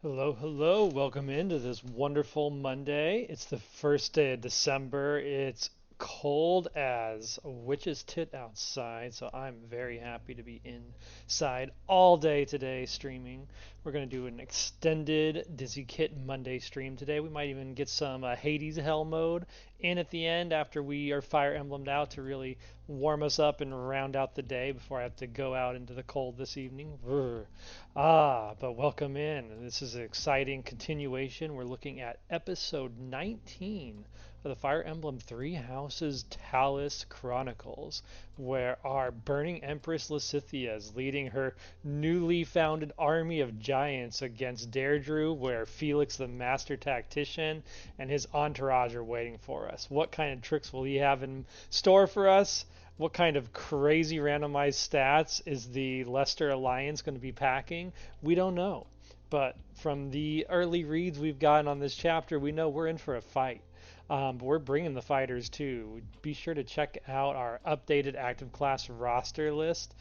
Hello, hello. Welcome into this wonderful Monday. It's the first day of December. It's cold as a witch's tit outside, so I'm very happy to be inside all day today streaming. We're going to do an extended Dizzy Kit Monday stream today. We might even get some Hades Hell mode in at the end after we are Fire Emblemed out to really warm us up and round out the day before I have to go out into the cold this evening. But welcome in. This is an exciting continuation. We're looking at episode 19 of the Fire Emblem Three Houses Thales Chronicles, where our burning Empress Lysithea is leading her newly founded army of giants against Derdriu, where Felix the Master Tactician and his entourage are waiting for us. What kind of tricks will he have in store for us? What kind of crazy randomized stats is the Leicester Alliance going to be packing? We don't know. But from the early reads we've gotten on this chapter, we know we're in for a fight. But we're bringing the fighters too. Be sure to check out our updated active class roster list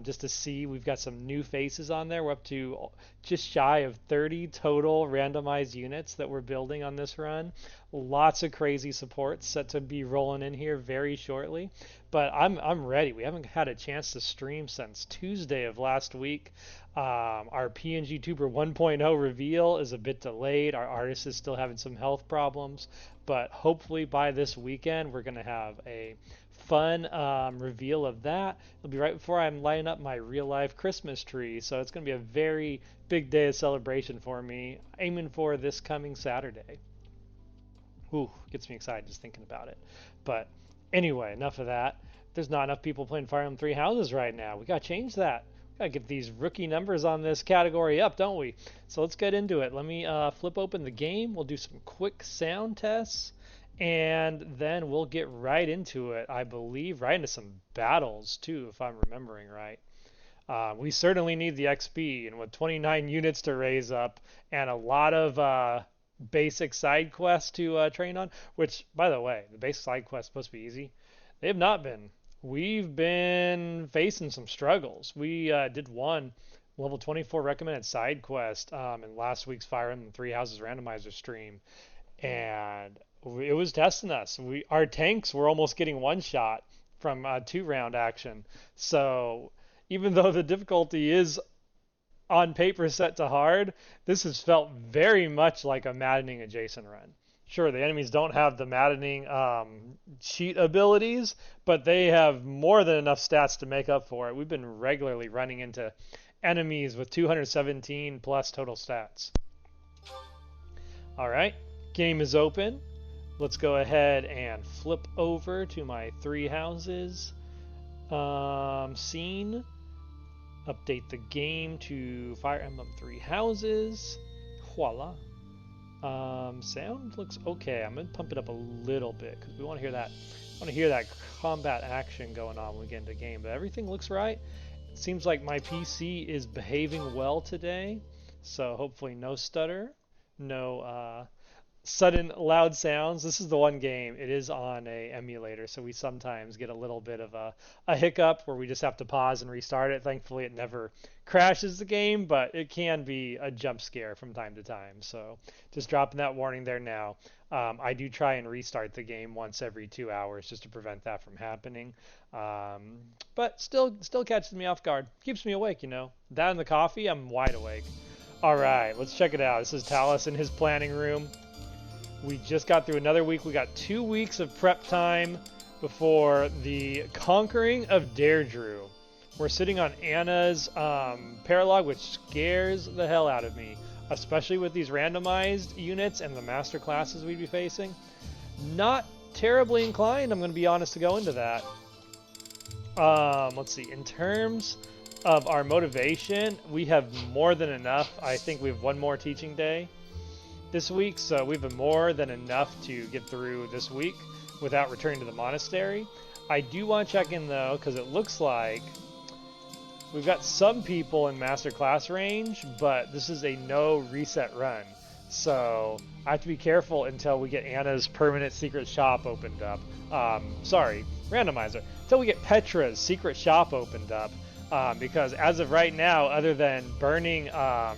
just to see we've got some new faces on there. We're up to just shy of 30 total randomized units that we're building on this run. Lots of crazy supports set to be rolling in here very shortly. But I'm ready. We haven't had a chance to stream since Tuesday of last week. Our PNG Tuber 1.0 reveal is a bit delayed. Our artist is still having some health problems, but hopefully by this weekend we're going to have a fun reveal of that. It'll be right before I'm lighting up my real life Christmas tree, so it's going to be a very big day of celebration for me. Aiming for this coming Saturday. Ooh, gets me excited just thinking about it. But anyway, enough of that. There's not enough people playing Fire Emblem Three Houses right now. We got to change that. Gotta get these rookie numbers on this category up, don't we? So let's get into it. Let me flip open the game. We'll do some quick sound tests, and then we'll get right into it. I believe right into some battles too, if I'm remembering right. We certainly need the XP, and with 29 units to raise up and a lot of basic side quests to train on, which, by the way, the basic side quests are supposed to be easy. They have not been. We've been facing some struggles. We did one level 24 recommended side quest in last week's Fire Emblem Three Houses Randomizer stream, and it was testing us. Our tanks were almost getting one shot from 2 round action. So even though the difficulty is on paper set to hard, this has felt very much like a maddening adjacent run. Sure, the enemies don't have the maddening cheat abilities, but they have more than enough stats to make up for it. We've been regularly running into enemies with 217 plus total stats. All right, game is open. Let's go ahead and flip over to my Three Houses scene. Update the game to Fire Emblem Three Houses. Voila. Sound looks okay. I'm gonna pump it up a little bit because we want to hear that. Want to hear that combat action going on when we get into game. But everything looks right. It seems like my PC is behaving well today, so hopefully no stutter, no sudden loud sounds. This is the one game. It is on a emulator, so we sometimes get a little bit of a hiccup where we just have to pause and restart it. Thankfully, it never crashes the game, but it can be a jump scare from time to time. So just dropping that warning there now. I do try and restart the game once every 2 hours just to prevent that from happening. But still catches me off guard. Keeps me awake, you know. That and the coffee, I'm wide awake. All right, let's check it out. This is Thales in his planning room. We just got through another week. We got 2 weeks of prep time before the conquering of Derdriu. We're sitting on Anna's paralog, which scares the hell out of me, especially with these randomized units and the master classes we'd be facing. Not terribly inclined, I'm going to be honest, to go into that. Let's see. In terms of our motivation, we have more than enough. I think we have one more teaching day this week, so we've been more than enough to get through this week without returning to the monastery. I do want to check in though, because it looks like we've got some people in master class range, but this is a no reset run, so I have to be careful until we get Anna's permanent secret shop opened up. Sorry, randomizer. Until we get Petra's secret shop opened up, Because as of right now, other than burning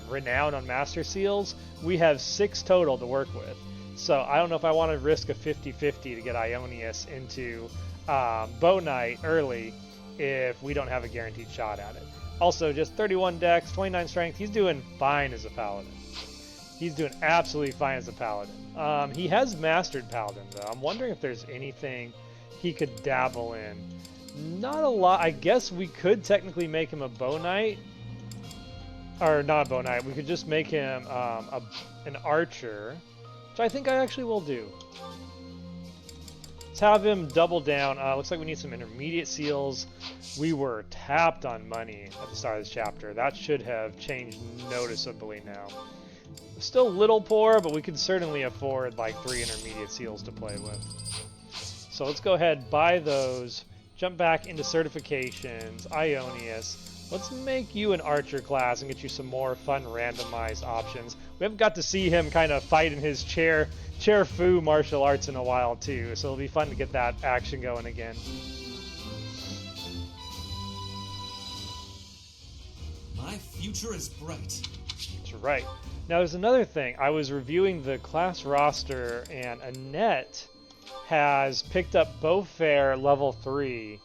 Renown on Master Seals, we have 6 total to work with. So I don't know if I want to risk a 50-50 to get Ionius into Bow Knight early if we don't have a guaranteed shot at it. Also, just 31 dex, 29 strength. He's doing fine as a paladin. He's doing absolutely fine as a paladin. He has mastered paladin, though. I'm wondering if there's anything he could dabble in. Not a lot. I guess we could technically make him a bow knight. Or not a bow knight. We could just make him an archer, which I think I actually will do. Let's have him double down. Looks like we need some intermediate seals. We were tapped on money at the start of this chapter. That should have changed noticeably now. Still a little poor, but we could certainly afford like 3 intermediate seals to play with. So let's go ahead, buy those, jump back into certifications, Ionius. Let's make you an archer class and get you some more fun randomized options. We haven't got to see him kind of fight in his chair fu martial arts in a while too, so it'll be fun to get that action going again. My future is bright. That's right. Now there's another thing. I was reviewing the class roster, and Annette has picked up Bowfair level 3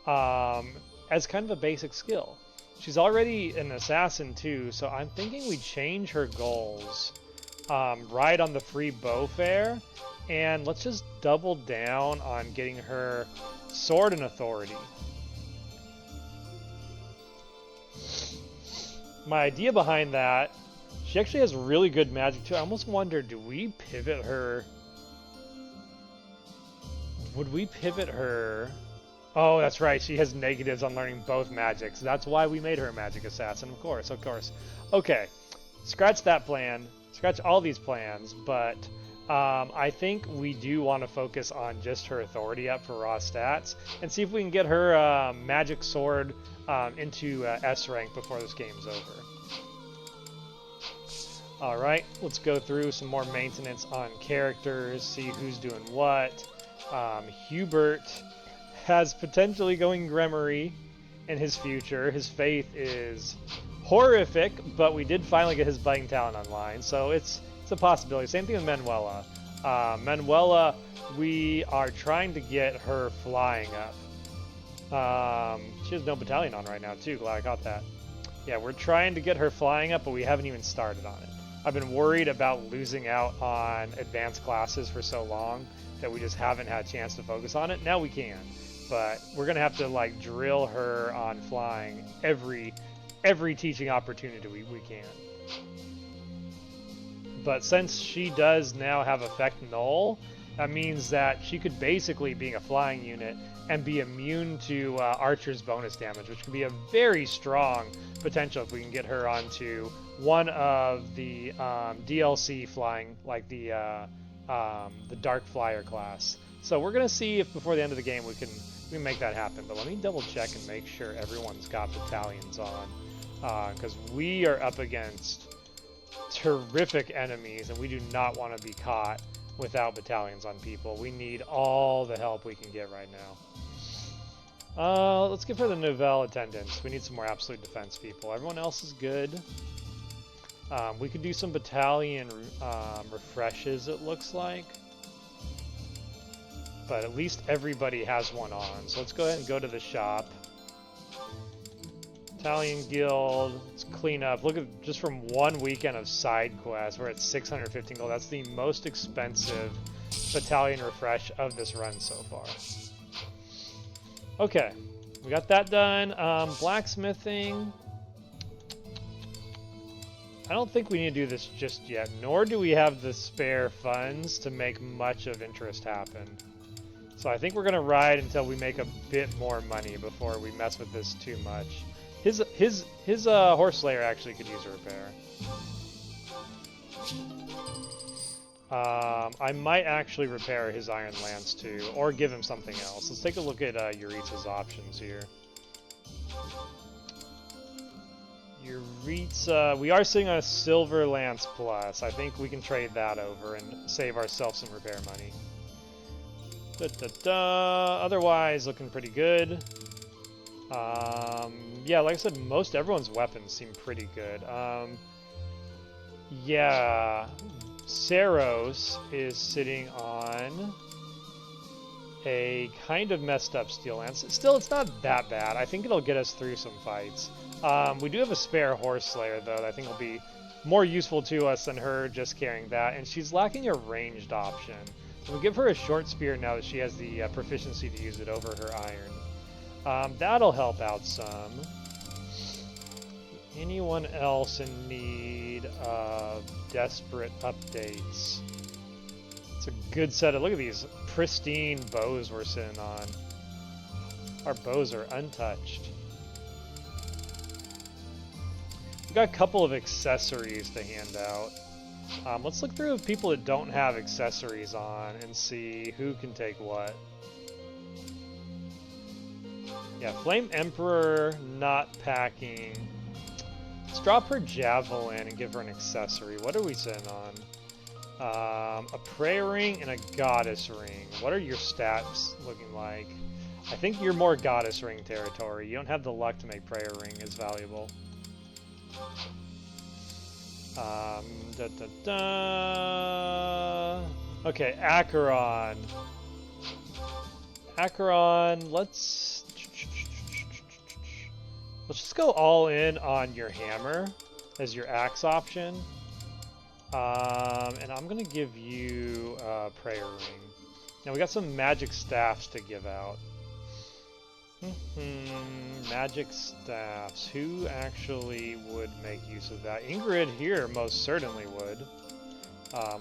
as kind of a basic skill. She's already an assassin too, so I'm thinking we change her goals right on the free Bowfair, and let's just double down on getting her sword and authority. My idea behind that, she actually has really good magic too. I almost wonder, do we pivot her? Would we pivot her? Oh, that's right. She has negatives on learning both magics. That's why we made her a magic assassin, of course, of course. Okay, scratch that plan. Scratch all these plans, but I think we do want to focus on just her authority up for raw stats and see if we can get her magic sword into S rank before this game's over. Alright, let's go through some more maintenance on characters, see who's doing what. Hubert has potentially going Gremory in his future. His faith is horrific, but we did finally get his Biting Talent online, so it's a possibility. Same thing with Manuela. Manuela, we are trying to get her flying up. She has no battalion on right now, too. Glad I caught that. Yeah, we're trying to get her flying up, but we haven't even started on it. I've been worried about losing out on advanced classes for so long that we just haven't had a chance to focus on it. Now we can, but we're gonna have to like drill her on flying every teaching opportunity we can. But since she does now have effect null, that means that she could basically be a flying unit and be immune to Archer's bonus damage, which could be a very strong potential if we can get her onto one of the DLC flying, like the Dark Flyer class. So we're gonna see if before the end of the game we can make that happen. But let me double check and make sure everyone's got battalions on, because we are up against terrific enemies, and we do not want to be caught without battalions on people. We need all the help we can get right now. Let's give her the Novelle attendants. We need some more absolute defense people. Everyone else is good. We could do some battalion refreshes, it looks like. But at least everybody has one on. So let's go ahead and go to the shop. Battalion Guild, let's clean up. Look at, just from one weekend of side quests, we're at 615 gold. That's the most expensive battalion refresh of this run so far. Okay, we got that done. Blacksmithing. I don't think we need to do this just yet, nor do we have the spare funds to make much of interest happen. So I think we're going to ride until we make a bit more money before we mess with this too much. His horse slayer actually could use a repair. I might actually repair his iron lance too, or give him something else. Let's take a look at Yuritsa's options here. Yuritsa, we are sitting on a silver lance plus. I think we can trade that over and save ourselves some repair money. Otherwise, looking pretty good. Yeah, like I said, most everyone's weapons seem pretty good. Yeah, Saros is sitting on a kind of messed up steel lance. Still, it's not that bad. I think it'll get us through some fights. We do have a spare horse slayer though that I think will be more useful to us than her just carrying that, and she's lacking a ranged option. So we'll give her a short spear now that she has the proficiency to use it over her iron. That'll help out some. Anyone else in need of desperate updates? It's a good set of, look at these pristine bows we're sitting on. Our bows are untouched. We've got a couple of accessories to hand out. Let's look through the people that don't have accessories on and see who can take what. Yeah, Flame Emperor not packing. Let's drop her javelin and give her an accessory. What are we sitting on? A prayer ring and a goddess ring. What are your stats looking like? I think you're more goddess ring territory. You don't have the luck to make prayer ring as valuable. Okay, Acheron. Acheron, let's just go all in on your hammer as your axe option. And I'm gonna give you a prayer ring. Now we got some magic staffs to give out. Magic staffs. Who actually would make use of that? Ingrid here most certainly would.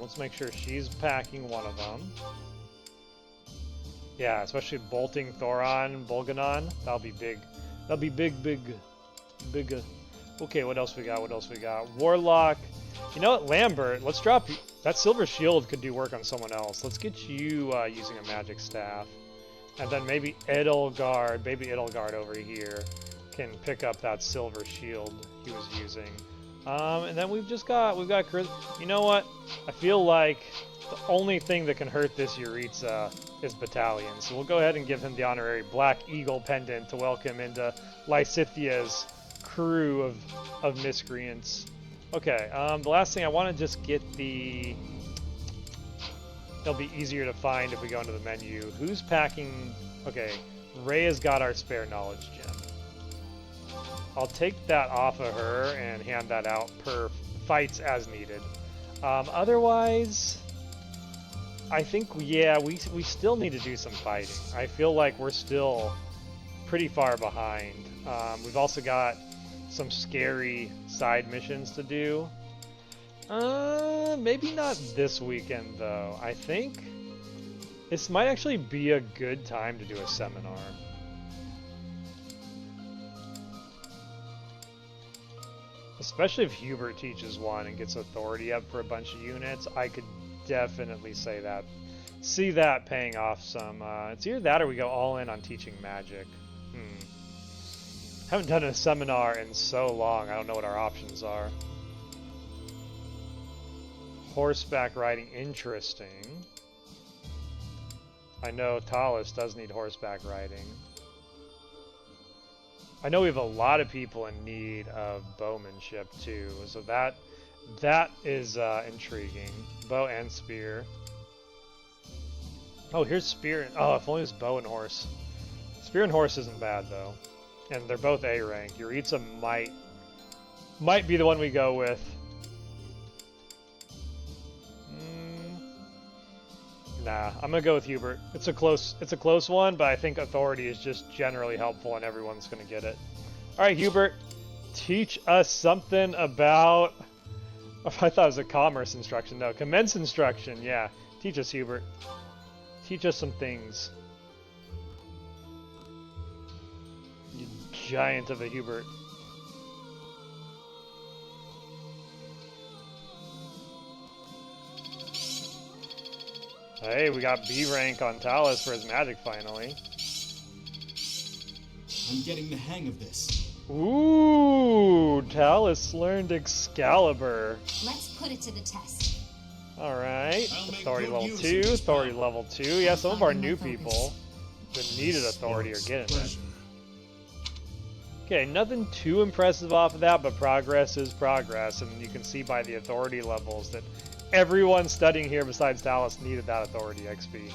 Let's make sure she's packing one of them. Yeah, especially bolting Thoron, Bolganon. That'll be big. That'll be big. Okay, what else we got? What else we got? Warlock. You know what, Lambert? Let's drop you. That silver shield could do work on someone else. Let's get you using a magic staff. And then maybe Edelgard, baby Edelgard over here, can pick up that silver shield he was using. And then we've got you know what? I feel like the only thing that can hurt this Yuritsa is battalion. So we'll go ahead and give him the honorary Black Eagle pendant to welcome into Lysithea's crew of miscreants. Okay, the last thing I want to just get the... It'll be easier to find if we go into the menu. Who's packing... Okay, Ray has got our spare knowledge gem. I'll take that off of her and hand that out per fights as needed. Otherwise, I think, yeah, we still need to do some fighting. I feel like we're still pretty far behind. We've also got some scary side missions to do. Maybe not this weekend though. I think this might actually be a good time to do a seminar. Especially if Hubert teaches one and gets authority up for a bunch of units, I could definitely see that paying off some. It's either that or we go all in on teaching magic. Haven't done a seminar in so long, I don't know what our options are. Horseback riding, interesting. I know Thales does need horseback riding. I know we have a lot of people in need of bowmanship too, so that is intriguing. Bow and spear. Oh, here's spear. Oh, if only it was bow and horse. Spear and horse isn't bad though, and they're both A rank. Yuritsa might be the one we go with. Nah, I'm gonna go with Hubert. It's a close one, but I think authority is just generally helpful and everyone's gonna get it. Alright, Hubert, teach us something about... I thought it was a commerce instruction. No, commence instruction, yeah. Teach us, Hubert. Teach us some things. You giant of a Hubert. Hey, we got B rank on Thales for his magic finally. I'm getting the hang of this. Ooh, Thales learned Excalibur. Let's put it to the test. Alright, authority level 2, authority level 2. Yeah, some of our new people that needed authority are getting it. Okay, nothing too impressive off of that, but progress is progress, and you can see by the authority levels that everyone studying here besides Thales needed that authority XP.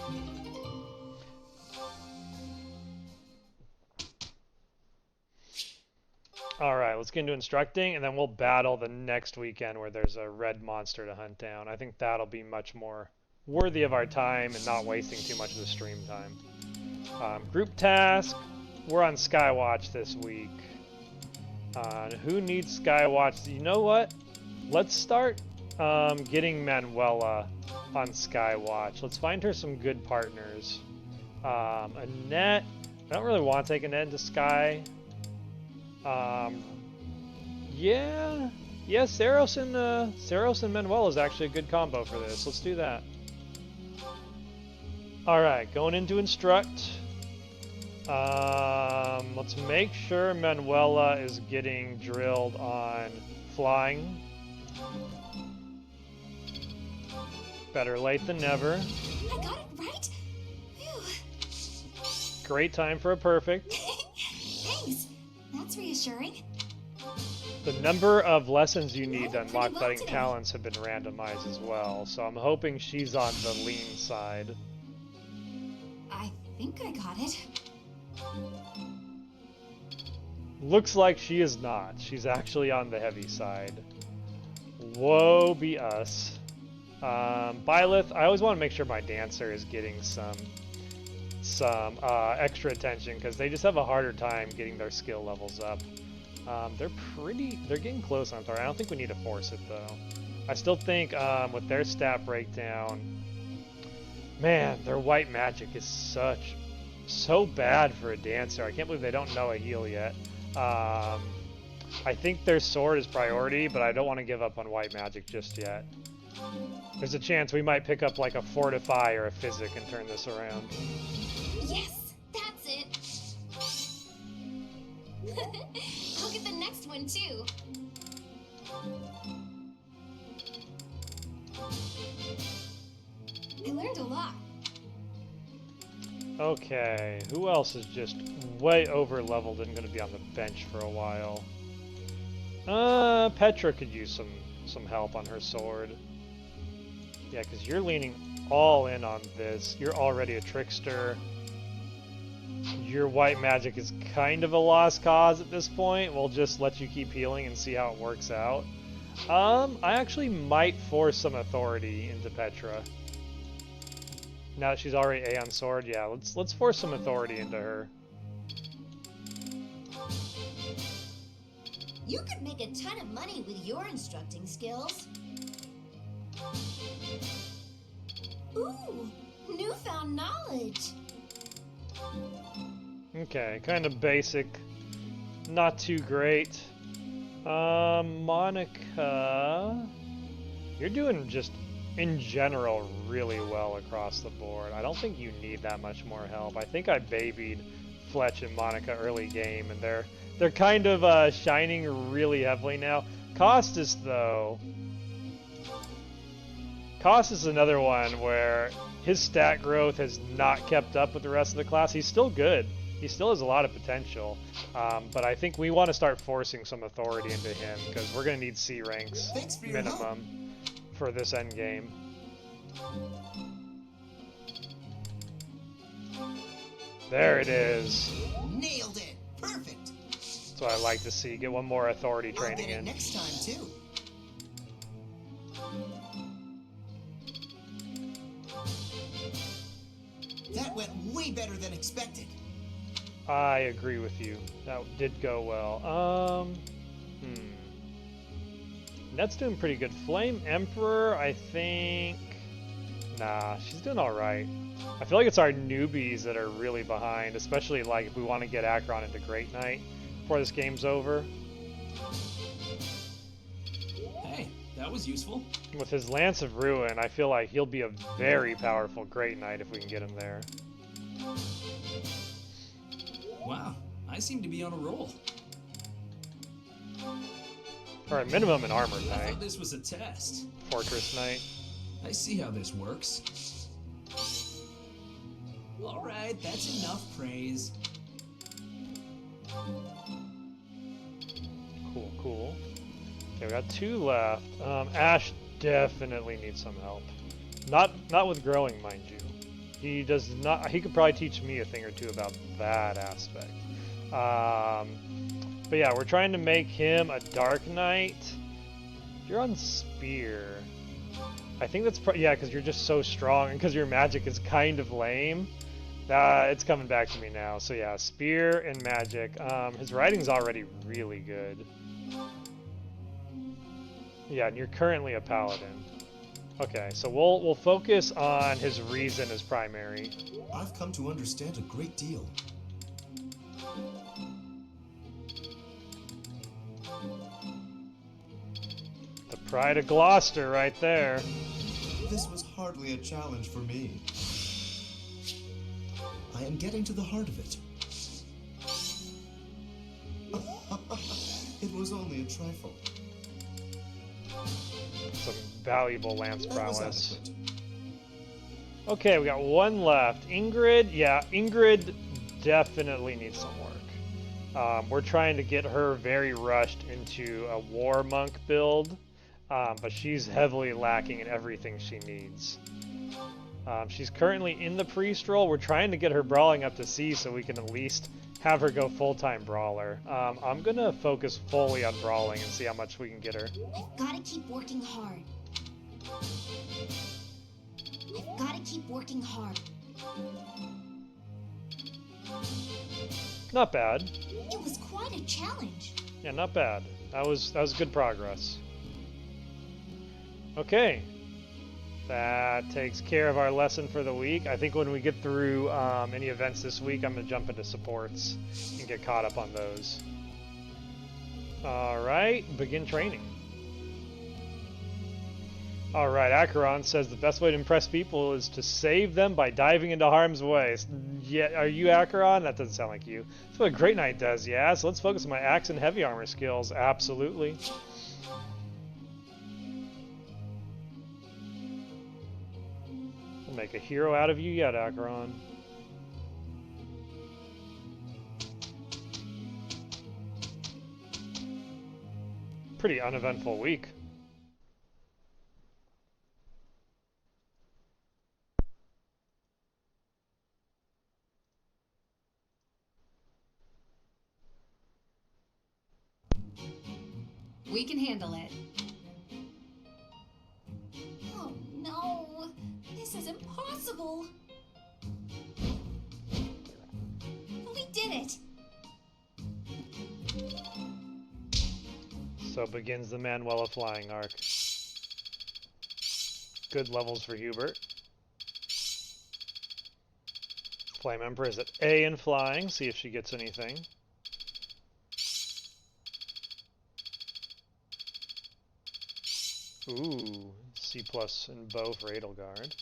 Alright, let's get into instructing, and then we'll battle the next weekend where there's a red monster to hunt down. I think that'll be much more worthy of our time and not wasting too much of the stream time. Group task, we're on Skywatch this week. Who needs Skywatch? You know what? Let's start getting Manuela on Skywatch. Let's find her some good partners. Annette, I don't really want to take Annette into Sky. Yeah, Saros and Manuel is actually a good combo for this. Let's do that. Alright, going into Instruct. Let's make sure Manuela is getting drilled on flying. Better late than never. I got it right? Phew. Great time for a perfect. Thanks. That's reassuring. The number of lessons you need to Pretty unlock well betting today. talents have been randomized as well, so I'm hoping she's on the lean side. I think I got it. Looks like she is not. She's actually on the heavy side. Woe be us. Byleth, I always want to make sure my dancer is getting some extra attention because they just have a harder time getting their skill levels up. They're getting close on Thor. I don't think we need to force it though. I still think with their stat breakdown, man, their white magic is so bad for a dancer. I can't believe they don't know a heal yet. I think their sword is priority, but I don't want to give up on white magic just yet. There's a chance we might pick up like a Fortify or a Physic and turn this around. Yes, that's it. I'll get the next one too. I learned a lot. Okay, who else is just way over leveled and going to be on the bench for a while? Petra could use some help on her sword. Yeah, because you're leaning all in on this. You're already a trickster. Your white magic is kind of a lost cause at this point. We'll just let you keep healing and see how it works out. I actually might force some authority into Petra. Now that she's already A on sword, yeah, let's force some authority into her. You could make a ton of money with your instructing skills. Ooh, newfound knowledge. Okay, kind of basic, not too great. Monica, you're doing just in general really well across the board. I don't think you need that much more help. I think I babied Fletch and Monica early game, and they're kind of shining really heavily now. Costas though, Costas is another one where his stat growth has not kept up with the rest of the class. He's still good. He still has a lot of potential, but I think we want to start forcing some authority into him because we're going to need C ranks minimum for this end game. There it is. Nailed it. Perfect. That's what I like to see. Get one more authority I'll training get it in. next time too. That went way better than expected. I agree with you. That did go well. Net's doing pretty good. Flame Emperor, I think... Nah, she's doing alright. I feel like it's our newbies that are really behind, especially like if we want to get Akron into Great Knight before this game's over. Hey, that was useful. With his Lance of Ruin, I feel like he'll be a very powerful Great Knight if we can get him there. Wow, I seem to be on a roll. Or at minimum an Armored I Knight. thought this was a test. Fortress Knight. I see how this works. Alright, that's enough praise. Okay, we got 2 left. Ash definitely needs some help. Not with growing, mind you. He does not. He could probably teach me a thing or two about that aspect. But yeah, we're trying to make him a Dark Knight. You're on Spear. I think that's yeah, because you're just so strong, and because your magic is kind of lame. It's coming back to me now. So yeah, Spear and magic. His writing's already really good. Yeah, and you're currently a paladin. Okay, so we'll focus on his reason as primary. I've come to understand a great deal. The pride of Gloucester right there. This was hardly a challenge for me. I am getting to the heart of it. It was only a trifle. Some valuable lance That was prowess. adequate. Okay, we got 1 left. Ingrid, yeah, Ingrid definitely needs some work. We're trying to get her very rushed into a war monk build, but she's heavily lacking in everything she needs. She's currently in the priest role. We're trying to get her brawling up to C so we can at least have her go full-time brawler. I'm gonna focus fully on brawling and see how much we can get her. I've got to keep working hard. I've got to keep working hard. Not bad. It was quite a challenge. Yeah, not bad. That was good progress. Okay. That takes care of our lesson for the week. I think when we get through any events this week, I'm going to jump into supports and get caught up on those. Alright, begin training. Alright, Acheron says the best way to impress people is to save them by diving into harm's way. Yeah, are you Acheron? That doesn't sound like you. That's what a Great Knight does, yeah? So let's focus on my axe and heavy armor skills. Absolutely. We'll make a hero out of you yet, Acheron. Pretty uneventful week. We can handle it. Oh no, this is impossible. We did it. So begins the Manuela flying arc. Good levels for Hubert. Flame Empress at A in flying, see if she gets anything. Ooh, C+ and bow for Edelgard.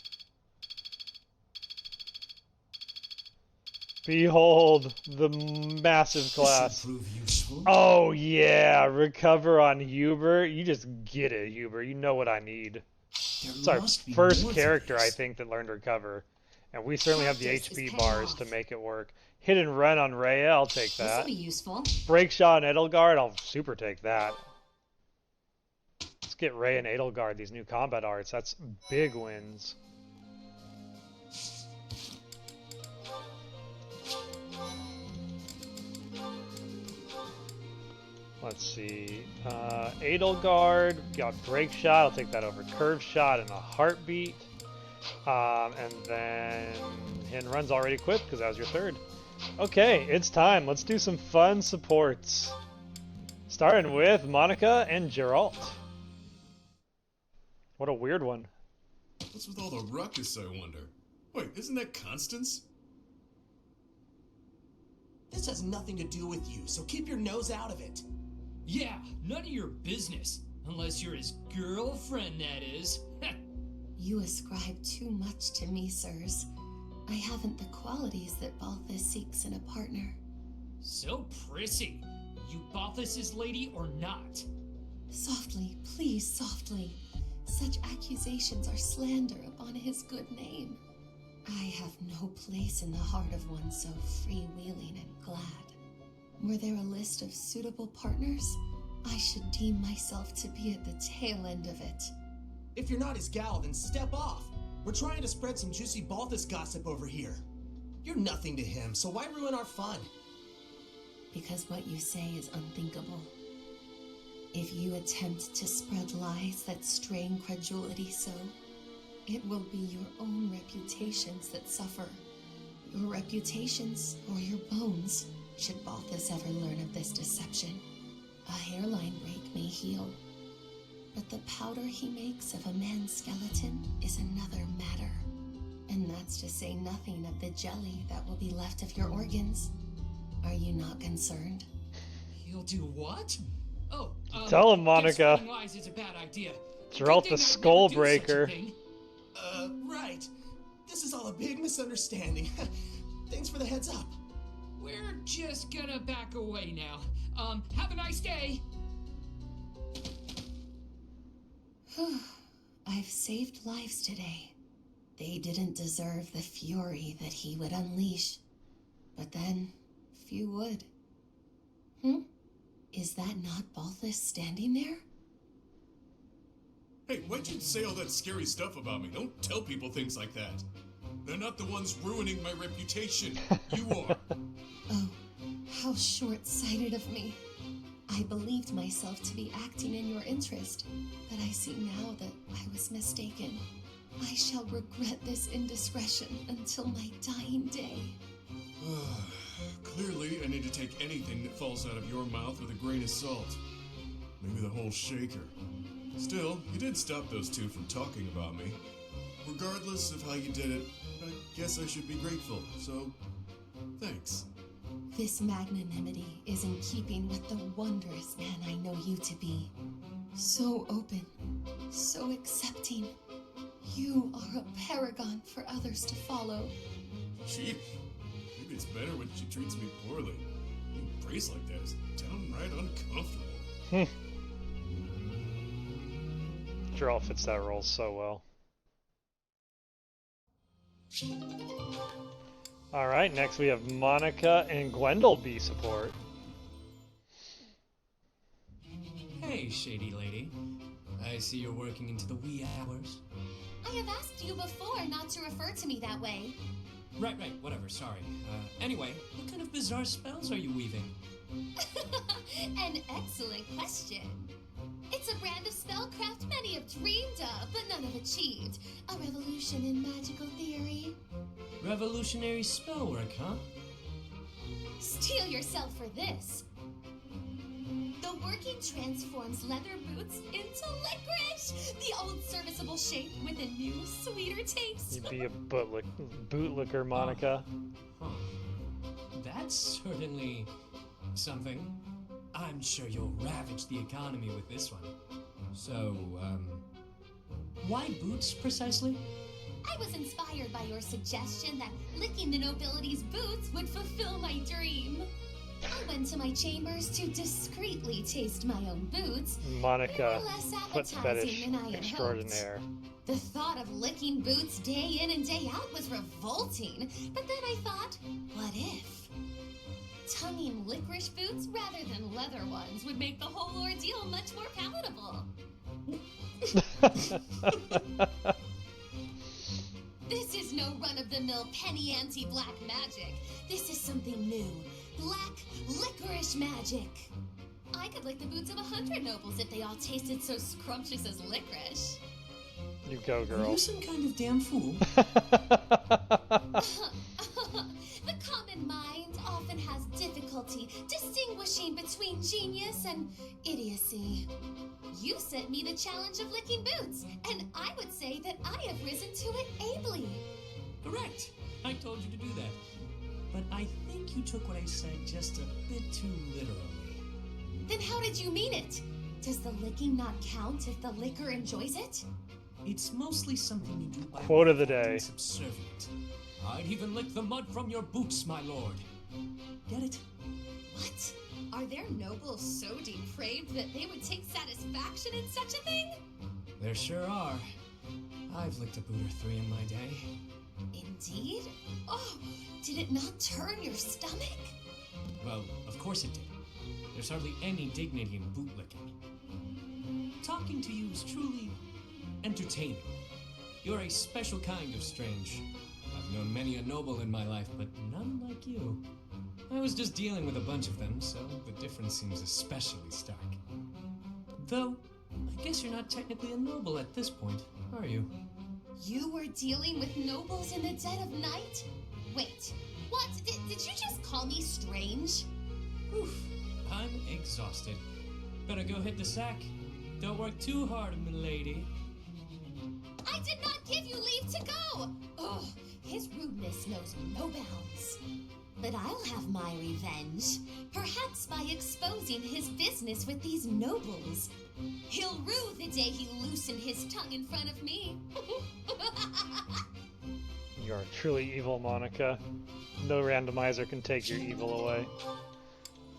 Behold the massive This class. should prove useful. Oh yeah, recover on Hubert. You just get it, Hubert. You know what I need. There It's our must be first more to character, I this. think, that learned recover. And we certainly have the Practice is HP paying bars off. to make it work. Hit and run on Rhea, I'll take This'll that. be useful. Break shot on Edelgard, I'll super take that. Let's get Rhea and Edelgard these new combat arts. That's big wins. Let's see. Edelgard got break shot. I'll take that over curve shot and a heartbeat. And then Hin Run's already equipped because that was your third. Okay, it's time. Let's do some fun supports. Starting with Monica and Geralt. What a weird one. What's with all the ruckus, I wonder? Wait, isn't that Constance? This has nothing to do with you, so keep your nose out of it. Yeah, none of your business. Unless you're his girlfriend, that is. You ascribe too much to me, sirs. I haven't the qualities that Balthus seeks in a partner. So prissy. You Balthus's lady or not? Softly, please, softly. Such accusations are slander upon his good name. I have no place in the heart of one so freewheeling and glad. Were there a list of suitable partners? I should deem myself to be at the tail end of it. If you're not his gal, then step off. We're trying to spread some juicy Balthus gossip over here. You're nothing to him, so why ruin our fun? Because what you say is unthinkable. If you attempt to spread lies that strain credulity so, it will be your own reputations that suffer. Your reputations or your bones, should Balthus ever learn of this deception. A hairline break may heal, but the powder he makes of a man's skeleton is another matter. And that's to say nothing of the jelly that will be left of your organs. Are you not concerned? He'll do what? Oh, Tell him, Monica. Spreading lies is a bad idea. Geralt Good the thing I would Skull never do such a Breaker. thing. Right. This is all a big misunderstanding. Thanks for the heads up. We're just gonna back away now. Have a nice day. I've saved lives today. They didn't deserve the fury that he would unleash. But then, few would. Is that not Balthus standing there? Hey, why'd you say all that scary stuff about me? Don't tell people things like that. They're not the ones ruining my reputation. You are. Oh, how short-sighted of me. I believed myself to be acting in your interest, but I see now that I was mistaken. I shall regret this indiscretion until my dying day. Clearly, I need to take anything that falls out of your mouth with a grain of salt. Maybe the whole shaker. Still, you did stop those two from talking about me. Regardless of how you did it, I guess I should be grateful, so thanks. This magnanimity is in keeping with the wondrous man I know you to be. So open, so accepting. You are a paragon for others to follow. Gee, maybe it's better when she treats me poorly. Being praised like that is downright uncomfortable. Geralt fits that role so well. Alright, next we have Monica and Gwendelby support. Hey, shady lady. I see you're working into the wee hours. I have asked you before not to refer to me that way. Right, whatever, sorry. Anyway, what kind of bizarre spells are you weaving? An excellent question. It's a brand of spellcraft many have dreamed of, but none have achieved. A revolution in magical theory. Revolutionary spellwork, huh? Steel yourself for this. The working transforms leather boots into licorice, the old serviceable shape with a new, sweeter taste. You'd be a bootlicker, Monica. Huh. That's certainly something. I'm sure you'll ravage the economy with this one. So, why boots precisely? I was inspired by your suggestion that licking the nobility's boots would fulfill my dream. I went to my chambers to discreetly taste my own boots. Monica, They were less foot appetizing fetish than I had extraordinaire. hoped. The thought of licking boots day in and day out was revolting. But then I thought, what if? Tonguing licorice boots rather than leather ones would make the whole ordeal much more palatable. This is no run-of-the-mill penny ante black magic. This is something new. Black licorice magic. I could lick the boots of 100 nobles if they all tasted so scrumptious as licorice. You go, Are girl. you some kind of damn fool? The common mind often has difficulty distinguishing between genius and idiocy. You sent me the challenge of licking boots, and I would say that I have risen to it ably. Correct. I told you to do that. But I think you took what I said just a bit too literally. Then how did you mean it? Does the licking not count if the licker enjoys it? It's mostly something you do by Quote of the acting day. subservient. I'd even lick the mud from your boots, my lord. Get it? What? Are there nobles so depraved that they would take satisfaction in such a thing? There sure are. I've licked a boot or three in my day. Indeed? Oh, did it not turn your stomach? Well, of course it did. There's hardly any dignity in bootlicking. Talking to you is truly entertaining. You're a special kind of strange. I've known many a noble in my life, but none like you. I was just dealing with a bunch of them, so the difference seems especially stark. Though, I guess you're not technically a noble at this point, are you? You were dealing with nobles in the dead of night? Wait, what? Did you just call me strange? Oof, I'm exhausted. Better go hit the sack. Don't work too hard, milady. I did not give you leave to go! Ugh, his rudeness knows no bounds. But I'll have my revenge. Perhaps by exposing his business with these nobles. He'll rue the day he loosened his tongue in front of me. You are truly evil, Monica. No randomizer can take your evil away.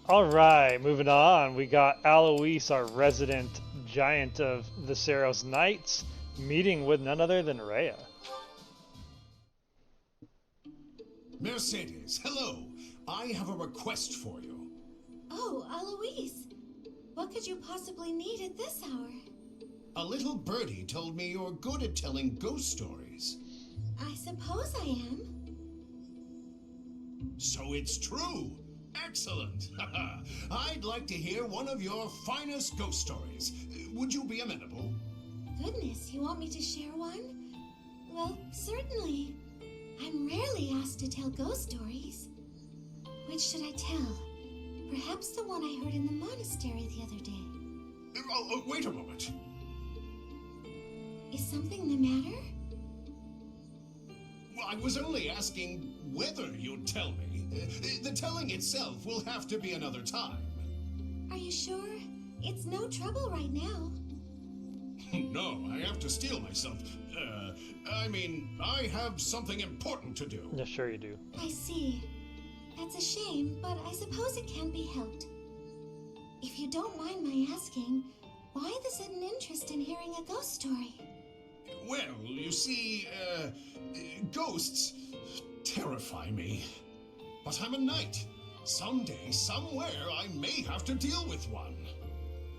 Alright, moving on. We got Alois, our resident giant of the Seros Knights, meeting with none other than Rhea. Mercedes, hello. I have a request for you. Oh, Alois. What could you possibly need at this hour? A little birdie told me you're good at telling ghost stories. I suppose I am. So it's true. Excellent. I'd like to hear one of your finest ghost stories. Would you be amenable? Goodness, you want me to share one? Well, certainly. I'm rarely asked to tell ghost stories. Which should I tell? Perhaps the one I heard in the monastery the other day. Wait a moment. Is something the matter? I was only asking whether you'd tell me. The telling itself will have to be another time. Are you sure? It's no trouble right now. No, I have to steel myself. I have something important to do. Yeah, sure you do. I see. That's a shame, but I suppose it can't be helped. If you don't mind my asking, why the sudden interest in hearing a ghost story? Well, you see, ghosts terrify me. But I'm a knight. Someday, somewhere, I may have to deal with one.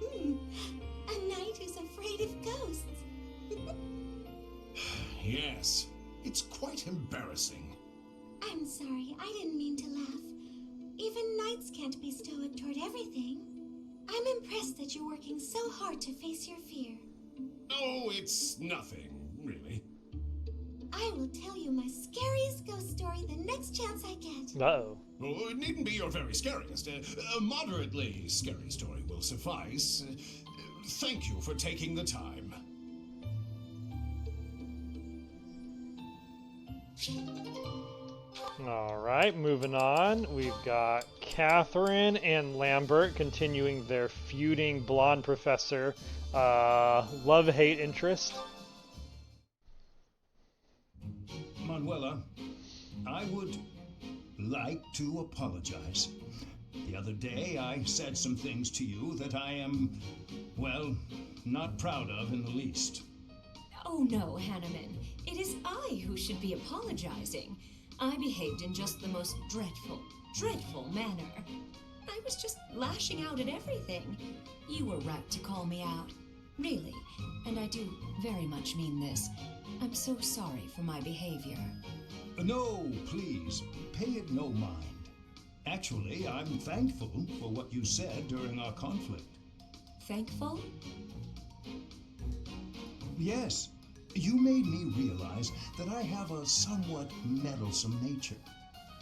A knight who's afraid of ghosts. Yes, it's quite embarrassing. I'm sorry, I didn't mean to laugh. Even knights can't be stoic toward everything. I'm impressed that you're working so hard to face your fear. Oh, it's nothing, really. I will tell you my scariest ghost story the next chance I get. Uh-oh. Oh, it needn't be your very scariest. A moderately scary story will suffice. Thank you for taking the time. Alright, moving on. We've got Catherine and Lambert continuing their feuding blonde professor love-hate interest. Manuela, I would like to apologize. The other day I said some things to you that I am, well, not proud of in the least. Oh no, Hanneman. It is I who should be apologizing. I behaved in just the most dreadful manner. I was just lashing out at everything. You were right to call me out. Really, and I do very much mean this. I'm so sorry for my behavior. No, please, pay it no mind. Actually, I'm thankful for what you said during our conflict. Thankful? Yes, you made me realize that I have a somewhat meddlesome nature.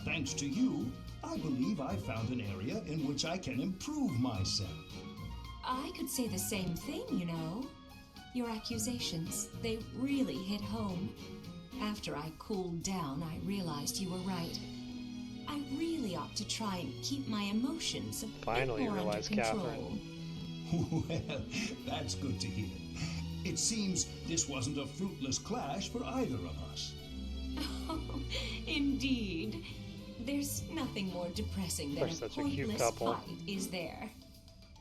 Thanks to you, I believe I found an area in which I can improve myself. I could say the same thing, you know. Your accusations, they really hit home. After I cooled down, I realized you were right. I really ought to try and keep my emotions a Finally bit more under realized control. Catherine. Well, that's good to hear. It seems this wasn't a fruitless clash for either of us. Oh, indeed. There's nothing more depressing than They're a such a cute pointless couple. fight, is there?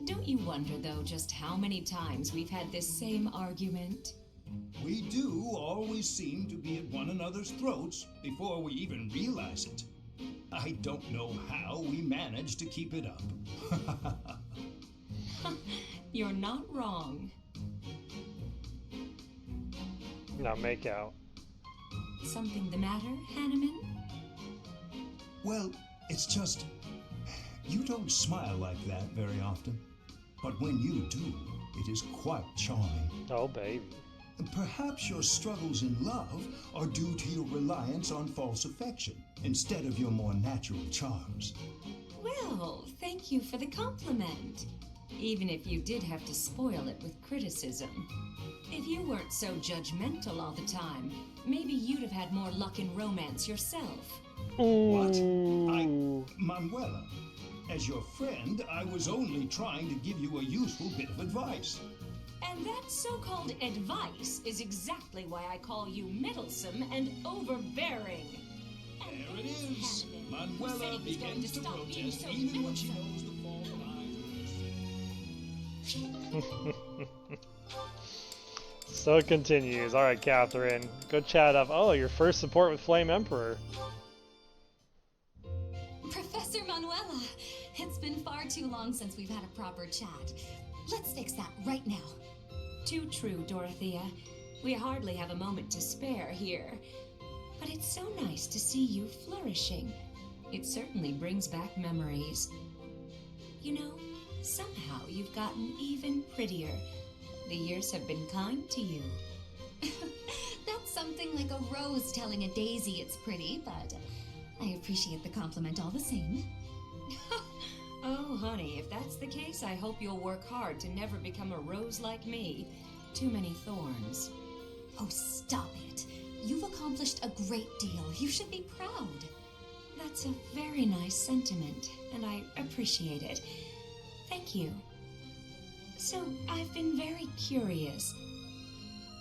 Don't you wonder, though, just how many times we've had this same argument? We do always seem to be at one another's throats before we even realize it. I don't know how we manage to keep it up. You're not wrong. Now make out. Something the matter, Hanneman? Well, it's just, you don't smile like that very often. But when you do, it is quite charming. Oh, baby. Perhaps your struggles in love are due to your reliance on false affection instead of your more natural charms. Well, thank you for the compliment. Even if you did have to spoil it with criticism. If you weren't so judgmental all the time, maybe you'd have had more luck in romance yourself. What? Manuela, as your friend, I was only trying to give you a useful bit of advice. And that so-called advice is exactly why I call you meddlesome and overbearing. And There it is. Hanneman, who said Manuela he was going begins to to stop being protest so even when she meddlesome. knows the fault lies. So it continues. Alright, Catherine. Go chat up. Oh, your first support with Flame Emperor. Professor Manuela, it's been far too long since we've had a proper chat. Let's fix that right now. Too true, Dorothea. We hardly have a moment to spare here. But it's so nice to see you flourishing. It certainly brings back memories. You know, somehow you've gotten even prettier. The years have been kind to you. That's something like a rose telling a daisy it's pretty, but I appreciate the compliment all the same. Oh, honey, if that's the case, I hope you'll work hard to never become a rose like me. Too many thorns. Oh, stop it. You've accomplished a great deal. You should be proud. That's a very nice sentiment, and I appreciate it. Thank you. So, I've been very curious.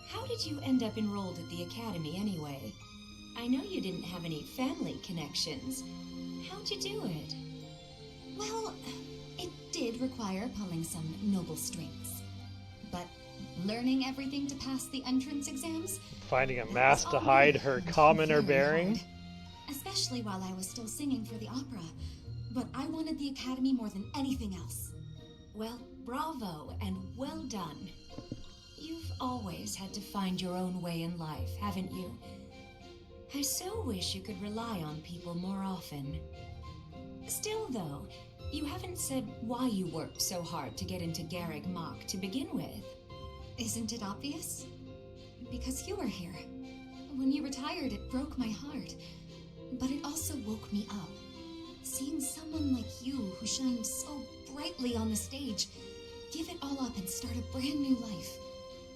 How did you end up enrolled at the academy anyway? I know you didn't have any family connections. How'd you do it? Well, it did require pulling some noble strings. But learning everything to pass the entrance exams? Finding a that mask was to all hide me. her common or Very bearing. hard. Especially while I was still singing for the opera. But I wanted the academy more than anything else. Well, bravo and well done. You've always had to find your own way in life, haven't you? I so wish you could rely on people more often. Still, though, you haven't said why you worked so hard to get into Garreg Mach to begin with. Isn't it obvious? Because you were here. When you retired, it broke my heart. But it also woke me up. Seeing someone like you, who shined so brightly on the stage, give it all up and start a brand new life.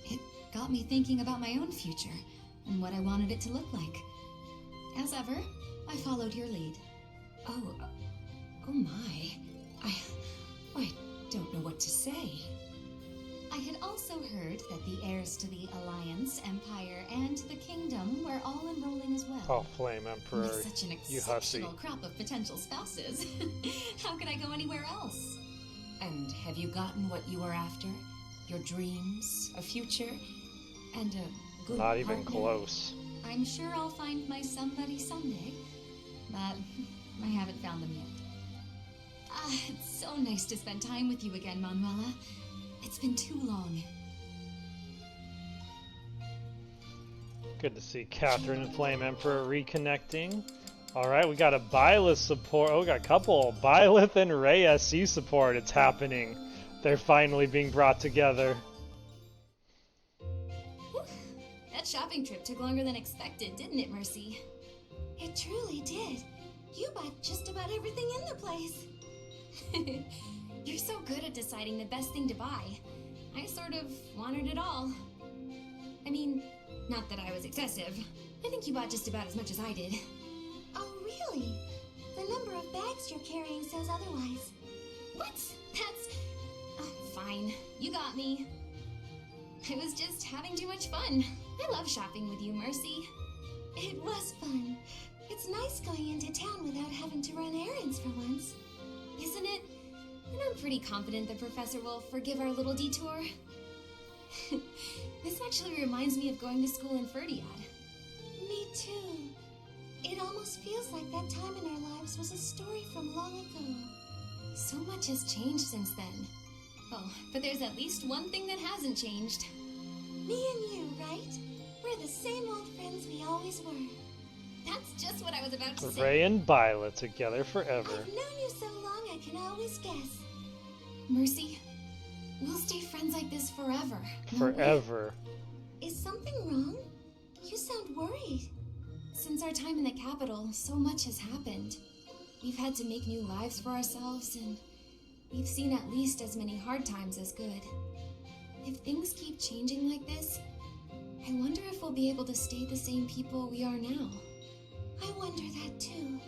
It got me thinking about my own future, and what I wanted it to look like. As ever, I followed your lead. Oh my. I don't know what to say. I had also heard that the heirs to the Alliance, Empire, and the Kingdom were all enrolling as well. Oh, Flame Emperor. With such an You hussy. exceptional crop of potential spouses, how could I go anywhere else? And have you gotten what you were after? Your dreams, a future, and a good Not even partner? close. I'm sure I'll find my somebody someday, but I haven't found them yet. It's so nice to spend time with you again, Manuela. It's been too long. Good to see Catherine and Flame Emperor reconnecting. Alright, we got a Byleth support. Oh, we got a couple. Byleth and Ray SC support. It's happening. They're finally being brought together. Whew. That shopping trip took longer than expected, didn't it, Mercy? It truly did. You bought just about everything in the place. You're so good at deciding the best thing to buy. I sort of wanted it all. I mean, not that I was excessive. I think you bought just about as much as I did. Oh, really? The number of bags you're carrying says otherwise. What? That's... fine. You got me. I was just having too much fun. I love shopping with you, Mercy. It was fun. It's nice going into town without having to run errands for once. Isn't it? And I'm pretty confident the professor will forgive our little detour. This actually reminds me of going to school in Ferdiad. Me too. It almost feels like that time in our lives was a story from long ago. So much has changed since then. Oh, but there's at least one thing that hasn't changed. Me and you, right? We're the same old friends we always were. That's just what I was about to say. Ray and Violet together forever. I've known you so long I can always guess. Mercy, we'll stay friends like this forever. Forever. Is something wrong? You sound worried. Since our time in the capital, so much has happened. We've had to make new lives for ourselves, and we've seen at least as many hard times as good. If things keep changing like this, I wonder if we'll be able to stay the same people we are now. I wonder that too.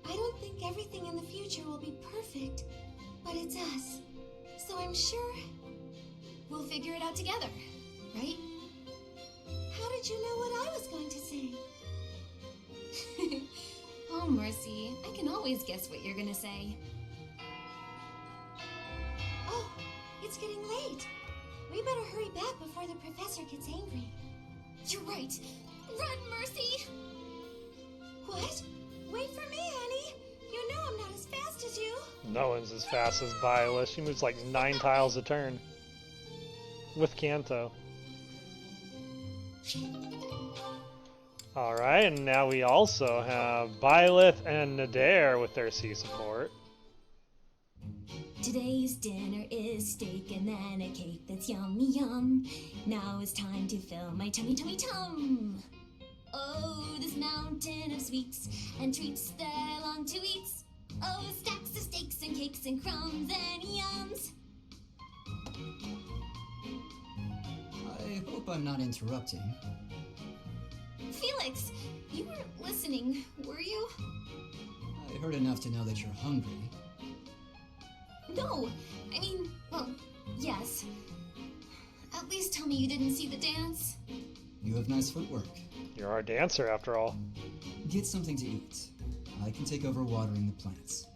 I don't think everything in the future will be perfect, but it's us. So I'm sure We'll figure it out together, right? How did you know what I was going to say? Oh, Mercy, I can always guess what you're gonna say. Oh, it's getting late. We better hurry back before the professor gets angry. You're right. Run, Mercy! What? Wait for me, Annie. You know I'm not as fast as you. No one's as fast as Violet. She moves like 9 tiles a turn. With Kanto. Alright, and now we also have Violet and Nadir with their C support. Today's dinner is steak and then a cake that's yummy yum. Now it's time to fill my tummy tummy tum. Oh, this mountain of sweets and treats that I long to eat. Oh, stacks of steaks and cakes and crumbs and yums. I hope I'm not interrupting. Felix, you weren't listening, were you? I heard enough to know that you're hungry. No, I mean, well, yes. At least tell me you didn't see the dance. You have nice footwork. You're our dancer, after all. Get something to eat. I can take over watering the plants.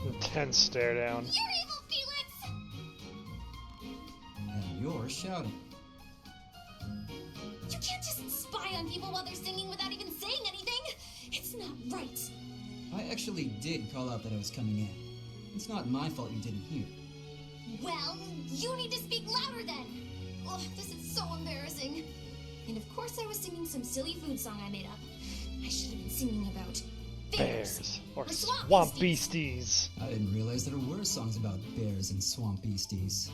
Intense stare down. You're evil, Felix! And you're shouting. You can't just spy on people while they're singing without even saying anything! It's not right! I actually did call out that I was coming in. It's not my fault you didn't hear. Well, you need to speak louder then! Ugh, this is so embarrassing. And of course I was singing some silly food song I made up. I should have been singing about Bears or swamp swamp beasties. I didn't realize there were songs about bears and swamp beasties.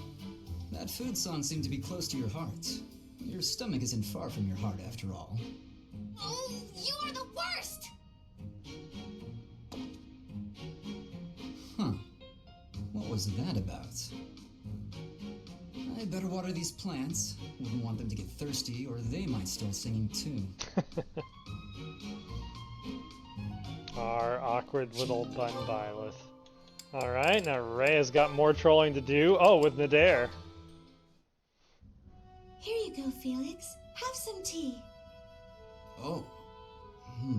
That food song seemed to be close to your heart. Your stomach isn't far from your heart, after all. Oh, you are the worst! Huh. What was that about? I better water these plants. Wouldn't want them to get thirsty, or they might start singing too. Our awkward little bun Violet. Alright, now Ray has got more trolling to do. Oh, with Nadir. Here you go, Felix. Have some tea. Oh.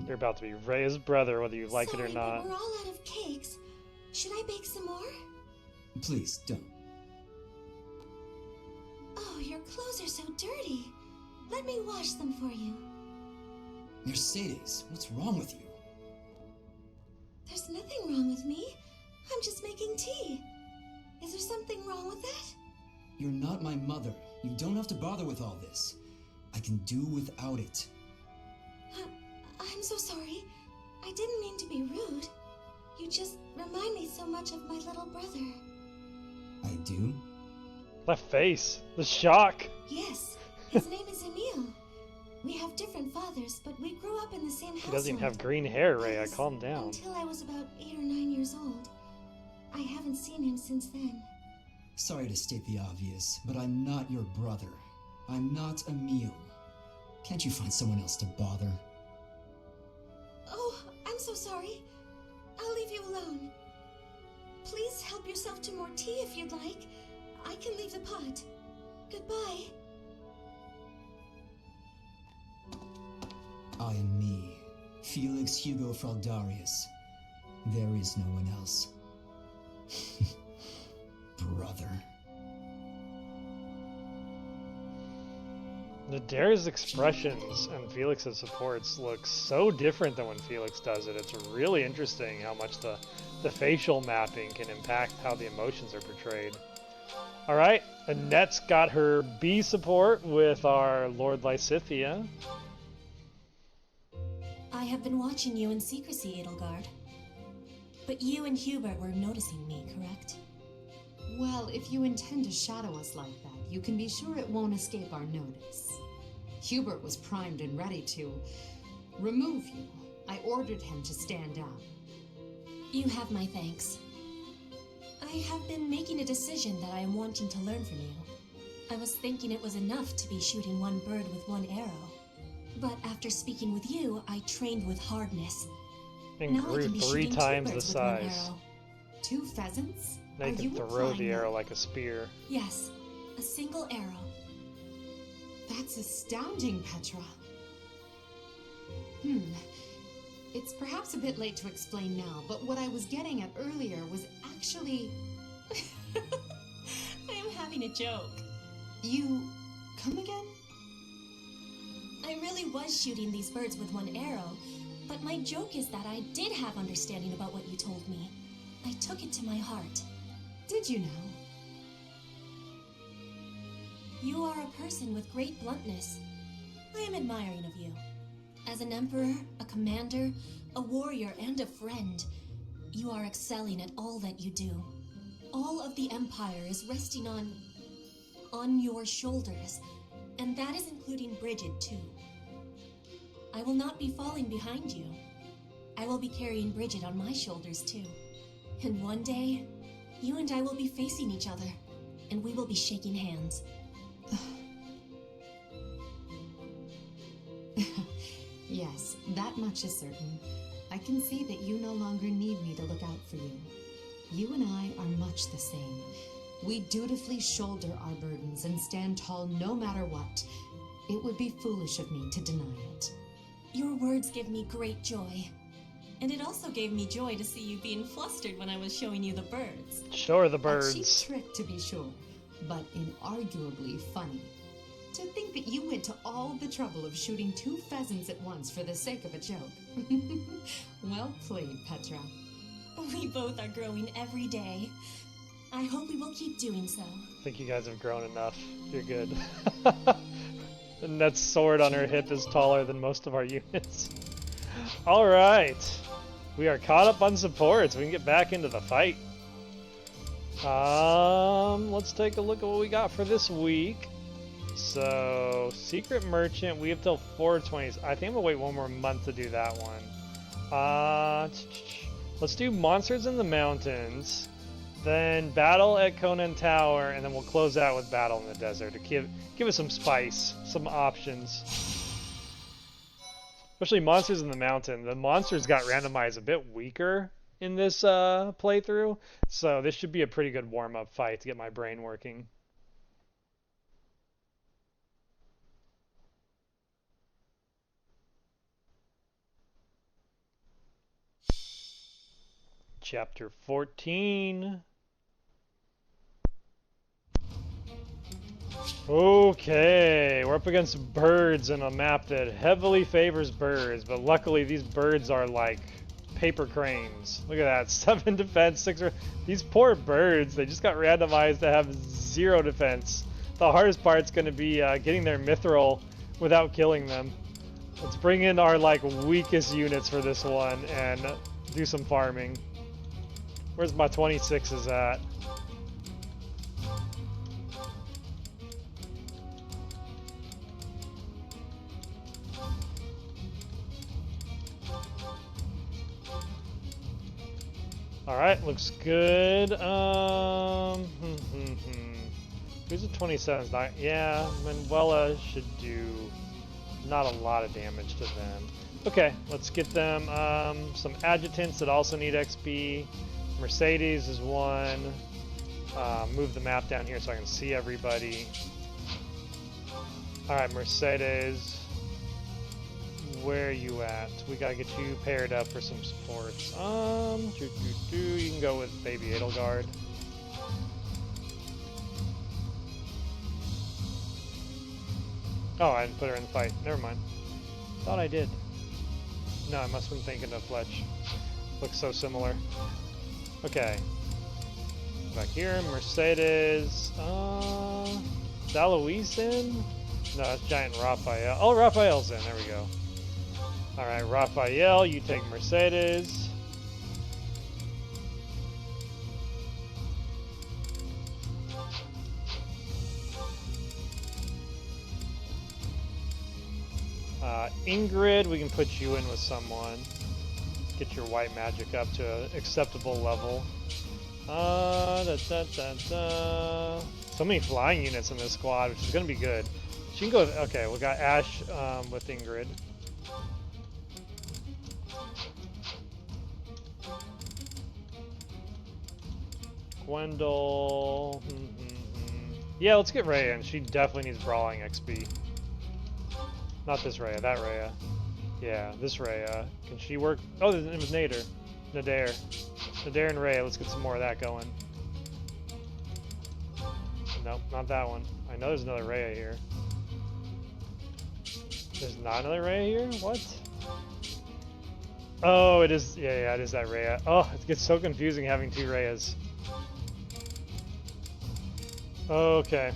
You're about to be Ray's brother, whether you like it or Sorry, not. but we're all out of cakes. Should I bake some more? Please, don't. Oh, your clothes are so dirty. Let me wash them for you. Mercedes, what's wrong with you? There's nothing wrong with me. I'm just making tea. Is there something wrong with that? You're not my mother. You don't have to bother with all this. I can do without it. I'm so sorry. I didn't mean to be rude. You just remind me so much of my little brother. I do? That face. The shock. Yes, his name is Emil. We have different fathers, but we grew up in the same household. He doesn't even have green hair, Ray. Calm down. Until I was about 8 or 9 years old. I haven't seen him since then. Sorry to state the obvious, but I'm not your brother. I'm not Emil. Can't you find someone else to bother? Oh, I'm so sorry. I'll leave you alone. Please help yourself to more tea if you'd like. I can leave the pot. Goodbye. I am me, Felix Hugo Fraldarius. There is no one else. Brother. Nadera's expressions and Felix's supports look so different than when Felix does it. It's really interesting how much the facial mapping can impact how the emotions are portrayed. Alright, Annette's got her B support with our Lord Lysithea. I have been watching you in secrecy, Edelgard. But you and Hubert were noticing me, correct? Well, if you intend to shadow us like that, you can be sure it won't escape our notice. Hubert was primed and ready to remove you. I ordered him to stand down. You have my thanks. I have been making a decision that I am wanting to learn from you. I was thinking it was enough to be shooting one bird with one arrow. But after speaking with you, I trained with hardness. And now grew I can be 3 shooting times 2 the birds with one size. arrow. 2 pheasants? Now you can throw the arrow like a spear. Yes, a single arrow. That's astounding, Petra. It's perhaps a bit late to explain now, but what I was getting at earlier was actually... I am having a joke. You... come again? I really was shooting these birds with one arrow, but my joke is that I did have understanding about what you told me. I took it to my heart. Did you know? You are a person with great bluntness. I am admiring of you. As an emperor, a commander, a warrior, and a friend, you are excelling at all that you do. All of the empire is resting on your shoulders, and that is including Bridget too. I will not be falling behind you. I will be carrying Bridget on my shoulders too. And one day, you and I will be facing each other, and we will be shaking hands. Yes, that much is certain. I can see that you no longer need me to look out for you. You and I are much the same. We dutifully shoulder our burdens and stand tall no matter what. It would be foolish of me to deny it. Your words give me great joy. And it also gave me joy to see you being flustered when I was showing you the birds. Show her the A birds. cheap trick, to be sure, but inarguably funny. To think that you went to all the trouble of shooting 2 pheasants at once for the sake of a joke. Well played, Petra. We both are growing every day. I hope we will keep doing so. I think you guys have grown enough. You're good. Annette's sword on her hip is taller than most of our units. Alright. We are caught up on supports. We can get back into the fight. Let's take a look at what we got for this week. So, Secret Merchant, we have till 420. I think I'm gonna wait one more month to do that one. Let's do Monsters in the Mountains, then Battle at Conan Tower, and then we'll close out with Battle in the Desert to give us some spice, some options. Especially Monsters in the Mountain. The monsters got randomized a bit weaker in this playthrough, so this should be a pretty good warm-up fight to get my brain working. Chapter 14. Okay, we're up against birds in a map that heavily favors birds, but luckily these birds are like paper cranes. Look at that, 7 defense, 6... These poor birds, they just got randomized to have 0 defense. The hardest part's going to be getting their mithril without killing them. Let's bring in our like weakest units for this one and do some farming. Where's my 26s at? Alright, looks good. Who's a 27s? Yeah, Manuela should do not a lot of damage to them. Okay, let's get them some adjutants that also need XP. Mercedes is one. Move the map down here so I can see everybody. Alright, Mercedes. Where are you at? We gotta get you paired up for some supports. You can go with Baby Edelgard. Oh, I didn't put her in the fight. Never mind. Thought I did. No, I must have been thinking of Fletch. Looks so similar. Okay. Back here, Mercedes. Is Eloise in? No, that's Giant Raphael. Oh, Raphael's in. There we go. Alright, Raphael, you take Mercedes. Ingrid, we can put you in with someone. Get your white magic up to an acceptable level. So many flying units in this squad, which is going to be good. She can go. Okay, we got Ash with Ingrid. Gwendol. Yeah, let's get Rhea in. She definitely needs brawling XP. Not this Rhea, that Rhea. Yeah, this Rhea. Can she work? Oh, it was Nader. Nader. Nader and Rhea. Let's get some more of that going. Nope, not that one. I know there's another Rhea here. There's not another Rhea here? What? Oh, it is. Yeah, it is that Rhea. Oh, it gets so confusing having two Rheas. Okay.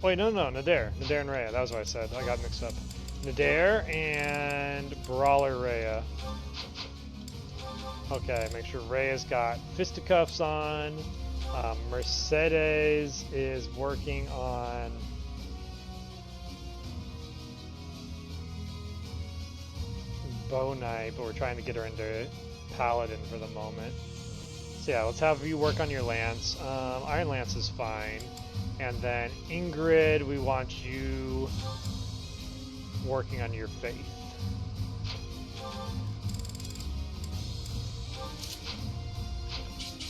Wait, no, Nader. Nader and Rhea. That was what I said. I got mixed up. Nader and Brawler Rhea. Okay, make sure Rhea's got fisticuffs on. Mercedes is working on Bow Knight, but we're trying to get her into Paladin for the moment. So yeah, let's have you work on your Lance. Iron Lance is fine. And then Ingrid, we want you working on your faith.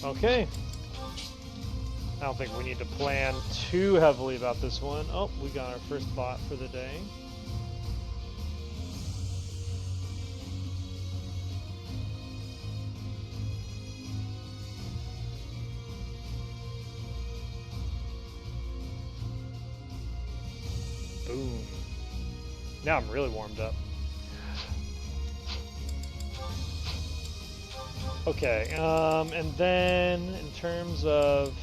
Okay. I don't think we need to plan too heavily about this one. Oh, we got our first bot for the day. Boom. Now I'm really warmed up. Okay, and then in terms of,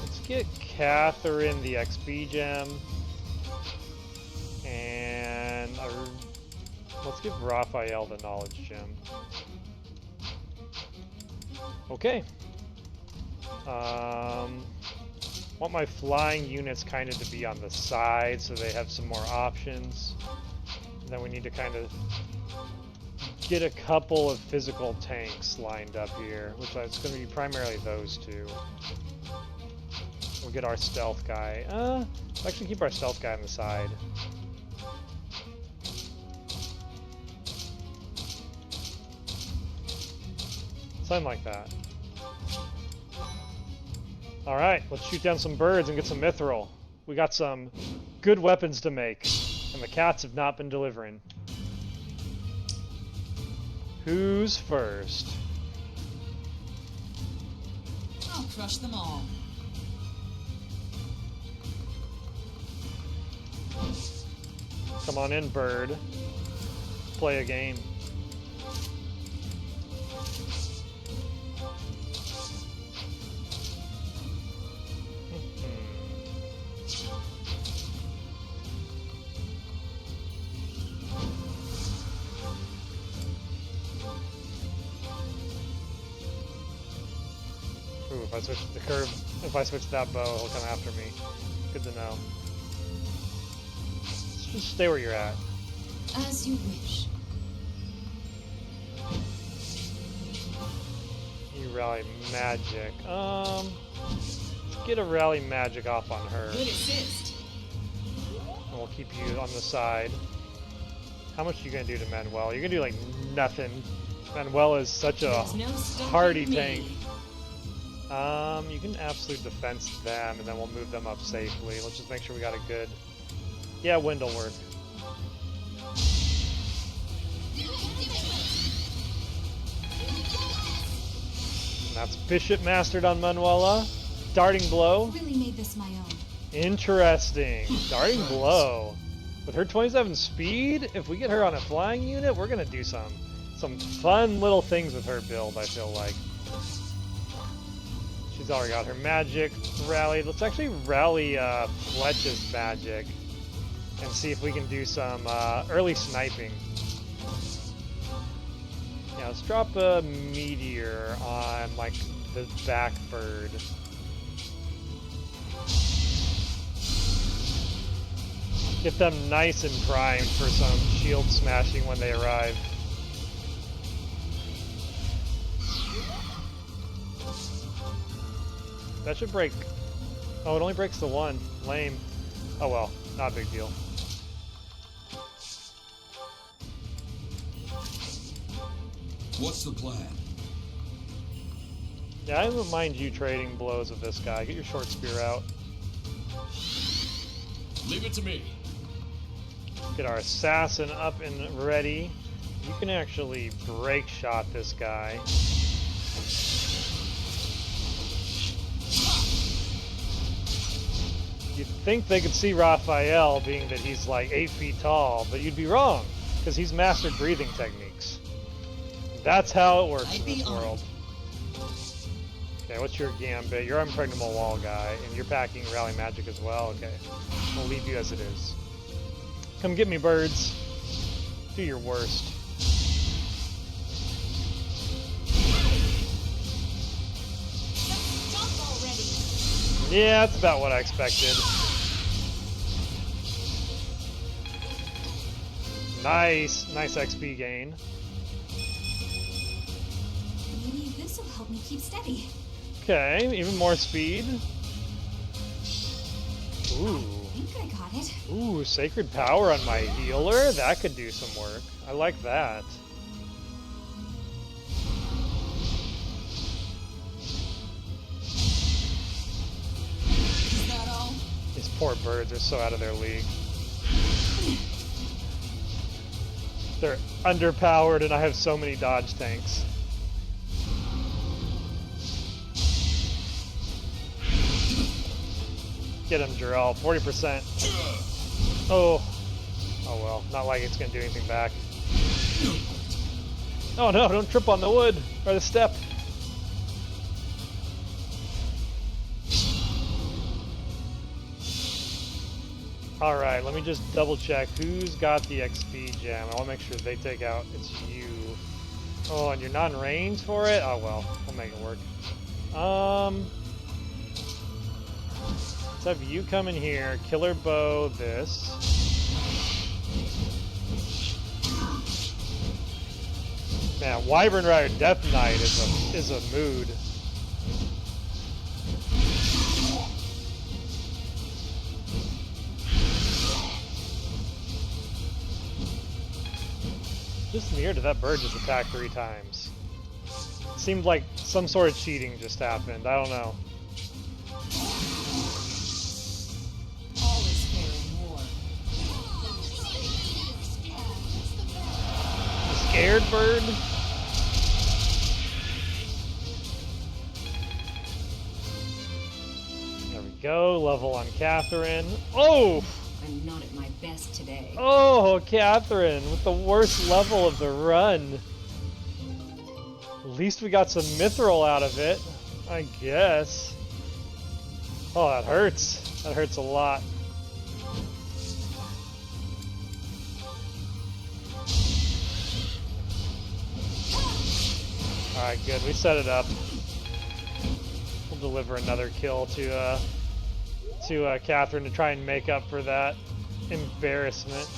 let's get Catherine the XP gem, and let's give Raphael the knowledge gem. Okay. Want my flying units kind of to be on the side so they have some more options. And then we need to kind of get a couple of physical tanks lined up here, which is going to be primarily those two. We'll get our stealth guy. Actually keep our stealth guy on the side. Something like that. Alright, let's shoot down some birds and get some mithril. We got some good weapons to make, and the cats have not been delivering. Who's first? I'll crush them all. Come on in, bird. Let's play a game. Ooh, if I switch the curve, if I switch that bow, he'll come after me. Good to know. Let's just stay where you're at. As you wish. You rally magic. Let's get a rally magic off on her. Good assist. And we'll keep you on the side. How much are you gonna do to Manuel? You're gonna do like nothing. Manuel is such a hardy tank. You can absolute defense them, and then we'll move them up safely. Let's just make sure we got a good... Yeah, wind will work. And that's Bishop mastered on Manuela. Darting blow. Really made this my own. Interesting. Darting Blow. With her 27 speed, if we get her on a flying unit, we're gonna do some fun little things with her build, I feel like. She's already got her magic rallied. Let's actually rally Fletch's magic and see if we can do some early sniping. Yeah, let's drop a meteor on like the back bird. Get them nice and primed for some shield smashing when they arrive. That should break. Oh, it only breaks the one. Lame. Oh well, not a big deal. What's the plan? Yeah, I wouldn't mind you trading blows with this guy. Get your short spear out. Leave it to me. Get our assassin up and ready. You can actually break shot this guy. You'd think they could see Raphael, being that he's like 8 feet tall, but you'd be wrong, because he's mastered breathing techniques. That's how it works in this world. Okay, what's your gambit? You're impregnable wall guy, and you're packing rally magic as well. Okay, we'll leave you as it is. Come get me, birds. Do your worst. Yeah, that's about what I expected. Nice XP gain. Maybe this'll help me keep steady. Okay, even more speed. Ooh. I think I got it. Ooh, sacred power on my healer? That could do some work. I like that. Is that all? These poor birds are so out of their league. They're underpowered and I have so many dodge tanks. Get him, Jarrell. 40%. Oh. Oh well. Not like it's going to do anything back. Oh no, don't trip on the wood. Or the step. Alright, let me just double check who's got the XP gem. I want to make sure they take out. It's you. Oh, and you're not in range for it? Oh well, we'll make it work. Let's have you come in here, killer bow this. Man, Wyvern Rider Death Knight is a mood. Just near to that bird just attacked 3 times. Seemed like some sort of cheating just happened. I don't know. All is fair in war. Scared bird? There we go. Level on Catherine. Oh! I'm not at my best today. Oh, Catherine with the worst level of the run. At least we got some mithril out of it, I guess. Oh, that hurts. That hurts a lot. Alright, good. We set it up. We'll deliver another kill to Catherine to try and make up for that embarrassment.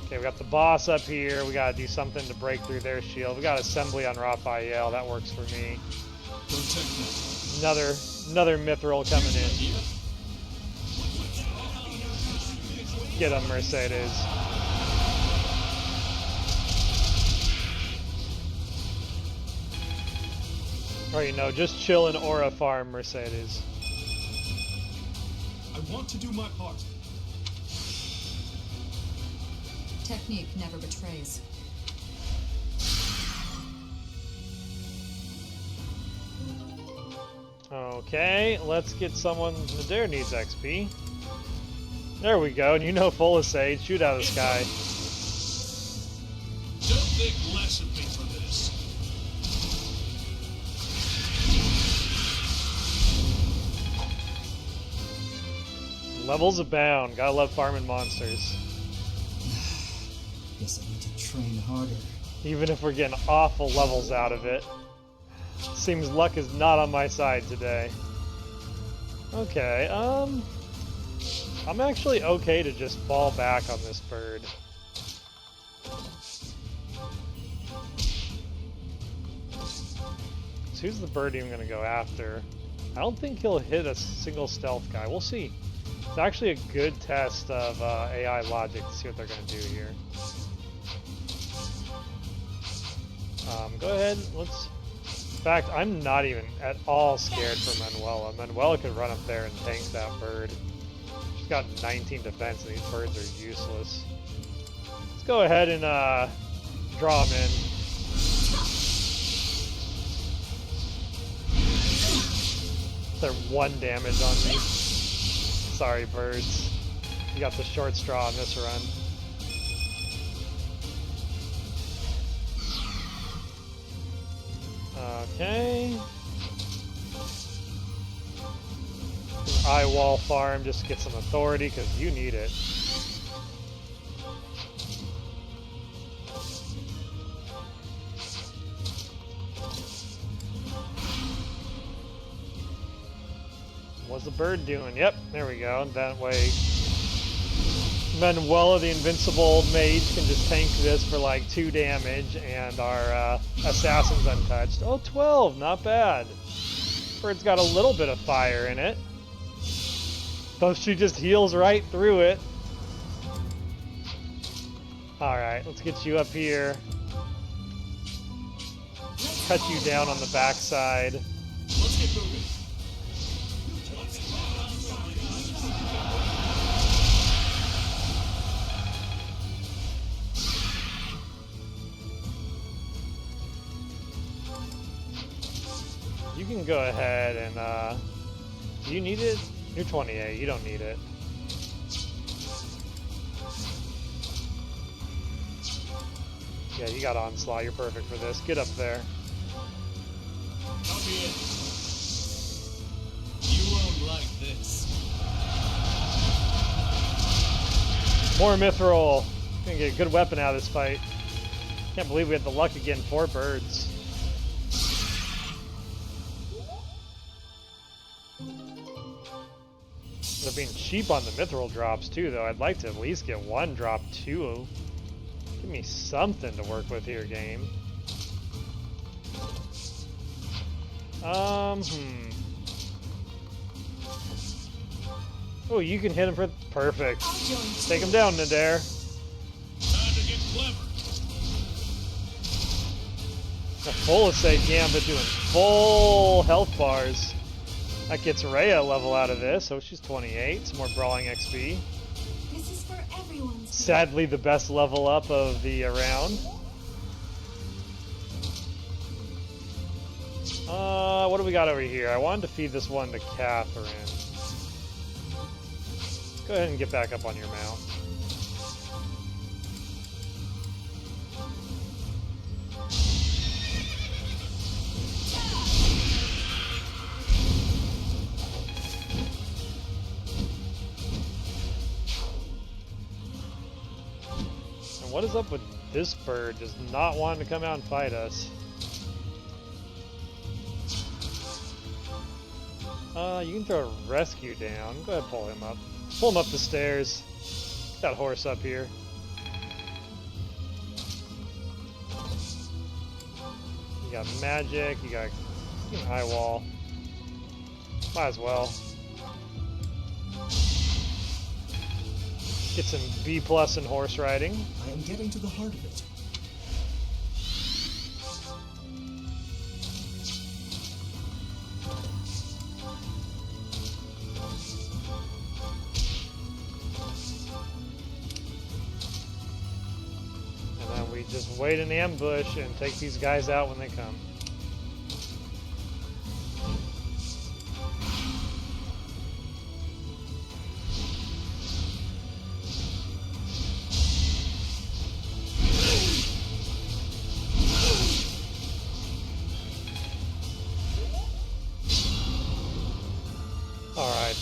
Okay, we got the boss up here. We gotta do something to break through their shield. We got assembly on Raphael. That works for me. Another mithril coming in. Get him, Mercedes. Or, you know, just chill in Aura Farm, Mercedes. I want to do my part. Technique never betrays. Oh, Okay, let's get someone. Nadir needs XP. There we go, and you know Felicite, shoot out of the sky. Don't think less of me for this. Levels abound, gotta love farming monsters. Guess I need to train harder. Even if we're getting awful levels out of it. Seems luck is not on my side today. Okay, I'm actually okay to just fall back on this bird. So who's the bird even gonna go after? I don't think he'll hit a single stealth guy. We'll see. It's actually a good test of AI logic to see what they're gonna do here. Go ahead, let's... In fact, I'm not even at all scared for Manuela. Manuela could run up there and tank that bird. She's got 19 defense and these birds are useless. Let's go ahead and draw them in. They're 1 damage on me. Sorry, birds. You got the short straw on this run. Okay. Eye wall farm just to get some authority because you need it. What's the bird doing? Yep, there we go. That way Manuela, the invincible old mage, can just tank this for like 2 damage, and our assassin's untouched. Oh, 12, not bad. Bird's got a little bit of fire in it. Though she just heals right through it. Alright, let's get you up here. Cut you down on the backside. Let's get moving. You can go ahead and, do you need it? You're 28, you don't need it. Yeah, you got Onslaught, you're perfect for this. Get up there. Copy it. You won't like this. More Mithril. Gonna get a good weapon out of this fight. Can't believe we had the luck of getting 4 birds. They're being cheap on the Mithril drops too, though. I'd like to at least get 1 drop 2. Give me something to work with here, game. Oh, you can hit him for... Perfect. Take him down, Nadir. Time to get clever. A Felicite Gambit doing full health bars. That gets Rhea a level out of this, so she's 28. Some more brawling XP. This is for everyone's. Sadly, the best level up of the round. What do we got over here? I wanted to feed this one to Catherine. Go ahead and get back up on your mount. And what is up with this bird just not wanting to come out and fight us? You can throw a rescue down. Go ahead and pull him up. Pull him up the stairs. That horse up here. You got magic, you got an eye wall. Might as well. Get some B+ in horse riding. I am getting to the heart of it. Just wait in the ambush and take these guys out when they come.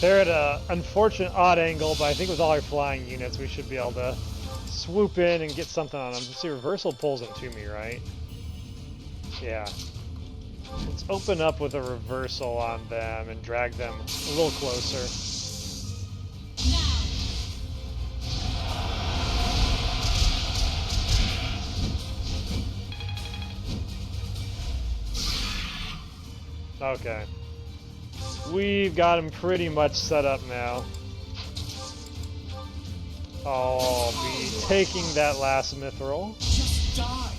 They're at an unfortunate odd angle, but I think with all our flying units, we should be able to swoop in and get something on them. See, reversal pulls them to me, right? Yeah. Let's open up with a reversal on them and drag them a little closer. Okay. We've got him pretty much set up now. I'll be taking that last mithril. Just die.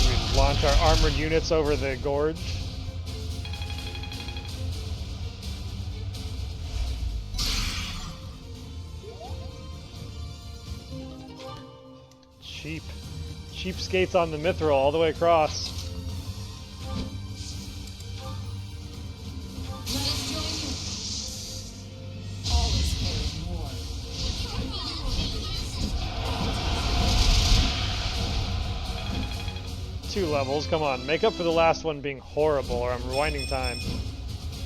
We launch our armored units over the gorge. Cheapskates on the mithril all the way across. Two levels, come on, make up for the last one being horrible or I'm rewinding time.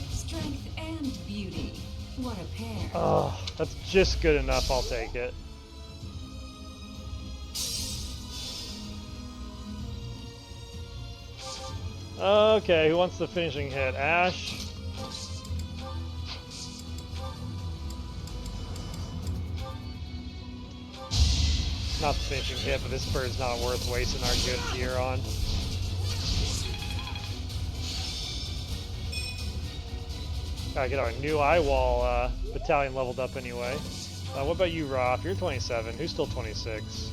Strength and beauty. What a pair. Oh, that's just good enough, I'll take it. Okay, who wants the finishing hit? Ash? Not the finishing hit, but this bird's not worth wasting our good gear on. Gotta get our new eyewall battalion leveled up anyway. What about you, Roth? You're 27. Who's still 26?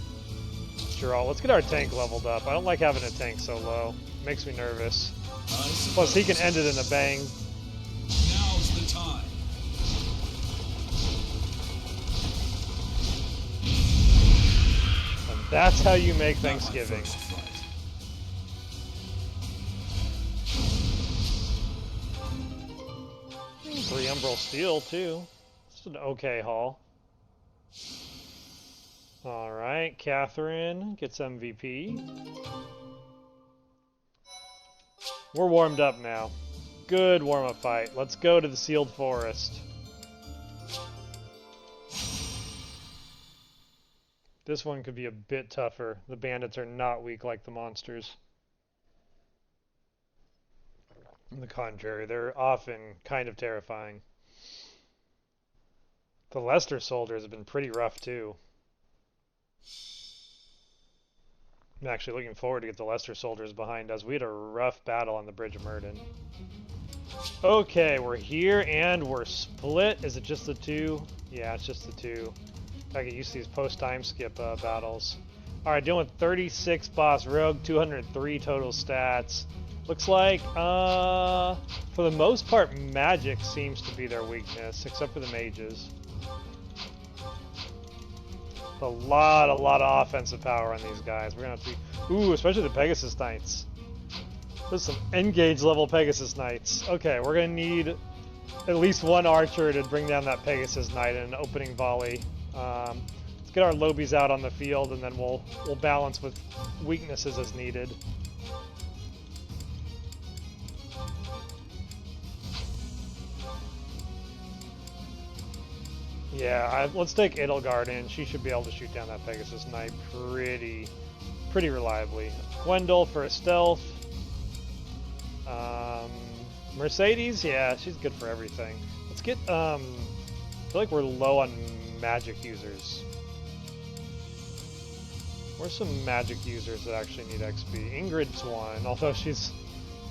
Geralt, let's get our tank leveled up. I don't like having a tank so low. It makes me nervous. Plus, he can end it in a bang. Now's the time. And that's how you make Thanksgiving. 3 Umbral Steel, too. It's an okay haul. Alright, Catherine gets MVP. We're warmed up now. Good warm-up fight. Let's go to the Sealed Forest. This one could be a bit tougher. The bandits are not weak like the monsters. On the contrary, they're often kind of terrifying. The Leicester soldiers have been pretty rough too. I'm actually looking forward to get the Leicester soldiers behind us. We had a rough battle on the Bridge of Myrden. Okay, we're here and we're split. Is it just the two? Yeah, it's just the two. I get used to these post-time skip battles. Alright, dealing with 36 boss rogue, 203 total stats. Looks like, for the most part, magic seems to be their weakness, except for the mages. A lot of offensive power on these guys. We're gonna have to, ooh, especially the Pegasus Knights. There's some engage level Pegasus Knights. Okay, we're gonna need at least one archer to bring down that Pegasus Knight in an opening volley. Let's get our Lobies out on the field, and then we'll balance with weaknesses as needed. Yeah, let's take Edelgard in. She should be able to shoot down that Pegasus Knight pretty reliably. Wendell for a stealth. Mercedes, yeah, she's good for everything. Let's get, I feel like we're low on magic users. Where's some magic users that actually need XP? Ingrid's one, although she's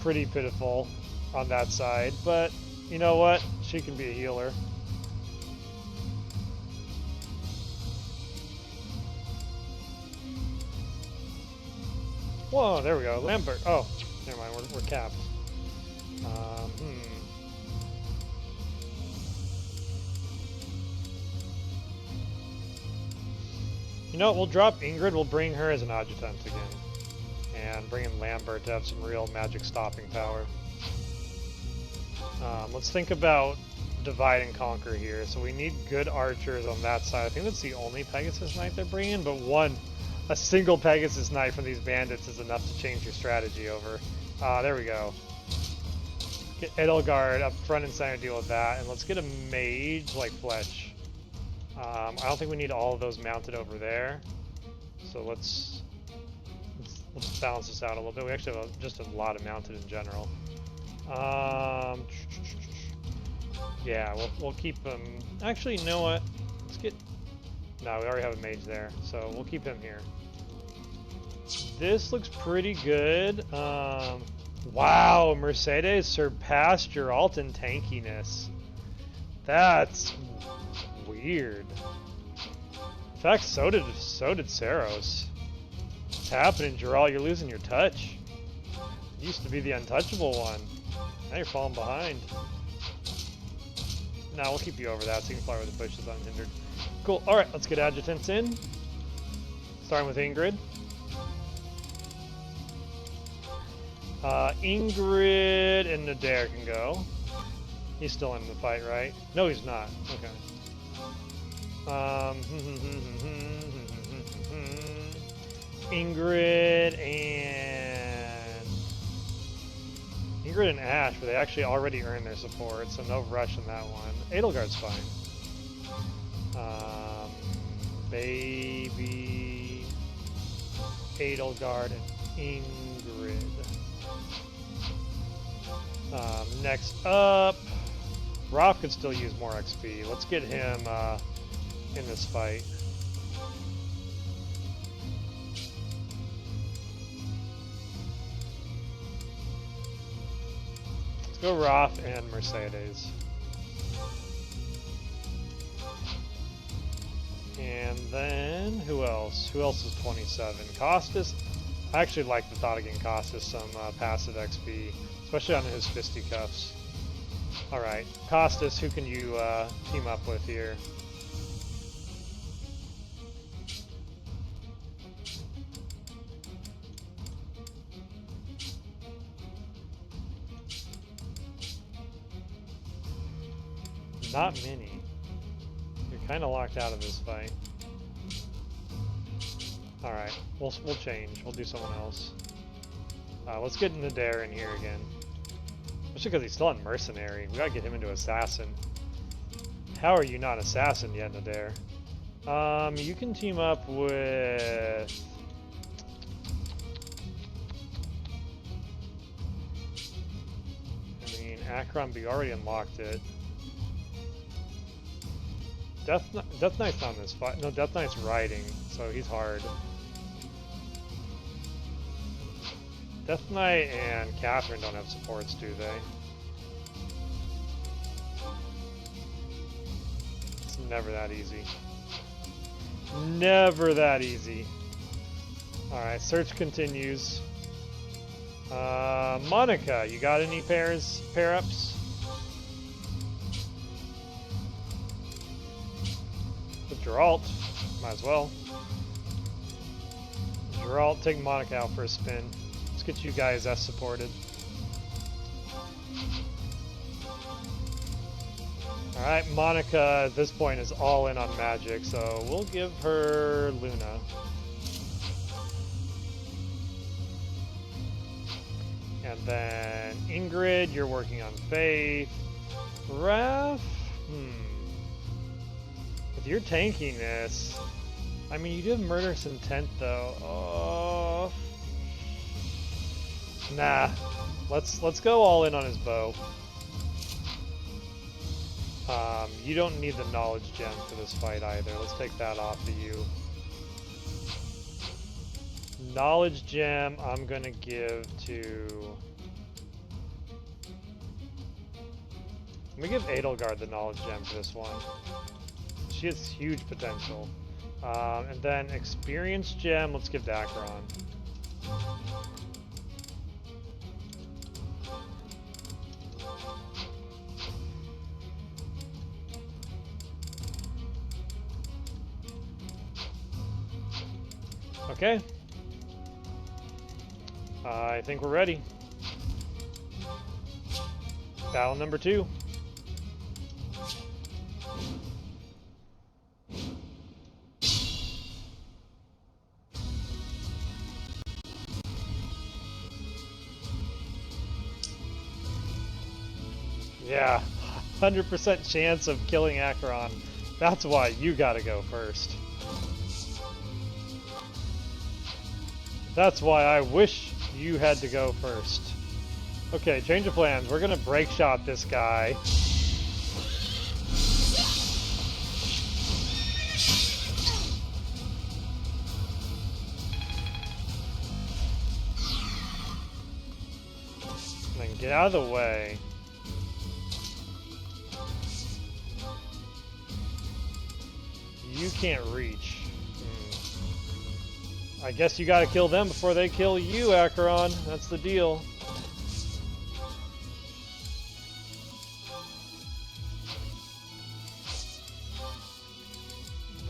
pretty pitiful on that side. But, you know what? She can be a healer. Whoa, there we go. Lambert. Oh, never mind. We're capped. You know what? We'll drop Ingrid. We'll bring her as an adjutant again. And bring in Lambert to have some real magic stopping power. Let's think about divide and conquer here. So we need good archers on that side. I think that's the only Pegasus Knight they're bringing, but a single Pegasus Knight from these bandits is enough to change your strategy over. There we go. Get Edelgard up front and center, deal with that, and let's get a mage like Fletch. I don't think we need all of those mounted over there, so let's balance this out a little bit. We actually have just a lot of mounted in general. Yeah, we'll keep them. Actually, you know what? Let's get. No, we already have a mage there, so we'll keep him here. This looks pretty good. Wow, Mercedes surpassed your Alton tankiness. That's weird. In fact, so did Saros. What's happening, Geralt? You're losing your touch. You used to be the untouchable one. Now you're falling behind. Now we'll keep you over that so you can fly over the bushes unhindered. Cool. All right, let's get adjutants in. Starting with Ingrid. Ingrid and Nadir can go. He's still in the fight, right? No, he's not. Okay. Ingrid and Ash, but they actually already earned their support, so no rush in that one. Edelgard's fine. Baby Edelgard and Ingrid. Next up, Roth could still use more XP. Let's get him in this fight. Let's go Roth and Mercedes. And then, who else? Who else is 27? Costas? I actually like the thought of getting Costas some passive XP, especially on his fisticuffs. Alright, Costas, who can you team up with here? Not many. You're kind of locked out of this fight. Alright, we'll change. We'll do someone else. Let's get Nadir in here again. Especially because he's still on Mercenary. We gotta get him into Assassin. How are you not Assassin yet, Nadir? You can team up with... I mean, Akron, we already unlocked it. Death Knight's not in this fight. No, Death Knight's riding, so he's hard. Death Knight and Catherine don't have supports, do they? It's never that easy. Never that easy. Alright, search continues. Monica, you got any pair-ups? With Geralt, might as well. Geralt, take Monica out for a spin. Let's get you guys S supported. Alright, Monica at this point is all in on magic, so we'll give her Luna. And then Ingrid, you're working on Faith. Raph? With your tankiness, I mean, you do have murderous intent though. Oh. Nah. Let's go all in on his bow. You don't need the knowledge gem for this fight either. Let's take that off of you. Knowledge gem I'm gonna give to... Let me give Edelgard the knowledge gem for this one. She has huge potential. And then experience gem, let's give to Akron. Okay. I think we're ready. Battle number 2. Yeah, 100% chance of killing Acheron. That's why you gotta go first. That's why I wish you had to go first. Okay, change of plans. We're gonna break shot this guy. And then get out of the way. You can't reach. I guess you gotta kill them before they kill you, Acheron. That's the deal.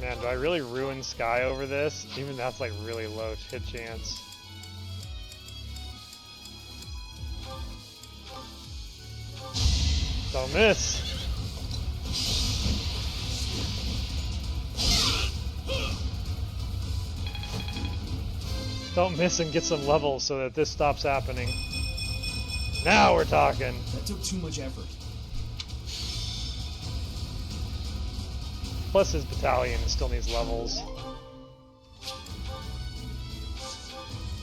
Man, do I really ruin Sky over this? Even that's like really low hit chance. Don't miss. Don't miss and get some levels so that this stops happening. Now we're talking. That took too much effort. Plus his battalion still needs levels.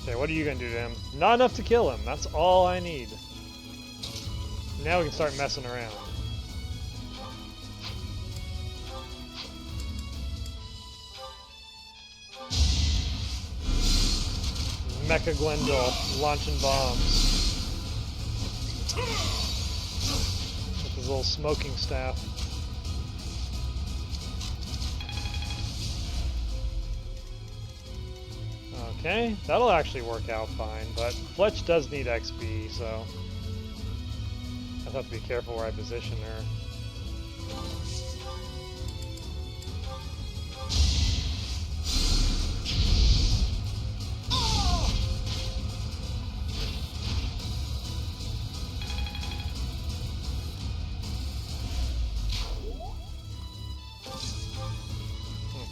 Okay, what are you gonna do to him? Not enough to kill him. That's all I need. Now we can start messing around. Mecha Gwendol launching bombs with his little smoking staff. Okay, that'll actually work out fine, but Fletch does need XP, so I have to be careful where I position her.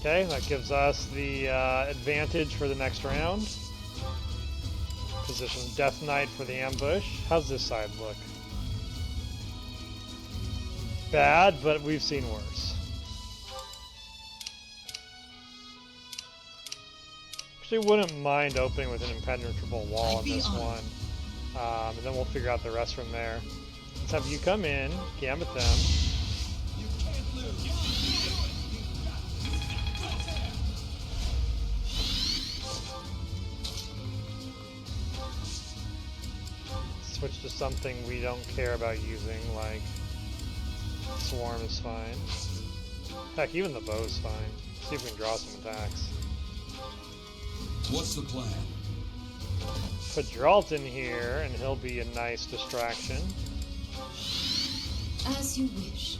Okay, that gives us the advantage for the next round. Position Death Knight for the ambush. How's this side look? Bad, but we've seen worse. Actually wouldn't mind opening with an impenetrable wall on this one. And then we'll figure out the rest from there. Let's have you come in, gambit them. Switch to something we don't care about using, like Swarm is fine. Heck, even the bow's fine. See if we can draw some attacks. What's the plan? Put Dralt in here, and he'll be a nice distraction. As you wish.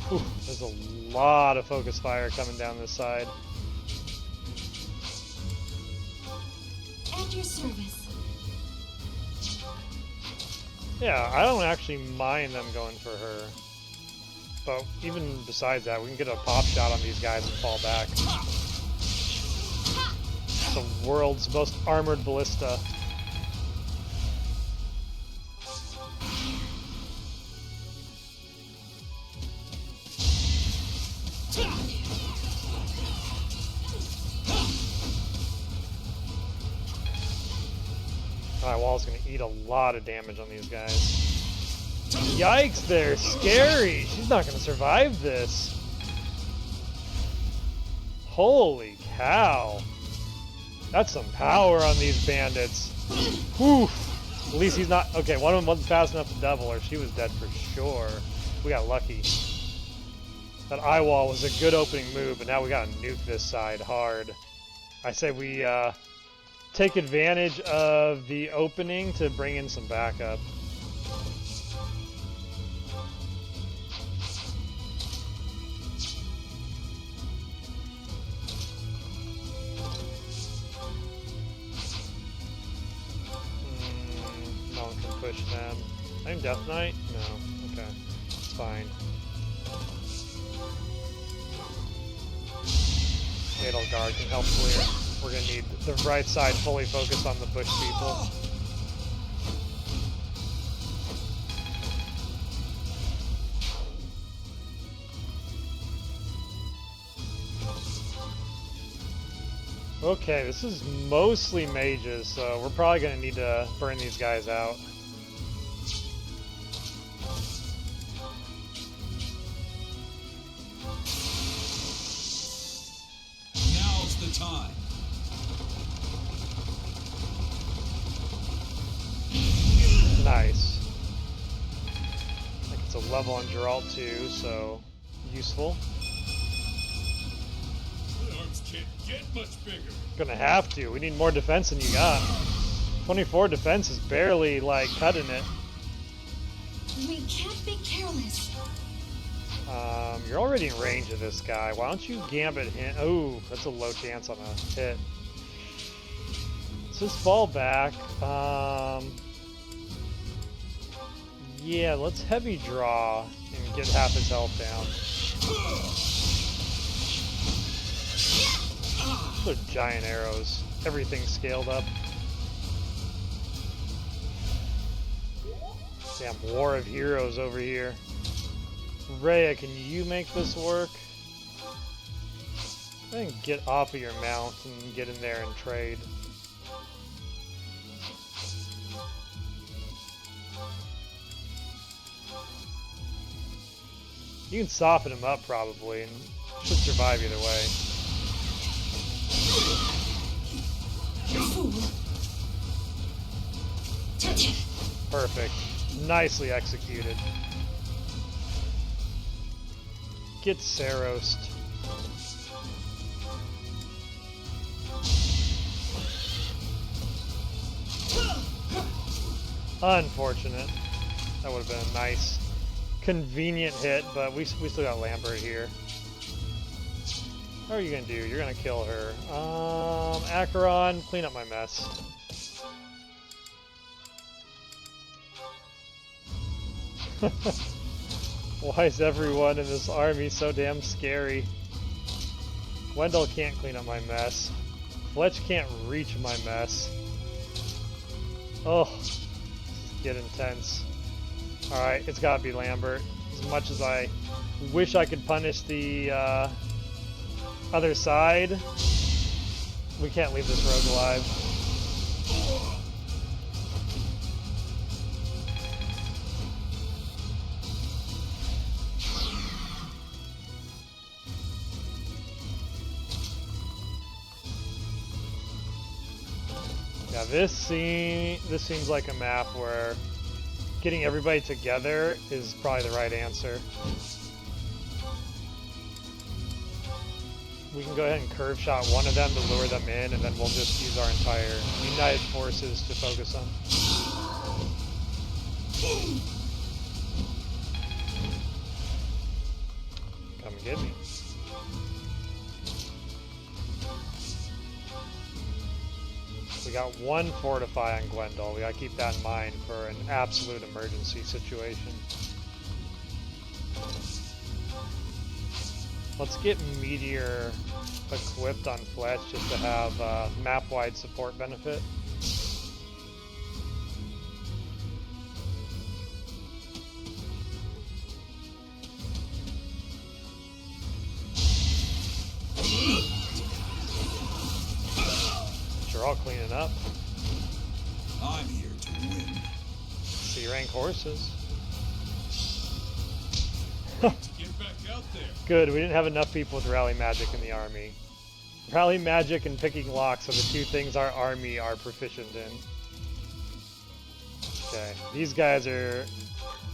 Whew, there's a lot of focus fire coming down this side. At your service. Yeah, I don't actually mind them going for her. But even besides that, we can get a pop shot on these guys and fall back. The world's most armored ballista. Alright, Wall's gonna eat a lot of damage on these guys. Yikes, they're scary! She's not gonna survive this. Holy cow. That's some power on these bandits. Whew. At least he's not... Okay, one of them wasn't fast enough to double her. She was dead for sure. We got lucky. That eye wall was a good opening move, but now we gotta nuke this side hard. I say we, take advantage of the opening to bring in some backup. No one can push them. I'm Death Knight? No. Okay. It's fine. Fatal Guard can help clear. We're gonna need the right side fully focused on the bush people. Okay, this is mostly mages, so we're probably going to need to burn these guys out. Now's the time. Nice. I think it's a level on Geralt too, so useful. The arms can't get much bigger. Gonna have to. We need more defense than you got. 24 defense is barely, like, cutting it. We can't be careless. You're already in range of this guy. Why don't you gambit him? Oh, that's a low chance on a hit. Let's just fall back. Yeah, let's heavy draw and get half his health down. Those are giant arrows. Everything's scaled up. Damn, War of Heroes over here. Rhea, can you make this work? I think get off of your mount and get in there and trade. You can soften him up probably and should survive either way. Perfect. Nicely executed. Get Sarost. Unfortunate. That would have been a nice, convenient hit, but we still got Lambert here. How are you gonna do? You're gonna kill her. Acheron, clean up my mess. Why is everyone in this army so damn scary? Gwendol can't clean up my mess. Fletch can't reach my mess. Oh, this is getting intense. Alright, it's gotta be Lambert. As much as I wish I could punish the other side, we can't leave this rogue alive. Yeah, this seems like a map where getting everybody together is probably the right answer. We can go ahead and curve shot one of them to lure them in, and then we'll just use our entire united forces to focus them. Come and get me. We got one fortify on Gwendol. We gotta keep that in mind for an absolute emergency situation. Let's get Meteor equipped on Fletch just to have map-wide support benefit. Sure, all cleaning up. I'm here to win. C-rank horses. Get back out there. Good, we didn't have enough people with Rally Magic in the army. Rally Magic and picking locks are the two things our army are proficient in. Okay, these guys are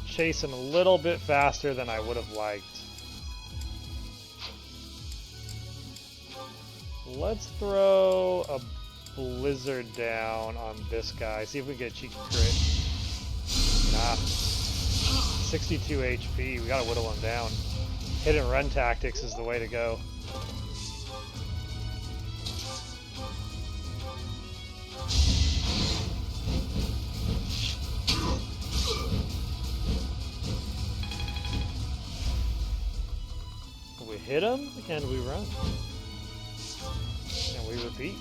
chasing a little bit faster than I would have liked. Let's throw a blizzard down on this guy. See if we get a cheeky crit. Nah. 62 HP. We gotta whittle him down. Hit and run tactics is the way to go. We hit him and we run. And we repeat.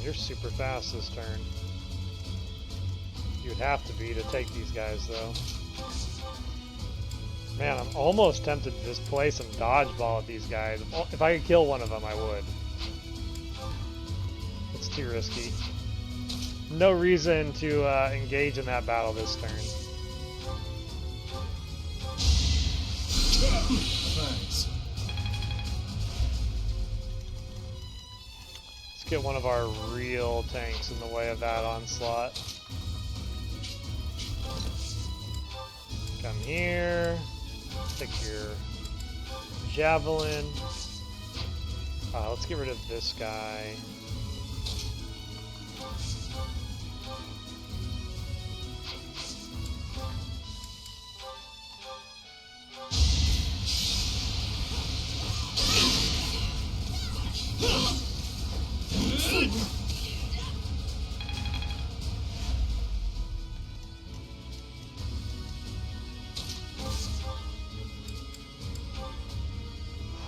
You're super fast this turn. You'd have to be to take these guys, though. Man, I'm almost tempted to just play some dodgeball at these guys. If I could kill one of them, I would. It's too risky. No reason to engage in that battle this turn. Thanks. Let's get one of our real tanks in the way of that onslaught. Come here. Take your javelin. Let's get rid of this guy.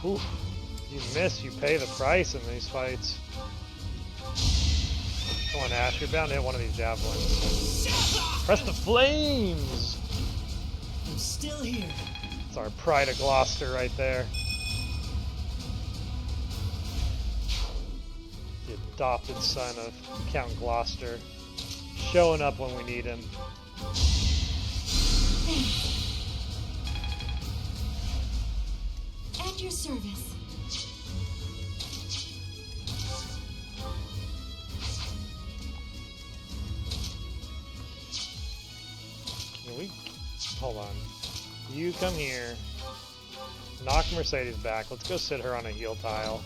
Whew. You miss, you pay the price in these fights. Come on, Ash, you're bound to hit one of these javelins. Press the flames! I'm still here. It's our pride of Gloucester right there. The adopted son of Count Gloucester. Showing up when we need him. At your service. Can we... Hold on. You come here. Knock Mercedes back. Let's go sit her on a heal tile.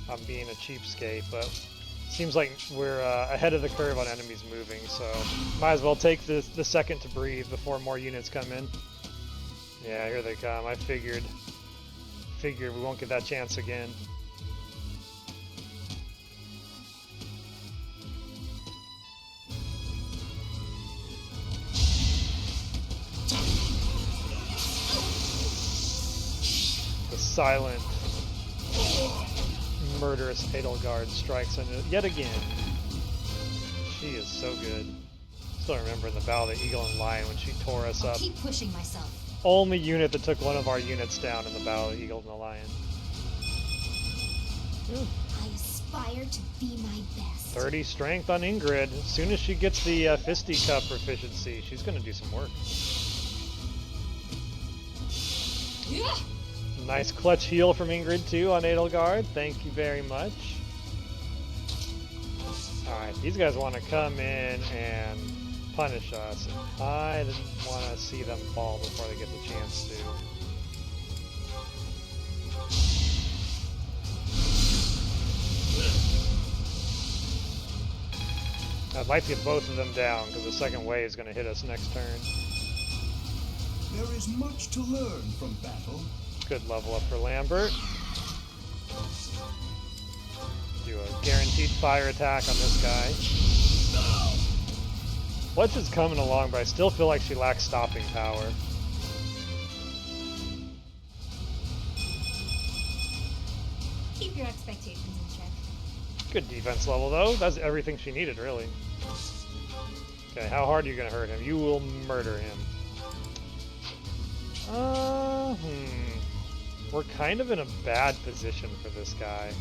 I'm being a cheapskate, but seems like we're ahead of the curve on enemies moving, so might as well take the second to breathe before more units come in. Yeah, here they come. I figured we won't get that chance again. The silent, murderous Edelgard strikes on it yet again. She is so good. Still remember in the Battle of the Eagle and Lion when she tore us up. Keep pushing myself. Only unit that took one of our units down in the Battle of the Eagle and the Lion. I aspire to be my best. 30 strength on Ingrid. As soon as she gets the fisticuff proficiency, she's going to do some work. Yeah. Nice clutch heal from Ingrid too on Edelgard. Thank you very much. Alright, these guys want to come in and punish us. I didn't want to see them fall before they get the chance to. I'd like to get both of them down because the second wave is going to hit us next turn. There is much to learn from battle. Good level up for Lambert. Do a guaranteed fire attack on this guy. Fletch is coming along, but I still feel like she lacks stopping power. Keep your expectations in check. Good defense level, though. That's everything she needed, really. Okay, how hard are you going to hurt him? You will murder him. We're kind of in a bad position for this guy.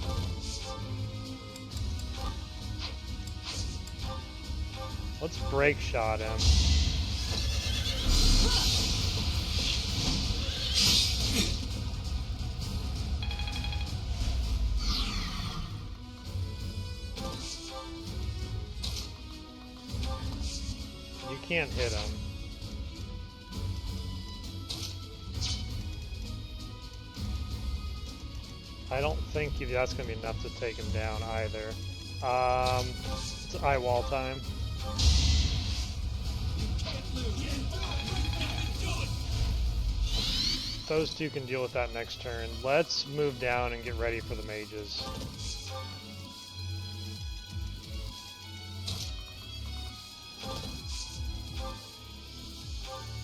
Let's break shot him. You can't hit him. I don't think that's going to be enough to take him down either. It's eye wall time. Those two can deal with that next turn. Let's move down and get ready for the mages.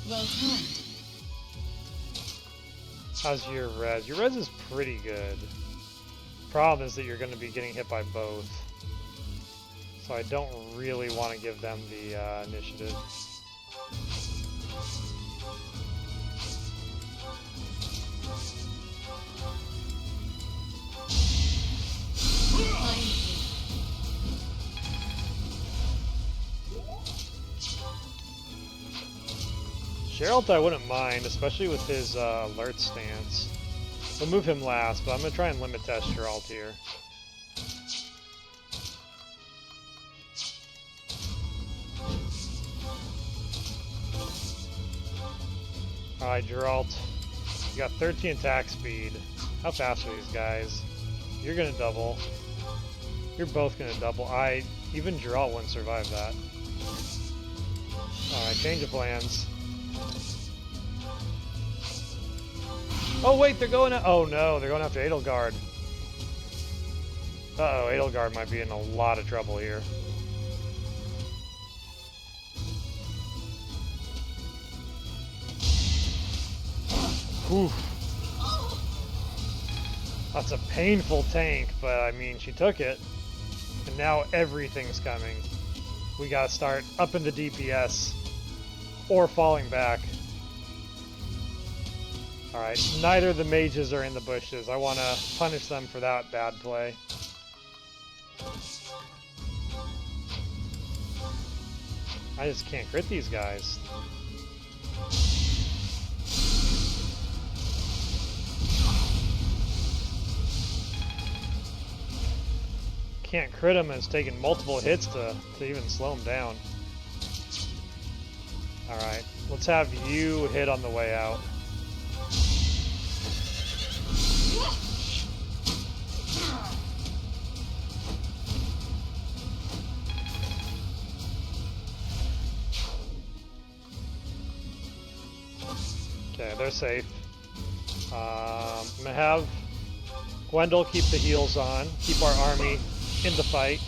Well timed. How's your res? Your res is pretty good. Problem is that you're going to be getting hit by both. So I don't really want to give them the initiative. Geralt I wouldn't mind, especially with his alert stance. We'll move him last, but I'm going to try and limit test Geralt here. Alright, Geralt. You got 13 attack speed. How fast are these guys? You're going to double. You're both going to double. Even Geralt wouldn't survive that. Alright, change of plans. Oh wait, they're going. Oh no, they're going after Edelgard. Uh-oh, Edelgard might be in a lot of trouble here. Oof. That's a painful tank, but I mean, she took it. And now everything's coming. We gotta start upping the DPS or falling back. Alright, neither of the mages are in the bushes. I want to punish them for that bad play. I just can't crit these guys. Can't crit them, and it's taking multiple hits to even slow them down. Alright, let's have you hit on the way out. Okay, they're safe. I'm gonna have Gwendol keep the heals on, keep our army in the fight.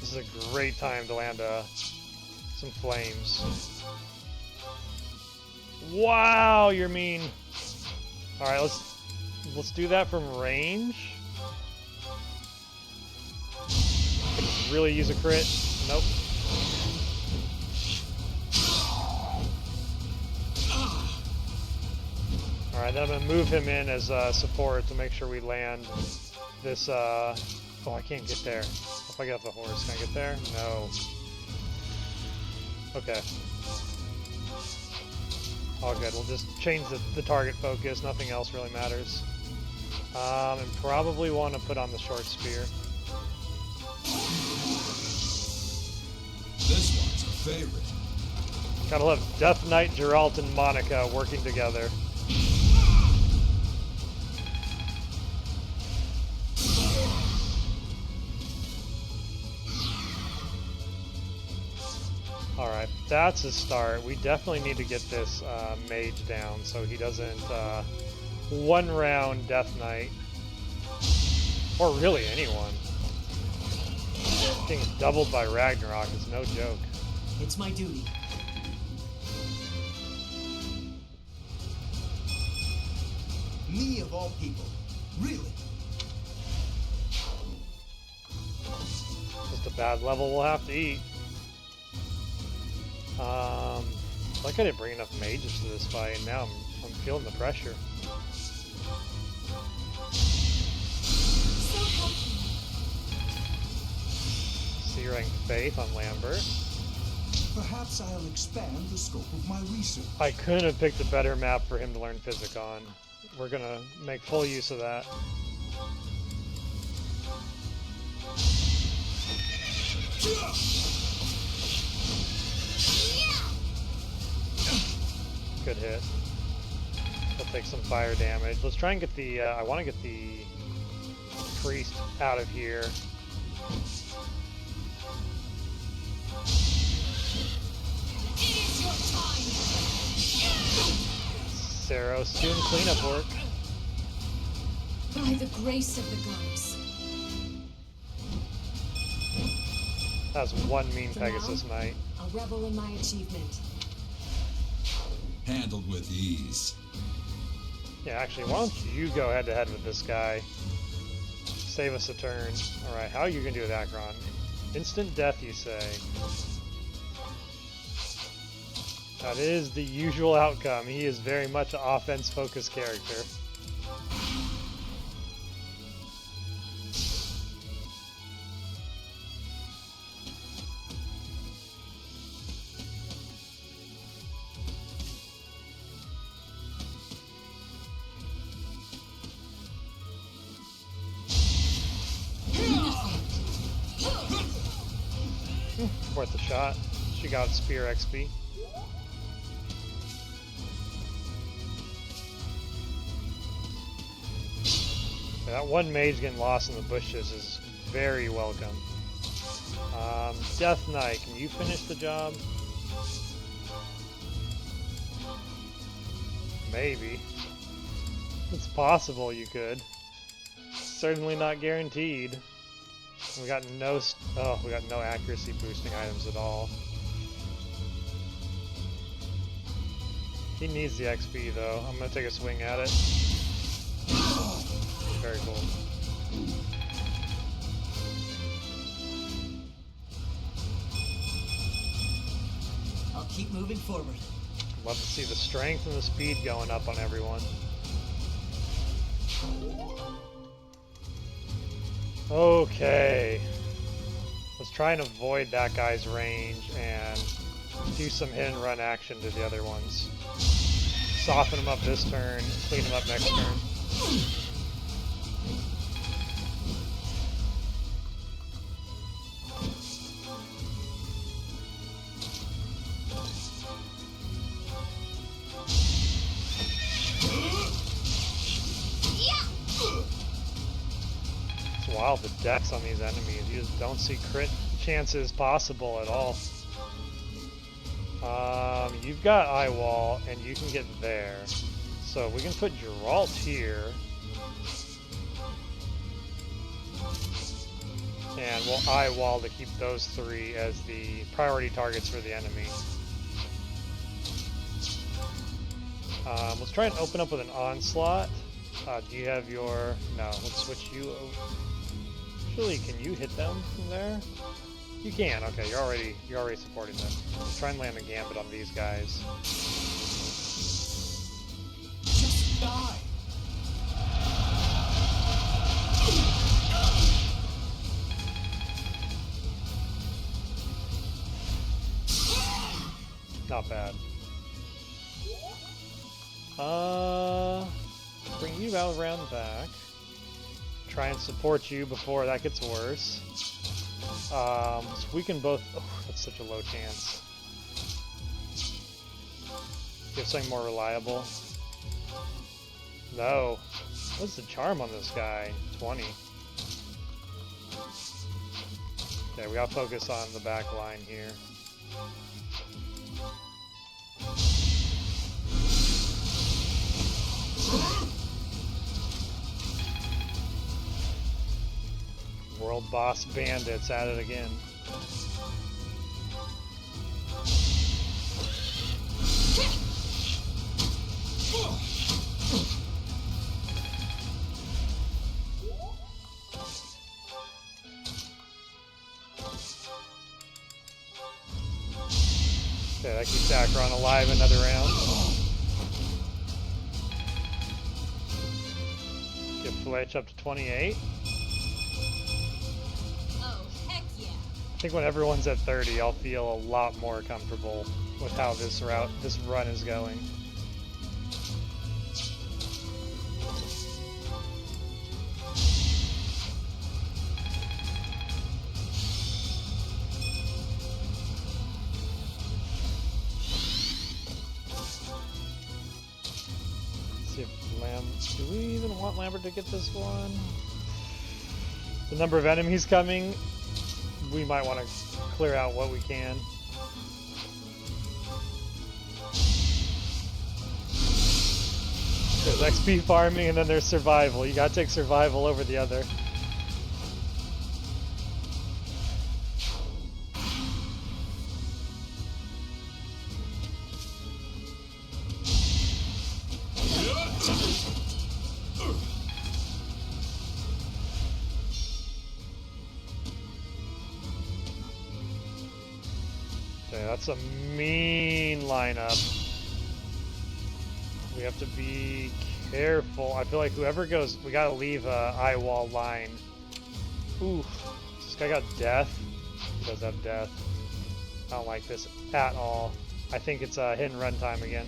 This is a great time to land some flames. Wow, you're mean. All right, let's do that from range. Really use a crit? Nope. Alright, then I'm gonna move him in as support to make sure we land this oh, I can't get there. If I get off the horse, can I get there? No. Okay. All good. We'll just change the target focus. Nothing else really matters. And probably want to put on the short spear. This one's a favorite. Gotta love Death Knight, Geralt, and Monica working together. Alright, that's a start. We definitely need to get this mage down so he doesn't one round Death Knight. Or really anyone. Getting doubled by Ragnarok is no joke. It's my duty. Me of all people. Really? Just a bad level we'll have to eat. Like I didn't bring enough mages to this fight, and now I'm feeling the pressure. Searing Faith on Lambert. Perhaps I'll expand the scope of my research. I couldn't have picked a better map for him to learn Physic on. We're gonna make full use of that. Good hit. He'll take some fire damage. Let's try and get the, I want to get the priest out of here. Saros doing cleanup work. By the grace of the gods. That's one mean Pegasus Knight. I'll revel in my achievement. Handled with ease. Yeah, actually, why don't you go head to head with this guy? Save us a turn. Alright, how are you gonna do with Akron? Instant death, you say? That is the usual outcome. He is very much an offense-focused character. Worth a shot. She got spear XP. That one mage getting lost in the bushes is very welcome. Death Knight, can you finish the job? Maybe. It's possible you could. Certainly not guaranteed. We got no accuracy boosting items at all. He needs the XP though. I'm gonna take a swing at it. Very cool. I'll keep moving forward. Love to see the strength and the speed going up on everyone. Okay. Let's try and avoid that guy's range and do some hit and run action to the other ones. Soften them up this turn, clean them up next turn. Wow, the dex on these enemies, you just don't see crit chances possible at all. You've got eye wall, and you can get there. So we can put Geralt here. And we'll eye wall to keep those three as the priority targets for the enemy. Let's try and open up with an onslaught. Do you have your... No, let's switch you over. Actually, can you hit them from there? You can. Okay, you're already supporting them. Let's try and land a gambit on these guys. Just die. Not bad. Bring you out around back. Try and support you before that gets worse. So we can both... Oh, that's such a low chance. Get something more reliable. No. What's the charm on this guy? 20. Okay, we gotta focus on the back line here. World Boss Bandits at it again. Okay, that keeps Akron alive another round. Get Fletch up to 28. I think when everyone's at 30, I'll feel a lot more comfortable with how this run is going. Let's see if do we even want Lambert to get this one? The number of enemies coming, we might want to clear out what we can. There's XP farming and then there's survival. You gotta take survival over the other. Okay, that's a mean lineup. We have to be careful. I feel like whoever goes, we gotta leave a eye wall line. Oof. This guy got death. He does have death. I don't like this at all. I think it's a hit and run time again.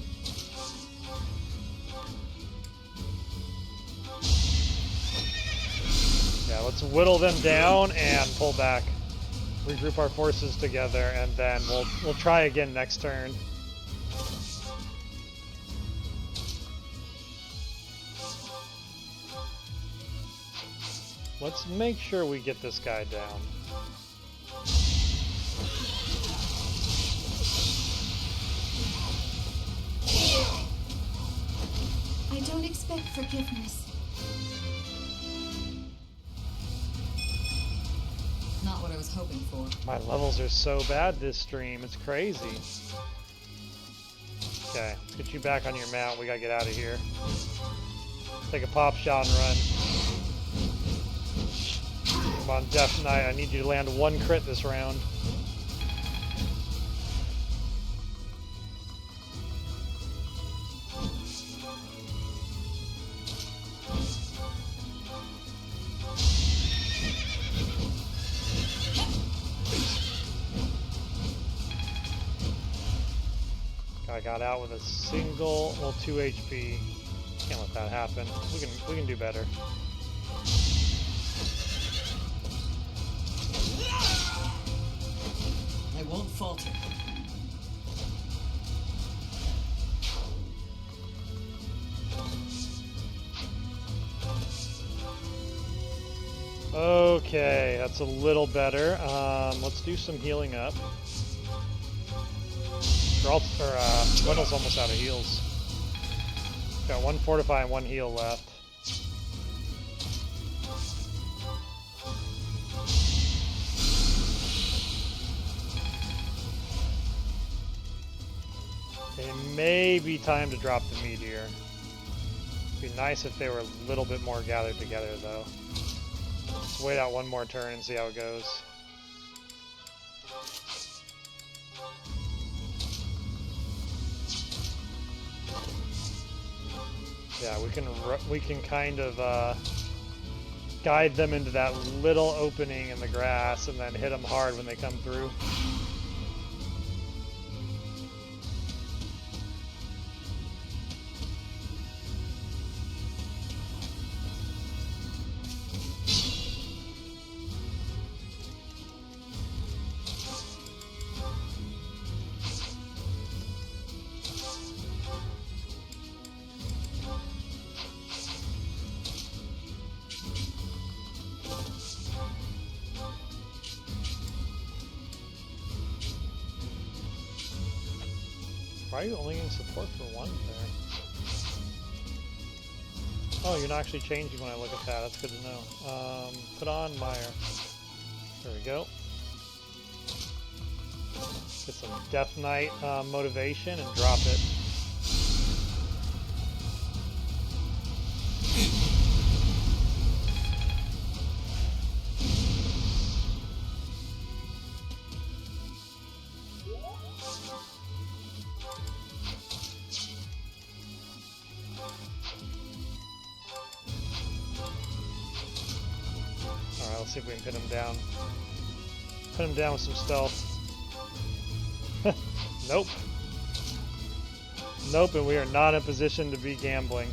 Yeah, let's whittle them down and pull back. Regroup our forces together, and then we'll try again next turn. Let's make sure we get this guy down. I don't expect forgiveness. Not what I was hoping for. My levels are so bad this stream, it's crazy. Okay, let's get you back on your mount. We gotta get out of here. Take a pop shot and run. Come on, Death Knight, I need you to land one crit this round. I got out with a single, well, 2 HP. Can't let that happen. We can do better. I won't falter. Okay, that's a little better. Let's do some healing up. Wendell's almost out of heals. Got one fortify and one heal left. It may be time to drop the meteor. It'd be nice if they were a little bit more gathered together, though. Let's wait out one more turn and see how it goes. Yeah, we can kind of guide them into that little opening in the grass and then hit them hard when they come through. Why are you only getting support for one there? Oh, you're not actually changing when I look at that. That's good to know. Put on Meyer. There we go. Get some Death Knight motivation and drop it. See if we can pin him down. Pin him down with some stealth. Nope. Nope, and we are not in position to be gambling.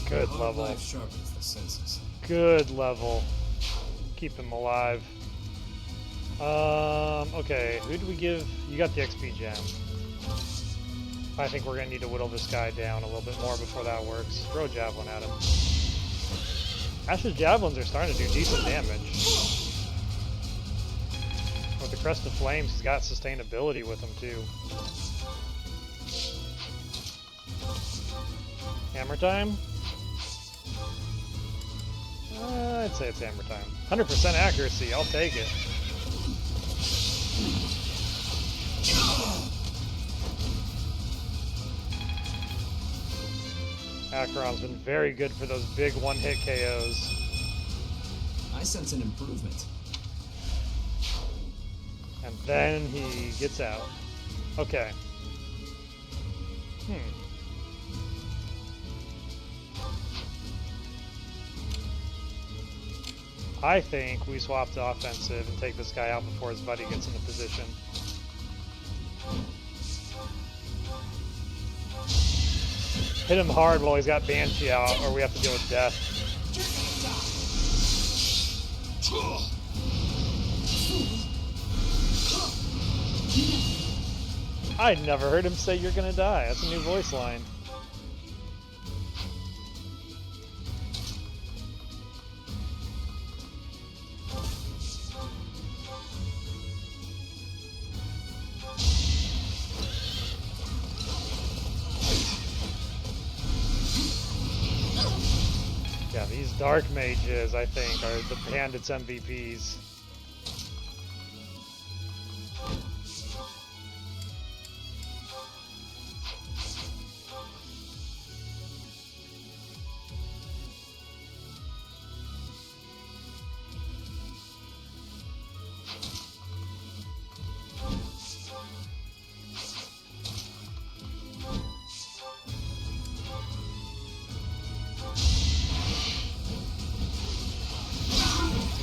Good level. Life sharpens the senses. Good level. Keep him alive. Okay, who do we give? You got the XP gem. I think we're gonna need to whittle this guy down a little bit more before that works. Throw a javelin at him. Ash's javelins are starting to do decent damage. With the Crest of Flames, he's got sustainability with him too. Hammer time? I'd say it's hammer time. 100% accuracy, I'll take it. Acheron's been very good for those big one-hit KOs. I sense an improvement. And then he gets out. Okay. I think we swap to offensive and take this guy out before his buddy gets into position. Hit him hard while he's got Banshee out, or we have to deal with death. I'd never heard him say you're gonna die. That's a new voice line. Yeah, these Dark Mages, I think, are the Bandits MVPs.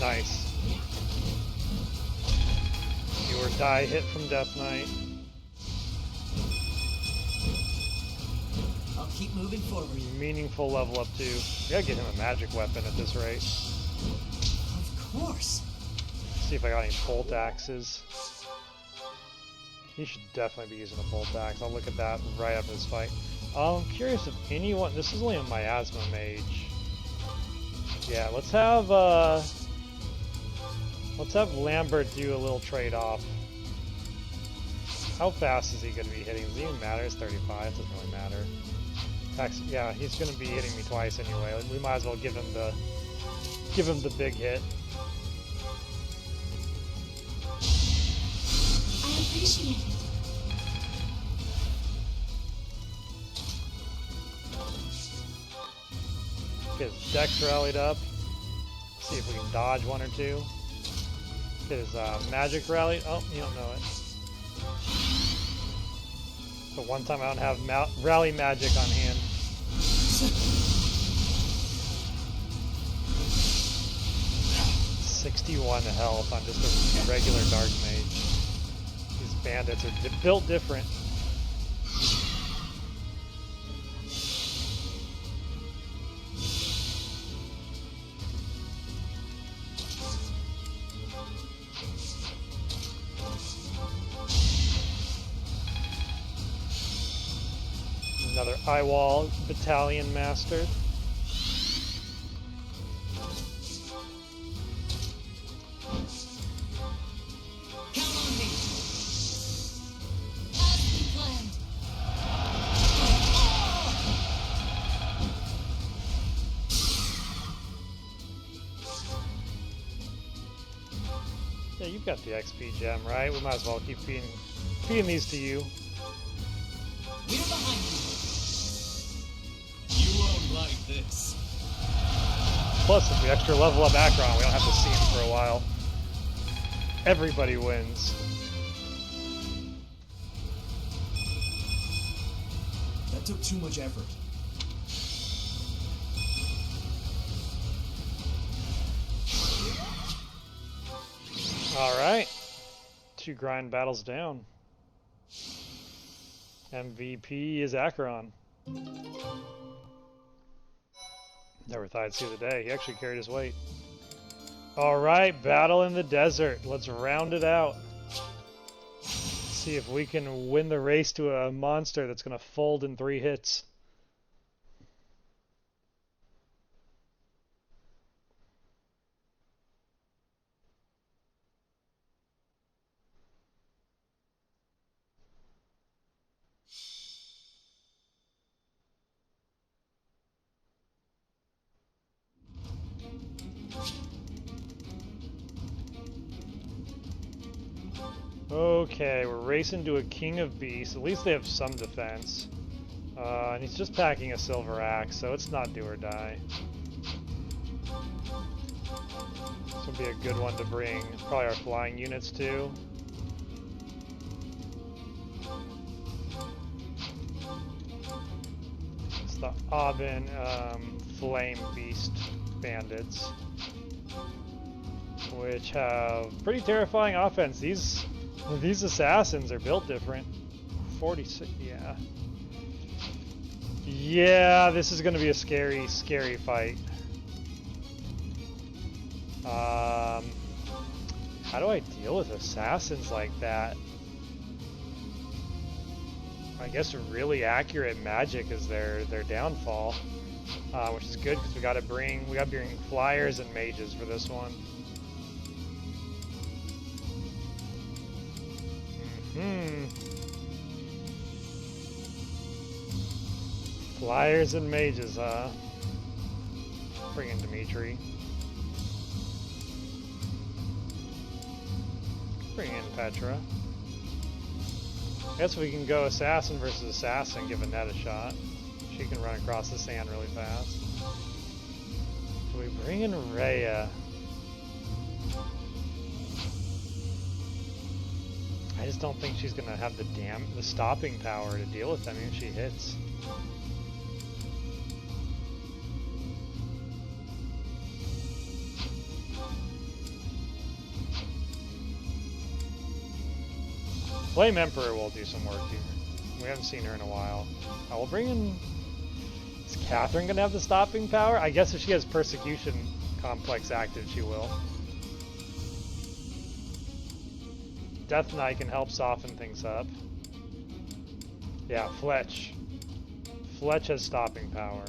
Nice. You or die hit from Death Knight. I'll keep moving forward. Meaningful level up too. We gotta get him a magic weapon at this rate. Of course. See if I got any bolt axes. He should definitely be using a bolt axe. I'll look at that right after this fight. I'm curious if anyone. This is only a miasma mage. Yeah, let's have Lambert do a little trade-off. How fast is he going to be hitting? Does it even matter? It's 35. It doesn't really matter. Yeah, he's going to be hitting me twice anyway. We might as well give him the big hit. I appreciate it. Get his dex rallied up. See if we can dodge one or two. Get his magic rallied. Oh, you don't know it. The one time I don't have rally magic on hand. 61 health on just a regular Dark Mage. These bandits are built different. Another Eyewall Battalion Master. Yeah, you've got the XP gem, right? We might as well keep feeding these to you. We're behind you. You won't like this. Plus, if we extra level up Acheron, we don't have to see him for a while. Everybody wins. That took too much effort. Alright. 2 grind battles down. MVP is Acheron. Never thought I'd see the day. He actually carried his weight. Alright, battle in the desert. Let's round it out. See if we can win the race to a monster that's going to fold in 3 hits. Okay, we're racing to a King of Beasts. At least they have some defense. And he's just packing a silver axe, so it's not do or die. This would be a good one to bring. Probably our flying units too. It's the Aubin Flame Beast Bandits, which have pretty terrifying offense. These assassins are built different. 46, yeah. Yeah, this is going to be a scary, scary fight. How do I deal with assassins like that? I guess really accurate magic is their downfall, which is good because we got to bring flyers and mages for this one. Flyers and mages, huh? Bring in Dimitri. Bring in Petra. I guess we can go assassin versus assassin, give Annette a shot. She can run across the sand really fast. Do we bring in Rhea? I just don't think she's gonna have the stopping power to deal with them if she hits. Flame Emperor will do some work here. We haven't seen her in a while. I will bring in... Is Catherine going to have the stopping power? I guess if she has Persecution Complex active, she will. Death Knight can help soften things up. Yeah, Fletch. Fletch has stopping power.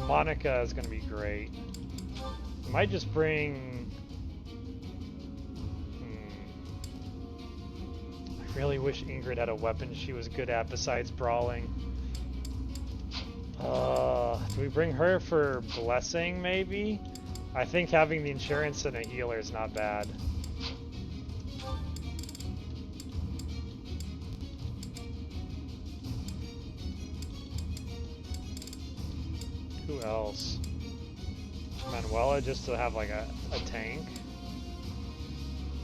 Monica is going to be great. I might just bring... I really wish Ingrid had a weapon she was good at besides brawling. Do we bring her for blessing, maybe? I think having the insurance and a healer is not bad. Who else? Manuela just to have like a tank?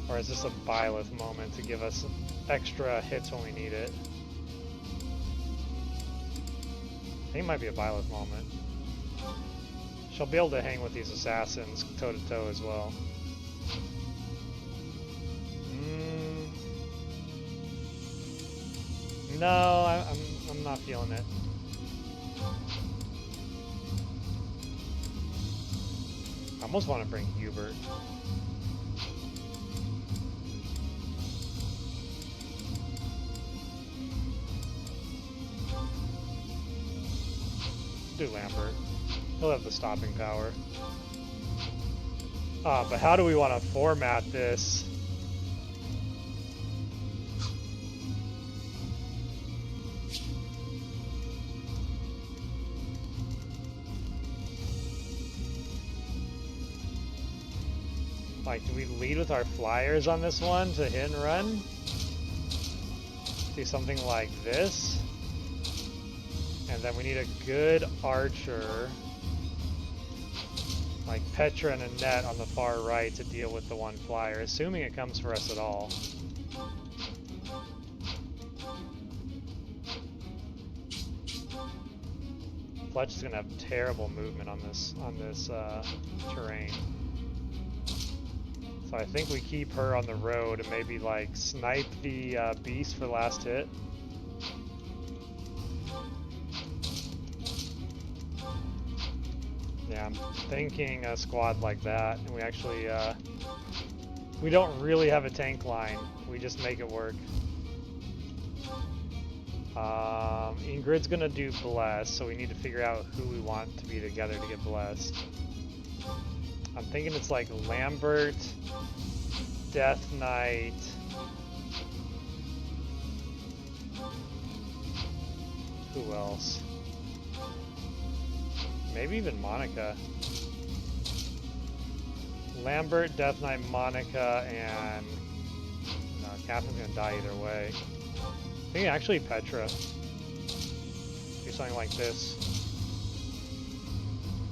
Or is this a Byleth moment to give us extra hits when we need it? I think it might be a Byleth moment. She'll be able to hang with these assassins toe to toe as well. No, I'm not feeling it. I almost want to bring Hubert. Do Lambert. He'll have the stopping power. But how do we want to format this? Like, do we lead with our flyers on this one to hit and run? Do something like this. And then we need a good archer, like Petra and Annette on the far right to deal with the one flyer, assuming it comes for us at all. Fletch is going to have terrible movement on this terrain. So I think we keep her on the road and maybe like snipe the beast for last hit. Yeah, I'm thinking a squad like that, and we actually, we don't really have a tank line, we just make it work. Ingrid's gonna do Bless, so we need to figure out who we want to be together to get Blessed. I'm thinking it's like Lambert, Death Knight, who else? Maybe even Monica. Lambert, Death Knight, Monica, and... No, Catherine's gonna die either way. I think actually Petra. Do something like this.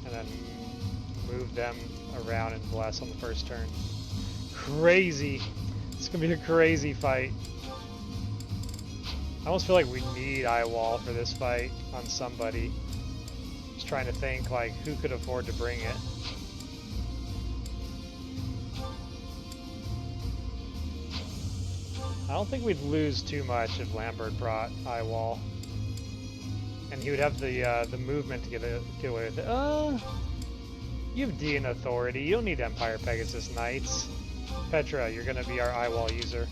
And then move them around and bless on the first turn. Crazy! It's gonna be a crazy fight. I almost feel like we need Eyewall for this fight on somebody. Just trying to think, like, who could afford to bring it. I don't think we'd lose too much if Lambert brought Eyewall. And he would have the movement to get away with it. You have D in authority. You don't need Empire Pegasus Knights. Petra, you're gonna be our Eyewall user.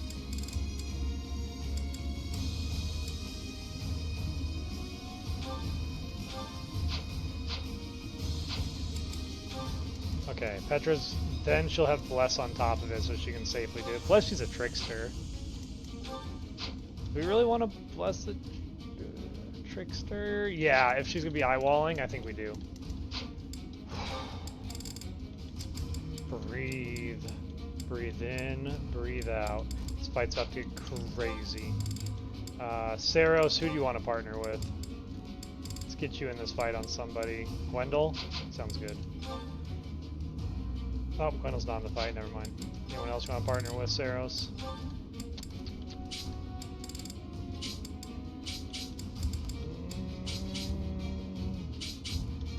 Okay, Petra's, then she'll have Bless on top of it so she can safely do it. Plus she's a trickster. Do we really want to Bless the trickster? Yeah, if she's going to be eyewalling, I think we do. Breathe. Breathe in, breathe out. This fight's about to get crazy. Saros, who do you want to partner with? Let's get you in this fight on somebody. Gwendol? Sounds good. Oh, Gwendol's not in the fight, never mind. Anyone else want to partner with Saros?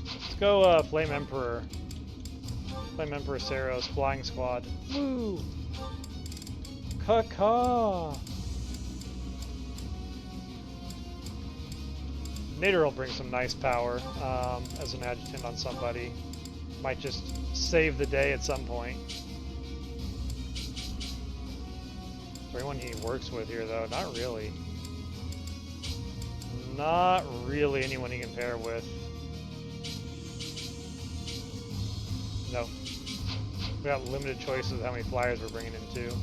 Let's go Flame Emperor. Flame Emperor Saros, Flying Squad. Woo! Caw-caw! Nader will bring some nice power as an adjutant on somebody. Might just save the day at some point. Is there anyone he works with here, though? Not really. Not really anyone he can pair with. Nope. We got limited choices of how many flyers we're bringing in, too.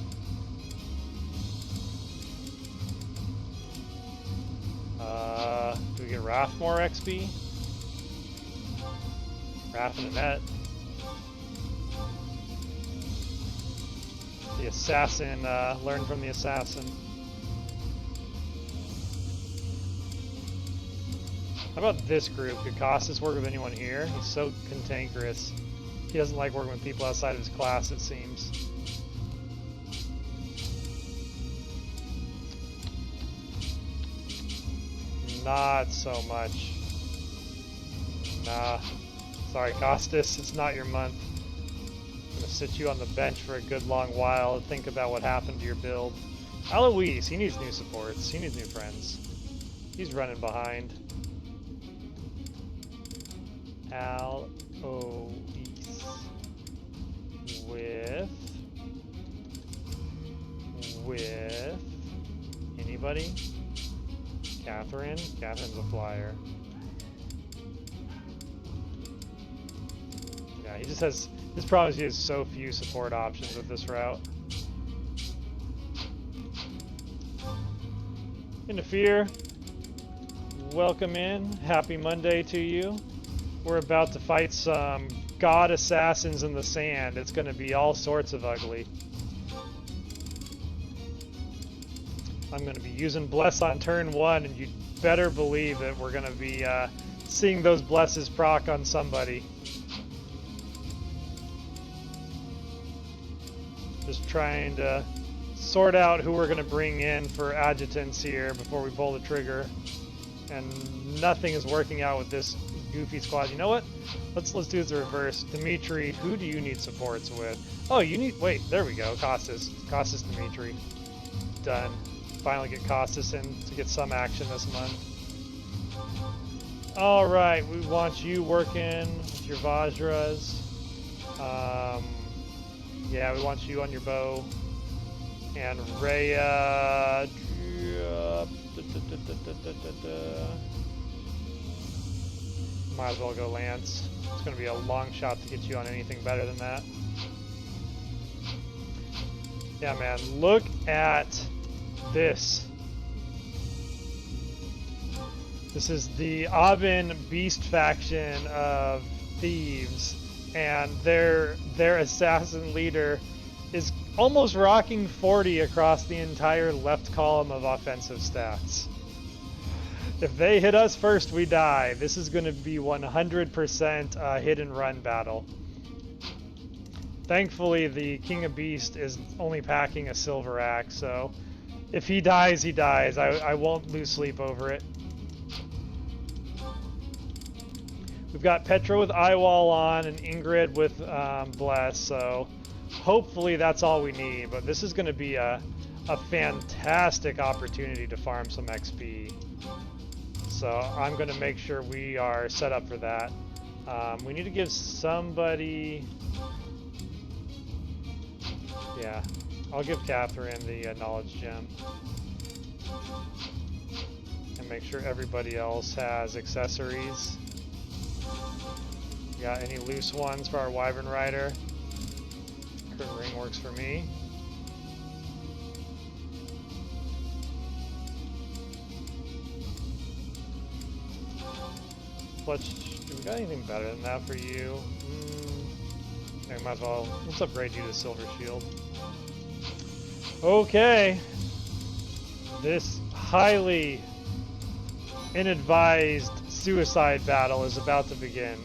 Do we get Raph more XP? Raph and Annette. The assassin, learn from the assassin. How about this group? Could Costas work with anyone here? He's so cantankerous. He doesn't like working with people outside of his class, it seems. Not so much. Nah. Sorry, Costas, it's not your month. I'm gonna sit you on the bench for a good long while to think about what happened to your build. Alois, he needs new supports. He needs new friends. He's running behind. Alois. With anybody? Catherine? Catherine's a flyer. Yeah, he just has, his problem is he has so few support options with this route. Interfere. Welcome in. Happy Monday to you. We're about to fight some god assassins in the sand. It's going to be all sorts of ugly. I'm going to be using Bless on turn 1, and you'd better believe that we're going to be seeing those Blesses proc on somebody. Just trying to sort out who we're going to bring in for adjutants here before we pull the trigger. And nothing is working out with this goofy squad. You know what? Let's do this the reverse. Dimitri, who do you need supports with? Oh, you need... Wait, there we go. Costas. Costas, Dimitri. Done. Finally get Costas in to get some action this month. Alright, we want you working with your Vajras. Yeah, we want you on your bow. And Rhea... Might as well go Lance. It's going to be a long shot to get you on anything better than that. Yeah, man, look at this. This is the Aben Beast faction of thieves, and their assassin leader is almost rocking 40 across the entire left column of offensive stats. If they hit us first, we die. This is going to be 100% hit and run battle. Thankfully, the King of Beast is only packing a silver axe, so if he dies, he dies. I won't lose sleep over it. We've got Petra with Eyewall on and Ingrid with Bless, so hopefully that's all we need. But this is going to be a fantastic opportunity to farm some XP. So I'm going to make sure we are set up for that. We need to give somebody... Yeah, I'll give Catherine the knowledge gem. And make sure everybody else has accessories. Got any loose ones for our Wyvern Rider? Curtain ring works for me. Let's, do we got anything better than that for you? I might as well, let's upgrade you to Silver Shield. Okay. This highly inadvised suicide battle is about to begin.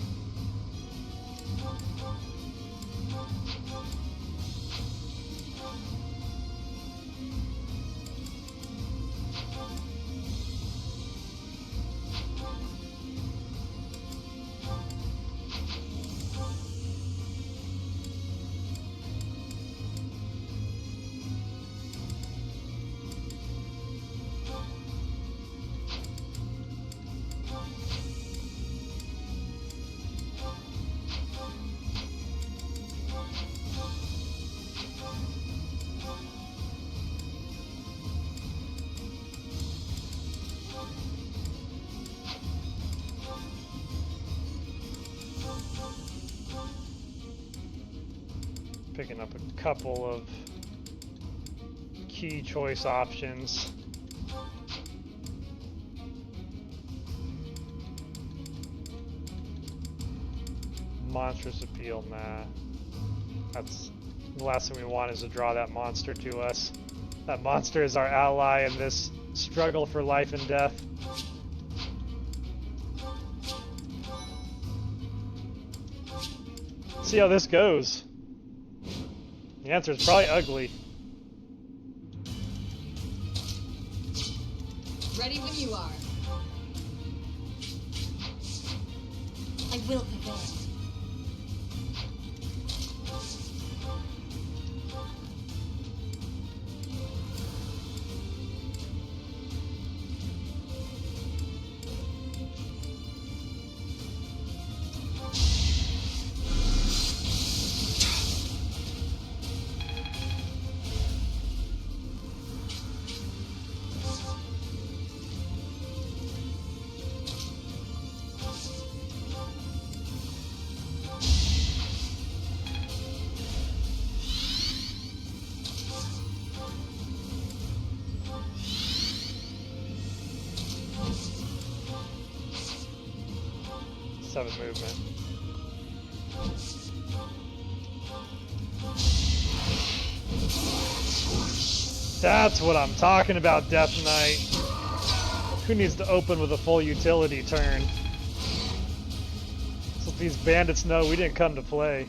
Picking up a couple of key choice options. Monstrous appeal, nah. That's the last thing we want is to draw that monster to us. That monster is our ally in this struggle for life and death. See how this goes. The answer is probably ugly. Ready when you are. I will prevail. Seven movement. That's what I'm talking about, Death Knight. Who needs to open with a full utility turn? So these bandits know we didn't come to play.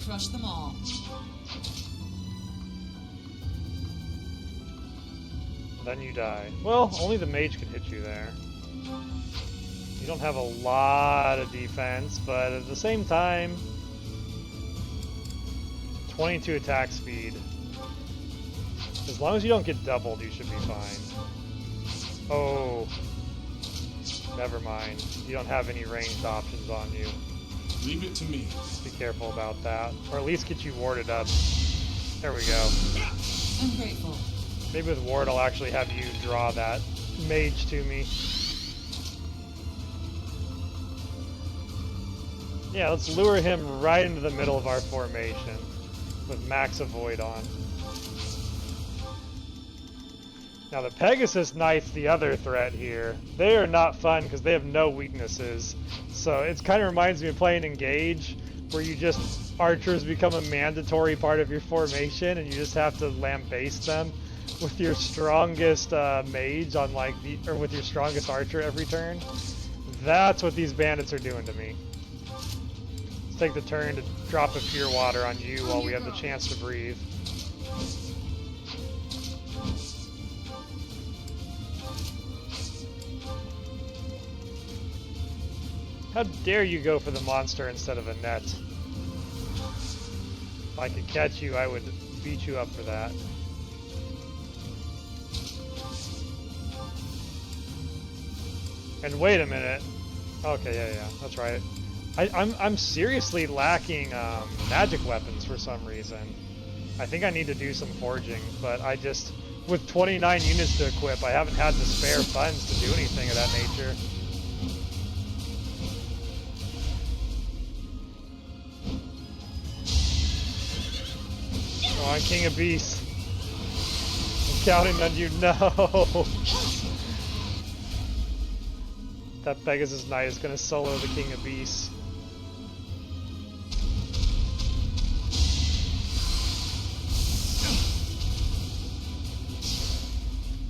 Crush them all. Then you die. Well, only the mage can hit you there. You don't have a lot of defense, but at the same time, 22 attack speed. As long as you don't get doubled, you should be fine. Oh, never mind. You don't have any ranged options on you. Leave it to me. Be careful about that. Or at least get you warded up. There we go. I'm grateful. Maybe with ward I'll actually have you draw that mage to me. Yeah, let's lure him right into the middle of our formation. with max avoid on. Now the Pegasus Knight's the other threat here. They are not fun because they have no weaknesses. So it kind of reminds me of playing Engage, where you just, archers become a mandatory part of your formation and you just have to lambaste them with your strongest mage on like the, or with your strongest archer every turn. That's what these bandits are doing to me. Let's take the turn to drop a Pure Water on you while we have the chance to breathe. How dare you go for the monster instead of a net? If I could catch you, I would beat you up for that. And wait a minute. Okay, yeah, that's right. I'm seriously lacking magic weapons for some reason. I think I need to do some forging, but I just, with 29 units to equip, I haven't had the spare funds to do anything of that nature. Come on, King of Beasts. I'm counting on you. No! That Pegasus Knight is going to solo the King of Beasts.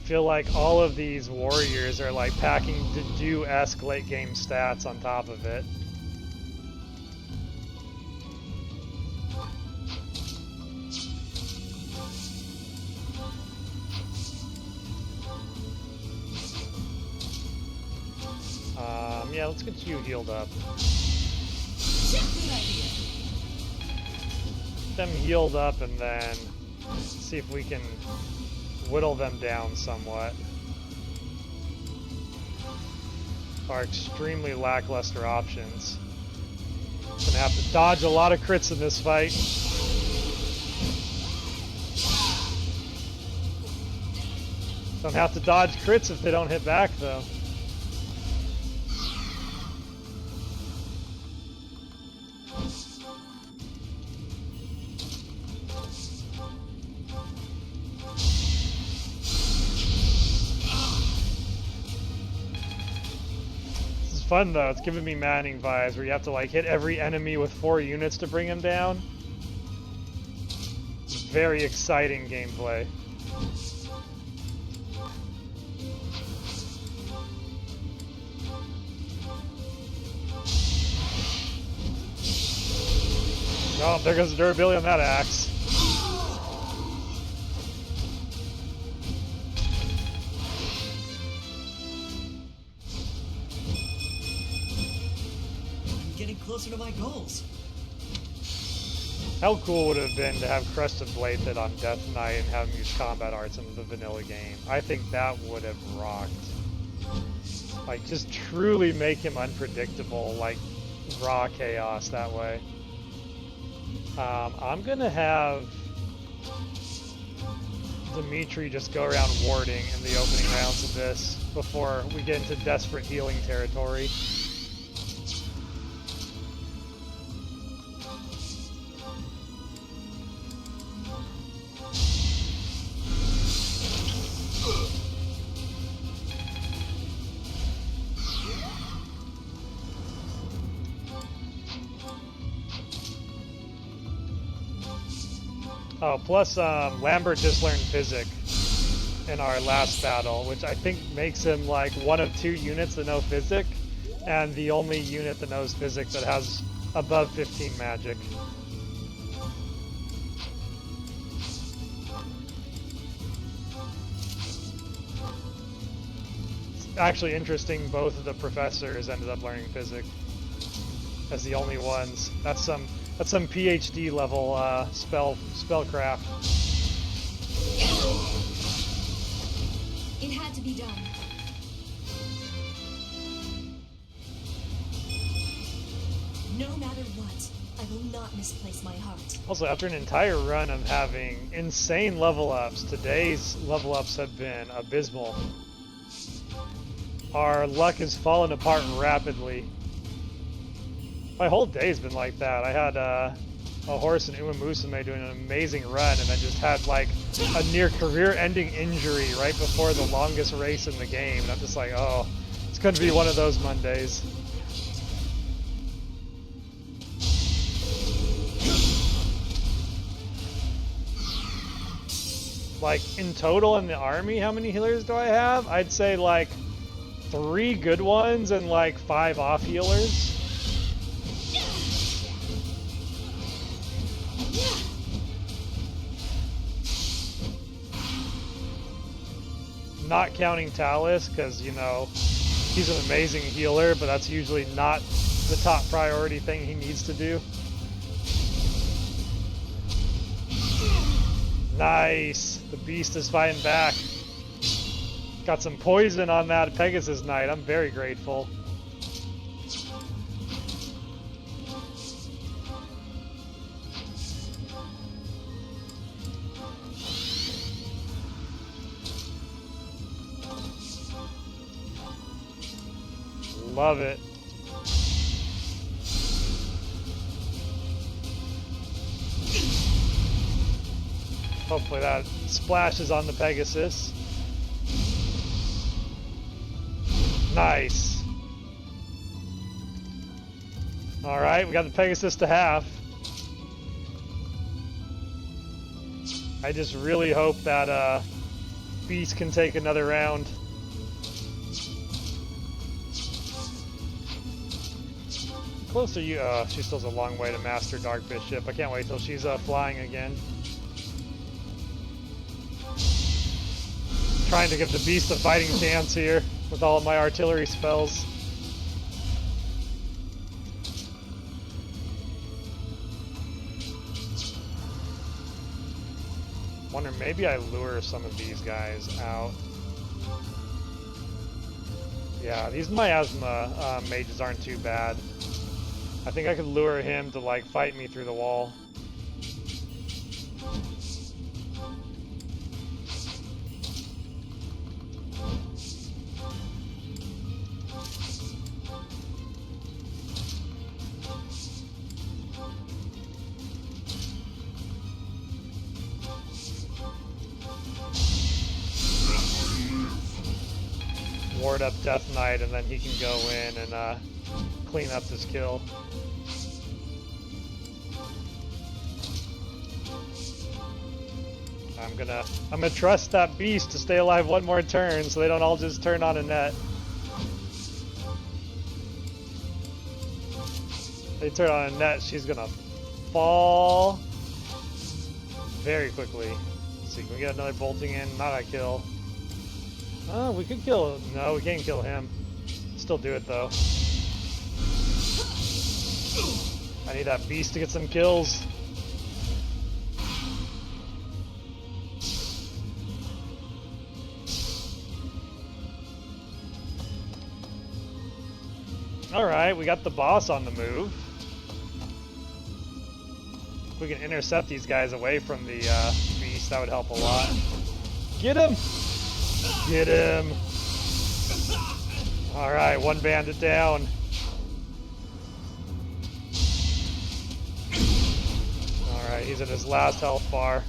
I feel like all of these warriors are like packing Derdriu-esque late game stats on top of it. Yeah, let's get you healed up. Good idea. Get them healed up and then see if we can whittle them down somewhat. Our extremely lackluster options. Gonna have to dodge a lot of crits in this fight. Don't have to dodge crits if they don't hit back though. Fun though, it's giving me Manning vibes where you have to like hit every enemy with 4 units to bring him down. Very exciting gameplay. Oh, there goes the durability on that axe. Closer to my goals. How cool would it have been to have Crested Blathed on Death Knight and have him use combat arts in the vanilla game? I think that would have rocked. Like, just truly make him unpredictable, like raw chaos that way. I'm gonna have Dimitri just go around warding in the opening rounds of this before we get into desperate healing territory. Oh, plus Lambert just learned Physic in our last battle, which I think makes him like one of 2 units that know Physic, and the only unit that knows Physic that has above 15 magic. It's actually interesting, both of the professors ended up learning Physic as the only ones. That's some PhD level spellcraft. It had to be done. No matter what, I will not misplace my heart. Also, after an entire run of having insane level ups, today's level ups have been abysmal. Our luck has fallen apart rapidly. My whole day's been like that. I had a horse in Uma Musume doing an amazing run and then just had like a near career-ending injury right before the longest race in the game. And I'm just like, oh, it's going to be one of those Mondays. Like, in total in the army, how many healers do I have? I'd say, like, 3 good ones and, like, 5 off healers. Not counting Thales, because, you know, he's an amazing healer, but that's usually not the top priority thing he needs to do. Nice! The beast is fighting back. Got some poison on that Pegasus Knight. I'm very grateful. Love it. Hopefully that splashes on the Pegasus. Nice. Alright, we got the Pegasus to half. I just really hope that Beast can take another round. Close to you. She still has a long way to master Dark Bishop. I can't wait till she's flying again. Trying to give the beast a fighting chance here with all of my artillery spells. Wonder, maybe I lure some of these guys out. Yeah, these miasma mages aren't too bad. I think I could lure him to like fight me through the wall. Ward up Death Knight, and then he can go in and clean up this kill. I'm gonna trust that beast to stay alive one more turn, so they don't all just turn on a net. If they turn on a net, she's gonna fall very quickly. Let's see, can we get another bolting in? Not a kill. Oh, we could kill. No, we can't kill him. Still do it though. I need that beast to get some kills. Alright, we got the boss on the move. If we can intercept these guys away from the beast, that would help a lot. Get him! Get him! Alright, one bandit down. Alright, he's at his last health bar.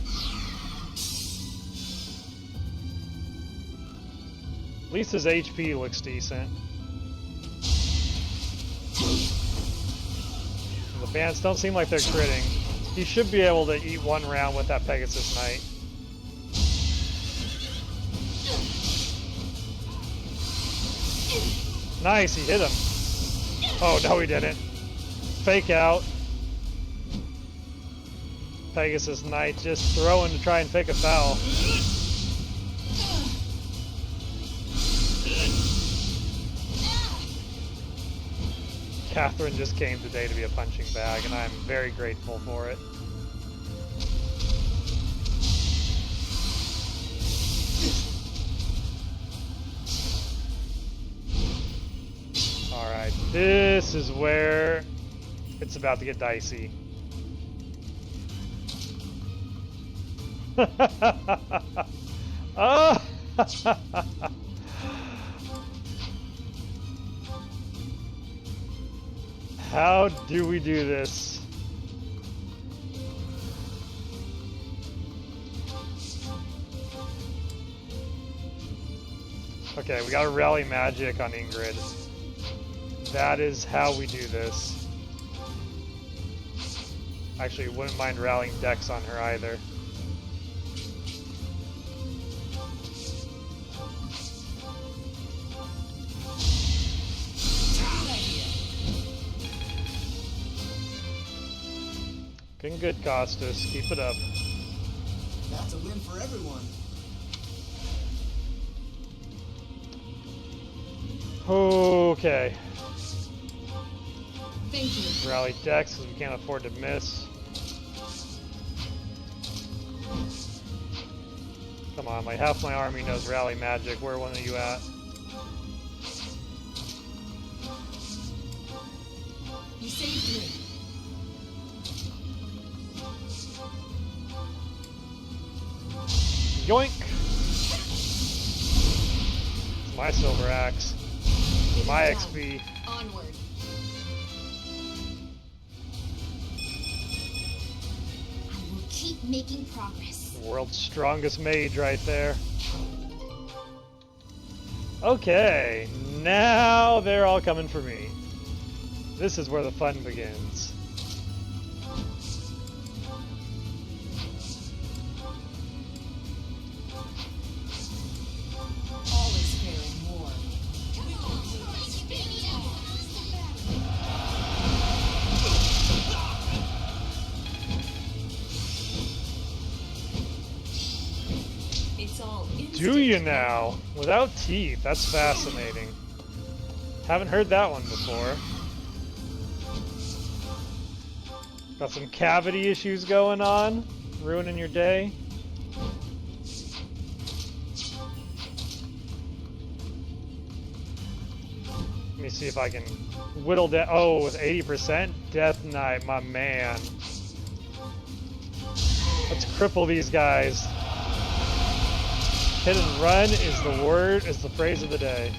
At least his HP looks decent. The bandits don't seem like they're critting. He should be able to eat one round with that Pegasus Knight. Nice, he hit him. Oh, no he didn't. Fake out. Pegasus Knight just throwing to try and fake a foul. Catherine just came today to be a punching bag, and I'm very grateful for it. Alright, this is where it's about to get dicey. Oh! How do we do this? Okay, we gotta rally magic on Ingrid. That is how we do this. Actually, wouldn't mind rallying Dex on her either. Looking good, Costas. Keep it up. That's a win for everyone. Okay. Thank you. Rally Dex because we can't afford to miss. Come on, like half my army knows rally magic. Where one of you at? You saved me. Yoink! It's my silver axe. My XP. Onward. I will keep making progress. World's strongest mage right there. Okay, now they're all coming for me. This is where the fun begins. Always fair in war. It's all Do you now? Without teeth, that's fascinating. Haven't heard that one before. Got some cavity issues going on, ruining your day. Let me see if I can whittle down. Oh, with 80%? Death Knight, my man. Let's cripple these guys. Hit and run is the word, is the phrase of the day.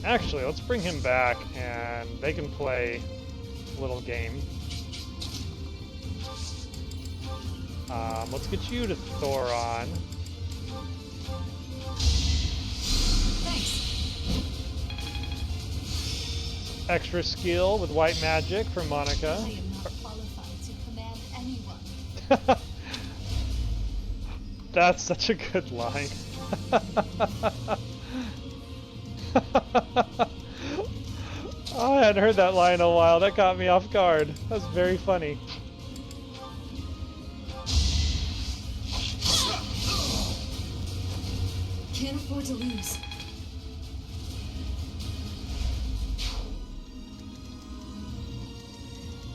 Actually, let's bring him back and they can play a little game. Let's get you to Thoron. Thanks. Extra skill with white magic for Monica. I am not qualified to command anyone. That's such a good line. Oh, I hadn't heard that line in a while. That caught me off guard. That was very funny. Can't afford to lose.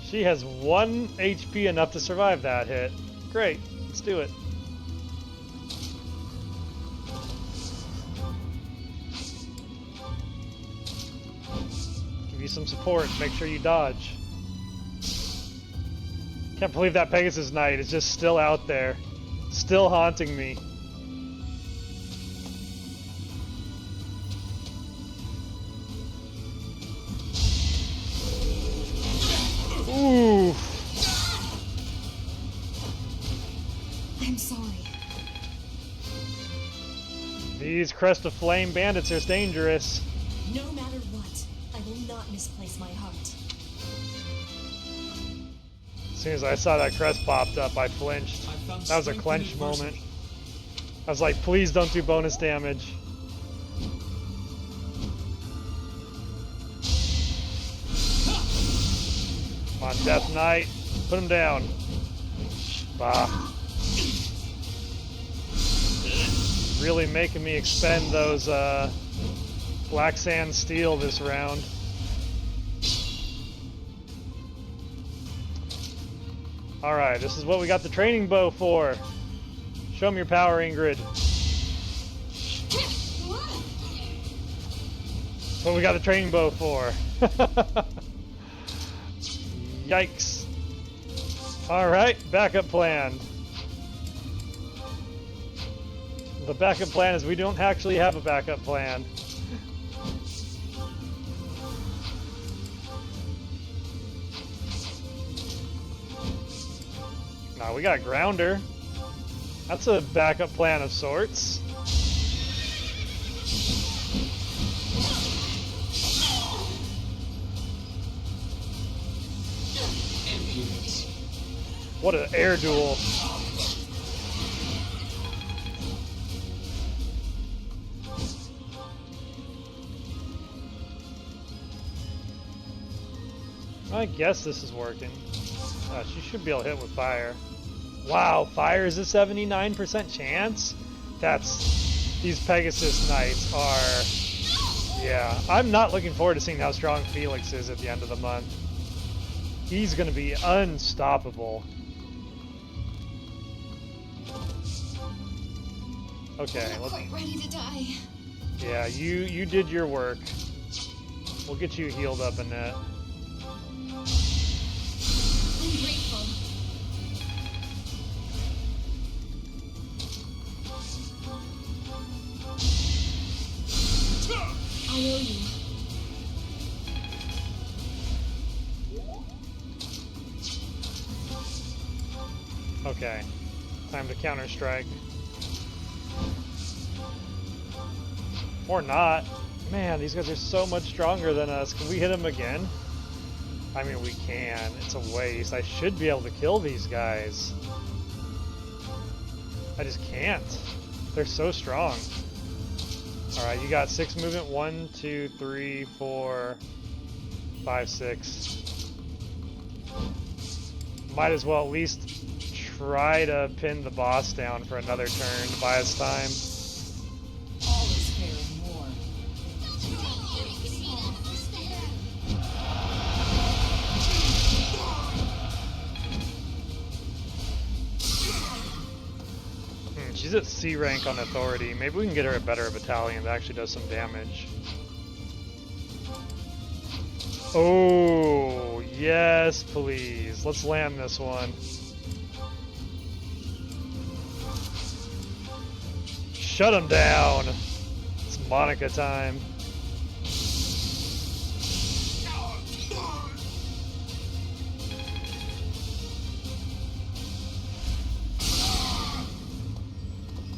She has 1 HP, enough to survive that hit. Great, let's do it. Give you some support, make sure you dodge. Can't believe that Pegasus Knight is just still out there. Still haunting me. Ooh. I'm sorry. These Crest of Flame bandits are dangerous. No matter what, I will not misplace my heart. As soon as I saw that crest popped up, I flinched. That was a clench moment. I was like, please don't do bonus damage. Come on, Death Knight. Put him down. Bah. Really making me expend those Black Sand Steel this round. Alright, this is what we got the training bow for. Show me your power, Ingrid. That's what we got the training bow for. Yikes. Alright, backup plan. The backup plan is we don't actually have a backup plan. Nah, we got Grounder. That's a backup plan of sorts. What an air duel. I guess this is working. She should be able to hit with fire. Wow, fire is a 79% chance? These Pegasus Knights are... Yeah, I'm not looking forward to seeing how strong Felix is at the end of the month. He's gonna be unstoppable. Okay, I'm not quite ready to die. Yeah, you did your work. We'll get you healed up, Annette. I'm grateful. I owe you. Okay, time to counter-strike. Or not. Man, these guys are so much stronger than us. Can we hit them again? I mean, we can. It's a waste. I should be able to kill these guys. I just can't. They're so strong. Alright, you got 6 movement. 1, 2, 3, 4, 5, 6. Might as well at least try to pin the boss down for another turn to buy us time. All is fair in war. She's at C rank on authority. Maybe we can get her a better battalion that actually does some damage. Oh, yes, please. Let's land this one. Shut him down. It's Monica time.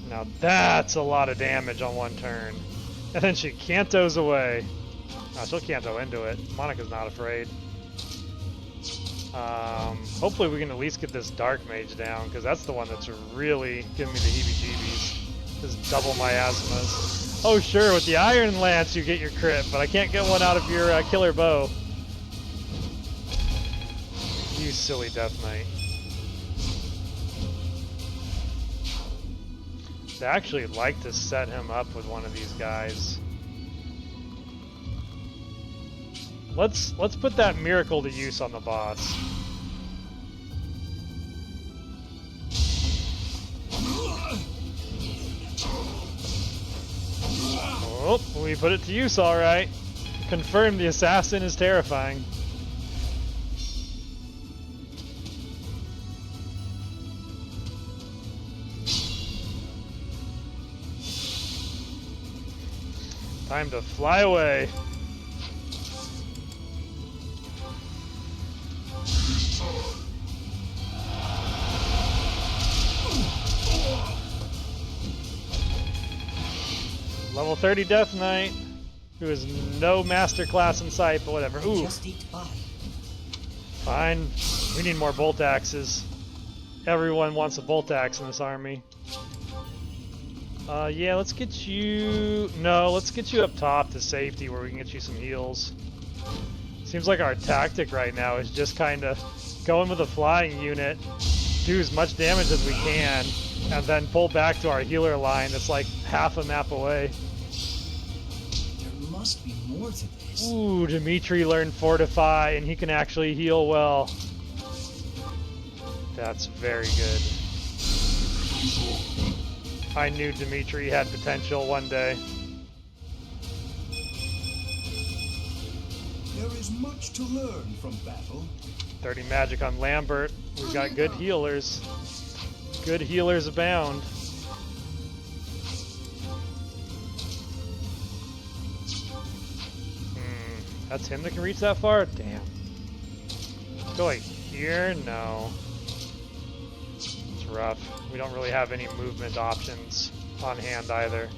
Now that's a lot of damage on one turn. And then she cantos away. Oh, she'll canto into it. Monica's not afraid. Hopefully we can at least get this Dark Mage down, because that's the one that's really giving me the heebie-jeebies. Just double miasmas. Oh sure, with the Iron Lance you get your crit, but I can't get one out of your killer bow. You silly Death Knight. I'd actually like to set him up with one of these guys. Let's put that miracle to use on the boss. Oh, we put it to use all right. Confirm the assassin is terrifying. Time to fly away. Level 30 Death Knight, who has no master class in sight, but whatever. Ooh. Fine. We need more bolt axes. Everyone wants a bolt axe in this army. Yeah, let's get you... No, let's get you up top to safety where we can get you some heals. Seems like our tactic right now is just kind of going with a flying unit, do as much damage as we can, and then pull back to our healer line that's like half a map away. There must be more to this. Ooh, Dimitri learned Fortify, and he can actually heal well. That's very good. I knew Dimitri had potential one day. There is much to learn from battle. 30 magic on Lambert. We've got good healers. Good healers abound. That's him that can reach that far? Damn. Go like here? No. rough. We don't really have any movement options on hand either.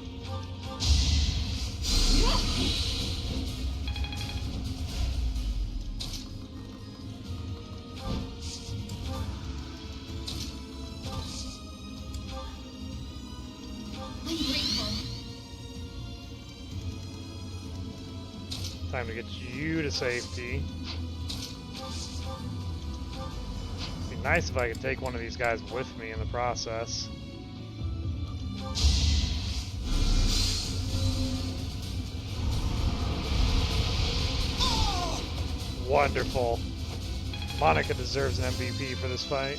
I'm grateful. Time to get you to safety. Be nice if I could take one of these guys with me in the process. Wonderful. Monica deserves an MVP for this fight.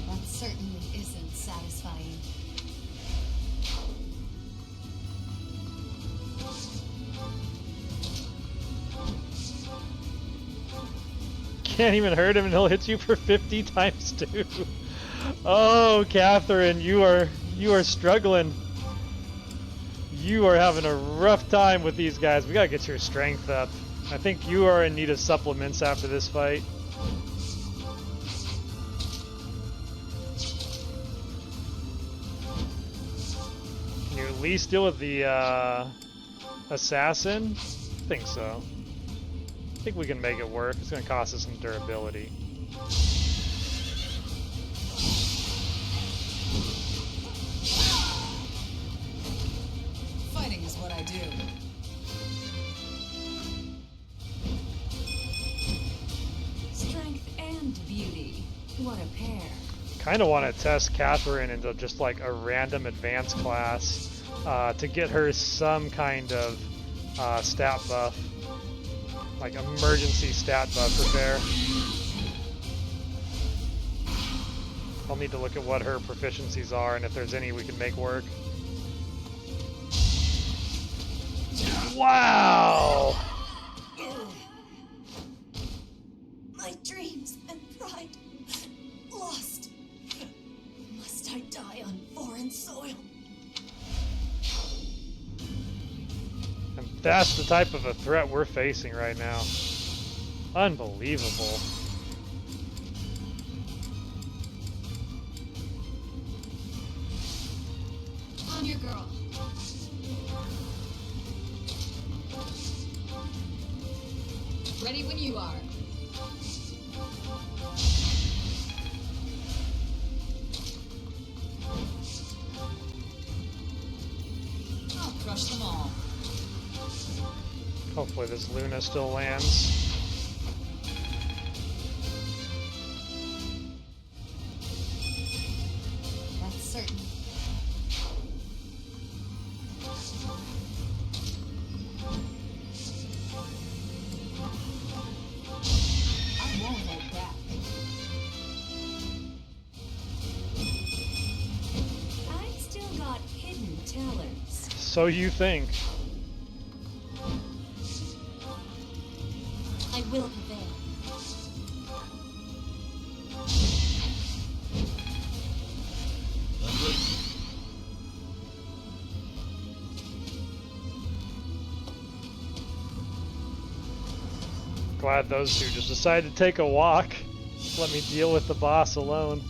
That certainly isn't satisfying. Can't even hurt him and he'll hit you for 50 times 2. Oh, Catherine, you are struggling. You are having a rough time with these guys. We gotta get your strength up. I think you are in need of supplements after this fight. Can you at least deal with the assassin? I think so. I think we can make it work. It's gonna cost us some durability. Fighting is what I do. Strength and beauty. What a pair. Kind of want to test Catherine into just like a random advanced class to get her some kind of stat buff. Like emergency stat buff repair. I'll need to look at what her proficiencies are and if there's any we can make work. Wow! My dreams and pride lost. Must I die on foreign soil? And that's the type of a threat we're facing right now. Unbelievable. On your girl. Ready when you are. I'll crush them all. Hopefully this Luna still lands. That's certain. I won't hold back. I've still got hidden talents. So you think. I will prevail. Glad those two just decided to take a walk. Let me deal with the boss alone.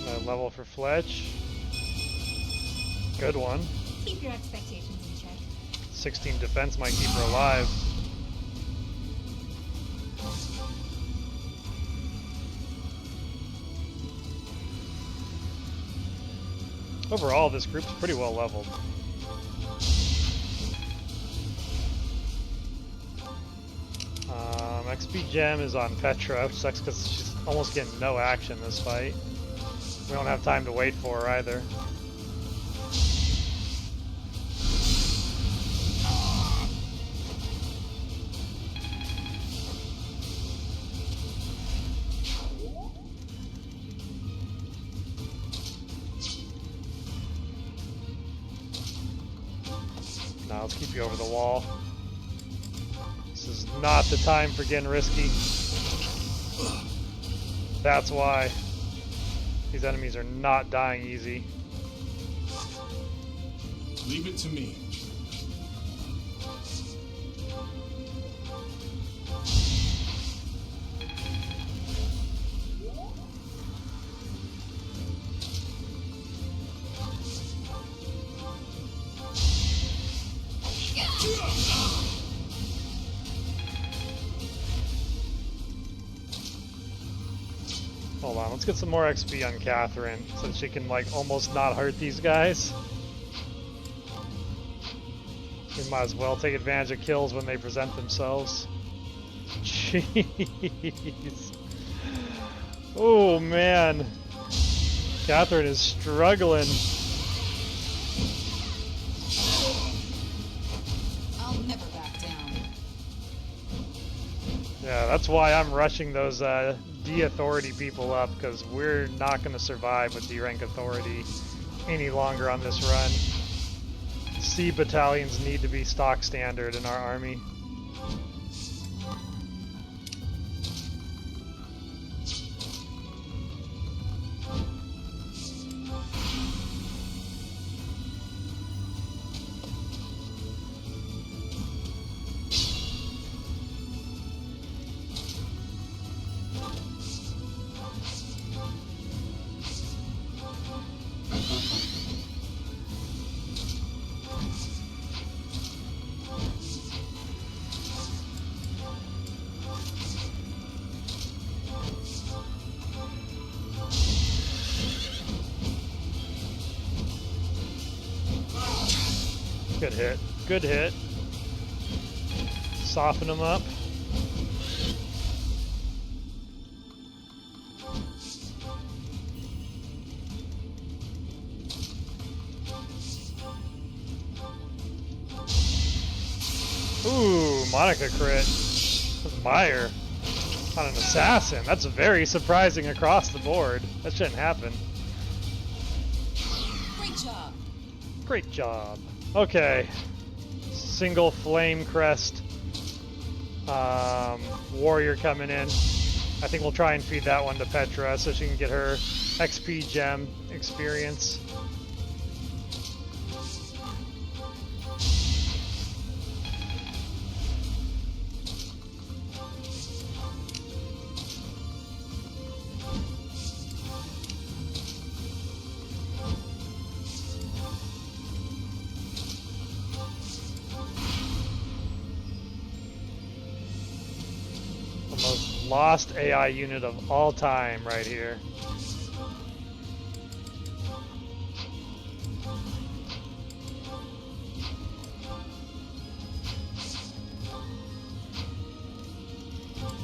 Another level for Fletch. Good one. Keep your expectations in check. 16 defense might keep her alive. Overall, this group's pretty well leveled. XP Gem is on Petra, which sucks because she's almost getting no action this fight. We don't have time to wait for her either. Now let's keep you over the wall. This is not the time for getting risky. That's why. These enemies are not dying easy. Leave it to me. Hold on, let's get some more XP on Catherine so she can like almost not hurt these guys. We might as well take advantage of kills when they present themselves. Jeez. Oh man. Catherine is struggling. I'll never back down. Yeah, that's why I'm rushing those D-Authority people up, because we're not going to survive with D-Rank Authority any longer on this run. C battalions need to be stock standard in our army. Good hit. Good hit. Soften them up. Ooh, Monica crit. With Meyer on an assassin. That's very surprising across the board. That shouldn't happen. Great job. Great job. Okay. Single flame crest. Warrior coming in. I think we'll try and feed that one to Petra so she can get her XP gem experience. Lost AI unit of all time right here.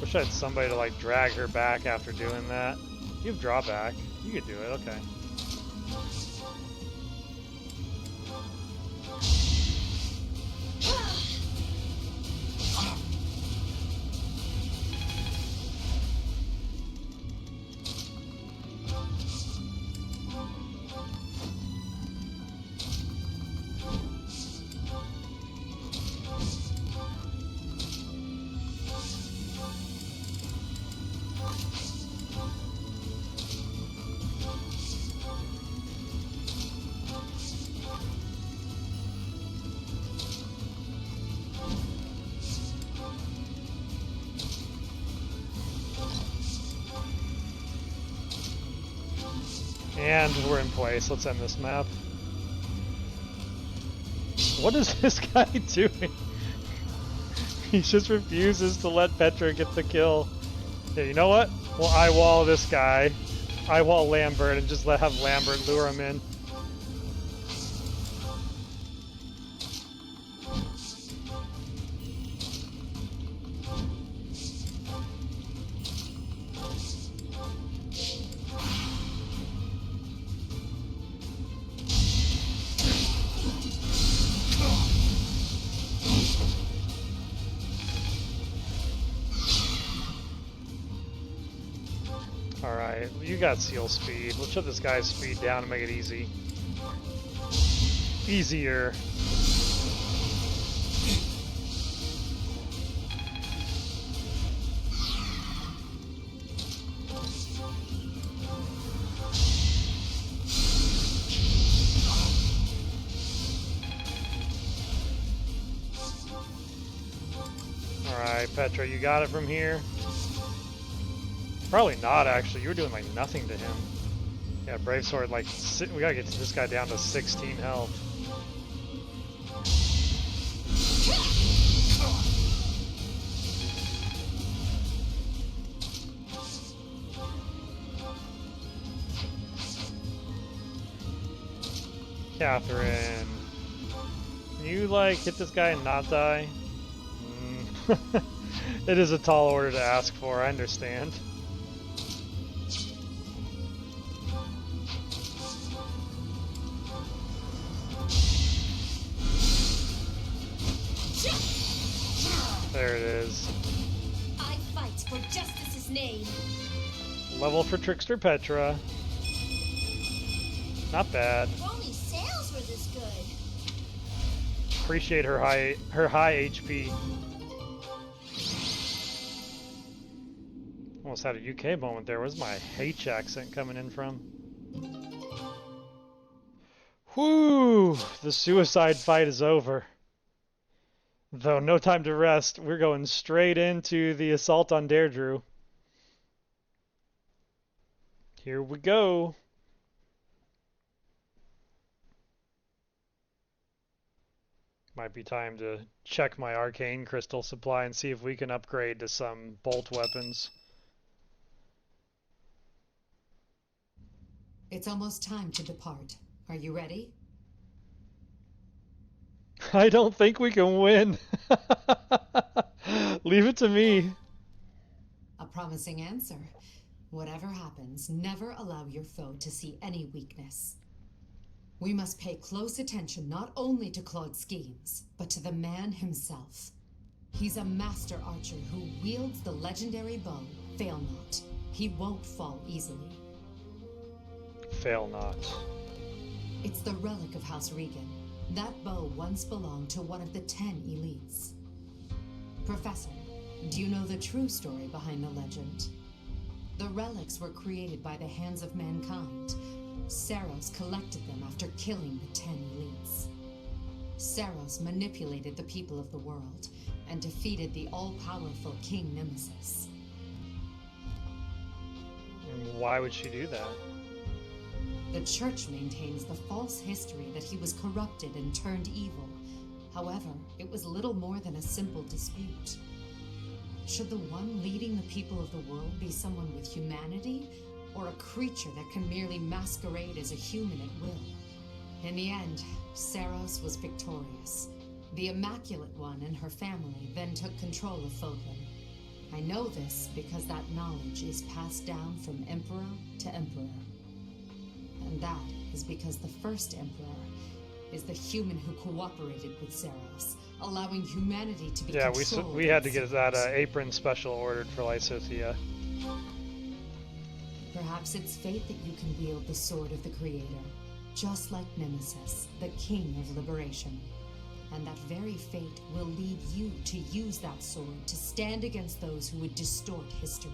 Wish I had somebody to like drag her back after doing that. You have drawback. You could do it, okay. And we're in place. Let's end this map. What is this guy doing? He just refuses to let Petra get the kill. Yeah, you know what? Well, I wall this guy. I wall Lambert and just have Lambert lure him in. Alright, you got seal speed. Let's shut this guy's speed down and make it easy. Easier. Alright, Petra, you got it from here? Probably not, actually. You were doing, like, nothing to him. Yeah, Brave Sword, like, we gotta get this guy down to 16 health. Catherine. Can you, like, hit this guy and not die? It is a tall order to ask for, I understand. There it is. I fight for justice's name. Level for Trickster Petra. Not bad. If only sales were this good. Appreciate her high HP. Almost had a UK moment there. Where's my H accent coming in from? Whew! The suicide fight is over. Though no time to rest, we're going straight into the assault on Derdriu. Here we go. Might be time to check my arcane crystal supply and see if we can upgrade to some bolt weapons. It's almost time to depart. Are you ready? I don't think we can win. Leave it to me. A promising answer. Whatever happens, never allow your foe to see any weakness. We must pay close attention not only to Claude's schemes, but to the man himself. He's a master archer who wields the legendary bow, Fail Not. He won't fall easily. Fail not. It's the relic of House Regan. That bow once belonged to one of the 10 elites. Professor, do you know the true story behind the legend? The relics were created by the hands of mankind. Saros collected them after killing the 10 elites. Saros manipulated the people of the world and defeated the all-powerful King Nemesis. And why would she do that? The Church maintains the false history that he was corrupted and turned evil. However, it was little more than a simple dispute. Should the one leading the people of the world be someone with humanity, or a creature that can merely masquerade as a human at will? In the end, Saros was victorious. The Immaculate One and her family then took control of Fodlan. I know this because that knowledge is passed down from Emperor to Emperor. And that is because the first Emperor is the human who cooperated with Saros, allowing humanity to be controlled. Yeah, we had to get that apron special ordered for Lysithea. Perhaps it's fate that you can wield the sword of the Creator, just like Nemesis, the King of Liberation. And that very fate will lead you to use that sword to stand against those who would distort history.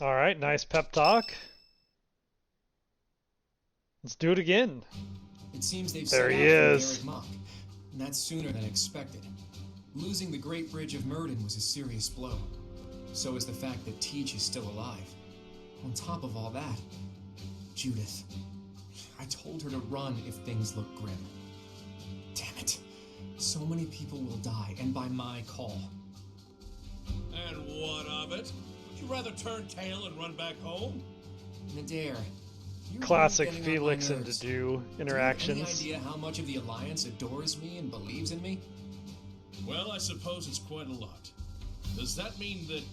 All right, nice pep talk. Let's do it again. It seems they've there set he out is. for Mock, and that's sooner than expected. Losing the Great Bridge of Murden was a serious blow. So is the fact that Teach is still alive. On top of all that, Judith. I told her to run if things look grim. Damn it. So many people will die, and by my call. And what of it? Would you rather turn tail and run back home? Nadir. Classic Felix and Derdriu interactions. Do you have any idea how much of the Alliance adores me and believes in me? Well, I suppose it's quite a lot. Does that mean that...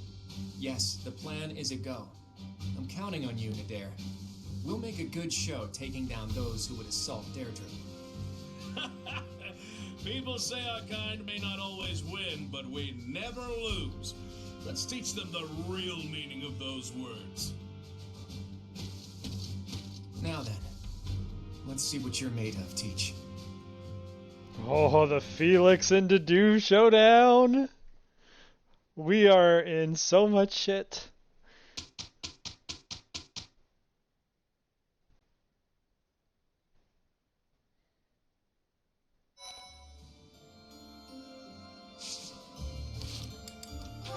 Yes, the plan is a go. I'm counting on you, Nadir. We'll make a good show taking down those who would assault Derdriu. People say our kind may not always win, but we never lose. Let's teach them the real meaning of those words. Now then, let's see what you're made of, Teach. Oh, the Felix and Derdriu showdown! We are in so much shit.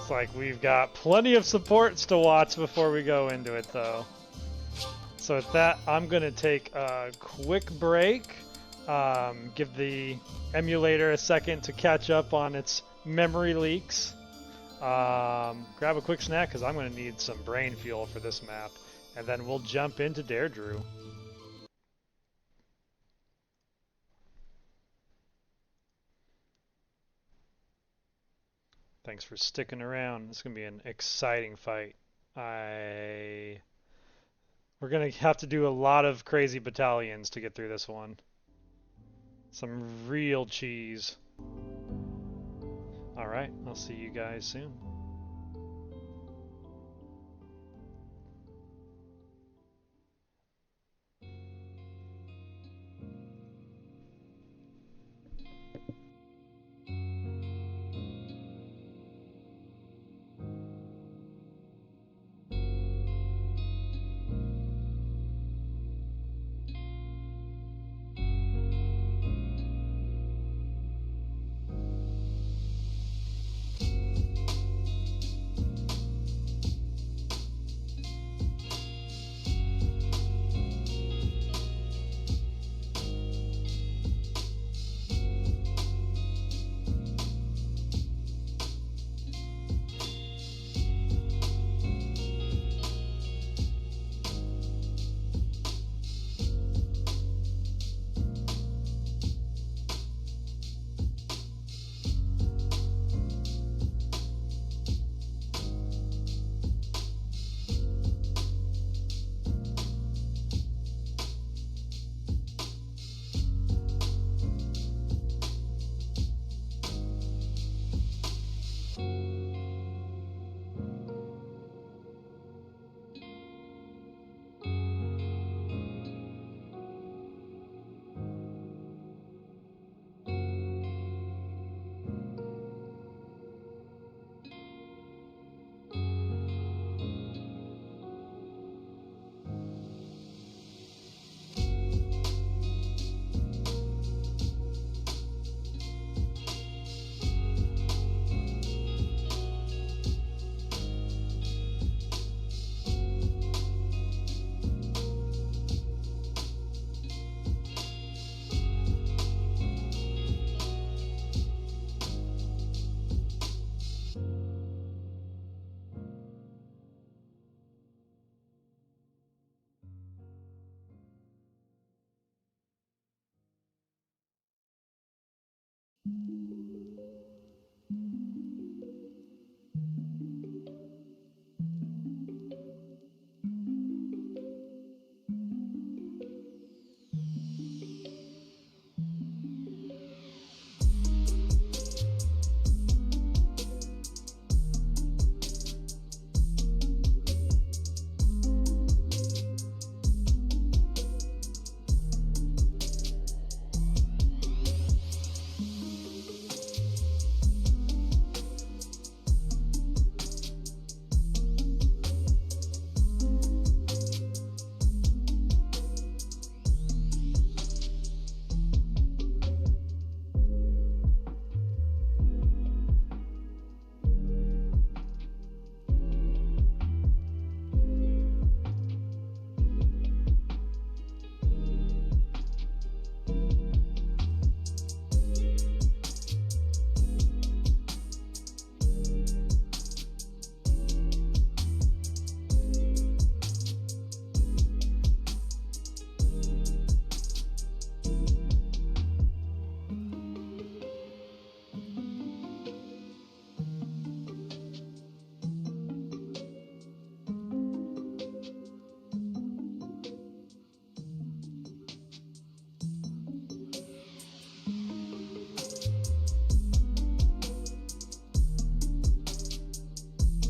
Looks like we've got plenty of supports to watch before we go into it, though. So with that, I'm going to take a quick break, give the emulator a second to catch up on its memory leaks, grab a quick snack because I'm going to need some brain fuel for this map, and then we'll jump into Derdriu. Thanks for sticking around. This is going to be an exciting fight. We're going to have to do a lot of crazy battalions to get through this one. Some real cheese. Alright, I'll see you guys soon.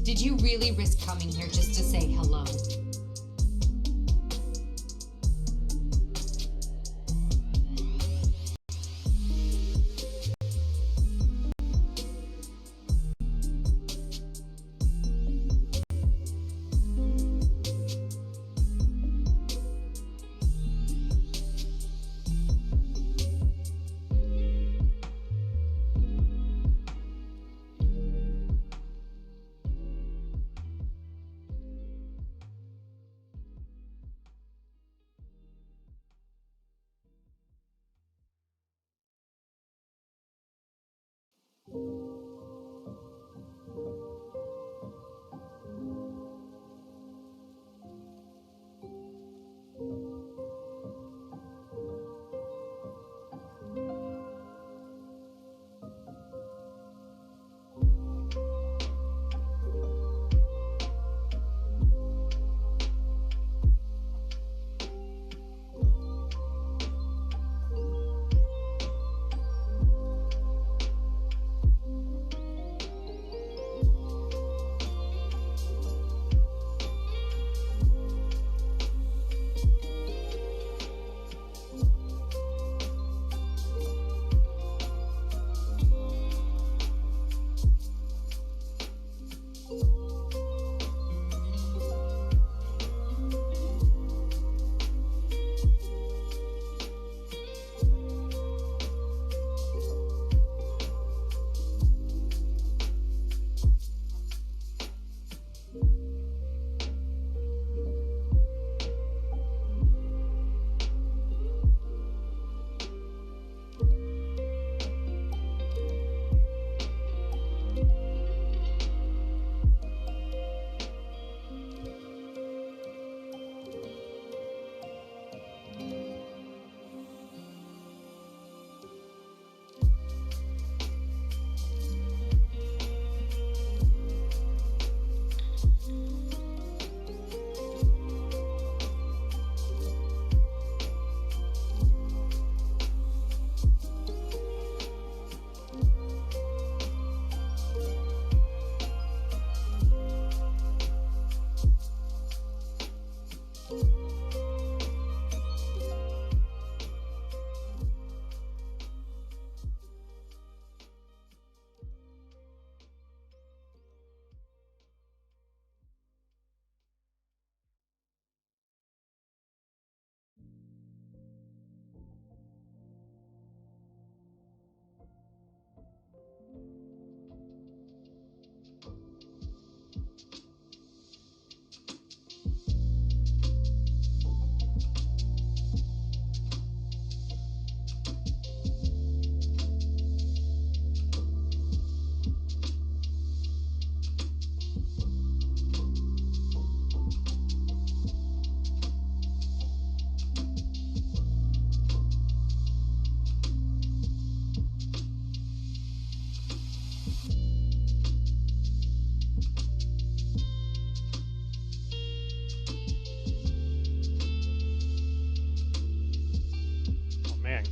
Did you really risk coming here just to say hello?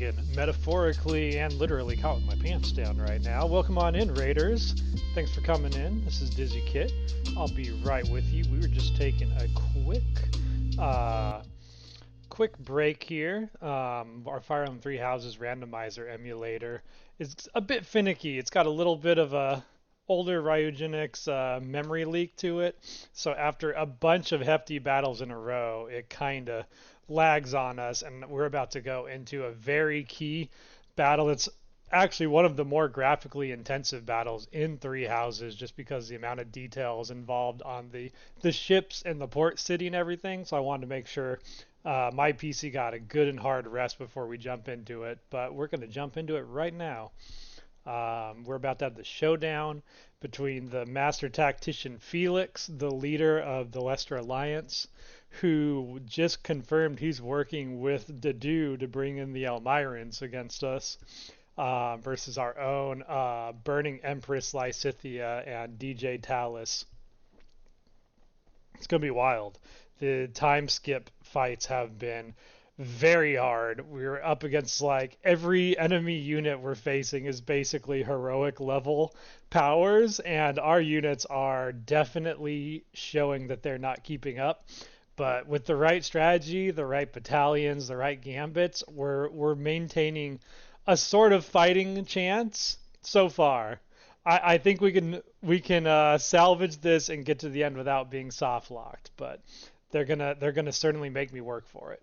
again, metaphorically and literally calling my pants down right now. Welcome on in, Raiders. Thanks for coming in. This is Dizzy Kit. I'll be right with you. We were just taking a quick break here. Our Fire Emblem Three Houses randomizer emulator is a bit finicky. It's got a little bit of a older Ryujinix memory leak to it. So after a bunch of hefty battles in a row, it kind of lags on us, and we're about to go into a very key battle. It's actually one of the more graphically intensive battles in Three Houses, just because the amount of details involved on the ships and the port city and everything. So I wanted to make sure my PC got a good and hard rest before we jump into it, but we're going to jump into it right now. We're about to have the showdown between the Master Tactician Felix, the leader of the Leicester Alliance, who just confirmed he's working with Derdriu to bring in the Elmirans against us, versus our own burning Empress Lysithea and DJ Thales. It's going to be wild. The time skip fights have been very hard. We're up against like every enemy unit we're facing is basically heroic level powers, and our units are definitely showing that they're not keeping up. But with the right strategy, the right battalions, the right gambits, we're maintaining a sort of fighting chance so far. I think we can salvage this and get to the end without being soft locked, but they're gonna certainly make me work for it.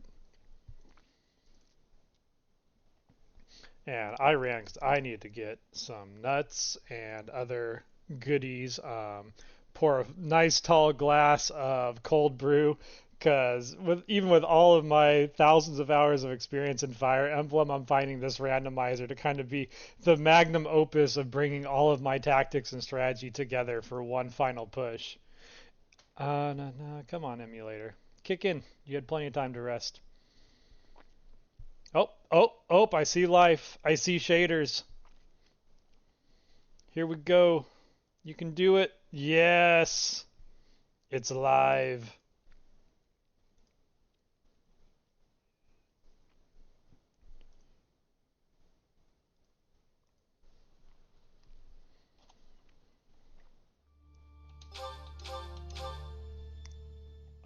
And I ran because I needed to get some nuts and other goodies. Pour a nice tall glass of cold brew, because even with all of my thousands of hours of experience in Fire Emblem, I'm finding this randomizer to kind of be the magnum opus of bringing all of my tactics and strategy together for one final push. No, come on, emulator. Kick in. You had plenty of time to rest. Oh, I see life. I see shaders. Here we go. You can do it. Yes. It's alive.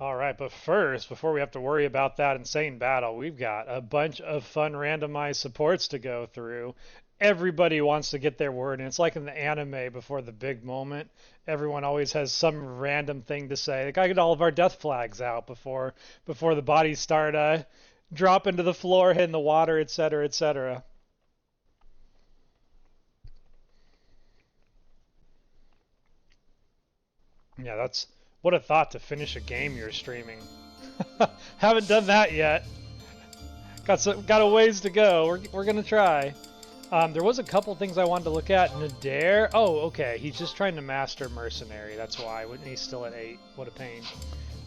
Alright, but first, before we have to worry about that insane battle, we've got a bunch of fun randomized supports to go through. Everybody wants to get their word in. It's like in the anime before the big moment. Everyone always has some random thing to say. Like, I get all of our death flags out before the bodies start dropping to the floor, hitting the water, etc., etc. Yeah, that's... What a thought to finish a game you're streaming. Haven't done that yet. Got a ways to go. We're gonna try. There was a couple things I wanted to look at. Nadir. Oh, okay. He's just trying to master mercenary. That's why. Wouldn't he still at 8? What a pain.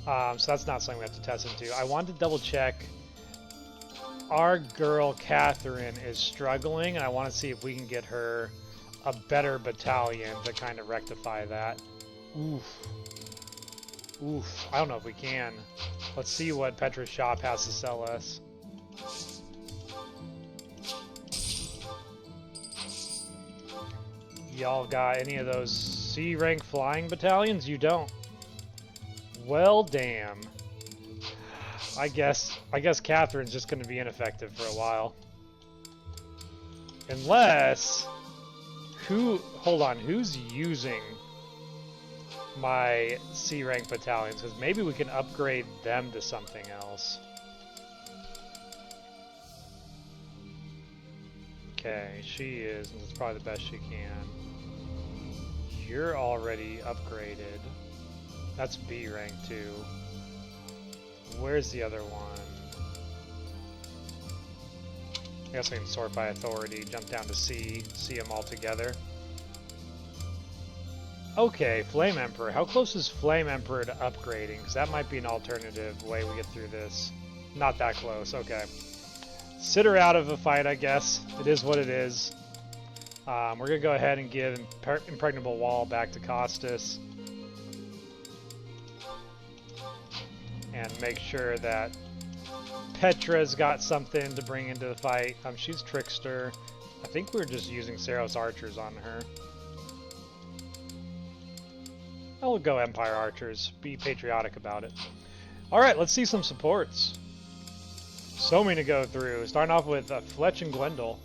So that's not something we have to test into. I wanted to double check. Our girl Catherine is struggling, and I want to see if we can get her a better battalion to kind of rectify that. Oof, I don't know if we can. Let's see what Petra's shop has to sell us. Y'all got any of those C-rank flying battalions? You don't. Well, damn. I guess Catherine's just going to be ineffective for a while. Unless... Hold on, who's using my C-rank battalions? Because maybe we can upgrade them to something else. Okay, she is, and it's probably the best she can. You're already upgraded. That's B rank too. Where's the other one? I guess I can sort by authority, jump down to C, see them all together. Okay, Flame Emperor. How close is Flame Emperor to upgrading? Because that might be an alternative way we get through this. Not that close, okay. Sit her out of a fight, I guess. It is what it is. We're going to go ahead and give Impregnable Wall back to Costas. And make sure that Petra's got something to bring into the fight. She's Trickster. I think we're just using Saros Archers on her. I'll go Empire Archers. Be patriotic about it. Alright, let's see some supports. So many to go through. Starting off with Fletch and Gwendol.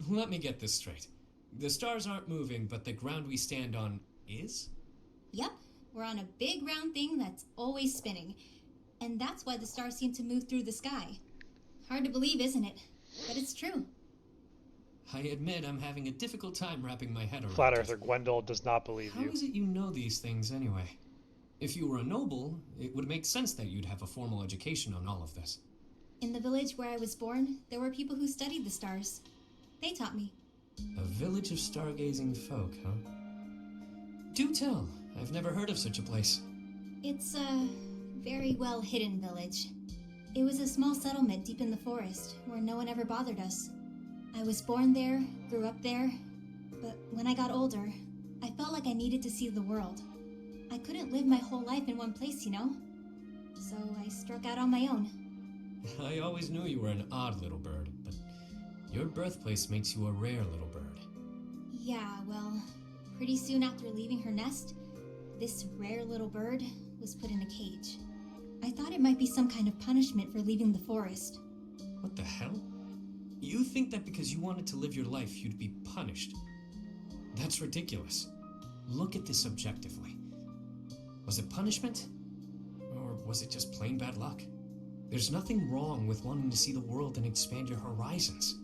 Let me get this straight. The stars aren't moving, but the ground we stand on is? Yep, we're on a big round thing that's always spinning. And that's why the stars seem to move through the sky. Hard to believe, isn't it? But it's true. I admit I'm having a difficult time wrapping my head around Flat it. Earther Gwendol does not believe you. How is it you know these things anyway? If you were a noble, it would make sense that you'd have a formal education on all of this. In the village where I was born, there were people who studied the stars. They taught me. A village of stargazing folk, huh? Do tell. I've never heard of such a place. It's a very well hidden village. It was a small settlement deep in the forest where no one ever bothered us. I was born there, grew up there, but when I got older, I felt like I needed to see the world. I couldn't live my whole life in one place, you know? So I struck out on my own. I always knew you were an odd little bird, but your birthplace makes you a rare little bird. Yeah, well, pretty soon after leaving her nest, this rare little bird was put in a cage. I thought it might be some kind of punishment for leaving the forest. What the hell? You think that because you wanted to live your life, you'd be punished? That's ridiculous. Look at this objectively. Was it punishment? Or was it just plain bad luck? There's nothing wrong with wanting to see the world and expand your horizons.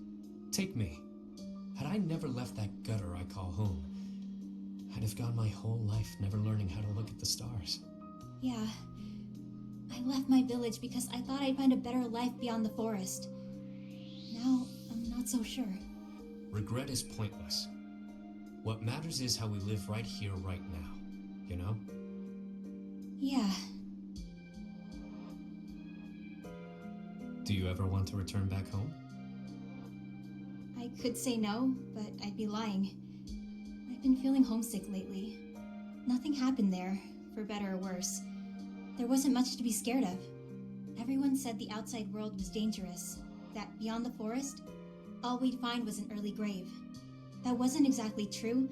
Take me. Had I never left that gutter I call home, I'd have gone my whole life never learning how to look at the stars. Yeah. I left my village because I thought I'd find a better life beyond the forest. Now, I'm not so sure. Regret is pointless. What matters is how we live right here, right now. You know? Yeah. Do you ever want to return back home? I could say no, but I'd be lying. I've been feeling homesick lately. Nothing happened there, for better or worse. There wasn't much to be scared of. Everyone said the outside world was dangerous, that beyond the forest, all we'd find was an early grave. That wasn't exactly true,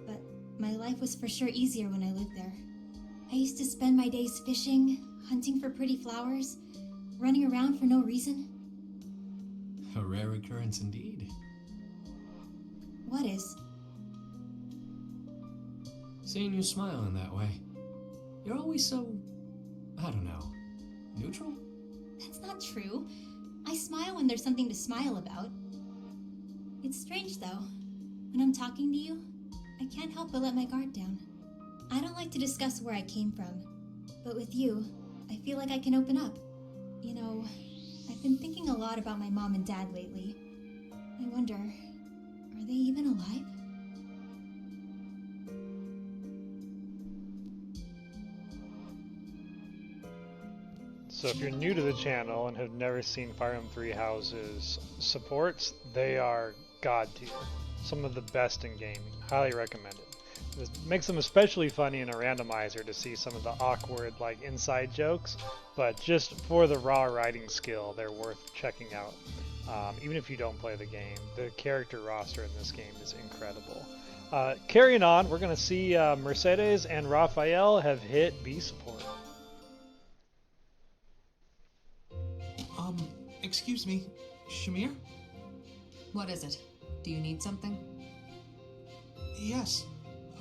but my life was for sure easier when I lived there. I used to spend my days fishing, hunting for pretty flowers, running around for no reason. A rare occurrence indeed. What is? Seeing you smile in that way. You're always so, I don't know, neutral? That's not true. I smile when there's something to smile about. It's strange, though. When I'm talking to you, I can't help but let my guard down. I don't like to discuss where I came from, but with you, I feel like I can open up. You know, I've been thinking a lot about my mom and dad lately. I wonder, are they even alive? So if you're new to the channel and have never seen Fire Emblem Three Houses supports, they are god tier. Some of the best in gaming. Highly recommend it. It makes them especially funny in a randomizer to see some of the awkward like inside jokes, but just for the raw writing skill, they're worth checking out. Even if you don't play the game, the character roster in this game is incredible. Carrying on, we're going to see Mercedes and Raphael have hit B support. Excuse me, Shamir? What is it? Do you need something? Yes.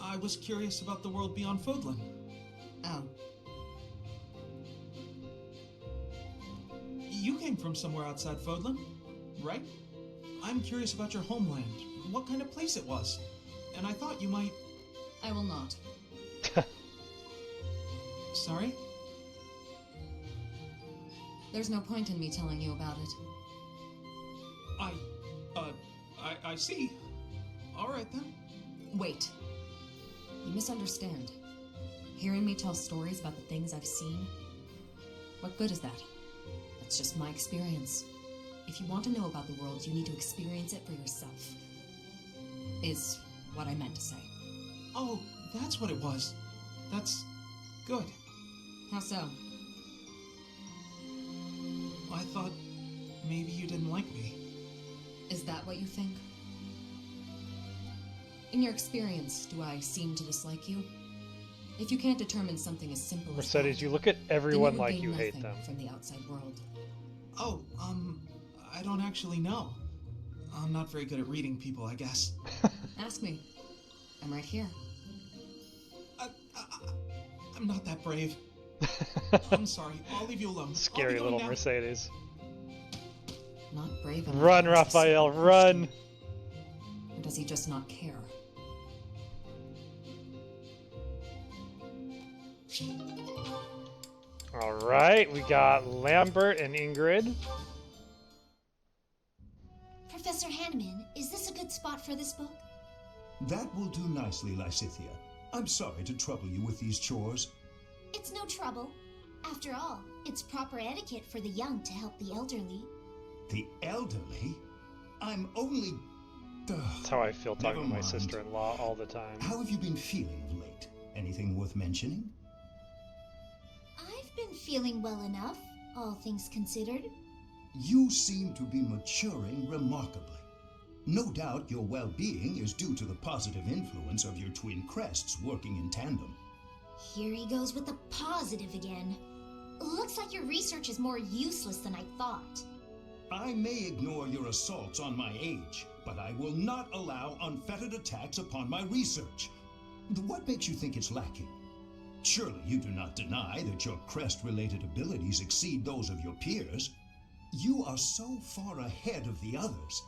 I was curious about the world beyond Fodlan. Oh. You came from somewhere outside Fodlan, right? I'm curious about your homeland, what kind of place it was. And I thought you might... I will not. Sorry? There's no point in me telling you about it. I see. All right, then. Wait. You misunderstand. Hearing me tell stories about the things I've seen? What good is that? That's just my experience. If you want to know about the world, you need to experience it for yourself. Is what I meant to say. Oh, that's what it was. That's good. How so? I thought maybe you didn't like me. Is that what you think? In your experience, do I seem to dislike you? If you can't determine something as simple as Mercedes, that, you look at everyone then like gain you hate nothing them. from the outside world. Oh, I don't actually know. I'm not very good at reading people, I guess. Ask me. I'm right here. I'm not that brave. I'm sorry. I'll leave you alone. Scary little now. Mercedes. Not brave enough. Run, to ask a Raphael, simple run! question. Or does he just not care? Alright, we got Lambert and Ingrid. Professor Hanneman, is this a good spot for this book? That will do nicely, Lysithea. I'm sorry to trouble you with these chores. It's no trouble. After all, it's proper etiquette for the young to help the elderly. The elderly? I'm only... That's how I feel talking to my Never mind. sister-in-law all the time. How have you been feeling of late? Anything worth mentioning? I've been feeling well enough, all things considered. You seem to be maturing remarkably. No doubt your well-being is due to the positive influence of your twin crests working in tandem. Here he goes with the positive again. Looks like your research is more useless than I thought. I may ignore your assaults on my age, but I will not allow unfettered attacks upon my research. What makes you think it's lacking? Surely you do not deny that your crest-related abilities exceed those of your peers. You are so far ahead of the others.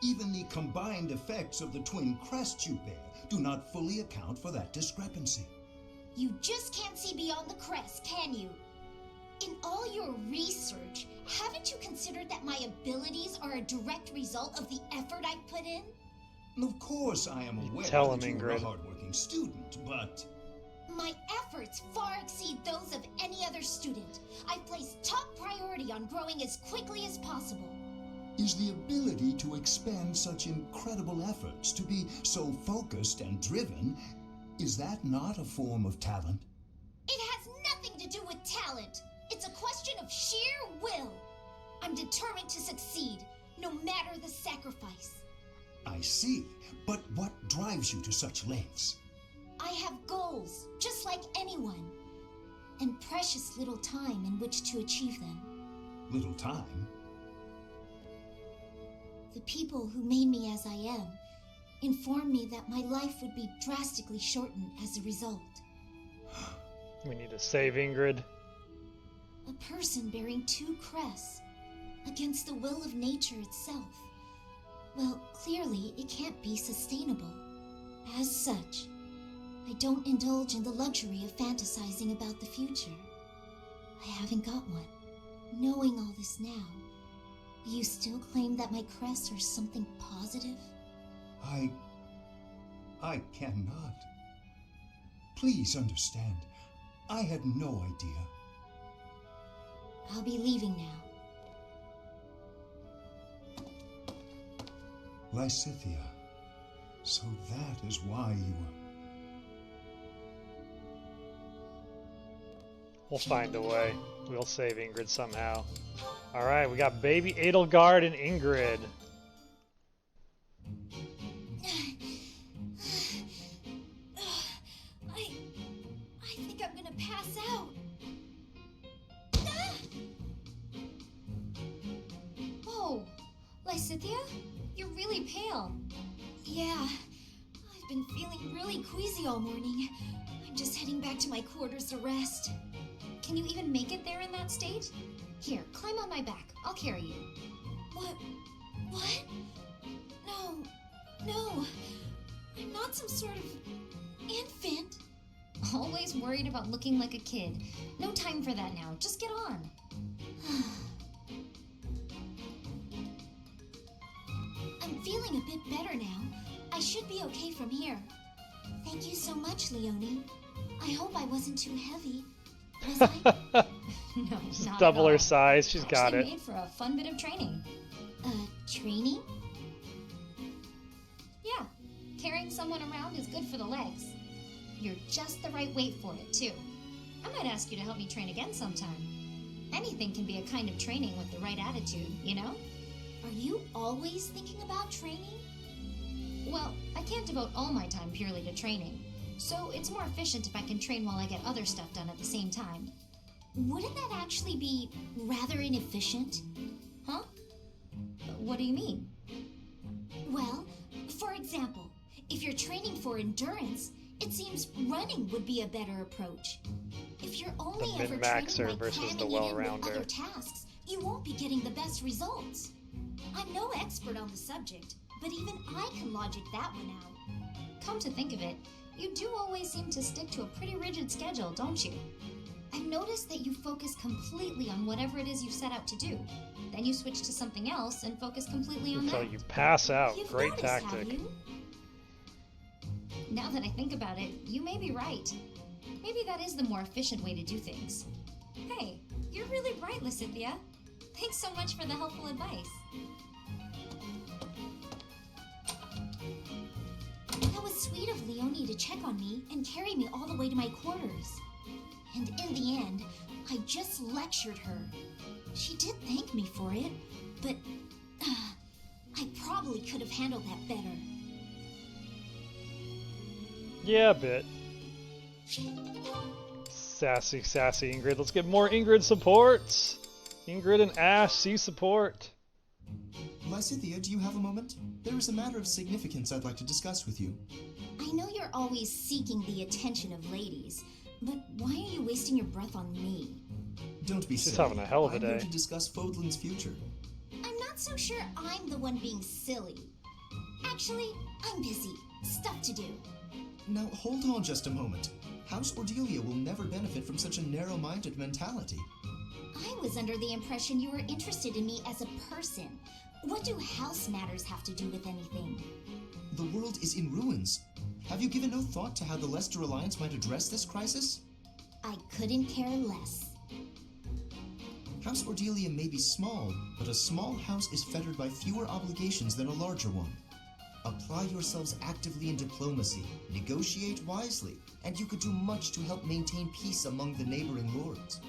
Even the combined effects of the twin crests you bear do not fully account for that discrepancy. You just can't see beyond the crest, can you? In all your research, haven't you considered that my abilities are a direct result of the effort I've put in? Of course I am aware Tell him, that you are a Ingrid. hardworking student, but... My efforts far exceed those of any other student. I place top priority on growing as quickly as possible. Is the ability to expend such incredible efforts, to be so focused and driven, is that not a form of talent? It has nothing to do with talent. It's a question of sheer will. I'm determined to succeed, no matter the sacrifice. I see, but what drives you to such lengths? I have goals, just like anyone, and precious little time in which to achieve them. Little time? The people who made me as I am informed me that my life would be drastically shortened as a result. We need to save Ingrid. A person bearing two crests against the will of nature itself. Well, clearly it can't be sustainable. As such, I don't indulge in the luxury of fantasizing about the future. I haven't got one. Knowing all this now, you still claim that my crests are something positive? I cannot. Please understand, I had no idea. I'll be leaving now. Lysithea, so that is why you were... We'll find a way. We'll save Ingrid somehow. Alright, we got baby Edelgard and Ingrid. I think I'm gonna pass out. Oh, Lysithea, you're really pale. Yeah, I've been feeling really queasy all morning. I'm just heading back to my quarters to rest. Can you even make it there in that state? Here, climb on my back. I'll carry you. What? What? No. No. I'm not some sort of infant. Always worried about looking like a kid. No time for that now. Just get on. I'm feeling a bit better now. I should be okay from here. Thank you so much, Leonie. I hope I wasn't too heavy. Was I? No, Just not double at her all. size. She's got Actually it. made for a fun bit of training. Training? Yeah, carrying someone around is good for the legs. You're just the right weight for it, too. I might ask you to help me train again sometime. Anything can be a kind of training with the right attitude, you know? Are you always thinking about training? Well, I can't devote all my time purely to training, so it's more efficient if I can train while I get other stuff done at the same time. Wouldn't that actually be rather inefficient? Huh? What do you mean? Well, for example, if you're training for endurance, it seems running would be a better approach. If you're only The ever min-maxer training by versus the cramming it in with well-rounder. other tasks, you won't be getting the best results. I'm no expert on the subject, but even I can logic that one out. Come to think of it, you do always seem to stick to a pretty rigid schedule, don't you? I've noticed that you focus completely on whatever it is you set out to do. Then you switch to something else and focus completely on Until that. you pass out. You've Great noticed, have tactic. you? Now that I think about it, you may be right. Maybe that is the more efficient way to do things. Hey, you're really bright, Lysithea. Thanks so much for the helpful advice. That was sweet of Leonie to check on me and carry me all the way to my quarters. And in the end, I just lectured her. She did thank me for it, but I probably could have handled that better. Yeah, a bit. Sassy, sassy Ingrid. Let's get more Ingrid supports. Ingrid and Ash, C support. Lysithea, do you have a moment? There is a matter of significance I'd like to discuss with you. I know you're always seeking the attention of ladies, but why are you wasting your breath on me? Don't be She's silly. having a hell of a I'm here day. to discuss Fodlan's future. I'm not so sure I'm the one being silly. Actually, I'm busy. Stuff to do. Now, hold on just a moment. House Cordelia will never benefit from such a narrow-minded mentality. I was under the impression you were interested in me as a person. What do house matters have to do with anything? The world is in ruins. Have you given no thought to how the Leicester Alliance might address this crisis? I couldn't care less. House Cordelia may be small, but a small house is fettered by fewer obligations than a larger one. Apply yourselves actively in diplomacy, negotiate wisely, and you could do much to help maintain peace among the neighboring lords.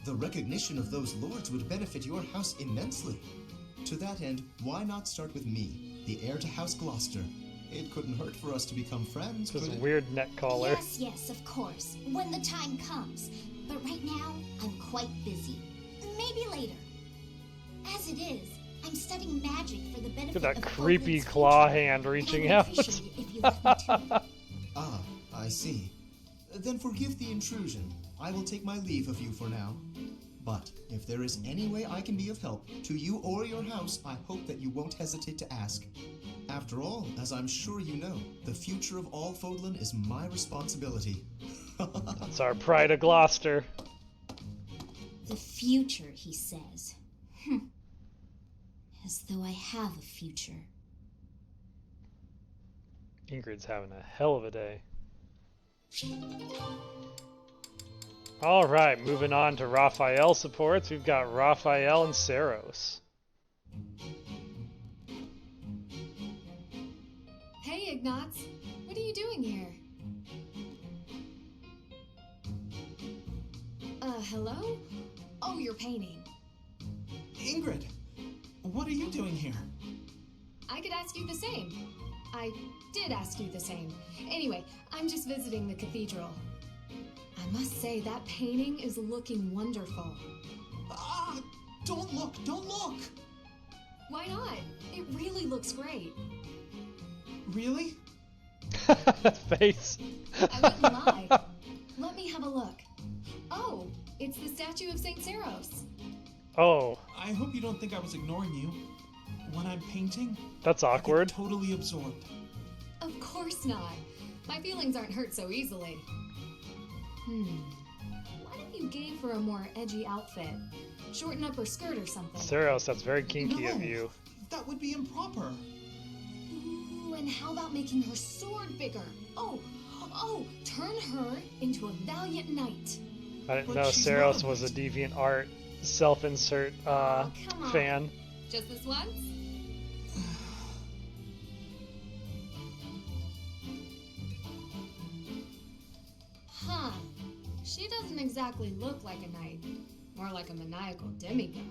The recognition of those lords would benefit your house immensely. To that end, why not start with me, the heir to House Gloucester? It couldn't hurt for us to become friends, This could it? weird neck collar. Yes, of course, when the time comes. But right now, I'm quite busy. Maybe later. As it is, I'm studying magic for the benefit Look at that of creepy Fodlan's claw future, hand reaching and I would out. appreciate it if you left me to it. Ah, I see. Then forgive the intrusion. I will take my leave of you for now. But if there is any way I can be of help to you or your house, I hope that you won't hesitate to ask. After all, as I'm sure you know, the future of all Fodlan is my responsibility. That's our pride of Gloucester. The future, he says. As though I have a future. Ingrid's having a hell of a day. Alright, moving on to Raphael supports. We've got Raphael and Saros. Hey, Ignatz. What are you doing here? Hello? Oh, you're painting. Ingrid, what are you doing here? I could ask you the same. I did ask you the same. Anyway, I'm just visiting the cathedral. I must say, that painting is looking wonderful. Ah! Don't look! Don't look! Why not? It really looks great. Really? Face. I wouldn't lie. Let me have a look. Oh, it's the statue of St. Saros. Oh, I hope you don't think I was ignoring you. When I'm painting, that's I awkward. get totally absorbed. Of course not. My feelings aren't hurt so easily. What if you gave her a more edgy outfit? Shorten up her skirt or something. Saros, that's very kinky of No. you. That would be improper. Ooh, and how about making her sword bigger? Oh, turn her into a valiant knight. I didn't But know she's Saros not. was a DeviantArt self-insert Come on. fan. Just this once? Huh. She doesn't exactly look like a knight. More like a maniacal demigod.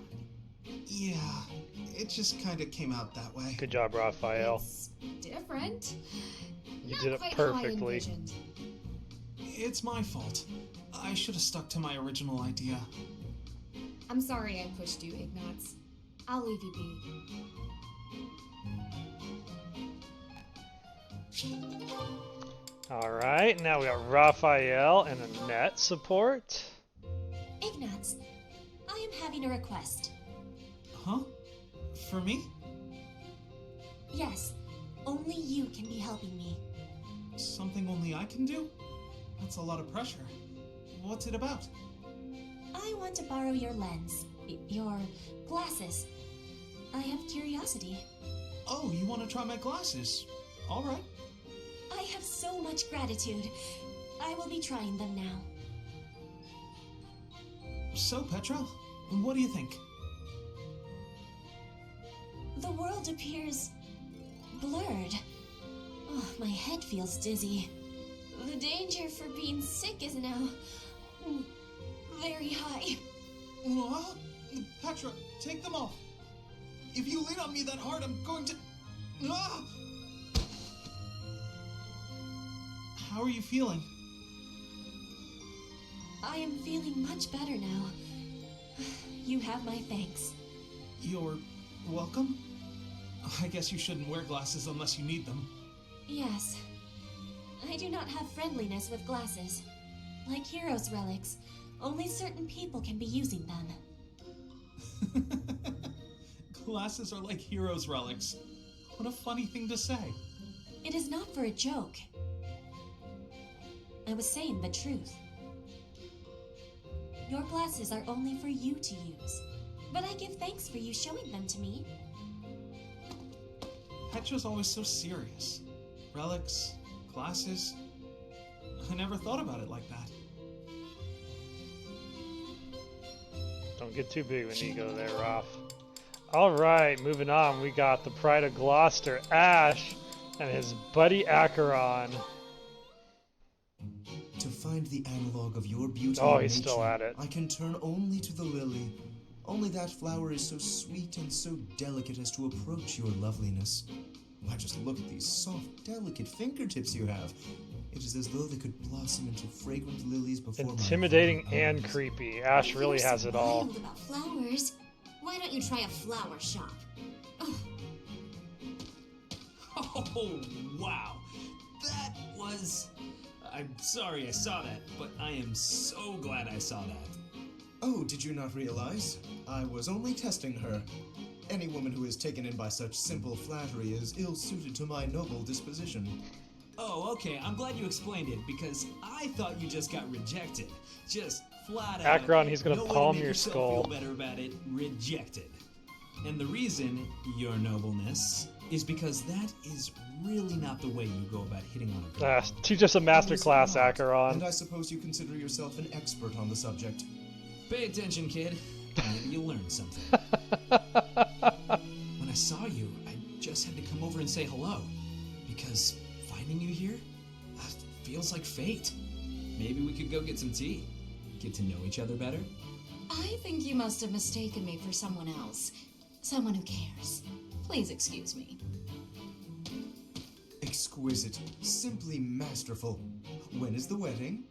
Yeah, it just kind of came out that way. Good job, Raphael. It's different. You Not did it quite how I perfectly. envisioned. It's my fault. I should have stuck to my original idea. I'm sorry I pushed you, Ignatz. I'll leave you be. Alright, now we got Raphael and Annette support. Ignatz, I am having a request. Huh? For me? Yes, only you can be helping me. Something only I can do? That's a lot of pressure. What's it about? I want to borrow your lens. Your glasses. I have curiosity. Oh, you want to try my glasses? All right. I have so much gratitude. I will be trying them now. So, Petra, what do you think? The world appears blurred. Oh, my head feels dizzy. The danger for being sick is now very high. What? Petra, take them off. If you lean on me that hard, I'm going to... Ah! How are you feeling? I am feeling much better now. You have my thanks. You're welcome? I guess you shouldn't wear glasses unless you need them. Yes. I do not have friendliness with glasses. Like heroes' relics, only certain people can be using them. Glasses are like heroes' relics. What a funny thing to say. It is not for a joke. I was saying the truth. Your glasses are only for you to use, but I give thanks for you showing them to me. Petra's always so serious. Relics, glasses. I never thought about it like that. Don't get too big of an ego there, Raph. Alright, moving on. We got the Pride of Gloucester, Ash, and his buddy Acheron. To find the analog of your beauty Oh, in he's nature, still at it. I can turn only to the lily. Only that flower is so sweet and so delicate as to approach your loveliness. Why, just look at these soft, delicate fingertips you have. It is as though they could blossom into fragrant lilies before Intimidating my and creepy. Ash really has it all. Wild about flowers. Why don't you try a flower shop? Oh, wow. That was... I'm sorry I saw that, but I am so glad I saw that. Oh, did you not realize? I was only testing her. Any woman who is taken in by such simple flattery is ill-suited to my noble disposition. Oh, okay, I'm glad you explained it, because I thought you just got rejected. Just flat out. Acheron, he's gonna no way to palm make your yourself skull. Feel better about it. Rejected. And the reason, your nobleness, is because that is really not the way you go about hitting on a girl. Teach us a masterclass, Acheron. And I suppose you consider yourself an expert on the subject. Pay attention, kid. Maybe you'll learn something. When I saw you, I just had to come over and say hello. Because finding you here feels like fate. Maybe we could go get some tea. Get to know each other better. I think you must have mistaken me for someone else. Someone who cares. Please excuse me. Exquisite. Simply masterful. When is the wedding?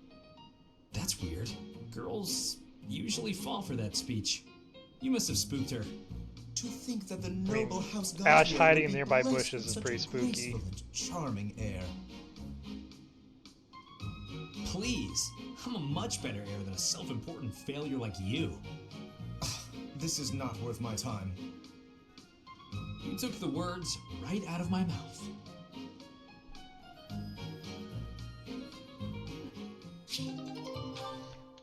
That's weird. Girls usually fall for that speech. You must have spooked her. To think that the noble house Ash Gautier hiding would in be nearby blessed bushes with is such pretty a spooky. graceful and charming heir. Please. I'm a much better heir than a self-important failure like you. This is not worth my time. You took the words right out of my mouth.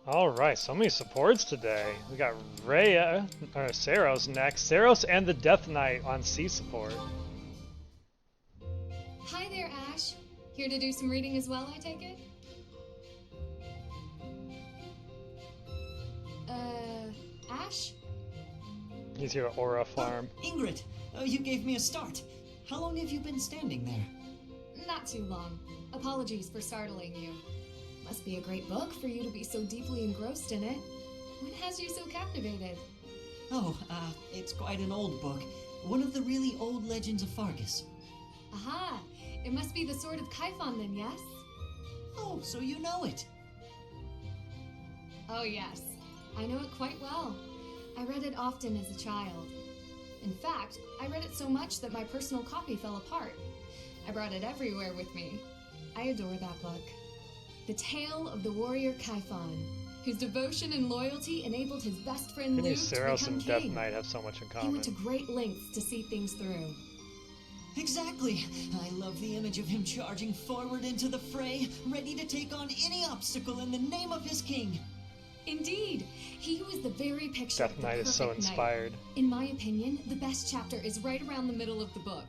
Alright, so many supports today. We got Rhea, or Saros next. Saros and the Death Knight on C support. Hi there, Ash. Here to do some reading as well, I take it? Ash? He's here to Aura Farm. Ingrid, you gave me a start. How long have you been standing there? Not too long. Apologies for startling you. Must be a great book for you to be so deeply engrossed in it. What has you so captivated? Oh, it's quite an old book. One of the really old legends of Fargus. Aha! It must be the Sword of Kyphon then, yes? Oh, so you know it. Oh yes, I know it quite well. I read it often as a child. In fact, I read it so much that my personal copy fell apart. I brought it everywhere with me. I adore that book. The tale of the warrior Kyphon, whose devotion and loyalty enabled his best friend Luke to Seros become and Death king. Knight have so much in He common. went to great lengths to see things through. Exactly. I love the image of him charging forward into the fray, ready to take on any obstacle in the name of his king. Indeed, he was the very picture Death of the Knight is so perfect knight. inspired. In my opinion, the best chapter is right around the middle of the book.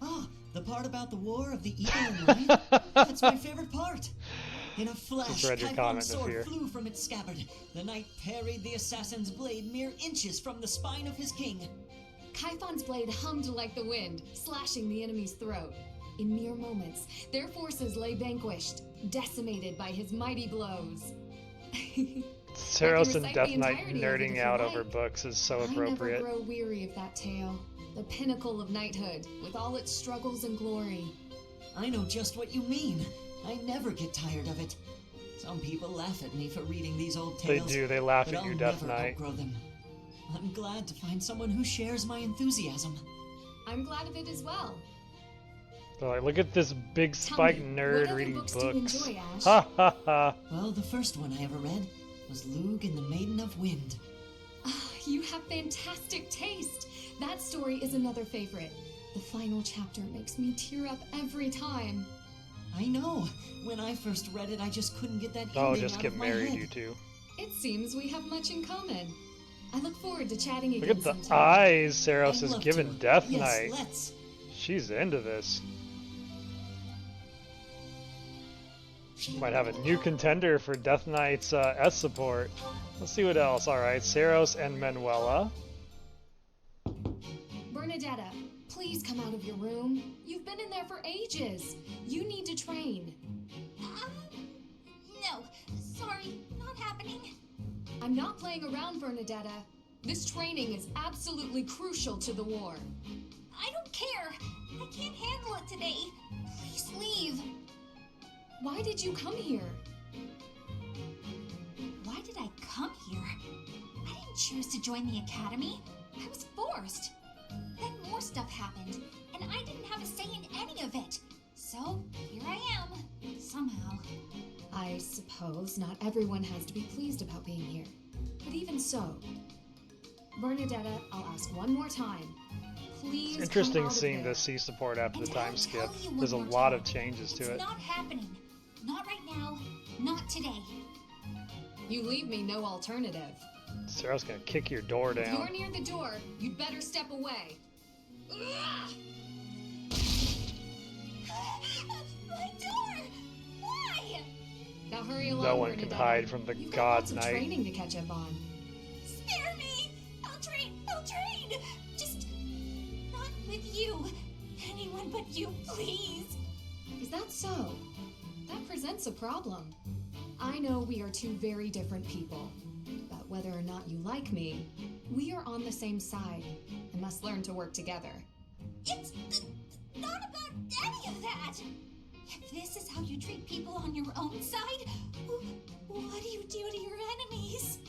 Ah, the part about the war of the eagle and lion? That's my favorite part. In a flash, Just read your Kyphon's comment, sword Nafir. flew from its scabbard. The knight parried the assassin's blade mere inches from the spine of his king. Kyphon's blade hummed like the wind, slashing the enemy's throat. In mere moments, their forces lay vanquished, decimated by his mighty blows. Seros and recite Death the Knight entirety of it nerding if you out like. over books is so I never appropriate. grow weary of that tale. The pinnacle of knighthood, with all its struggles and glory. I know just what you mean. I never get tired of it. Some people laugh at me for reading these old They tales. do, they laugh but at you, I'll Death never Knight. outgrow them. I'm glad to find someone who shares my enthusiasm. I'm glad of it as well. They're like, look at this big Tell spike me, nerd what other reading books books. do you enjoy, Ash? Ha ha ha. Well, the first one I ever read was Lug and the Maiden of Wind. You have fantastic taste. That story is another favorite. The final chapter makes me tear up every time. I know. When I first read it, I just couldn't get that Oh, ending just out get of my married, head. you two. It seems we have much in common. I look forward to chatting Look again at the sometime. eyes Seros I'd is love giving to. Death Yes, Knight. let's. She's into this. Might have a new contender for Death Knight's S support. Let's see what else. Alright, Seros and Manuela. Bernadetta, please come out of your room. You've been in there for ages. You need to train. No, sorry, not happening. I'm not playing around, Bernadetta. This training is absolutely crucial to the war. I don't care. I can't handle it today. Please leave. Why did you come here? Why did I come here? I didn't choose to join the academy. I was forced. Then more stuff happened, and I didn't have a say in any of it. So, here I am, somehow. I suppose not everyone has to be pleased about being here. But even so, Bernadetta, I'll ask one more time. Please It's interesting come out of seeing there. the C support after the And time I'll skip. tell you one There's a more lot time. of changes to It's it. not happening. Not right now. Not today. You leave me no alternative. Seros gonna kick your door If you're down. near the door, you'd better step away. Ugh! My door! Why? Now hurry along, No one can Bernadetta. hide from the You've got God lots of Knight. training to catch up on. Spare me! I'll train! I'll train! Just not with you. Anyone but you, please. Is that so? That presents a problem. I know we are two very different people, but whether or not you like me, we are on the same side and must learn to work together. It's not about any of that. If this is how you treat people on your own side, what do you do to your enemies?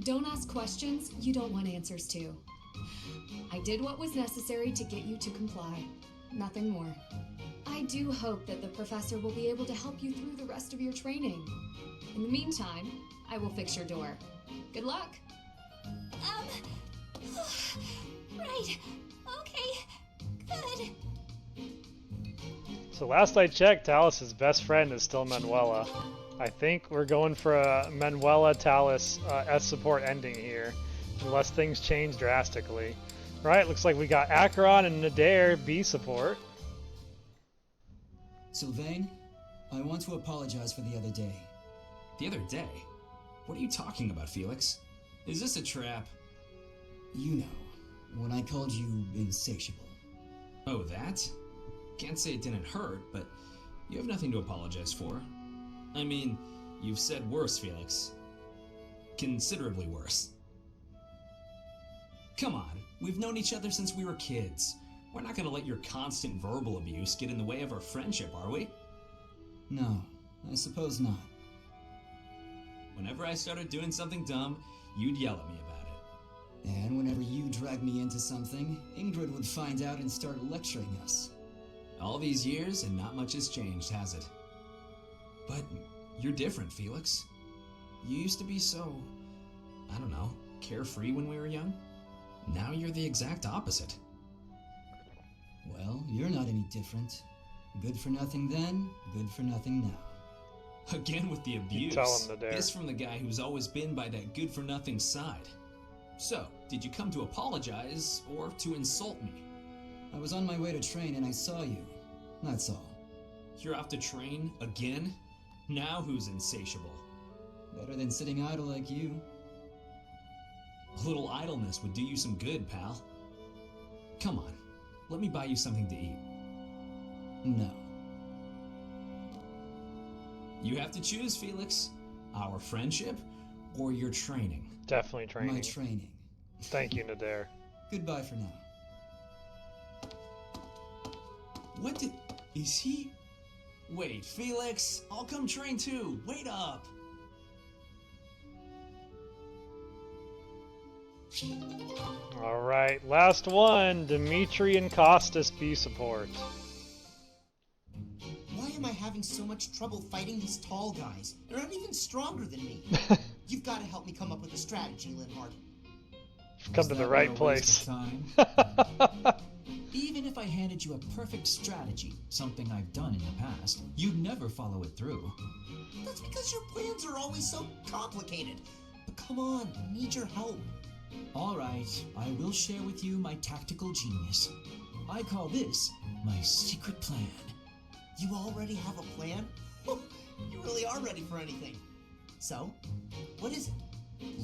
Don't ask questions you don't want answers to. I did what was necessary to get you to comply. Nothing more. I do hope that the professor will be able to help you through the rest of your training. In the meantime, I will fix your door. Good luck. Right. Okay. Good. So last I checked, Thales' best friend is still Manuela. I think we're going for a Manuela Thales S support ending here, unless things change drastically. Right, looks like we got Acheron and Nadir B support. Sylvain, I want to apologize for the other day. The other day? What are you talking about, Felix? Is this a trap? You know, when I called you insatiable. Oh, that? Can't say it didn't hurt, but you have nothing to apologize for. I mean, you've said worse, Felix. considerably worse. Come on, we've known each other since we were kids. We're not gonna let your constant verbal abuse get in the way of our friendship, are we? No, I suppose not. Whenever I started doing something dumb, you'd yell at me about it. And whenever you dragged me into something, Ingrid would find out and start lecturing us. All these years and not much has changed, has it? But you're different, Felix. You used to be so, I don't know, carefree when we were young. Now you're the exact opposite. Well, you're not any different. Good for nothing then, good for nothing now. Again with the abuse. Tell him to dare. This from the guy who's always been by that good-for-nothing side. So, did you come to apologize or to insult me? I was on my way to train and I saw you. That's all. You're off to train again? Now who's insatiable? Better than sitting idle like you. A little idleness would do you some good, pal. Come on, let me buy you something to eat. No. You have to choose, Felix. Our friendship or your training? Definitely training. My training. Thank you, Nadir. Goodbye for now. What did... Is he... Wait, Felix, I'll come train too. Wait up. Alright, last one. Dimitri and Costas B support. Why am I having so much trouble fighting these tall guys? They're not even stronger than me. You've got to help me come up with a strategy, Linhardt. You've come to the right place. Even if I handed you a perfect strategy, something I've done in the past, you'd never follow it through. That's because your plans are always so complicated. But come on, I need your help. All right, I will share with you my tactical genius. I call this my secret plan. You already have a plan? You really are ready for anything. So, what is it?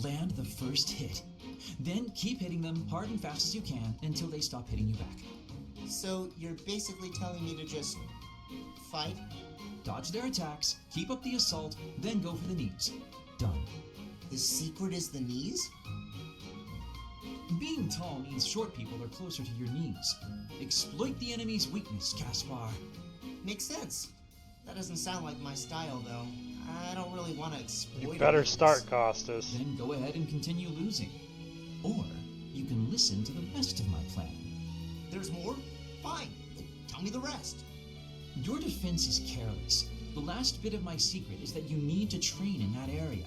Land the first hit. Then keep hitting them hard and fast as you can until they stop hitting you back. So, you're basically telling me to just fight? Dodge their attacks, keep up the assault, then go for the knees. Done. The secret is the knees? Being tall means short people are closer to your knees. Exploit the enemy's weakness, Caspar. Makes sense. That doesn't sound like my style, though. I don't really want to exploit. You better start, Costas. Then go ahead and continue losing. Or you can listen to the rest of my plan. There's more? Fine. Then tell me the rest. Your defense is careless. The last bit of my secret is that you need to train in that area.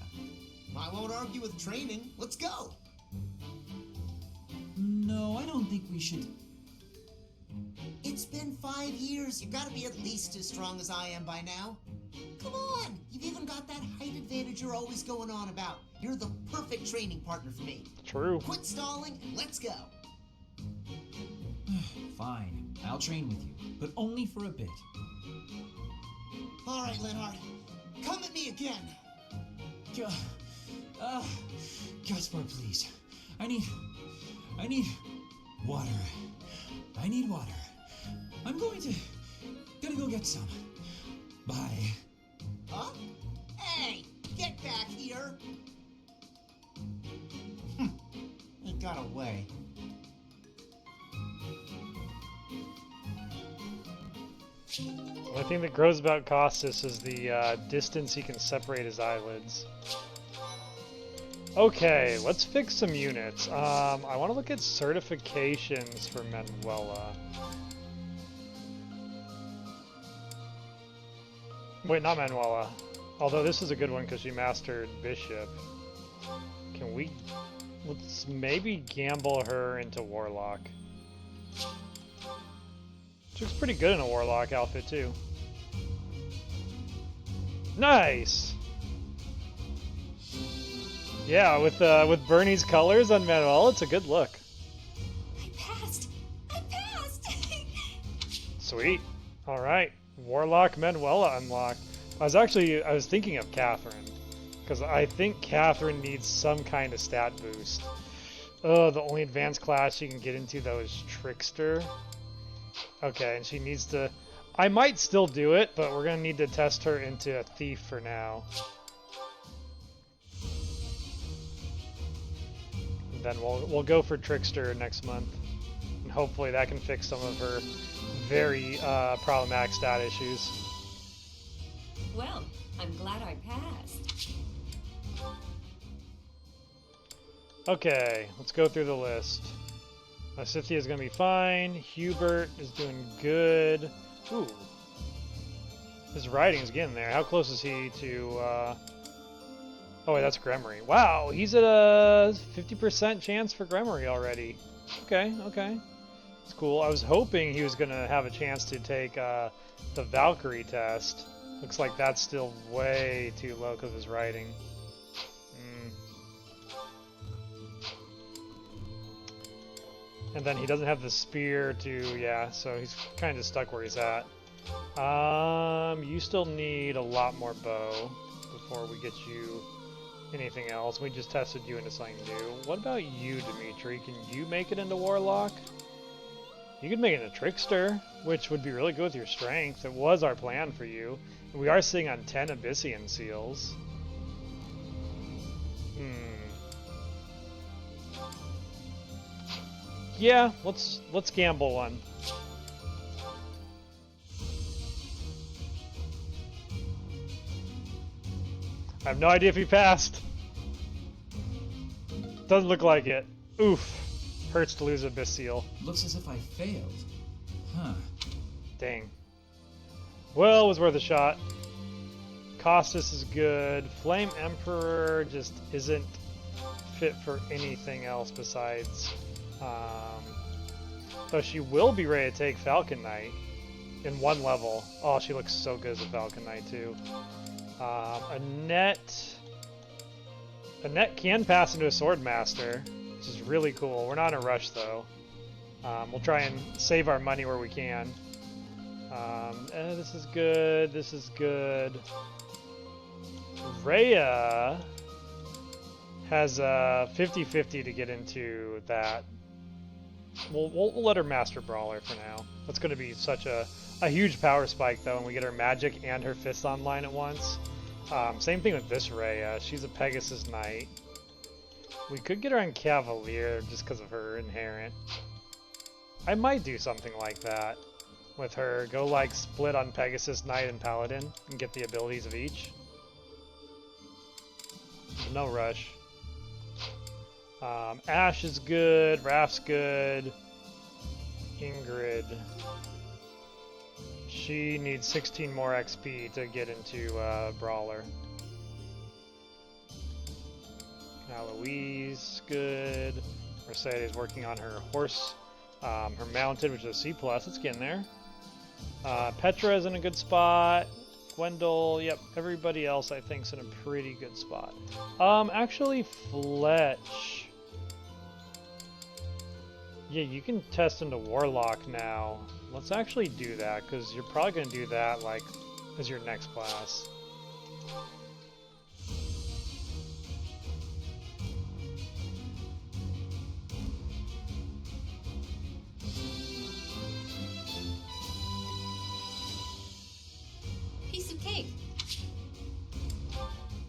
I won't argue with training. Let's go. No, I don't think we should... It's been 5 years. You've got to be at least as strong as I am by now. Come on. You've even got that height advantage you're always going on about. You're the perfect training partner for me. True. Quit stalling and let's go. Fine. I'll train with you, but only for a bit. All right, Linhardt. Come at me again. Caspar, please. I need water. I need water. I'm gonna go get some. Bye. Huh? Hey, get back here. He got away. The only thing that grows about Costas is the distance he can separate his eyelids. Okay, let's fix some units. I want to look at certifications for Manuela. Wait, not Manuela. Although this is a good one because she mastered Bishop. Can we... Let's maybe gamble her into Warlock. She looks pretty good in a Warlock outfit too. Nice! Yeah, with Bernie's colors on Manuel, it's a good look. I passed! I passed! Sweet. Alright. Warlock Manuela unlocked. I was thinking of Catherine. Because I think Catherine needs some kind of stat boost. Oh, the only advanced class she can get into though is Trickster. Okay, and she needs to... I might still do it, but we're going to need to test her into a Thief for now. then we'll go for Trickster next month, and hopefully that can fix some of her very problematic stat issues. Well, I'm glad I passed. Okay, let's go through the list. Lysithea is going to be fine. Hubert is doing good. Ooh. His writing's getting there. How close is he to... Oh, wait, that's Gremory. Wow, he's at a 50% chance for Gremory already. Okay, okay. It's cool. I was hoping he was going to have a chance to take the Valkyrie test. Looks like that's still way too low because of his writing. And then he doesn't have the spear to, yeah, so he's kind of stuck where he's at. You still need a lot more bow before we get you anything else. We just tested you into something new. What about you, Dimitri? Can you make it into Warlock? You could make it into Trickster, which would be really good with your strength. It was our plan for you. And we are sitting on 10 Abyssian seals. Yeah, let's gamble one. I have no idea if he passed. Doesn't look like it. Oof. Hurts to lose Abyss Seal. Looks as if I failed. Huh. Dang. Well, it was worth a shot. Costas is good. Flame Emperor just isn't fit for anything else besides... though she will be ready to take Falcon Knight in one level. Oh, she looks so good as a Falcon Knight too. Annette can pass into a Swordmaster, which is really cool. We're not in a rush though. We'll try and save our money where we can. This is good. This is good. Rhea has a 50-50 to get into that. We'll let her Master Brawler for now. That's going to be such a huge power spike, though, when we get her Magic and her Fist online at once. Same thing with this Rhea. She's a Pegasus Knight. We could get her on Cavalier just because of her inherent. I might do something like that with her. Go, like, split on Pegasus Knight and Paladin and get the abilities of each. No rush. Ash is good, Raph's good, Ingrid. She needs 16 more XP to get into Brawler. Aloise, good. Mercedes working on her horse, her mounted, which is a C+, it's getting there. Petra is in a good spot. Gwendol, yep, everybody else I think is in a pretty good spot. Actually, Fletch. Yeah, you can test into Warlock now. Let's actually do that, because you're probably going to do that, like, as your next class. Piece of cake.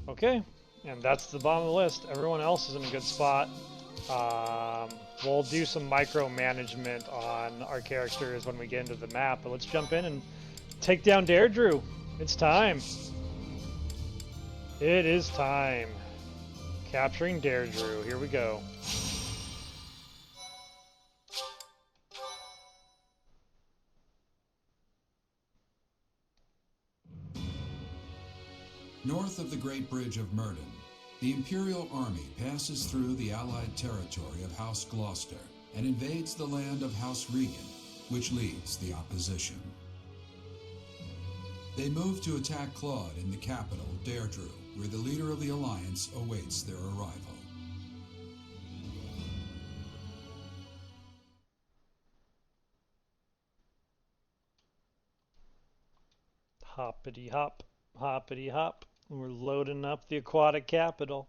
Okay, and that's the bottom of the list. Everyone else is in a good spot. We'll do some micromanagement on our characters when we get into the map, but let's jump in and take down Derdriu. It's time. It is time. Capturing Derdriu. Here we go. North of the Great Bridge of Murden, the Imperial Army passes through the Allied territory of House Gloucester and invades the land of House Regan, which leads the opposition. They move to attack Claude in the capital, Derdriu, where the leader of the Alliance awaits their arrival. Hoppity hop, hoppity hop. We're loading up the aquatic capital.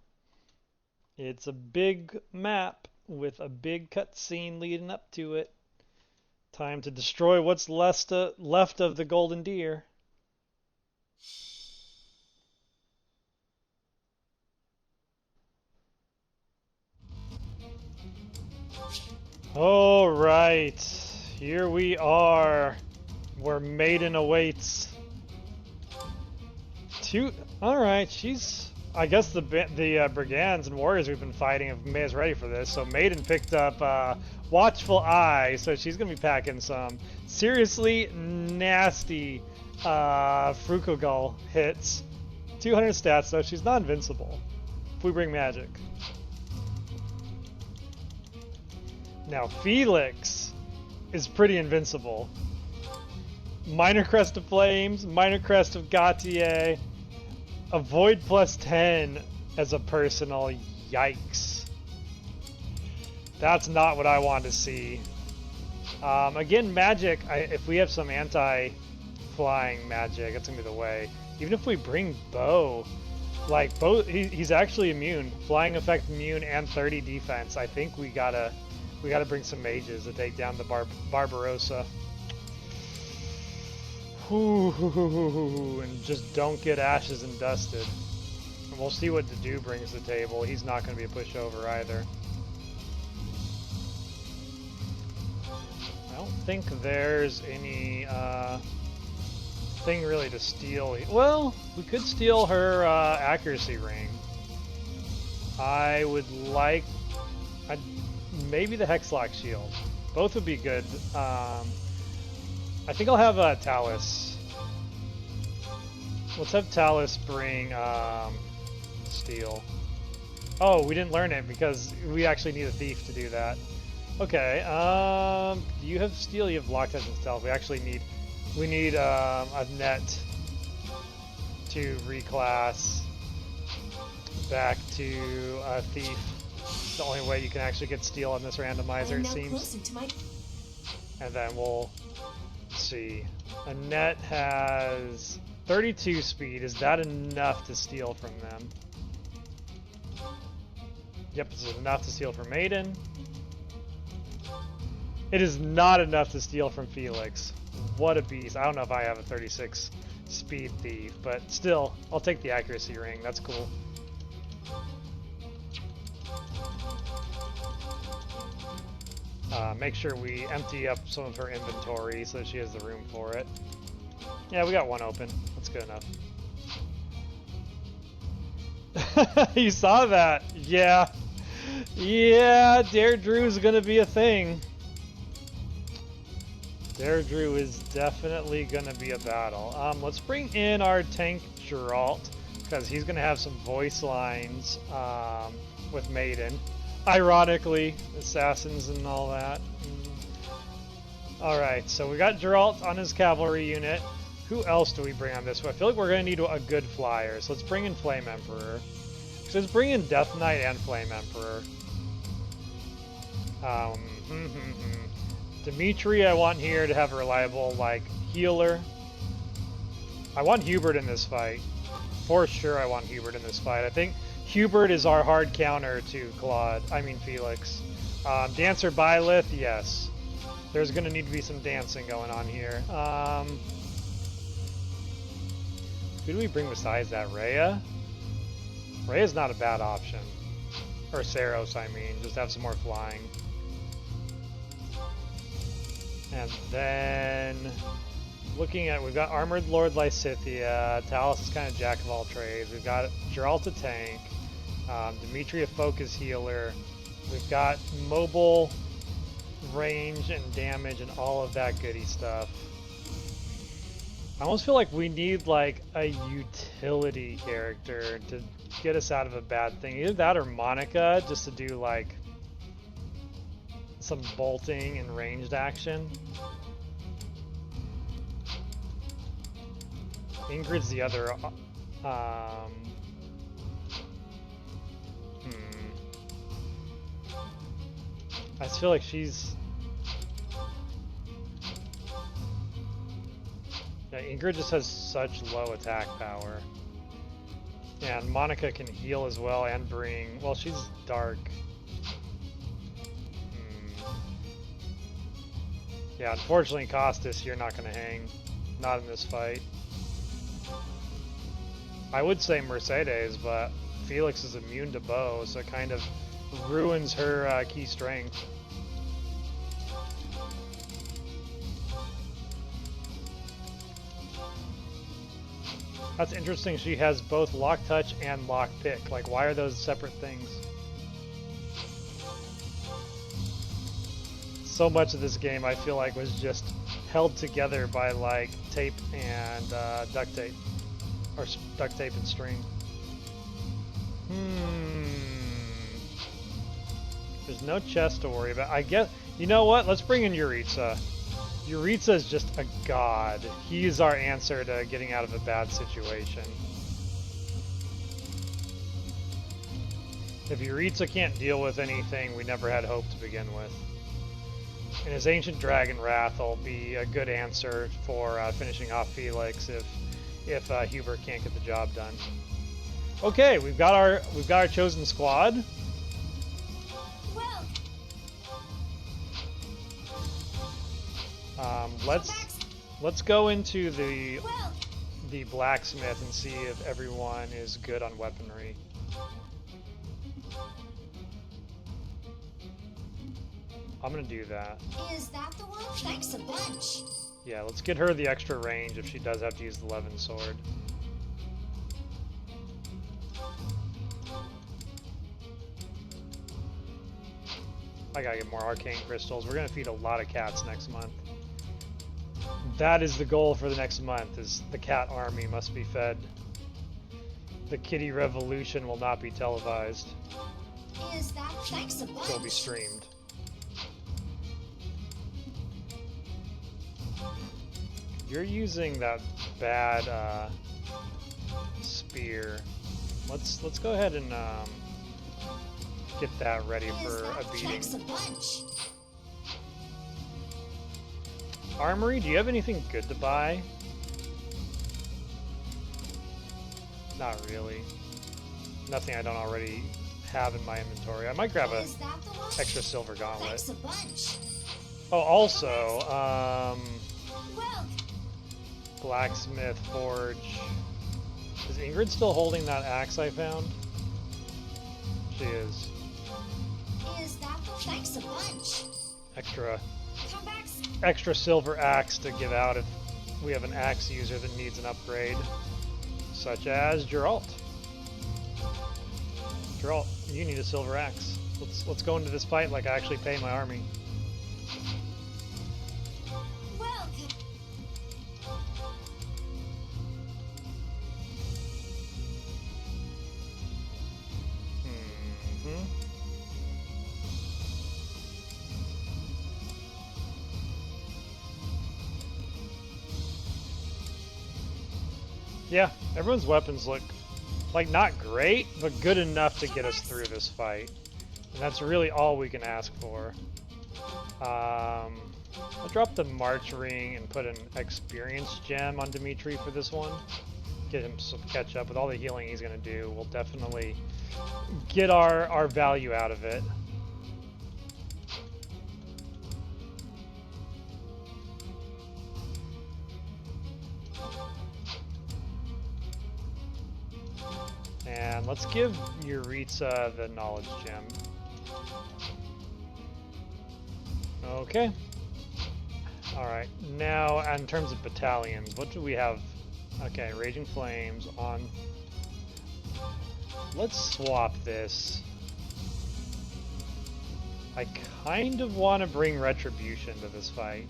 It's a big map with a big cutscene leading up to it. Time to destroy what's left of the Golden Deer. All right, here we are, where Maiden awaits. All right, she's. I guess the brigands and warriors we've been fighting have made us ready for this. So Maiden picked up Watchful Eye, so she's gonna be packing some seriously nasty Frukogull hits. 200 stats though. She's not invincible if we bring magic. Now Felix is pretty invincible. Minor Crest of Flames, Minor Crest of Gautier, Avoid +10 as a personal. Yikes. That's not what I want to see. Again, magic, if we have some anti-flying magic, that's going to be the way. Even if we bring Bow, like, Bow, he's actually immune. Flying effect immune and 30 defense. I think we gotta bring some mages to take down the Barbarossa. And just don't get ashes and dusted. And we'll see what Derdriu brings to the table. He's not going to be a pushover either. I don't think there's any thing really to steal. Well, we could steal her accuracy ring. I would like maybe the Hexlock shield. Both would be good. I think I'll have Thales. Let's have Thales bring steel. Oh, we didn't learn it because we actually need a thief to do that. Okay. Do you have steel? You have block test and stealth. We need a net to reclass back to a thief. It's the only way you can actually get steel on this randomizer, it seems. And then we'll see. Annette has 32 speed. Is that enough to steal from them? Yep, this is enough to steal from Maiden. It is not enough to steal from Felix. What a beast. I don't know if I have a 36 speed thief, but still, I'll take the accuracy ring. That's cool. Make sure we empty up some of her inventory so that she has the room for it. Yeah, we got one open. That's good enough. You saw that? Yeah. Yeah, Derdriu is gonna be a thing. Derdriu is definitely gonna be a battle. Let's bring in our tank Geralt, because he's gonna have some voice lines with Maiden. Ironically, assassins and all that. Alright, so we got Geralt on his cavalry unit. Who else do we bring on this one? I feel like we're going to need a good flyer, so let's bring in Flame Emperor. So let's bring in Death Knight and Flame Emperor. Dimitri I want here to have a reliable, like, healer. I want Hubert in this fight. For sure I want Hubert in this fight. I think Hubert is our hard counter to Felix. Dancer Byleth, yes. There's going to need to be some dancing going on here. Who do we bring besides that? Rhea? Rhea's not a bad option. Or Saros, I mean. Just have some more flying. And then, looking at, we've got Armored Lord Lysithea. Thales is kind of jack of all trades. We've got Geralt a tank. Dimitri a focus healer. We've got mobile, range, and damage, and all of that goody stuff. I almost feel like we need like a utility character to get us out of a bad thing. Either that or Monica, just to do like some bolting and ranged action. Ingrid's the other. I just feel like she's. Yeah, Ingrid just has such low attack power. And Monica can heal as well and bring. Well, she's dark. Yeah, unfortunately, Costas, you're not going to hang. Not in this fight. I would say Mercedes, but Felix is immune to bow, so it kind of ruins her key strength. That's interesting. She has both lock touch and lock pick. Like, why are those separate things? So much of this game I feel like was just held together by like tape and duct tape, or duct tape and string. There's no chest to worry about. I guess, you know what? Let's bring in Yuritsa. Yuritsa is just a god. He's our answer to getting out of a bad situation. If Yuritsa can't deal with anything, we never had hope to begin with. And his Ancient Dragon Wrath will be a good answer for finishing off Felix if Hubert can't get the job done. Okay, we've got our chosen squad. Let's go into the blacksmith and see if everyone is good on weaponry. I'm gonna do that. Is that the one? Thanks a bunch. Yeah, let's get her the extra range if she does have to use the Levin sword. I gotta get more arcane crystals. We're gonna feed a lot of cats next month. That is the goal for the next month, is the cat army must be fed. The kitty revolution will not be televised. Is that thanks a bunch? It'll be streamed. You're using that bad spear. Let's go ahead and get that ready for a beating. Thanks a bunch. Armory, do you have anything good to buy? Not really. Nothing I don't already have in my inventory. I might grab a extra silver gauntlet. Thanks a bunch. Oh, also, blacksmith forge. Is Ingrid still holding that axe I found? She is. Is that the thanks a bunch? Extra silver axe to give out if we have an axe user that needs an upgrade, such as Geralt. Geralt, you need a silver axe. Let's go into this fight like I actually pay my army. Yeah, everyone's weapons look like not great, but good enough to get us through this fight. And that's really all we can ask for. I'll drop the March Ring and put an experience gem on Dimitri for this one. Get him some catch up with all the healing he's gonna do. We'll definitely get our value out of it. And let's give Yuritsa the knowledge gem. Okay. Alright, now in terms of battalions, what do we have? Okay, Raging Flames on. Let's swap this. I kind of want to bring Retribution to this fight.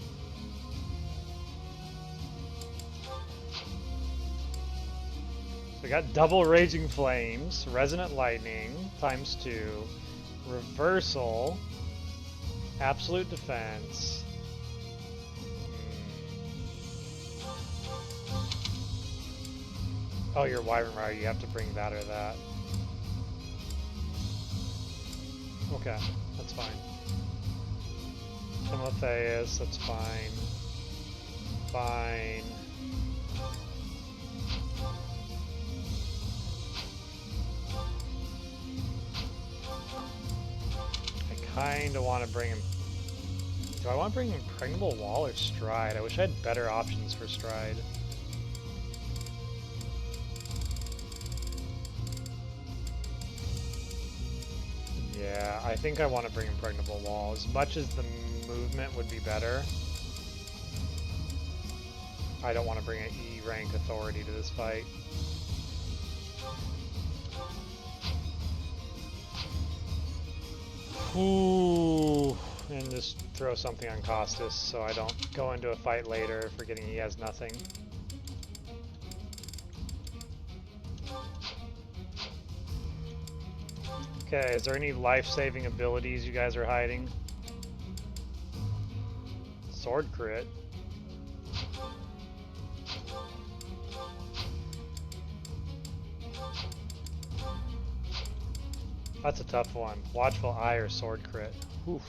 We got double Raging Flames, Resonant Lightning, ×2, Reversal, Absolute Defense. Oh, you're Wyvern Rider, you have to bring that or that. Okay, that's fine. Timotheus, that's fine. Fine. I kinda want to bring him. Do I want to bring Impregnable Wall or Stride? I wish I had better options for Stride. Yeah, I think I want to bring Impregnable Wall. As much as the movement would be better. I don't want to bring an E rank authority to this fight. Ooh, and just throw something on Costas so I don't go into a fight later forgetting he has nothing. Okay, is there any life-saving abilities you guys are hiding? Sword crit. That's a tough one. Watchful Eye or Sword Crit. Oof.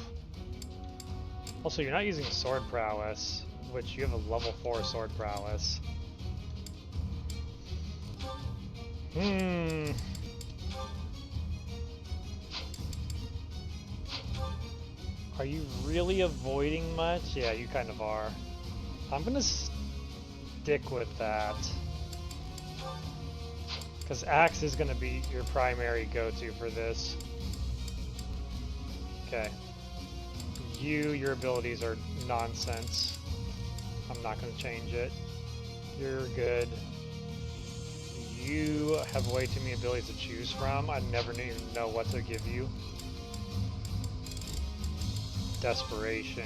Also, you're not using Sword Prowess, which you have a level 4 Sword Prowess. Are you really avoiding much? Yeah, you kind of are. I'm gonna stick with that. Because Axe is going to be your primary go-to for this. Okay. Your abilities are nonsense. I'm not going to change it. You're good. You have way too many abilities to choose from. I never even know what to give you. Desperation.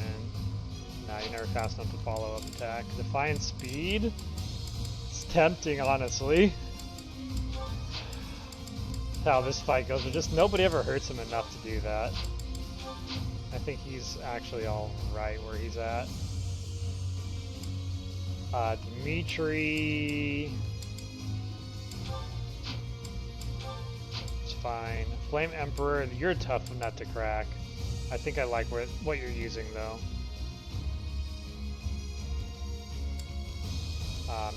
Nah, you're never fast enough to follow up attack. Defiant Speed? It's tempting, honestly. How this fight goes, but just nobody ever hurts him enough to do that. I think he's actually all right where he's at. Dimitri... It's fine. Flame Emperor, you're a tough nut to crack. I think I like what you're using, though.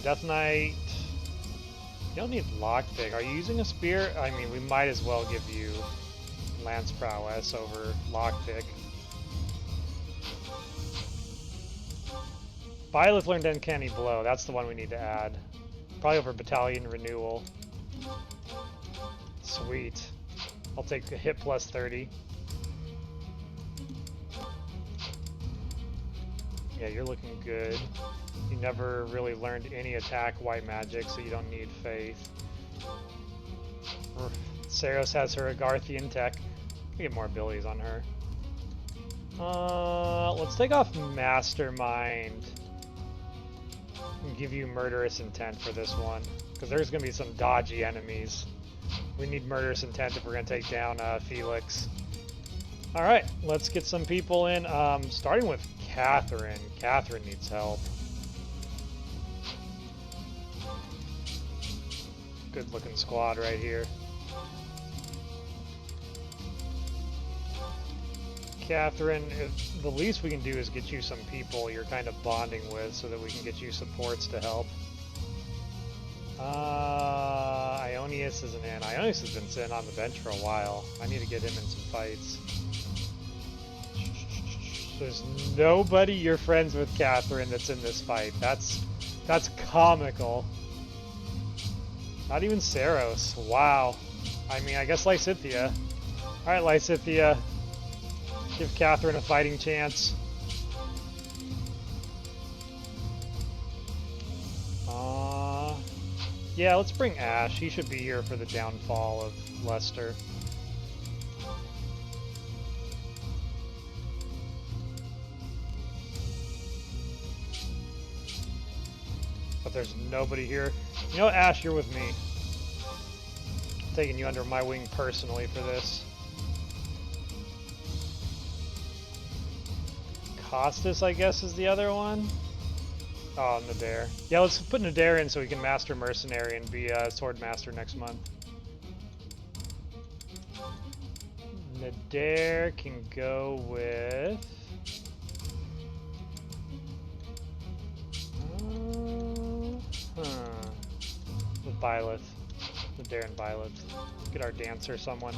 Death Knight... You don't need lockpick. Are you using a spear? I mean, we might as well give you lance prowess over lockpick. Byleth learned Uncanny Blow. That's the one we need to add. Probably over Battalion Renewal. Sweet. I'll take the hit plus 30. Yeah, you're looking good. You never really learned any attack white magic, so you don't need faith. Saros has her Agarthian tech. Get more abilities on her. Let's take off Mastermind and give you Murderous Intent for this one, because there's going to be some dodgy enemies. We need Murderous Intent if we're going to take down Felix. Alright, let's get some people in, starting with Catherine. Catherine needs help. Good looking squad right here. Catherine, the least we can do is get you some people you're kind of bonding with so that we can get you supports to help. Ionius isn't in. Ionius has been sitting on the bench for a while. I need to get him in some fights. There's nobody you're friends with Catherine that's in this fight. That's comical. Not even Saros. Wow. I mean, I guess Lysithea. Alright, Lysithea. Give Catherine a fighting chance. Yeah, let's bring Ash. He should be here for the downfall of Lester. But there's nobody here. You know, Ash, you're with me. I'm taking you under my wing personally for this. Costas, I guess, is the other one. Oh, Nadir. Yeah, let's put Nadir in so we can master Mercenary and be a Sword Master next month. Nadir can go with... with Byleth. Nadir and Byleth. Get our Dancer someone.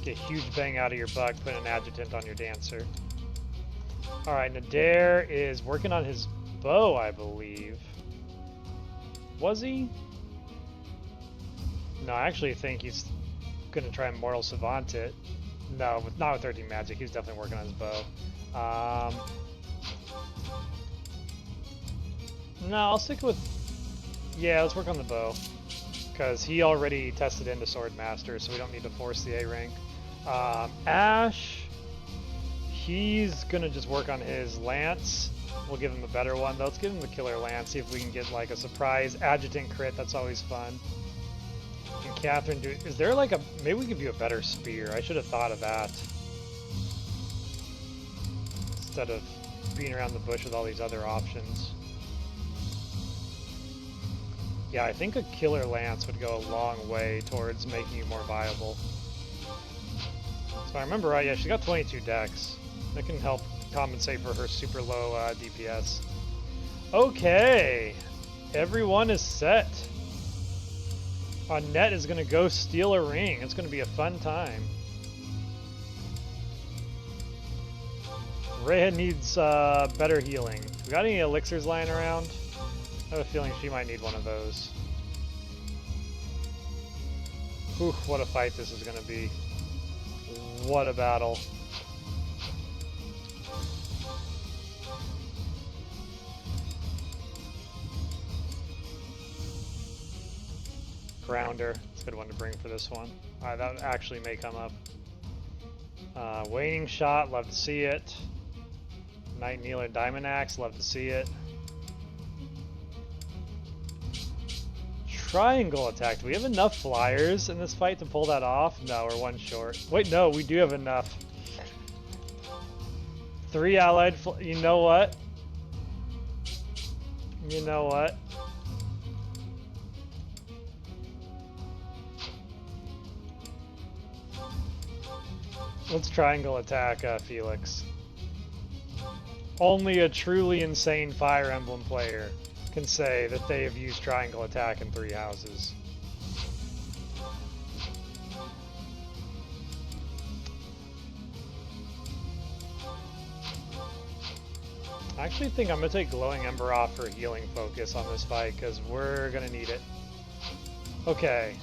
Get a huge bang out of your buck, put an adjutant on your Dancer. Alright, Nadir is working on his bow, I believe. Was he? No, I actually think he's going to try and Mortal Savant it. No, not with 13 Magic. He's definitely working on his bow. No, I'll stick with... Yeah, let's work on the bow. Because he already tested into Sword Master, so we don't need to force the A rank. Ash... He's gonna just work on his lance. We'll give him a better one, though. Let's give him the killer lance, see if we can get like a surprise adjutant crit. That's always fun. And Catherine, is there like a... Maybe we give you a better spear. I should have thought of that. Instead of being around the bush with all these other options. Yeah, I think a killer lance would go a long way towards making you more viable. So if I remember right, yeah, she's got 22 dex. That can help compensate for her super low DPS. Okay, everyone is set. Annette is going to go steal a ring. It's going to be a fun time. Rayhead needs better healing. We got any elixirs lying around? I have a feeling she might need one of those. Whew, what a fight this is going to be. What a battle. Grounder. It's a good one to bring for this one. That actually may come up. Waning Shot. Love to see it. Night Kneeler Diamond Axe. Love to see it. Triangle Attack. Do we have enough flyers in this fight to pull that off? No, we're one short. Wait, no, we do have enough. 3 allied you know what? You know what? Let's triangle attack Felix. Only a truly insane Fire Emblem player can say that they have used triangle attack in 3 houses. I actually think I'm going to take Glowing Ember off for healing focus on this fight because we're going to need it. Okay.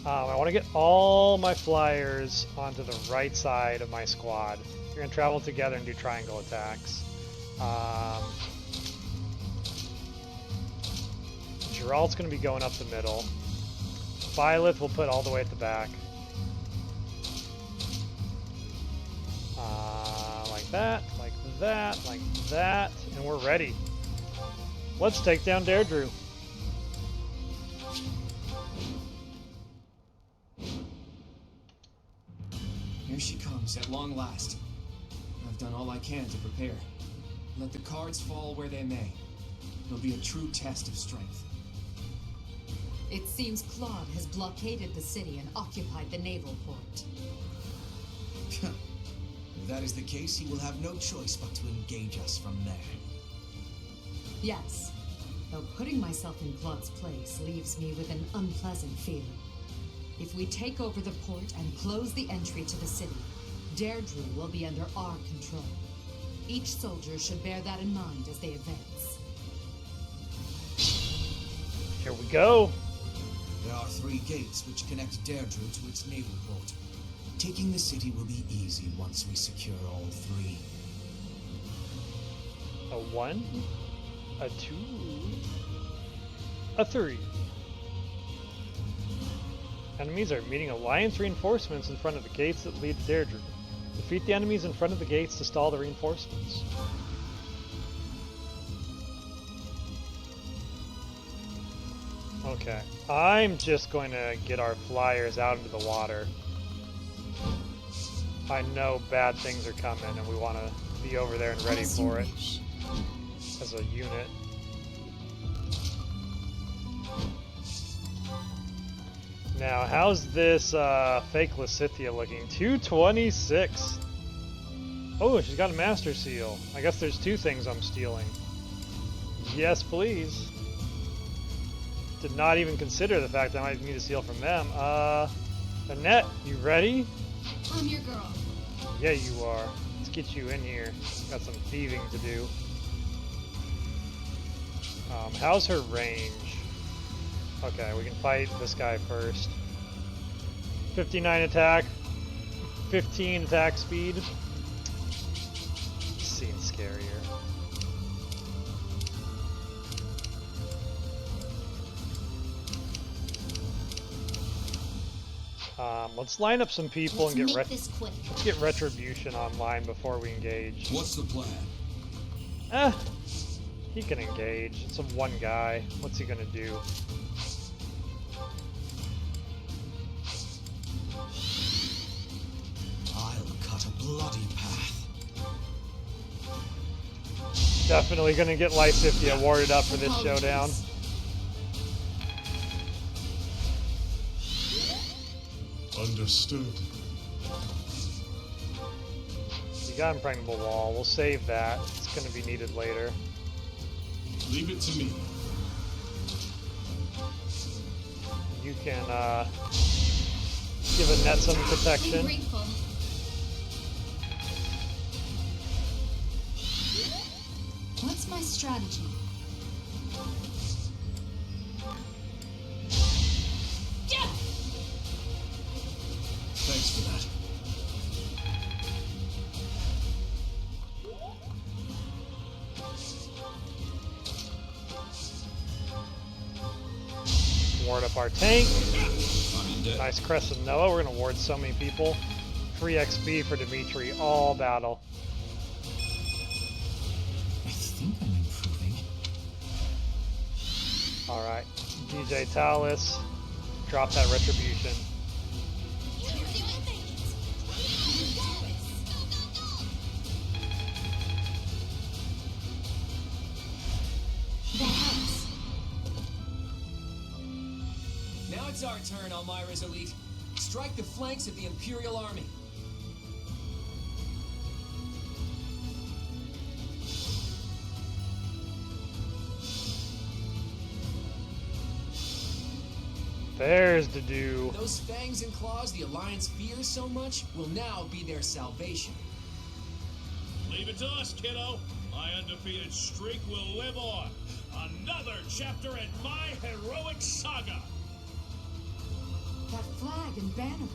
I want to get all my flyers onto the right side of my squad. We're going to travel together and do triangle attacks. Geralt's going to be going up the middle. Byleth will put all the way at the back. Like that, like that, like that, and we're ready. Let's take down Derdriu. Here she comes, at long last. I've done all I can to prepare. Let the cards fall where they may. It'll be a true test of strength. It seems Claude has blockaded the city and occupied the naval port. If that is the case, he will have no choice but to engage us from there. Yes, though putting myself in Claude's place leaves me with an unpleasant feeling. If we take over the port and close the entry to the city, Derdriu will be under our control. Each soldier should bear that in mind as they advance. Here we go. There are 3 gates which connect Derdriu to its naval port. Taking the city will be easy once we secure all 3. A 1, a 2, a 3. Enemies are meeting alliance reinforcements in front of the gates that lead to Derdriu. Defeat the enemies in front of the gates to stall the reinforcements. Okay, I'm just going to get our flyers out into the water. I know bad things are coming and we want to be over there and ready for it as a unit. Now, how's this fake Lysithea looking? 226. Oh, she's got a Master Seal. I guess there's 2 things I'm stealing. Yes, please. Did not even consider the fact that I might need a seal from them. Annette, you ready? I'm your girl. Yeah, you are. Let's get you in here. Got some thieving to do. How's her range? Okay, we can fight this guy first. 59 attack, 15 attack speed. Seems scarier. Let's line up some people and Let's make this quick. let's get Retribution online before we engage. What's the plan? He can engage. It's a one guy. What's he gonna do? I'll cut a bloody path. Definitely gonna get Lysithea warded up for this showdown. Understood. You got Impregnable Wall. We'll save that. It's gonna be needed later. Leave it to me. You can give a net some protection. Grateful. What's my strategy? Yeah! Thanks for that. Ward up our tank. I'm dead. Nice Crescent Noah. We're gonna ward so many people. Free XP for Dimitri all battle. I think I'm improving. Alright. DJ Thales. Drop that Retribution. Now it's our turn, Elmira's elite. Strike the flanks of the Imperial Army. There's Derdriu. Those fangs and claws the Alliance fears so much will now be their salvation. Leave it to us, kiddo. My undefeated streak will live on. Another chapter in my heroic saga. That flag and banner.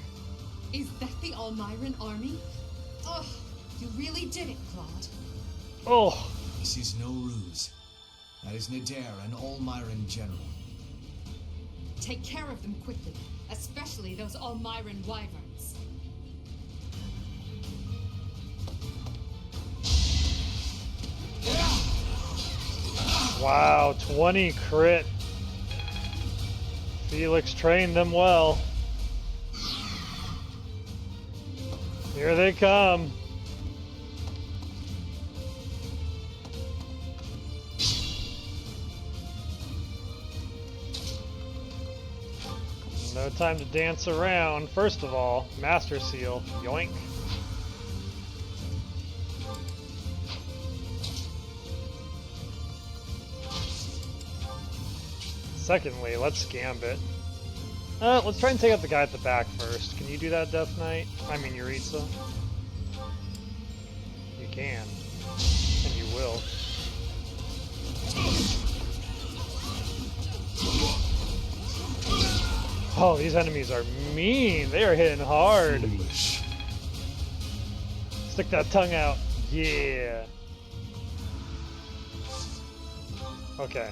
Is that the Almiran army? Oh, you really did it, Claude. Oh. This is no ruse. That is Nadir, an Almiran general. Take care of them quickly, especially those Almiran wyverns. Wow, 20 crit. Felix trained them well. Here they come. No time to dance around. First of all, Master Seal. Yoink. Secondly, let's gambit. Let's try and take out the guy at the back first. Can you do that, Death Knight? I mean, Yuritsa. You can. And you will. Oh, these enemies are mean. They are hitting hard. Foolish. Stick that tongue out. Yeah. Okay.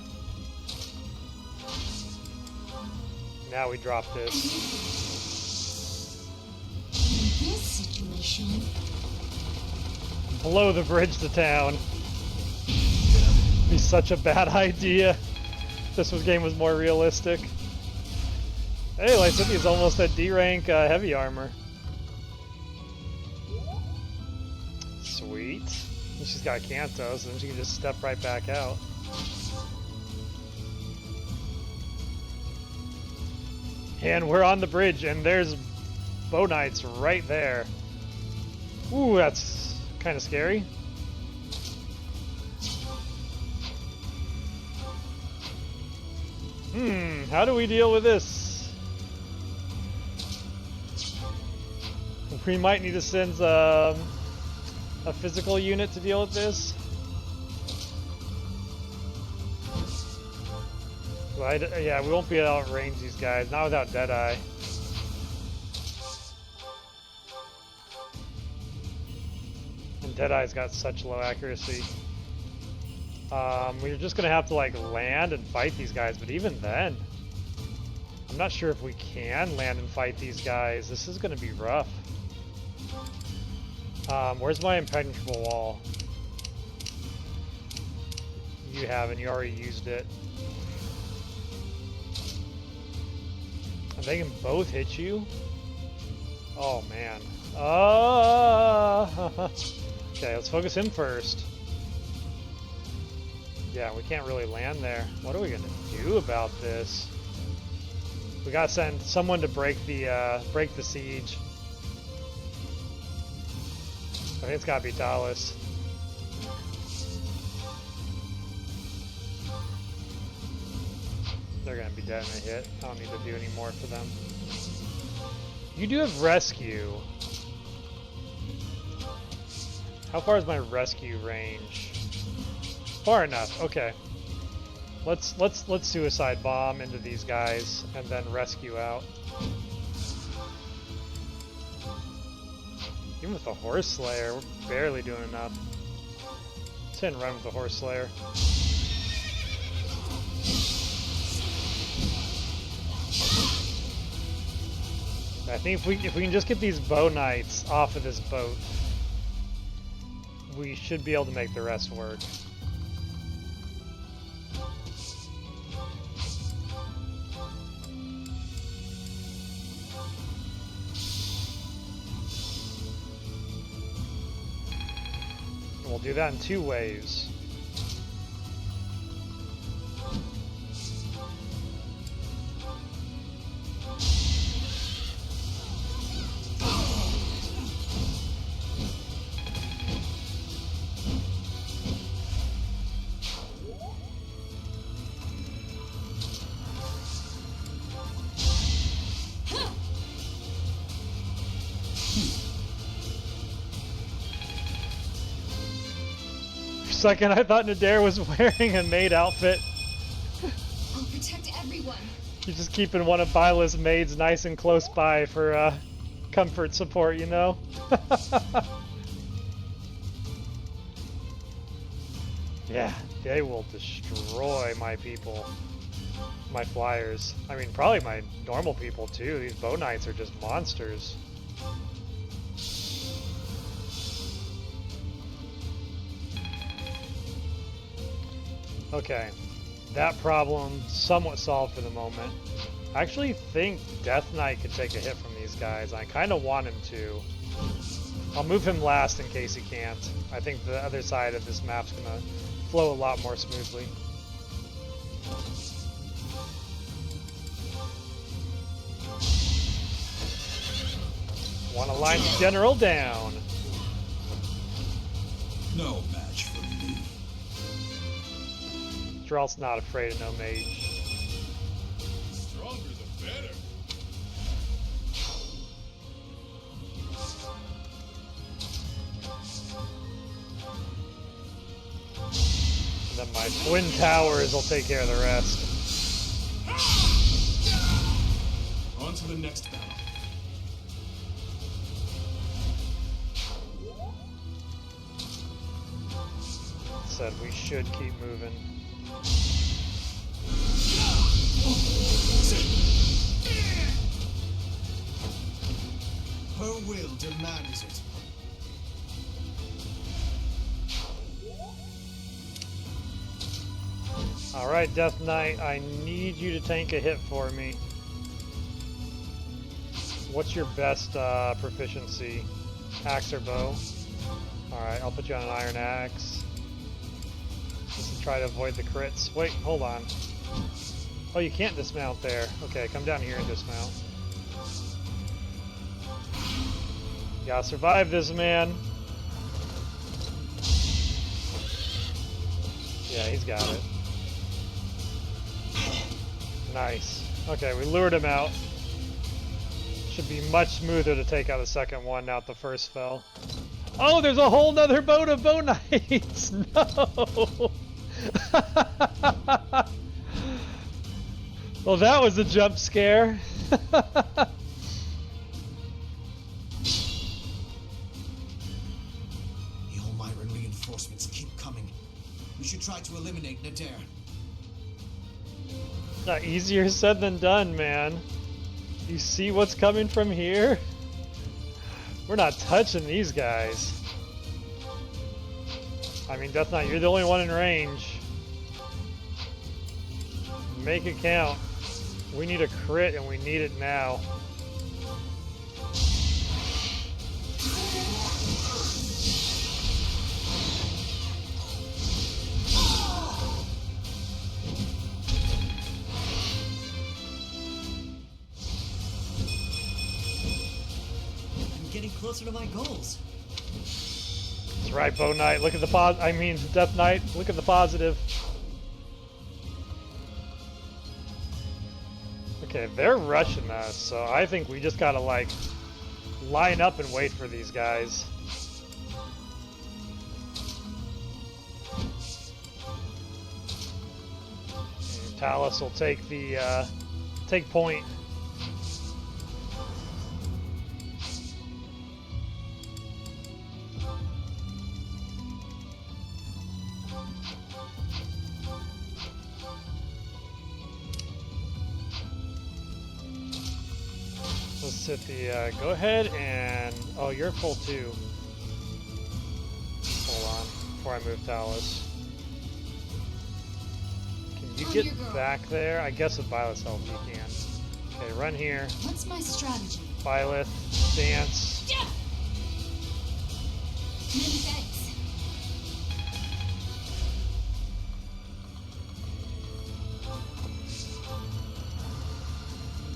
Now we drop this. In this situation, Blow the bridge to town. Be such a bad idea. This game was more realistic. Hey, Lysithea's almost at D rank heavy armor. Sweet. And she's got Kanto, so then she can just step right back out. And we're on the bridge, and there's Bow Knights right there. Ooh, that's kind of scary. How do we deal with this? We might need to send a physical unit to deal with this. Yeah, we won't be able to outrange these guys, not without Deadeye. And Deadeye's got such low accuracy. We're just gonna have to like land and fight these guys, but even then, I'm not sure if we can land and fight these guys. This is going to be rough. Where's my impenetrable wall? You haven't. You already used it. And they can both hit you? Oh, man. Okay, let's focus him first. Yeah, we can't really land there. What are we going to do about this? We gotta send someone to break the siege. I think it's gotta be Thales. They're gonna be dead in a hit. I don't need to do any more for them. You do have rescue. How far is my rescue range? Far enough. Okay. Let's suicide bomb into these guys and then rescue out. Even with the Horse Slayer, we're barely doing enough. Let's hit and run with the Horse Slayer. I think if we can just get these bow knights off of this boat, we should be able to make the rest work. We'll do that in 2 ways. Second, I thought Nadir was wearing a maid outfit. I'll protect everyone. You're just keeping one of Byla's maids nice and close by for comfort support, you know? Yeah, they will destroy my people. My flyers. I mean, probably my normal people too. These bow knights are just monsters. Okay, that problem somewhat solved for the moment. I actually think Death Knight could take a hit from these guys. I kind of want him to. I'll move him last in case he can't. I think the other side of this map's gonna flow a lot more smoothly. One Alliance General down. No match for me. Geralt's not afraid of no mage. Stronger the better. And then my twin towers will take care of the rest. On to the next battle. Said we should keep moving. Her will demands it. Alright, Death Knight, I need you to tank a hit for me. What's your best proficiency? Axe or bow? Alright, I'll put you on an iron axe. Just to try to avoid the crits. Wait, hold on. Oh, you can't dismount there. Okay, come down here and dismount. You gotta survive this, man. Yeah, he's got it. Nice. Okay, we lured him out. Should be much smoother to take out the second one now that the first fell. Oh, there's a whole nother boat of bow knights! No! Well, that was a jump scare. The Almiran reinforcements keep coming. We should try to eliminate Nadir. Easier said than done, man. You see what's coming from here? We're not touching these guys. I mean, Death Knight, you're the only one in range. Make it count. We need a crit, and we need it now. I'm getting closer to my goals. That's right, Bow Knight. Look at the Death Knight. Look at the positive. Okay, they're rushing us, so I think we just gotta, like, line up and wait for these guys. And Thales will take the, take point. Let's hit the, go ahead and, oh, you're full too. Hold on, before I move Thales. Can you get back there? I guess with Violet's help you can. Okay, run here. What's my strategy? Violet, dance. Yeah! Many thanks.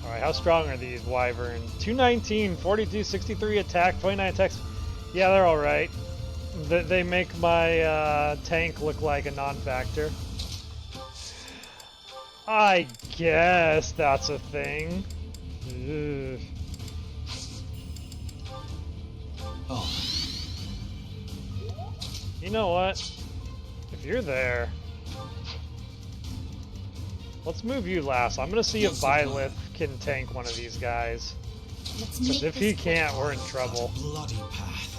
Alright, how strong are these Wyvern? 219, 42, 63 attack, 29 attacks. Yeah, they're alright. They make my tank look like a non-factor. I guess that's a thing. Ugh. Oh. You know what? If you're there, let's move you last. I'm gonna see if Violet can tank one of these guys. Because if he can't, we're in trouble. Bloody path.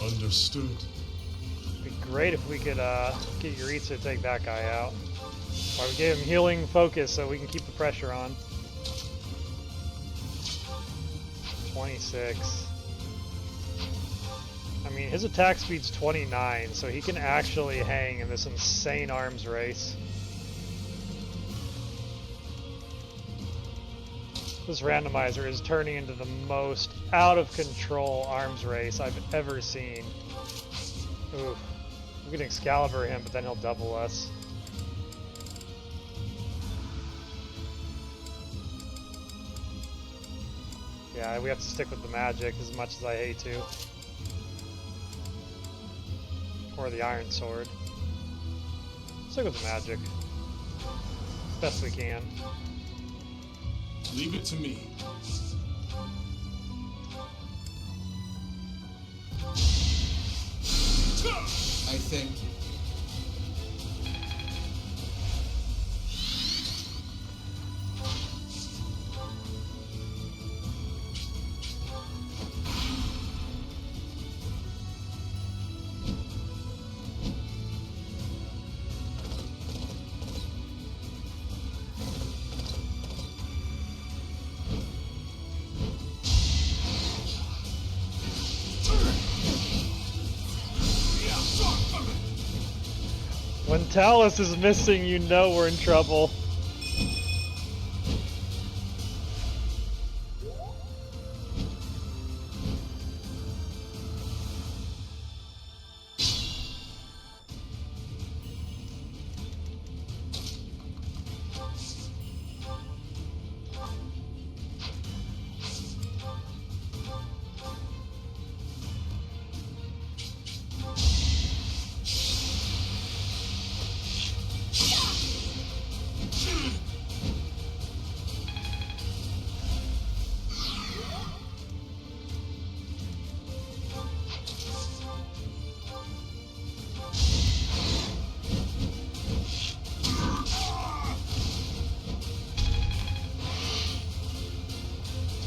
Understood. It'd be great if we could get Yuritsa to take that guy out. Or we gave him healing focus so we can keep the pressure on. 26. I mean, his attack speed's 29, so he can actually hang in this insane arms race. This randomizer is turning into the most out-of-control arms race I've ever seen. Oof. We can Excalibur him, but then he'll double us. Yeah, we have to stick with the magic as much as I hate to. Or the Iron Sword. Stick with the magic. Best we can. Leave it to me. I thank you. When Thales is missing, you know we're in trouble.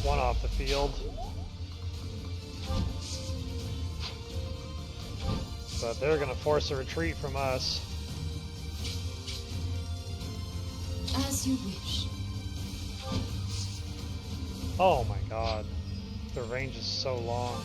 One off the field. But they're gonna force a retreat from us. As you wish. Oh my god. The range is so long.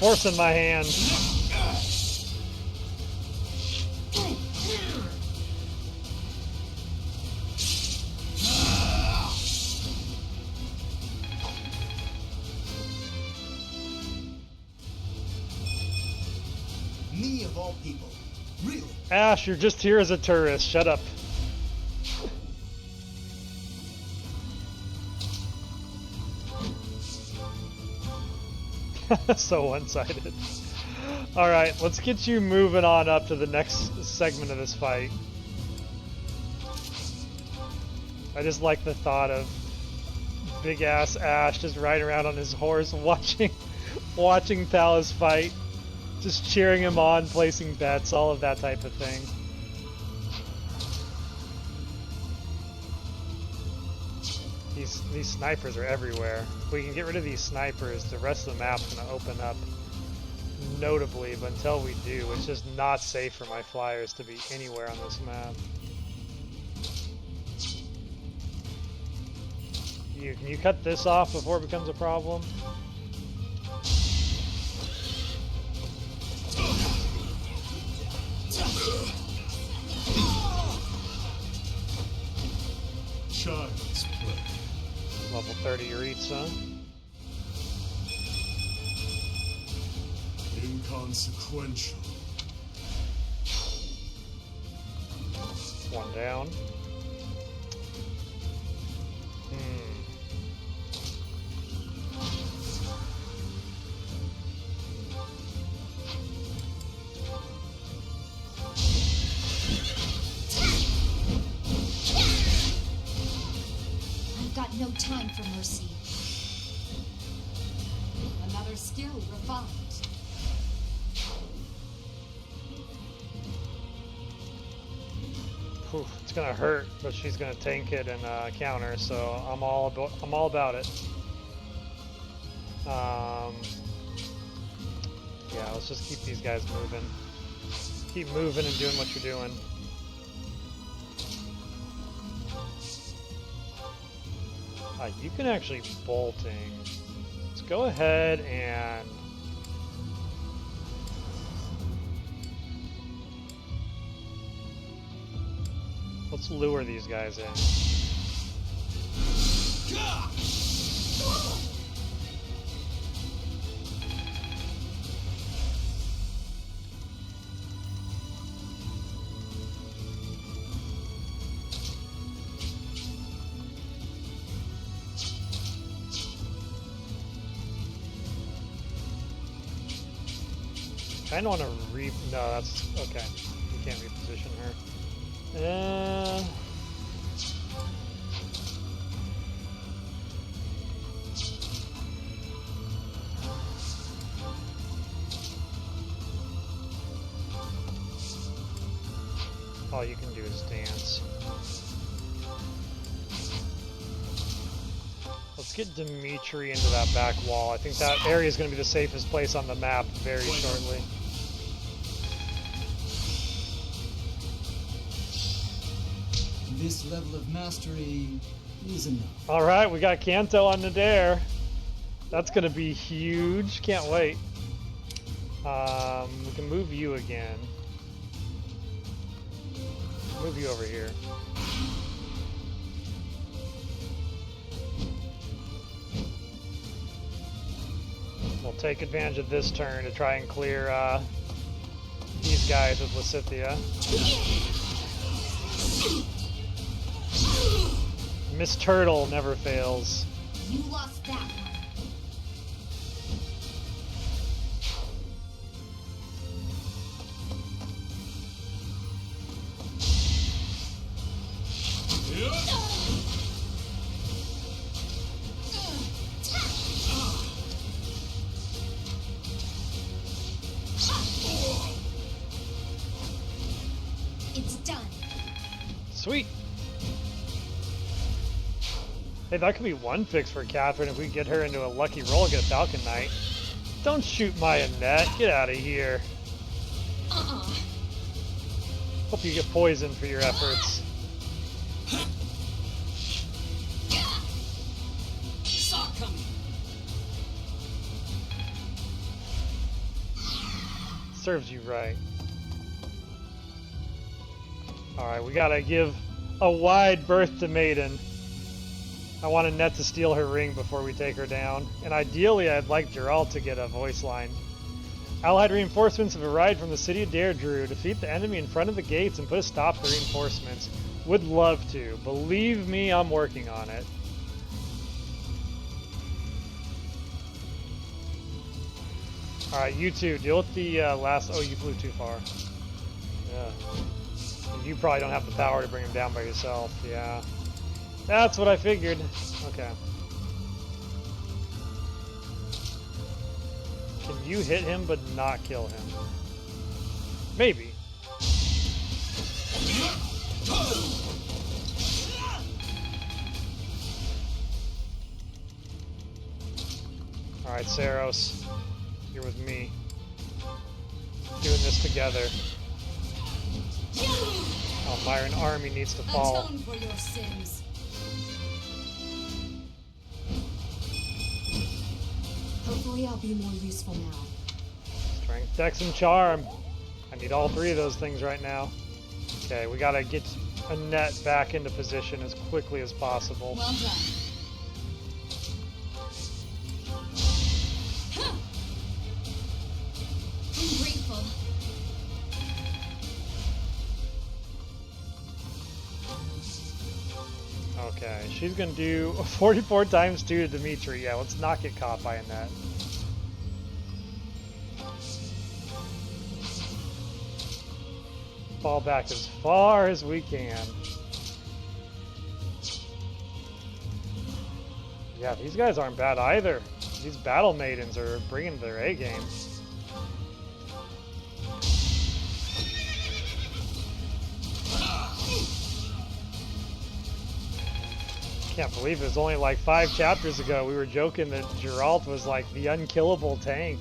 Forcing my hand. Me of all people. Really? Ash, you're just here as a tourist. Shut up. So one-sided. Alright, let's get you moving on up to the next segment of this fight. I just like the thought of big-ass Ash just riding around on his horse watching Thales fight. Just cheering him on, placing bets, all of that type of thing. These snipers are everywhere. If we can get rid of these snipers, the rest of the map's going to open up notably, but until we do, it's just not safe for my flyers to be anywhere on this map. Can you cut this off before it becomes a problem? Child's play. Level 30 Yuritsa. Inconsequential. One down. I've got no time for mercy. Another skill refined. Whew, it's gonna hurt, but she's gonna tank it and counter, so I'm all about it. Yeah, let's just keep these guys moving. Keep moving and doing what you're doing. You can actually bolting. Let's go ahead and let's lure these guys in. I don't want to no, that's okay. You can't reposition her. All you can do is dance. Let's get Dimitri into that back wall. I think that area is going to be the safest place on the map very shortly. This level of mastery is enough. Alright, we got Kanto on Nadir. That's going to be huge. Can't wait. We can move you again. Move you over here. We'll take advantage of this turn to try and clear these guys with Lysithea. Miss Turtle never fails. You lost that one. It's done. Sweet. Hey, that could be one fix for Catherine if we get her into a lucky roll and get a Falcon Knight. Don't shoot my Annette. Get out of here. Hope you get poisoned for your efforts. Saw coming. Serves you right. Alright, we gotta give a wide berth to Maiden. I want Annette to steal her ring before we take her down. And ideally, I'd like Geralt to get a voice line. Allied reinforcements have arrived from the city of Derdriu. Defeat the enemy in front of the gates and put a stop to the reinforcements. Would love to. Believe me, I'm working on it. Alright, you two, deal with the last... Oh, you flew too far. Yeah. You probably don't have the power to bring him down by yourself. Yeah. That's what I figured. Okay. Can you hit him but not kill him? Maybe. Alright, Saros. You're with me. Doing this together. Oh, Myron Army needs to fall. Atone for your sins. Hopefully I'll be more useful now. Strength, Dex, and Charm. I need all three of those things right now. Okay, we gotta get Annette back into position as quickly as possible. Well done. I'm grateful. Okay, she's gonna do 44 times 2 to Dimitri. Yeah, let's not get caught by Annette. Fall back as far as we can. Yeah, these guys aren't bad either. These battle maidens are bringing their A game. Can't believe it was only like 5 chapters ago we were joking that Geralt was like the unkillable tank.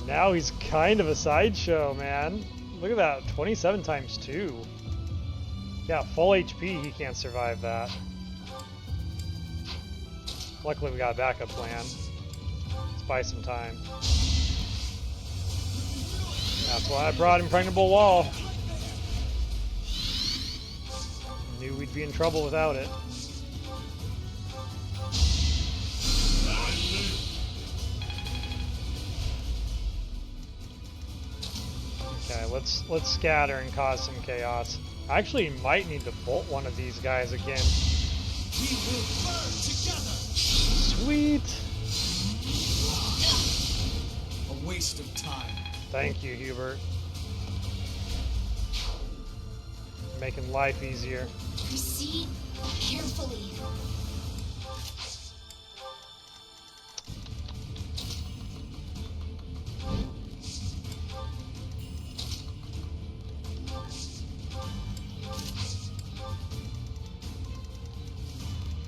Now he's kind of a sideshow, man. Look at that, 27 times 2. Yeah, full HP, he can't survive that. Luckily we got a backup plan. Let's buy some time. That's why I brought Impregnable Wall. Knew we'd be in trouble without it. Okay, let's scatter and cause some chaos. I actually might need to bolt one of these guys again. We will burn together. Sweet. A waste of time. Thank you, Hubert. Making life easier. Proceed carefully.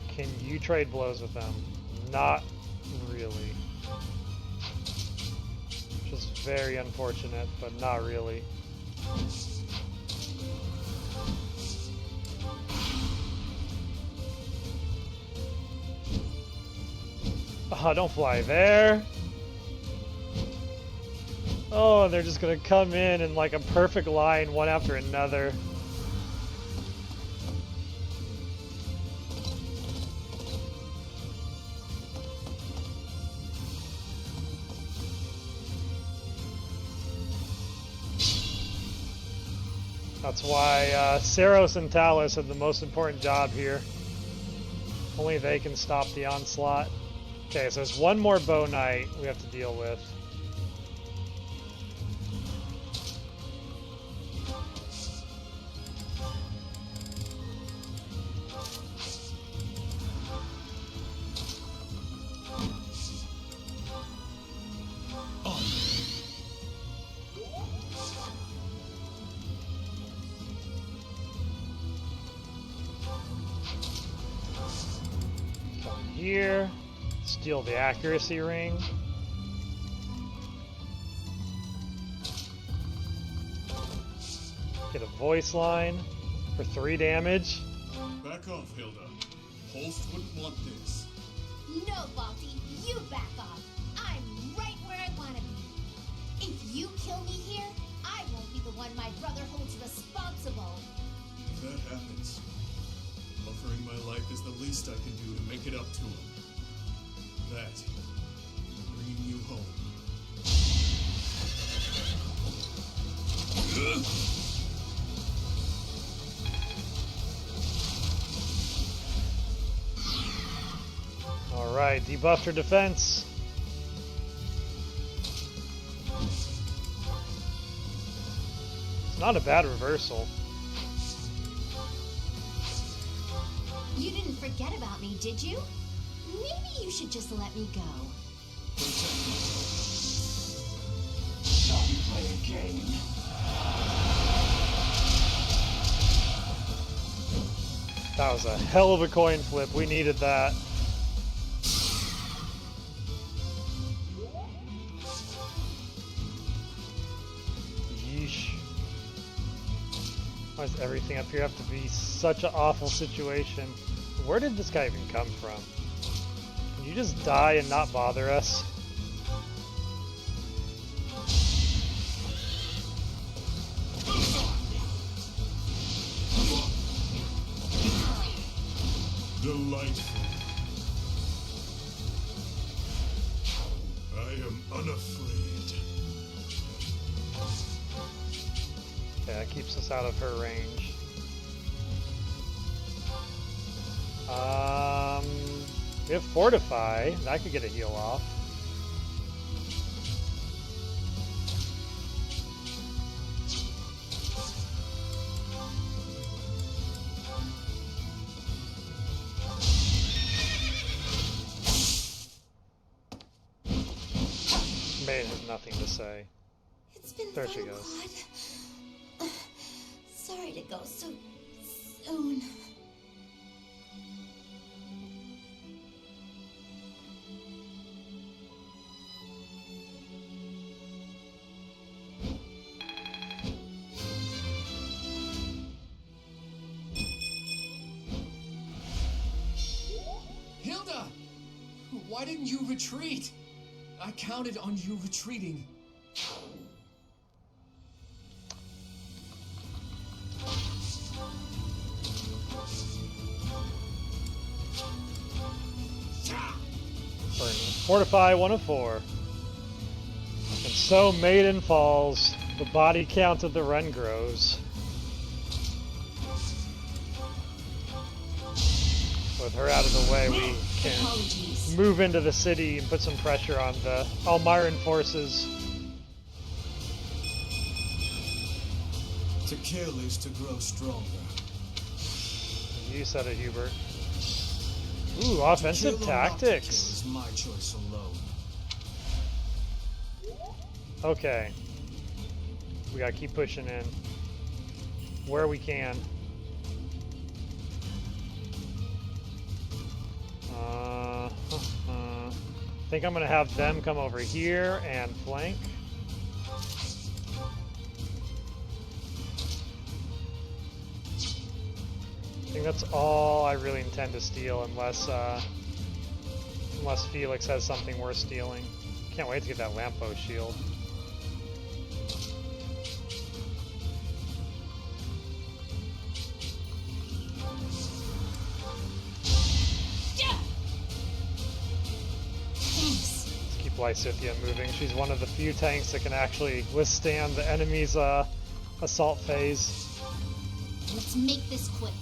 Can you trade blows with them? Not really. Which is very unfortunate, but not really. Oh, don't fly there. Oh, they're just gonna come in like a perfect line, one after another. That's why Saros and Thales have the most important job here. Only they can stop the onslaught. Okay, so there's one more bow knight we have to deal with. here. Steal the accuracy ring. Get a voice line for 3 damage. Back off, Hilda. Holst wouldn't want this. No, Balti, you back off. I'm right where I want to be. If you kill me here, I won't be the one my brother holds responsible. If that happens, offering my life is the least I can do to make it up to him. That, and bringing you home. Alright, debuffed her defense. It's not a bad reversal. You didn't forget about me, did you? Maybe you should just let me go. Shall we play a game? That was a hell of a coin flip. We needed that. Yeesh. Why does everything up here have to be such an awful situation? Where did this guy even come from? Can you just die and not bother us? Delightful. I am unafraid. Yeah, that keeps us out of her range. We have Fortify. That could get a heal off. Maid has nothing to say. It's been There she so goes. good. Sorry to go so soon. Hilda! Why didn't you retreat? I counted on you retreating. Fortify 1 of 4. And so Maiden falls. The body count of the run grows. With her out of the way, we can move into the city and put some pressure on the Almiran forces. To kill is to grow stronger. You said it, Hubert. Ooh, offensive To kill or not to kill tactics. is my choice alone. Okay. We gotta keep pushing in. Where we can. I think I'm gonna have them come over here and flank. I think that's all I really intend to steal, unless Felix has something worth stealing. Can't wait to get that lamppost shield. Lysithea moving. She's one of the few tanks that can actually withstand the enemy's assault phase. Let's make this quick.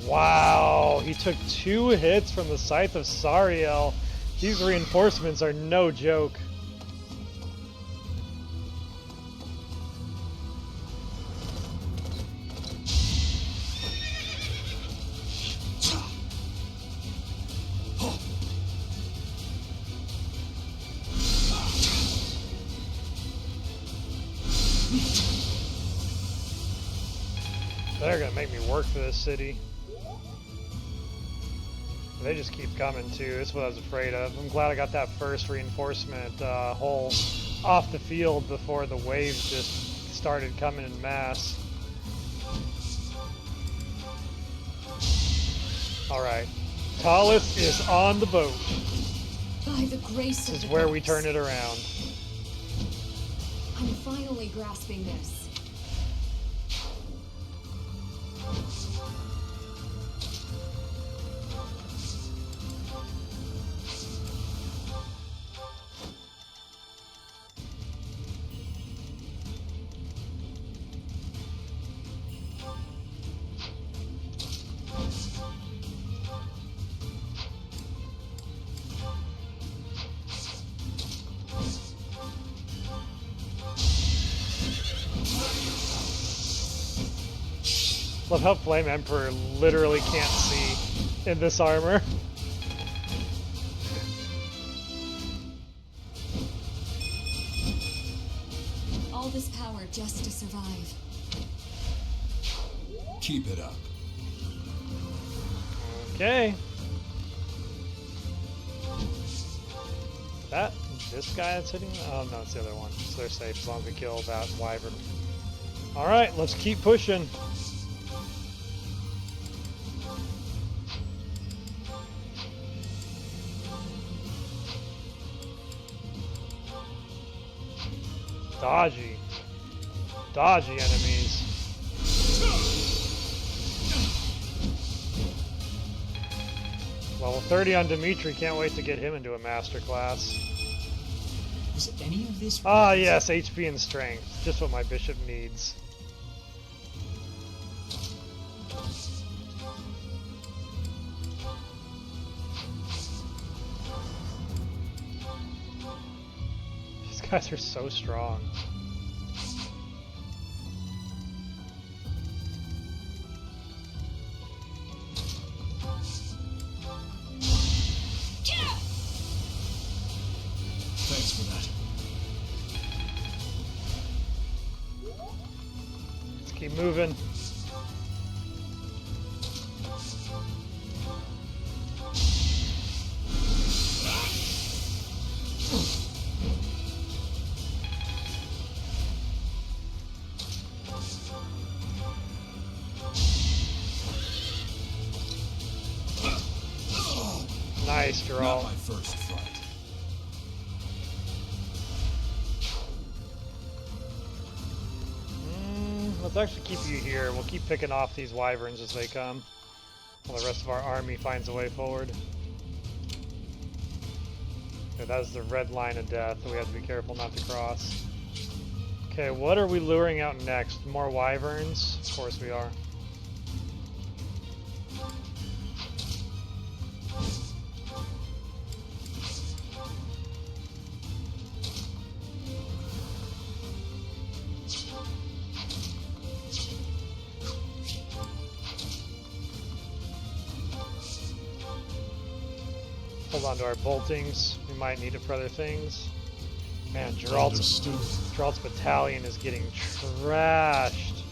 Wow, he took 2 hits from the Scythe of Sariel. These reinforcements are no joke. They're gonna make me work for this city. They just keep coming too. That's what I was afraid of. I'm glad I got that first reinforcement hole off the field before the waves just started coming in mass. Alright. Thales is on the boat. By the grace This of is the where we gods. turn it around. I'm finally grasping this. Love how Flame Emperor literally can't see in this armor. All this power just to survive. Keep it up. Okay. This guy that's hitting? Oh no, it's the other one. So they're safe as long as we kill that wyvern. Alright, let's keep pushing. Dodgy. Dodgy enemies. Level 30 on Dimitri, can't wait to get him into a masterclass. Is any of this... Ah yes, HP and strength. Just what my bishop needs. These guys are so strong. Thanks for that. Let's keep moving. Nice draw. Not my first fight. Let's actually keep you here. We'll keep picking off these wyverns as they come, while the rest of our army finds a way forward. Okay, that was the red line of death that we have to be careful not to cross. Okay, what are we luring out next? More wyverns? Of course we are. Hold on to our boltings. We might need it for other things. Man, Geralt's battalion is getting trashed.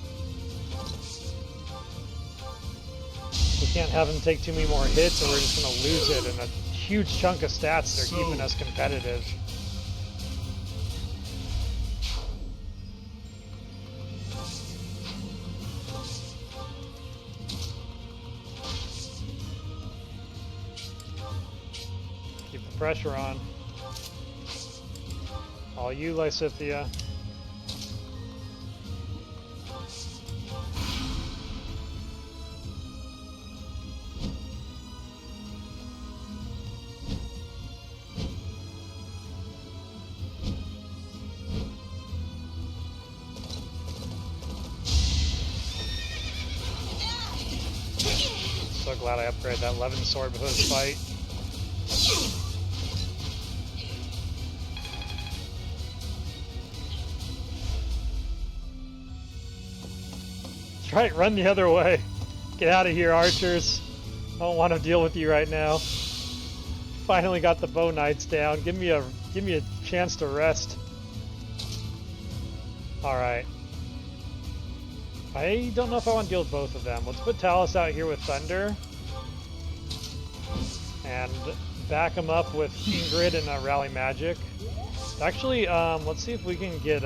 We can't have him take too many more hits or we're just going to lose it. And a huge chunk of stats that are keeping us competitive. Pressure on. All you, Lysithea. So glad I upgraded that Levin sword before this fight. Right, run the other way. Get out of here, archers. I don't want to deal with you right now. Finally got the bow knights down. Give me a chance to rest. All right. I don't know if I want to deal with both of them. Let's put Thales out here with Thunder. And back him up with Ingrid and Rally Magic. Actually, let's see if we can get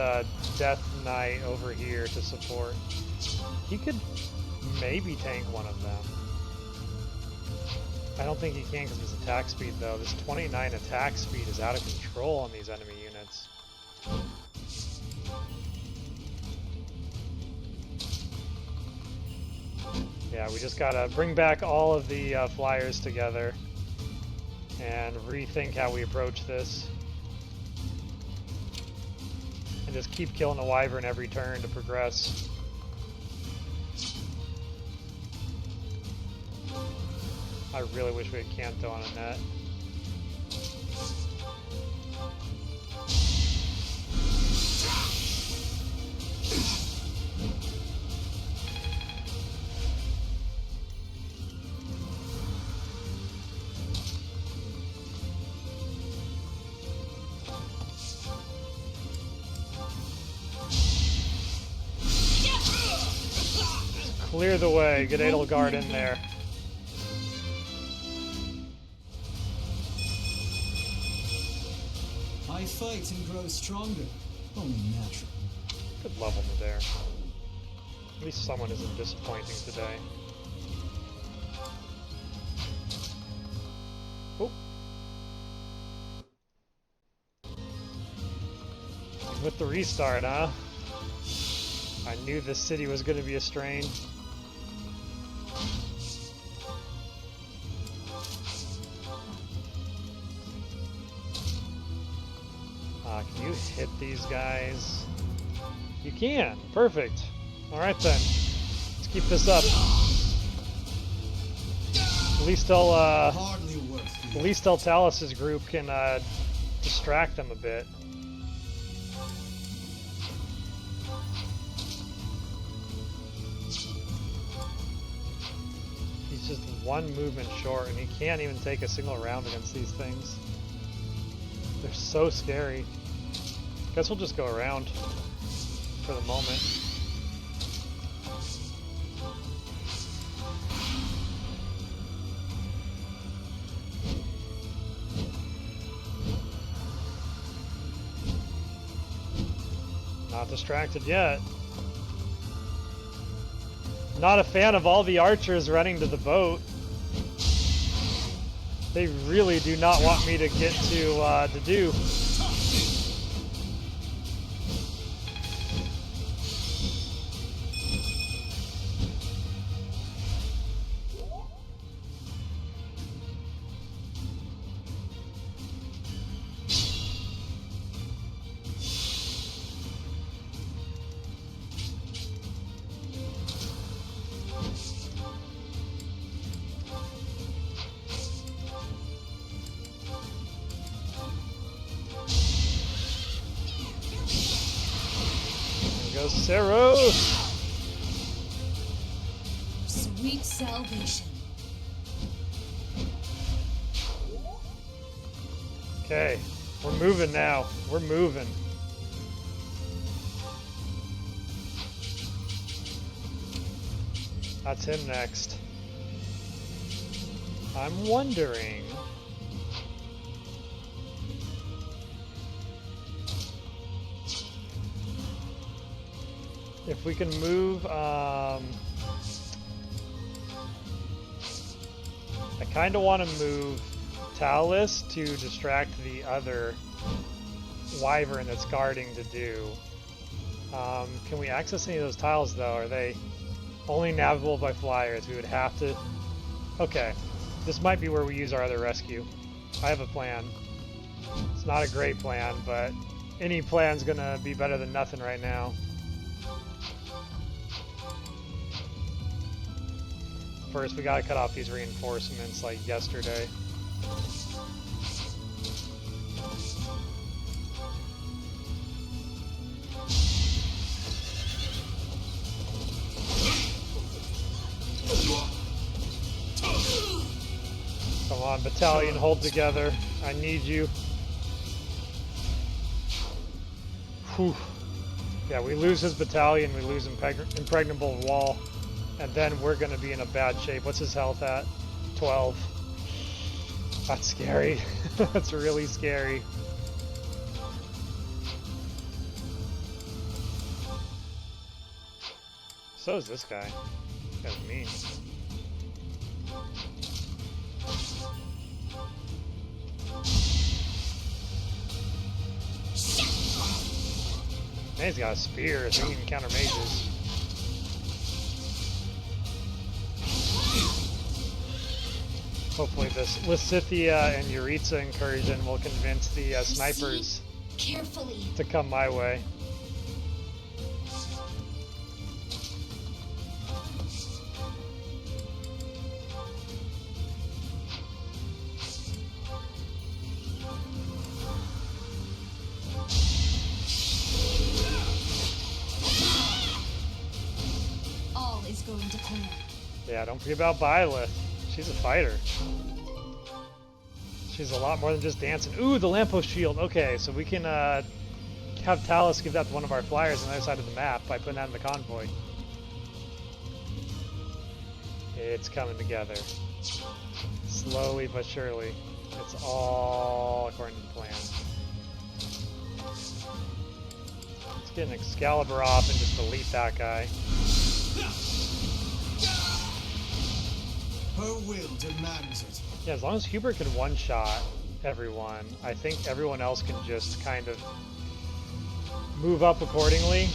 Death Knight over here to support. He could maybe tank one of them. I don't think he can because of his attack speed, though. This 29 attack speed is out of control on these enemy units. Yeah, we just gotta bring back all of the flyers together and rethink how we approach this. And just keep killing the Wyvern every turn to progress. I really wish we had Kanto on a net. Clear the way, get Edelgard in there. I fight and grow stronger. Only natural. Good level there. At least someone isn't disappointing today. Oh. With the restart, huh? I knew this city was going to be a strain. Can you hit these guys? You can. Perfect. All right then. Let's keep this up. At least Thales' group can distract them a bit. He's just one movement short, and he can't even take a single round against these things. They're so scary. Guess we'll just go around for the moment. Not distracted yet. Not a fan of all the archers running to the boat. They really do not want me to get to Derdriu. Saros! Sweet salvation. Okay, we're moving now. We're moving. That's him next. I'm wondering... if we can move, I kind of want to move Thales to distract the other Wyvern that's guarding Derdriu. Can we access any of those tiles though? Are they only navigable by flyers? We would have to... Okay, this might be where we use our other rescue. I have a plan. It's not a great plan, but any plan's gonna be better than nothing right now. First, we gotta cut off these reinforcements like yesterday. Come on, battalion, hold together. I need you. Whew. Yeah, we lose his battalion, we lose impregnable wall, and then we're going to be in a bad shape. What's his health at? 12. That's scary. That's really scary. So is this guy. That's mean. Man, he's got a spear, so he can counter mages. Hopefully this Lysithea and Yuritsa incursion will convince the snipers carefully to come my way. All is going to plan. Yeah, don't forget about Byleth. She's a fighter. She's a lot more than just dancing. Ooh, the lamppost shield. Okay, so we can have Thales give that to one of our flyers on the other side of the map by putting that in the convoy. It's coming together. Slowly but surely. It's all according to the plan. Let's get an Excalibur off and just delete that guy. Her will demands it. Yeah, as long as Hubert can one-shot everyone, I think everyone else can just kind of move up accordingly.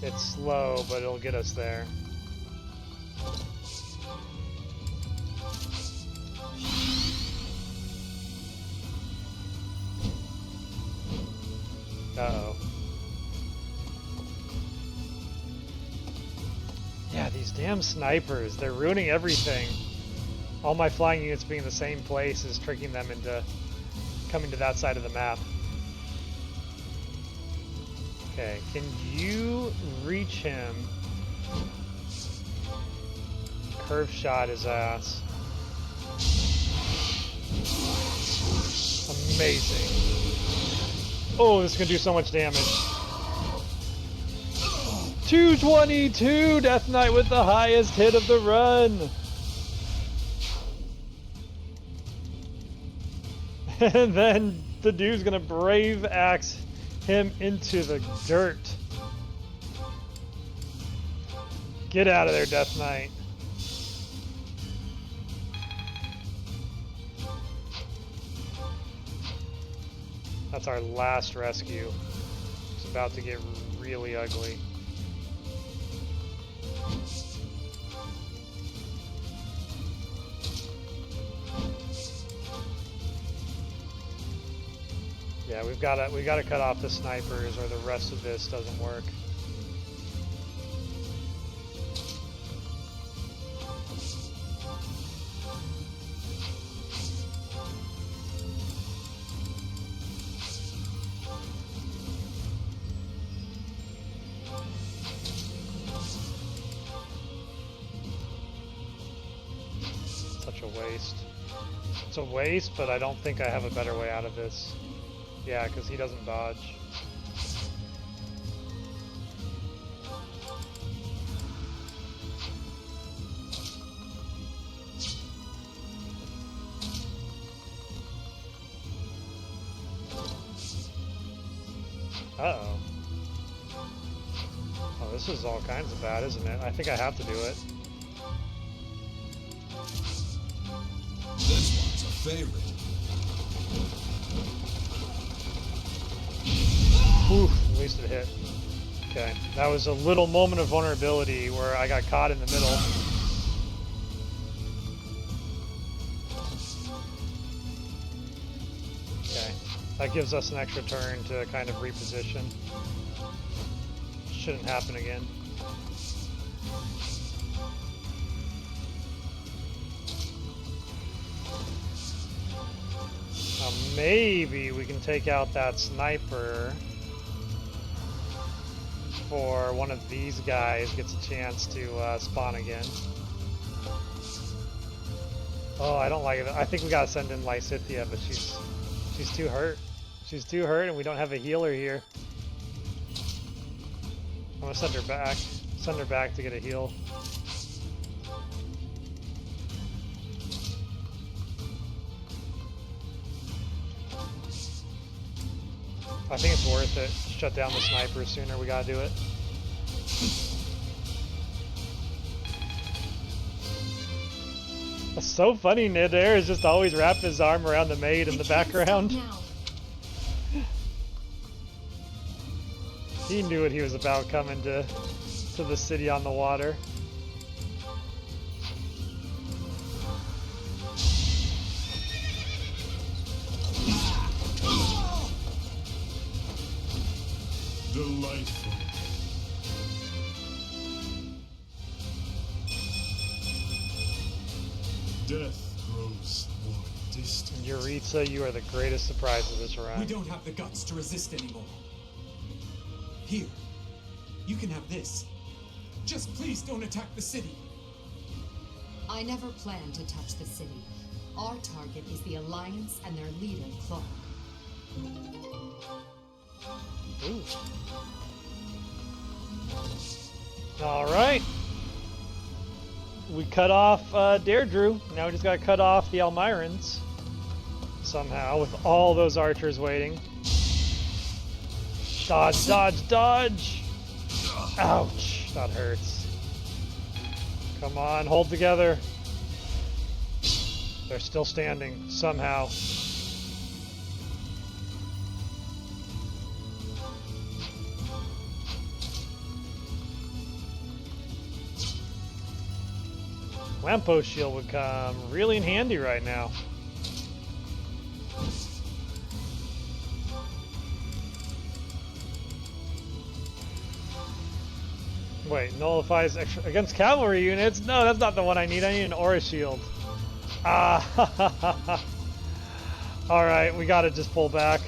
It's slow, but it'll get us there. Uh-oh. Yeah, these damn snipers, they're ruining everything. All my flying units being in the same place is tricking them into coming to that side of the map. Okay, can you reach him? Curve shot his ass. Amazing. Oh, this is gonna do so much damage. 222! Death Knight with the highest hit of the run! And then the dude's gonna brave axe him into the dirt. Get out of there, Death Knight. That's our last rescue. It's about to get really ugly. Yeah, we gotta cut off the snipers or the rest of this doesn't work. Such a waste. It's a waste, but I don't think I have a better way out of this. Yeah, because he doesn't dodge. Uh-oh. Oh, this is all kinds of bad, isn't it? I think I have to do it. This one's a favorite. Oof, at least it hit. Okay, that was a little moment of vulnerability where I got caught in the middle. Okay, that gives us an extra turn to kind of reposition. Shouldn't happen again. Now maybe we can take out that sniper before one of these guys gets a chance to spawn again. Oh, I don't like it. I think we gotta send in Lysithea, but she's too hurt. She's too hurt, and we don't have a healer here. I'm gonna send her back. Send her back to get a heal. I think it's worth it. Shut down the sniper sooner. We gotta do it. It's so funny, Nidair is just always wrapping his arm around the maid in the background. He knew what he was about coming to the city on the water. Delightful. Death grows more distant. Yuritsa, you are the greatest surprise of this round. We don't have the guts to resist anymore. Here, you can have this. Just please don't attack the city. I never planned to touch the city. Our target is the Alliance and their leader, Clark. Ooh. All right. We cut off Derdriu. Now we just gotta cut off the Almirans somehow with all those archers waiting. Dodge, dodge, dodge! Ouch, that hurts. Come on, hold together. They're still standing somehow. Lamppost shield would come really in handy right now. Wait, nullifies extra against cavalry units? No, that's not the one I need. I need an aura shield. Ah, alright, we gotta just pull back.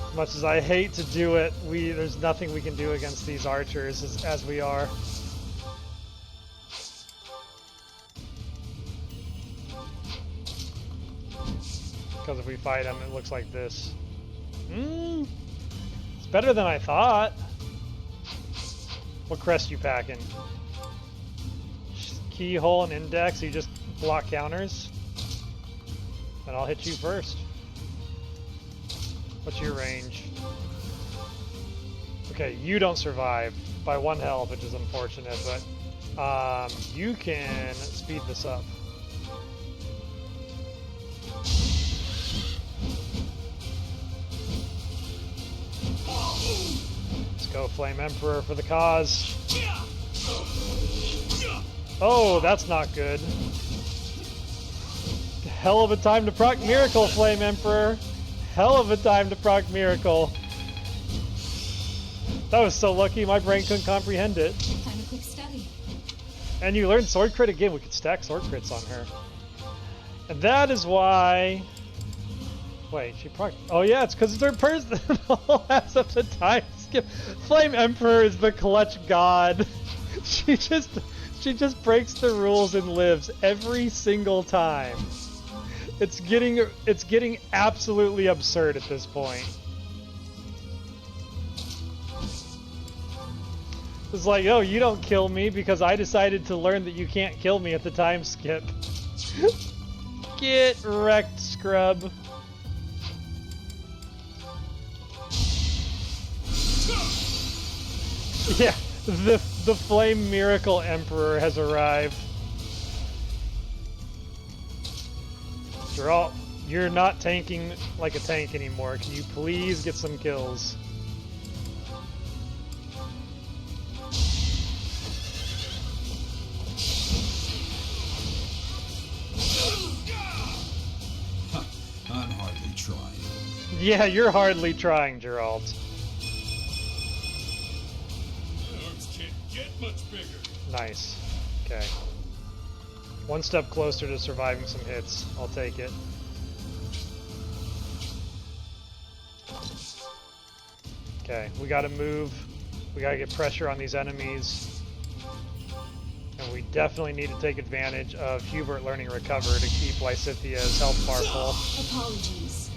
As much as I hate to do it, there's nothing we can do against these archers as we are. Because if we fight them, it looks like this. It's better than I thought. What crest you packing? Keyhole and index, so you just block counters? And I'll hit you first. What's your range? Okay, you don't survive by 1 health, which is unfortunate, but you can speed this up. Let's go, Flame Emperor, for the cause. Oh, that's not good. Hell of a time to proc Miracle, Flame Emperor. Hell of a time to proc Miracle. That was so lucky, my brain couldn't comprehend it. Time a quick study. And you learned Sword Crit again. We could stack Sword Crits on her. And that is why... Wait, she proc... Oh yeah, it's because it's third person. All has up to time skip. Flame Emperor is the clutch god. She just breaks the rules and lives every single time. It's getting absolutely absurd at this point. It's like, oh, you don't kill me because I decided to learn that you can't kill me at the time skip. Get wrecked, scrub. Yeah, the Flame Miracle Emperor has arrived. Geralt, you're not tanking like a tank anymore. Can you please get some kills? I'm hardly trying. Yeah, you're hardly trying, Geralt. Get much bigger. Nice. Okay. One step closer to surviving some hits. I'll take it. Okay, we gotta move. We gotta get pressure on these enemies. And we definitely need to take advantage of Hubert learning Recover to keep Lysithea's health bar full. Apologies.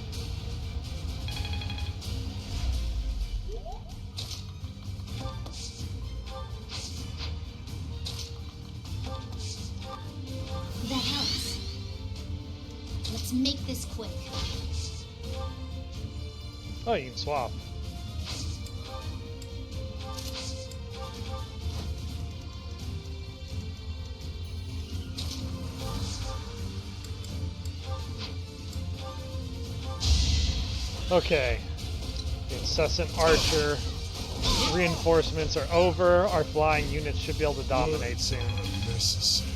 That helps. Let's make this quick. Oh, you can swap. Okay. The incessant archer reinforcements are over. Our flying units should be able to dominate soon. Unnecessary.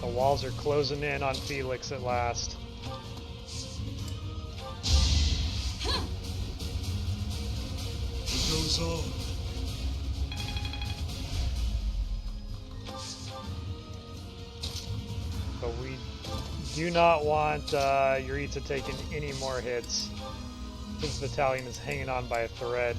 The walls are closing in on Felix at last. What goes on? But we do not want Yuritsa taking any more hits. His battalion is hanging on by a thread.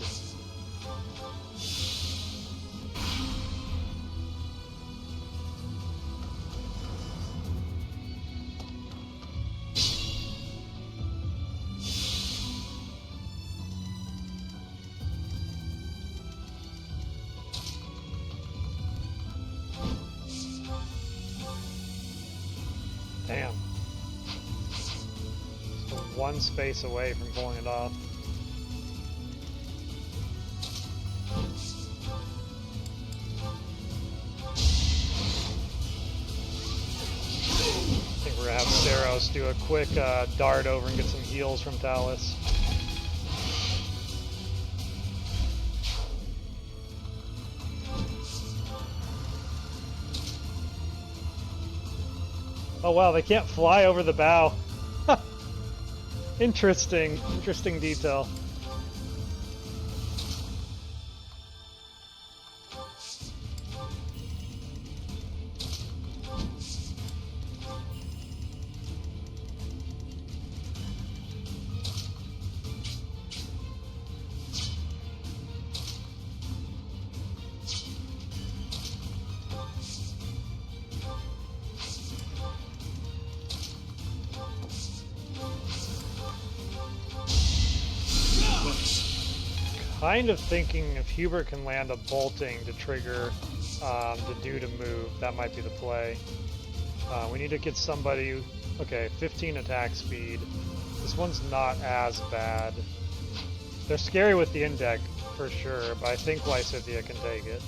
Damn. Just one space away from pulling it off. I think we're gonna have Saros do a quick dart over and get some heals from Thales. Oh wow, they can't fly over the bow. Interesting detail. Kind of thinking if Hubert can land a bolting to trigger the do to move, that might be the play. We need to get somebody. Okay, 15 attack speed. This one's not as bad. They're scary with the index for sure, but I think Lysithea can take it.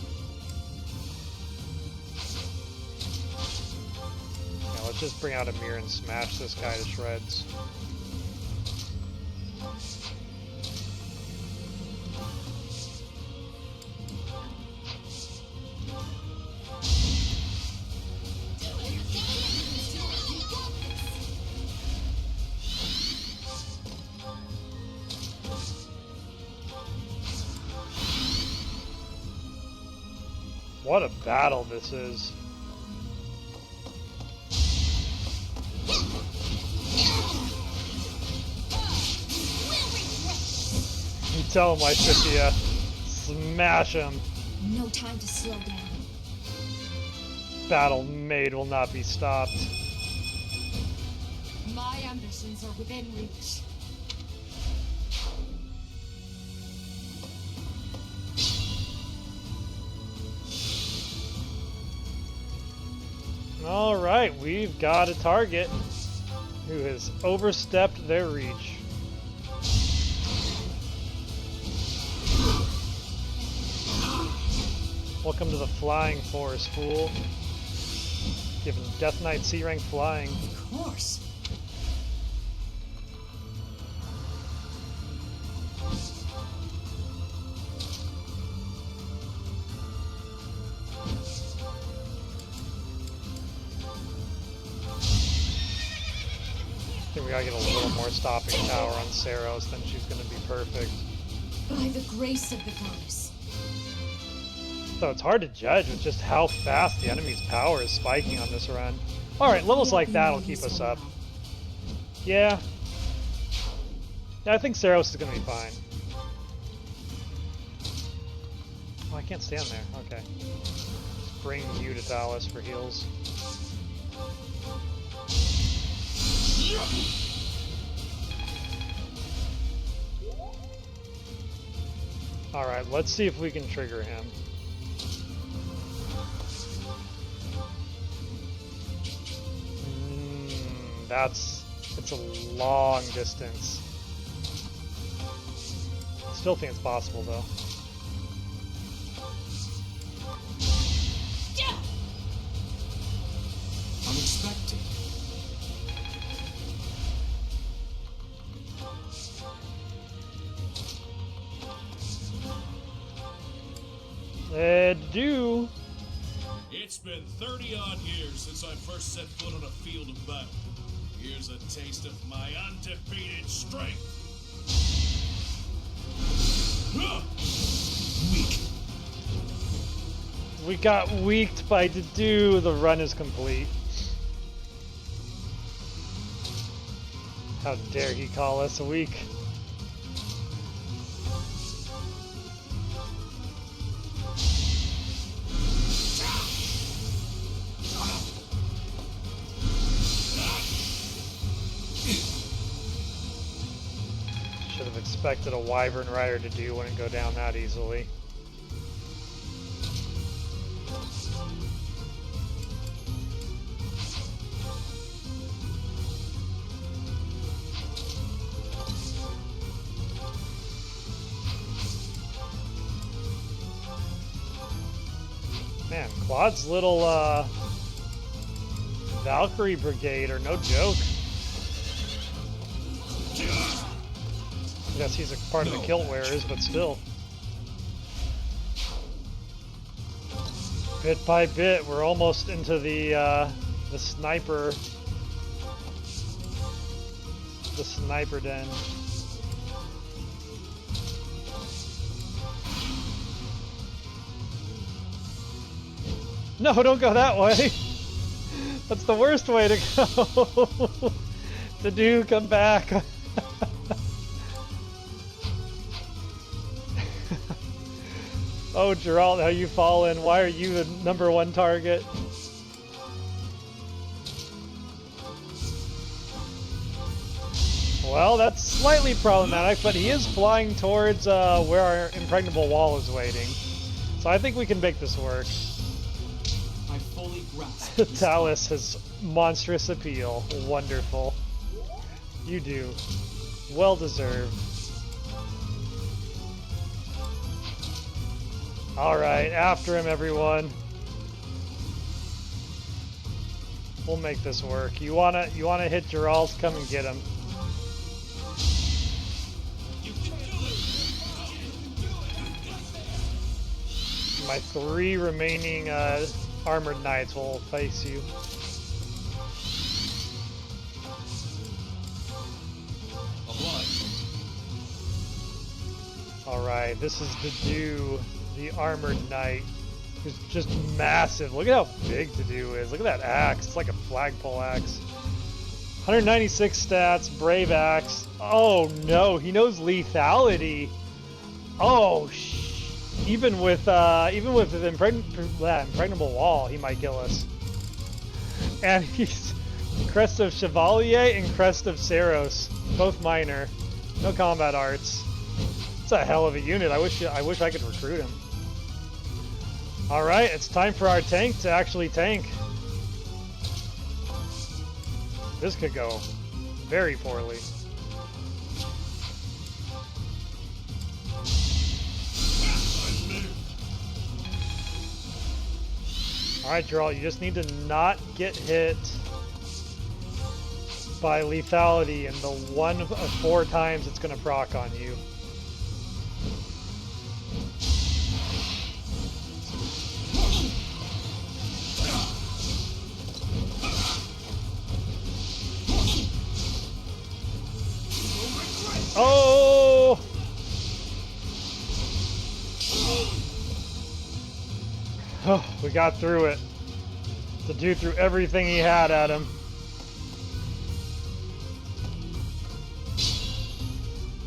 Yeah, let's just bring out a mirror and smash this guy to shreds. What a battle this is. You tell him, Lysithea. Smash him. No time to slow down. Battle made will not be stopped. My ambitions are within reach. Alright, we've got a target who has overstepped their reach. Welcome to the Flying Force, fool. Giving Death Knight C rank flying. Of course. I think we gotta get a little more stopping power on Saros, then she's gonna be perfect. By the grace of the goddess. So it's hard to judge with just how fast the enemy's power is spiking on this run. Alright, levels like that will keep us up. Yeah. Yeah, I think Saros is gonna be fine. I can't stand there. Okay. Let's bring you to Thales for heals. Alright, let's see if we can trigger him. It's a long distance. Still think it's possible though. Unexpected. Do. It's been 30-odd years since I first set foot on a field of battle. Here's a taste of my undefeated strength. Weak. We got weaked by Derdriu. The run is complete. How dare he call us weak? Should have expected a wyvern rider to do wouldn't go down that easily. Man, Claude's little Valkyrie brigade are no joke. Yes, he's a part of the kilt wearers, but still. Bit by bit, we're almost into the sniper den. No, don't go that way. That's the worst way to go. Derdriu, come back. Oh, Geralt, how you fallen? Why are you the #1 target? Well, that's slightly problematic, but he is flying towards where our impregnable wall is waiting. So I think we can make this work. I fully grasp. Thales has monstrous appeal. Wonderful. You do. Well deserved. Alright, after him, everyone. We'll make this work. You wanna hit Geralt? Come and get him. My 3 remaining armored knights will face you. Alright, this is Derdriu, the armored knight, who's just massive. Look at how big Derdriu is. Look at that axe. It's like a flagpole axe. 196 stats, brave axe. Oh no, he knows lethality. Oh even with the impregnable wall, he might kill us. And he's Crest of Chevalier and Crest of Saros, both minor, no combat arts. It's a hell of a unit. I wish I could recruit him. All right, it's time for our tank to actually tank. This could go very poorly. Alright, Geralt, you just need to not get hit by lethality in the 1 of 4 times it's going to proc on you. Oh! Oh, we got through it. Derdriu threw everything he had at him.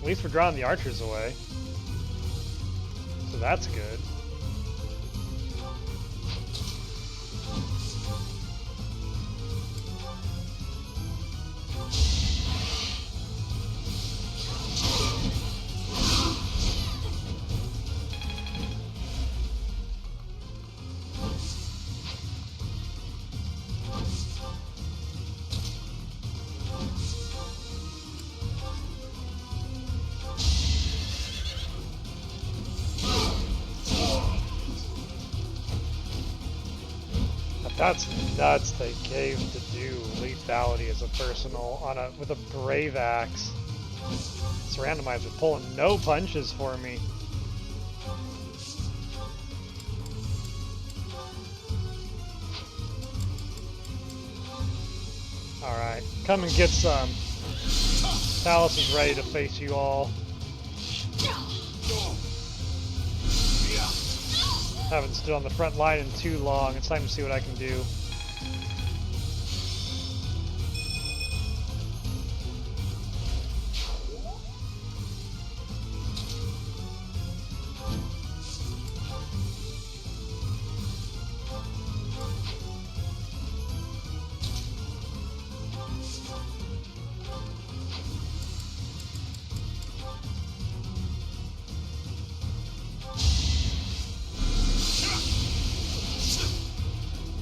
At least we're drawing the archers away. So that's good. That's nuts. They gave to do lethality as a personal on a with a brave axe. This randomizer pulling no punches for me. Alright, come and get some. Thales is ready to face you all. Haven't stood on the front line in too long. It's time to see what I can do.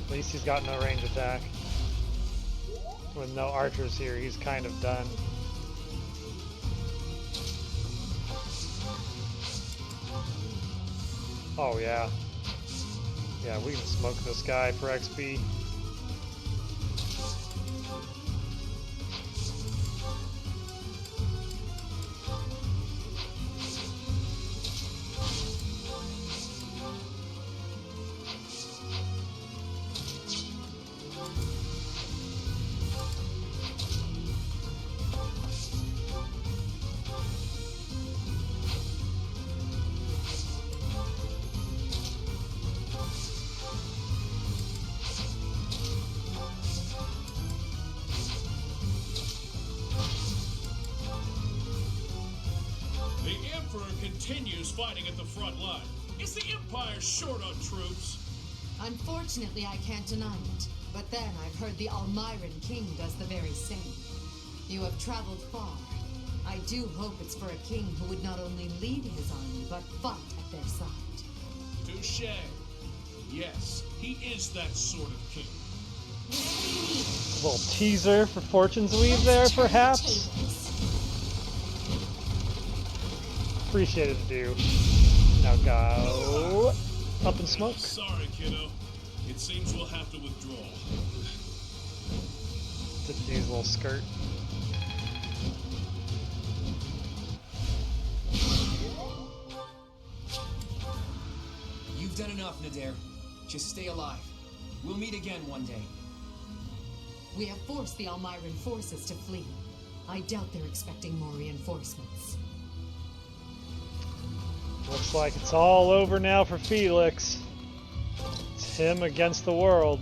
At least he's got no range attack. With no archers here, he's kind of done. Oh yeah. Yeah, we can smoke this guy for XP. Continues fighting at the front line. Is the Empire short on troops? Unfortunately, I can't deny it. But then I've heard the Almiran King does the very same. You have traveled far. I do hope it's for a king who would not only lead his army, but fight at their side. Touché. Yes, he is that sort of king. A little teaser for Fortune's Weave there, perhaps? Appreciate it, do. Now go up in smoke. Sorry, kiddo. It seems we'll have to withdraw. Did D's little skirt. You've done enough, Nadir. Just stay alive. We'll meet again one day. We have forced the Almiran forces to flee. I doubt they're expecting more reinforcements. Looks like it's all over now for Felix. It's him against the world.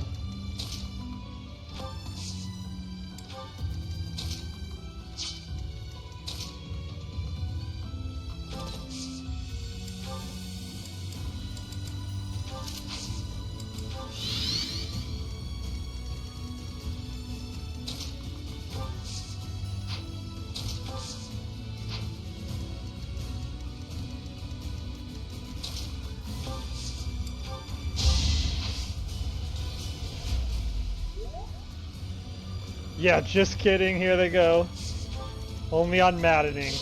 Yeah, just kidding, here they go. Only on maddening.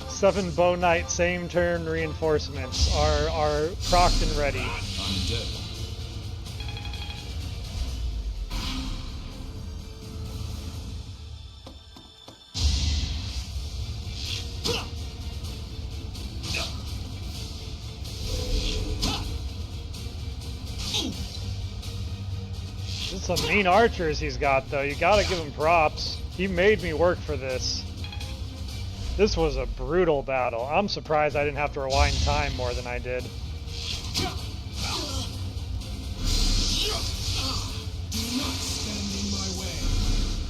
7 Bow Knight, same turn reinforcements are procced and ready. Undead. Some mean archers he's got, though. You gotta give him props. He made me work for this. This was a brutal battle. I'm surprised I didn't have to rewind time more than I did.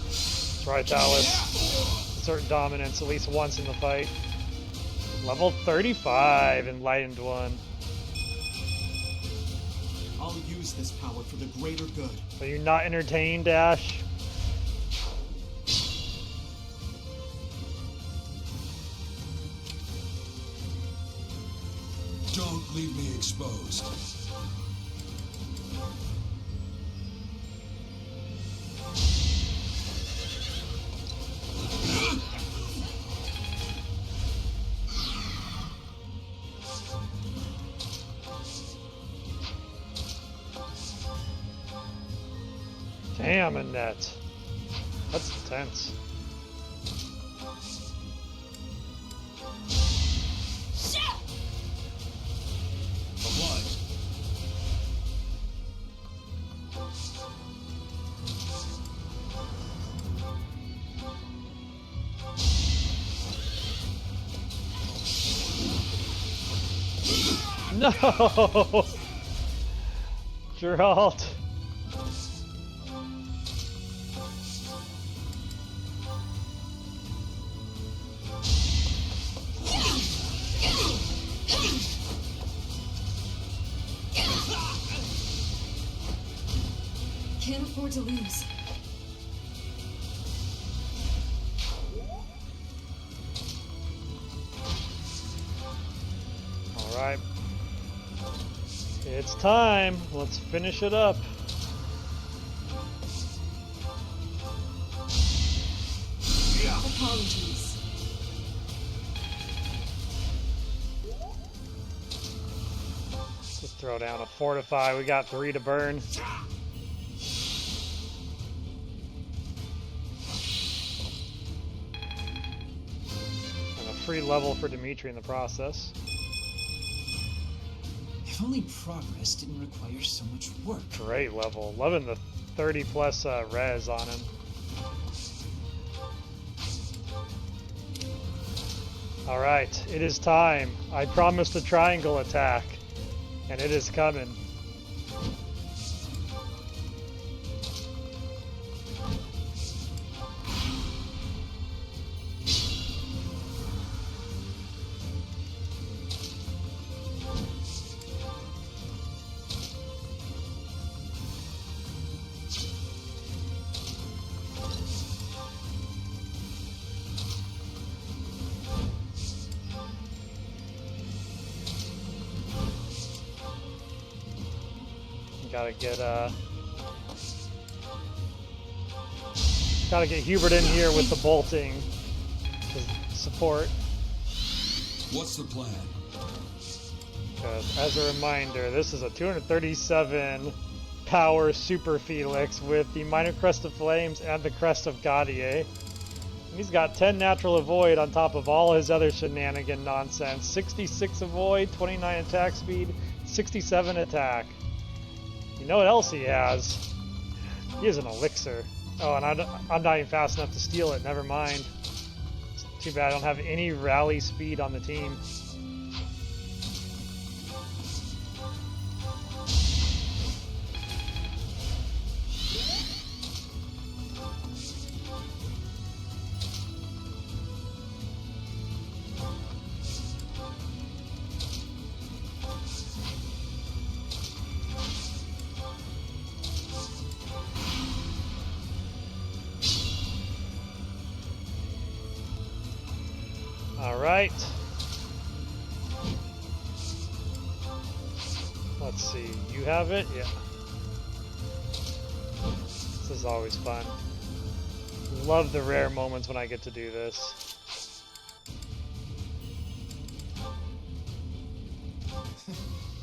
That's right, Thales. Assert dominance at least once in the fight. Level 35, Enlightened one. I'll use this power for the greater good. Are you not entertained, Ash? Don't leave me exposed. Damn, Annette. That's intense. No! Geralt. Can't afford to lose. All right. It's time. Let's finish it up. Apologies. Let's throw down a fortify. We got 3 to burn. And a free level for Dimitri in the process. If only progress didn't require so much work. Great level. Loving the 30 plus res on him. Alright, it is time. I promised a triangle attack, and it is coming. Gotta get Hubert in here with the bolting to support. What's the plan? As a reminder, this is a 237 power Super Felix with the Minor Crest of Flames and the Crest of Gaudier. And he's got 10 natural avoid on top of all his other shenanigan nonsense. 66 avoid, 29 attack speed, 67 attack. You know what else he has? He has an elixir. Oh, and I'm not even fast enough to steal it. Never mind. It's too bad I don't have any rally speed on the team. Alright. Let's see, you have it? Yeah. This is always fun. Love the rare moments when I get to do this.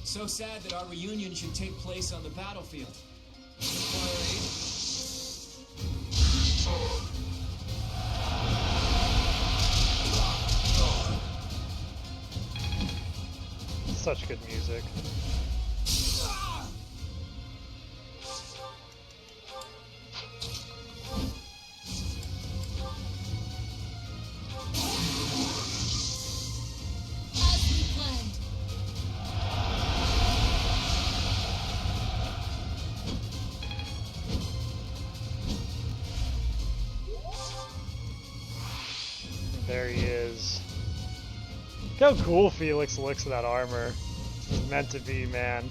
So sad that our reunion should take place on the battlefield. Such good music. There he is. Look how cool Felix looks in that armor. It's meant to be, man.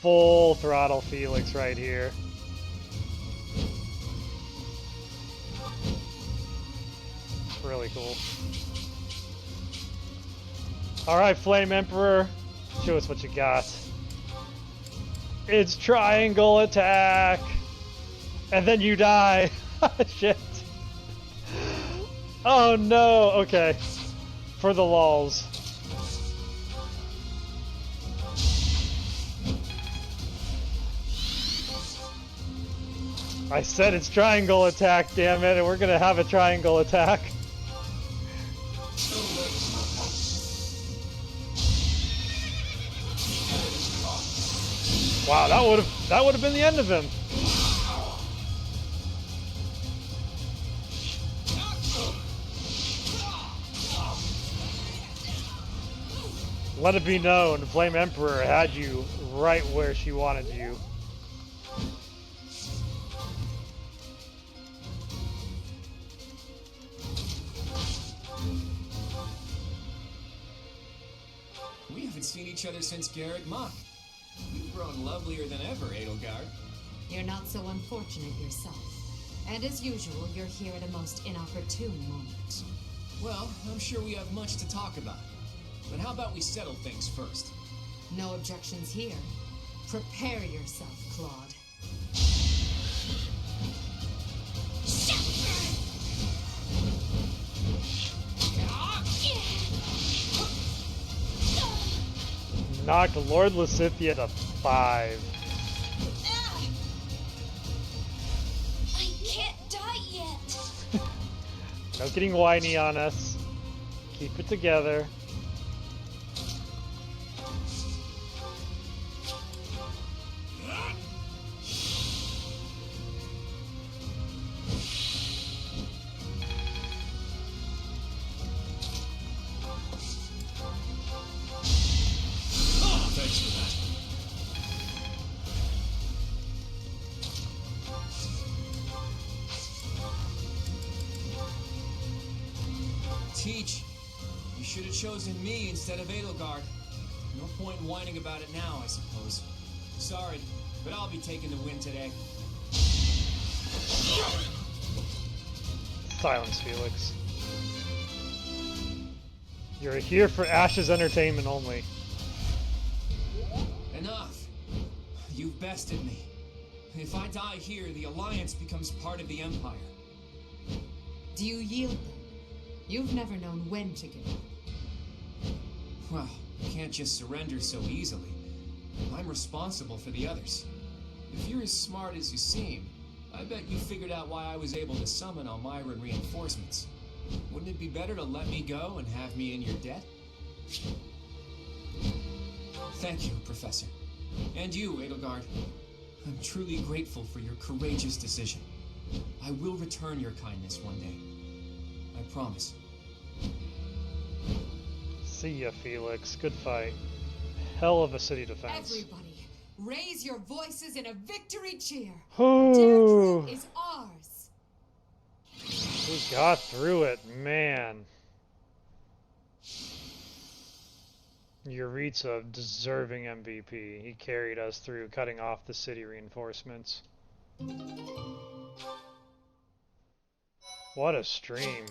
Full throttle Felix right here. Really cool. Alright, Flame Emperor. Show us what you got. It's triangle attack! And then you die! Shit. Oh no! Okay. For the lulz. I said it's triangle attack, damn it, and we're gonna have a triangle attack. Wow, that would have been the end of him. Let it be known, Flame Emperor had you right where she wanted you. We haven't seen each other since Garrett Mock. You've grown lovelier than ever, Edelgard. You're not so unfortunate yourself. And as usual, you're here at a most inopportune moment. Well, I'm sure we have much to talk about. But how about we settle things first? No objections here. Prepare yourself, Claude. Knocked Lord Lysithea to 5. I can't die yet. No getting whiny on us. Keep it together. Teach, you should have chosen me instead of Edelgard. No point in whining about it now, I suppose. Sorry, but I'll be taking the win today. Silence, Felix. You're here for Ash's entertainment only. Enough. You've bested me. If I die here, the Alliance becomes part of the Empire. Do you yield then? You've never known when to give up. Well, you can't just surrender so easily. I'm responsible for the others. If you're as smart as you seem, I bet you figured out why I was able to summon Elmyran reinforcements. Wouldn't it be better to let me go and have me in your debt? Thank you, Professor. And you, Edelgard. I'm truly grateful for your courageous decision. I will return your kindness one day. I promise. See ya, Felix. Good fight. Hell of a city defense. Everybody, raise your voices in a victory cheer. Ooh. Derdriu is ours. We got through it, man. Yuritsa, deserving MVP. He carried us through cutting off the city reinforcements. What a stream.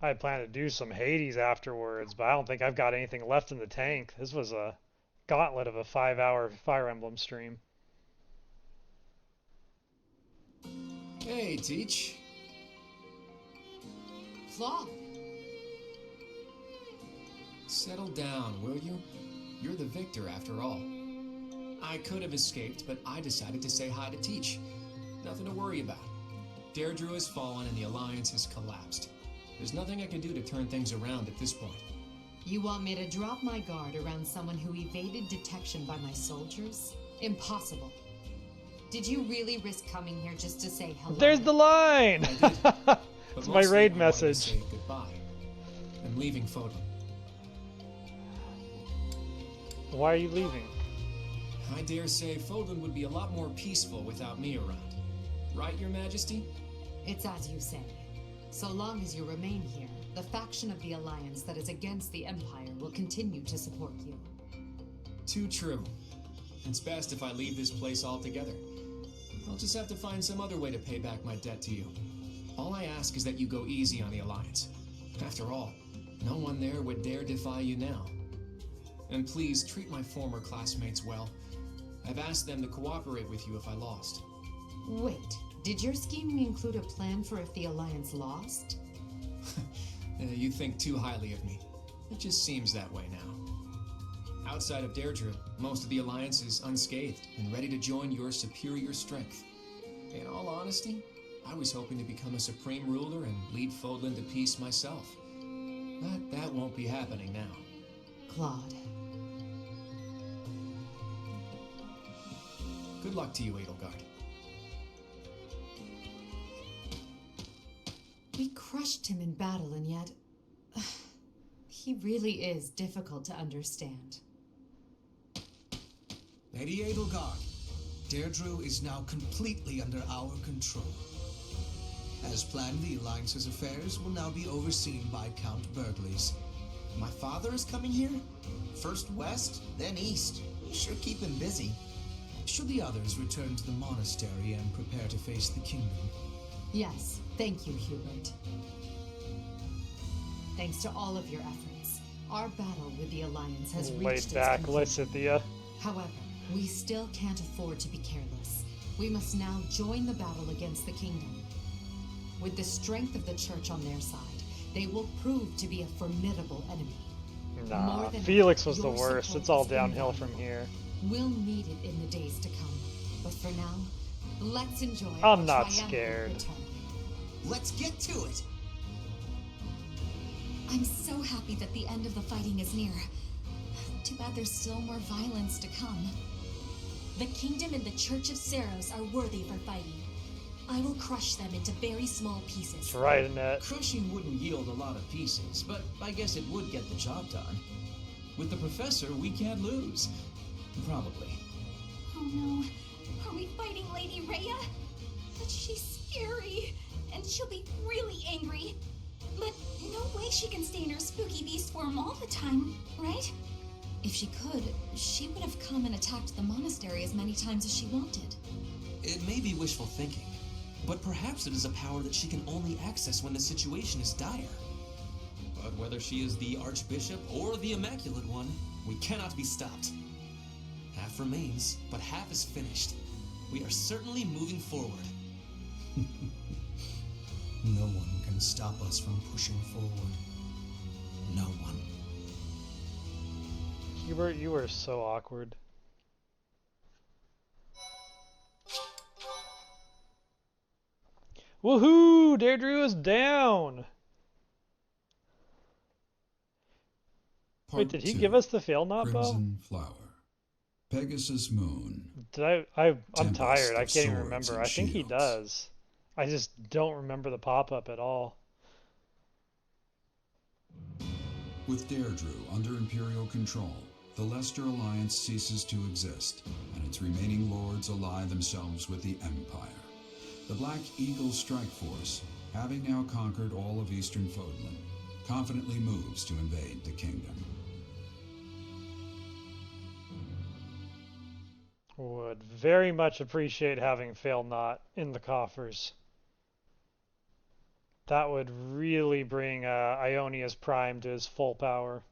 I had planned to do some Hades afterwards, but I don't think I've got anything left in the tank. This was a gauntlet of a 5-hour Fire Emblem stream. Hey, Teach. Claude. Settle down, will you? You're the victor after all. I could have escaped, but I decided to say hi to Teach. Nothing to worry about. Derdriu has fallen and the Alliance has collapsed. There's nothing I can do to turn things around at this point. You want me to drop my guard around someone who evaded detection by my soldiers? Impossible. Did you really risk coming here just to say hello? There's the line! I did. It's my raid message. Say goodbye. I'm leaving Fodlan. Why are you leaving? I dare say Fodlan would be a lot more peaceful without me around. Right, Your Majesty? It's as you say. So long as you remain here, the faction of the Alliance that is against the Empire will continue to support you. Too true. It's best if I leave this place altogether. I'll just have to find some other way to pay back my debt to you. All I ask is that you go easy on the Alliance. After all, no one there would dare defy you now. And please treat my former classmates well. I've asked them to cooperate with you if I lost. Wait, did your scheme include a plan for if the Alliance lost? You think too highly of me. It just seems that way now. Outside of Derdriu, most of the Alliance is unscathed and ready to join your superior strength. In all honesty, I was hoping to become a supreme ruler and lead Fodlan to peace myself. But that won't be happening now. Claude. Good luck to you, Edelgard. We crushed him in battle, and yet... he really is difficult to understand. Lady Edelgard, Derdriu is now completely under our control. As planned, the Alliance's affairs will now be overseen by Count Bergley's. My father is coming here? First west, then east. You sure keep him busy. Should the others return to the monastery and prepare to face the kingdom? Yes, thank you, Hubert. Thanks to all of your efforts, our battle with the Alliance has reached Laid its back, conclusion. Lysithea. However, we still can't afford to be careless. We must now join the battle against the kingdom. With the strength of the Church on their side, they will prove to be a formidable enemy. Nah, Felix was the worst. It's all downhill from here. We'll need it in the days to come. But for now, let's enjoy I'm our not triumphant scared. return. Let's get to it! I'm so happy that the end of the fighting is near. Too bad there's still more violence to come. The kingdom and the Church of Seros are worthy for fighting. I will crush them into very small pieces. That's right, Annette. Crushing wouldn't yield a lot of pieces, but I guess it would get the job done. With the professor, we can't lose. Probably. Oh no. Are we fighting Lady Rhea? But she's scary. And she'll be really angry. But no way she can stay in her spooky beast form all the time, right? If she could, she would have come and attacked the monastery as many times as she wanted. It may be wishful thinking, but perhaps it is a power that she can only access when the situation is dire. But whether she is the Archbishop or the Immaculate One, we cannot be stopped. Half remains, but half is finished. We are certainly moving forward. No one can stop us from pushing forward. No one. Hubert, you were so awkward. Woohoo! Derdriu is down! Wait, did he give us the fail not bow? Crimson Flower. Pegasus Moon. Did I'm Tempest tired. I of can't even swords remember. and I think he shields. does. I just don't remember the pop-up at all. With Derdriu under Imperial control, the Leicester Alliance ceases to exist, and its remaining lords ally themselves with the Empire. The Black Eagle Strike Force, having now conquered all of Eastern Fodlan, confidently moves to invade the kingdom. Would very much appreciate having fail not in the coffers. That would really bring Ionia's Prime to his full power.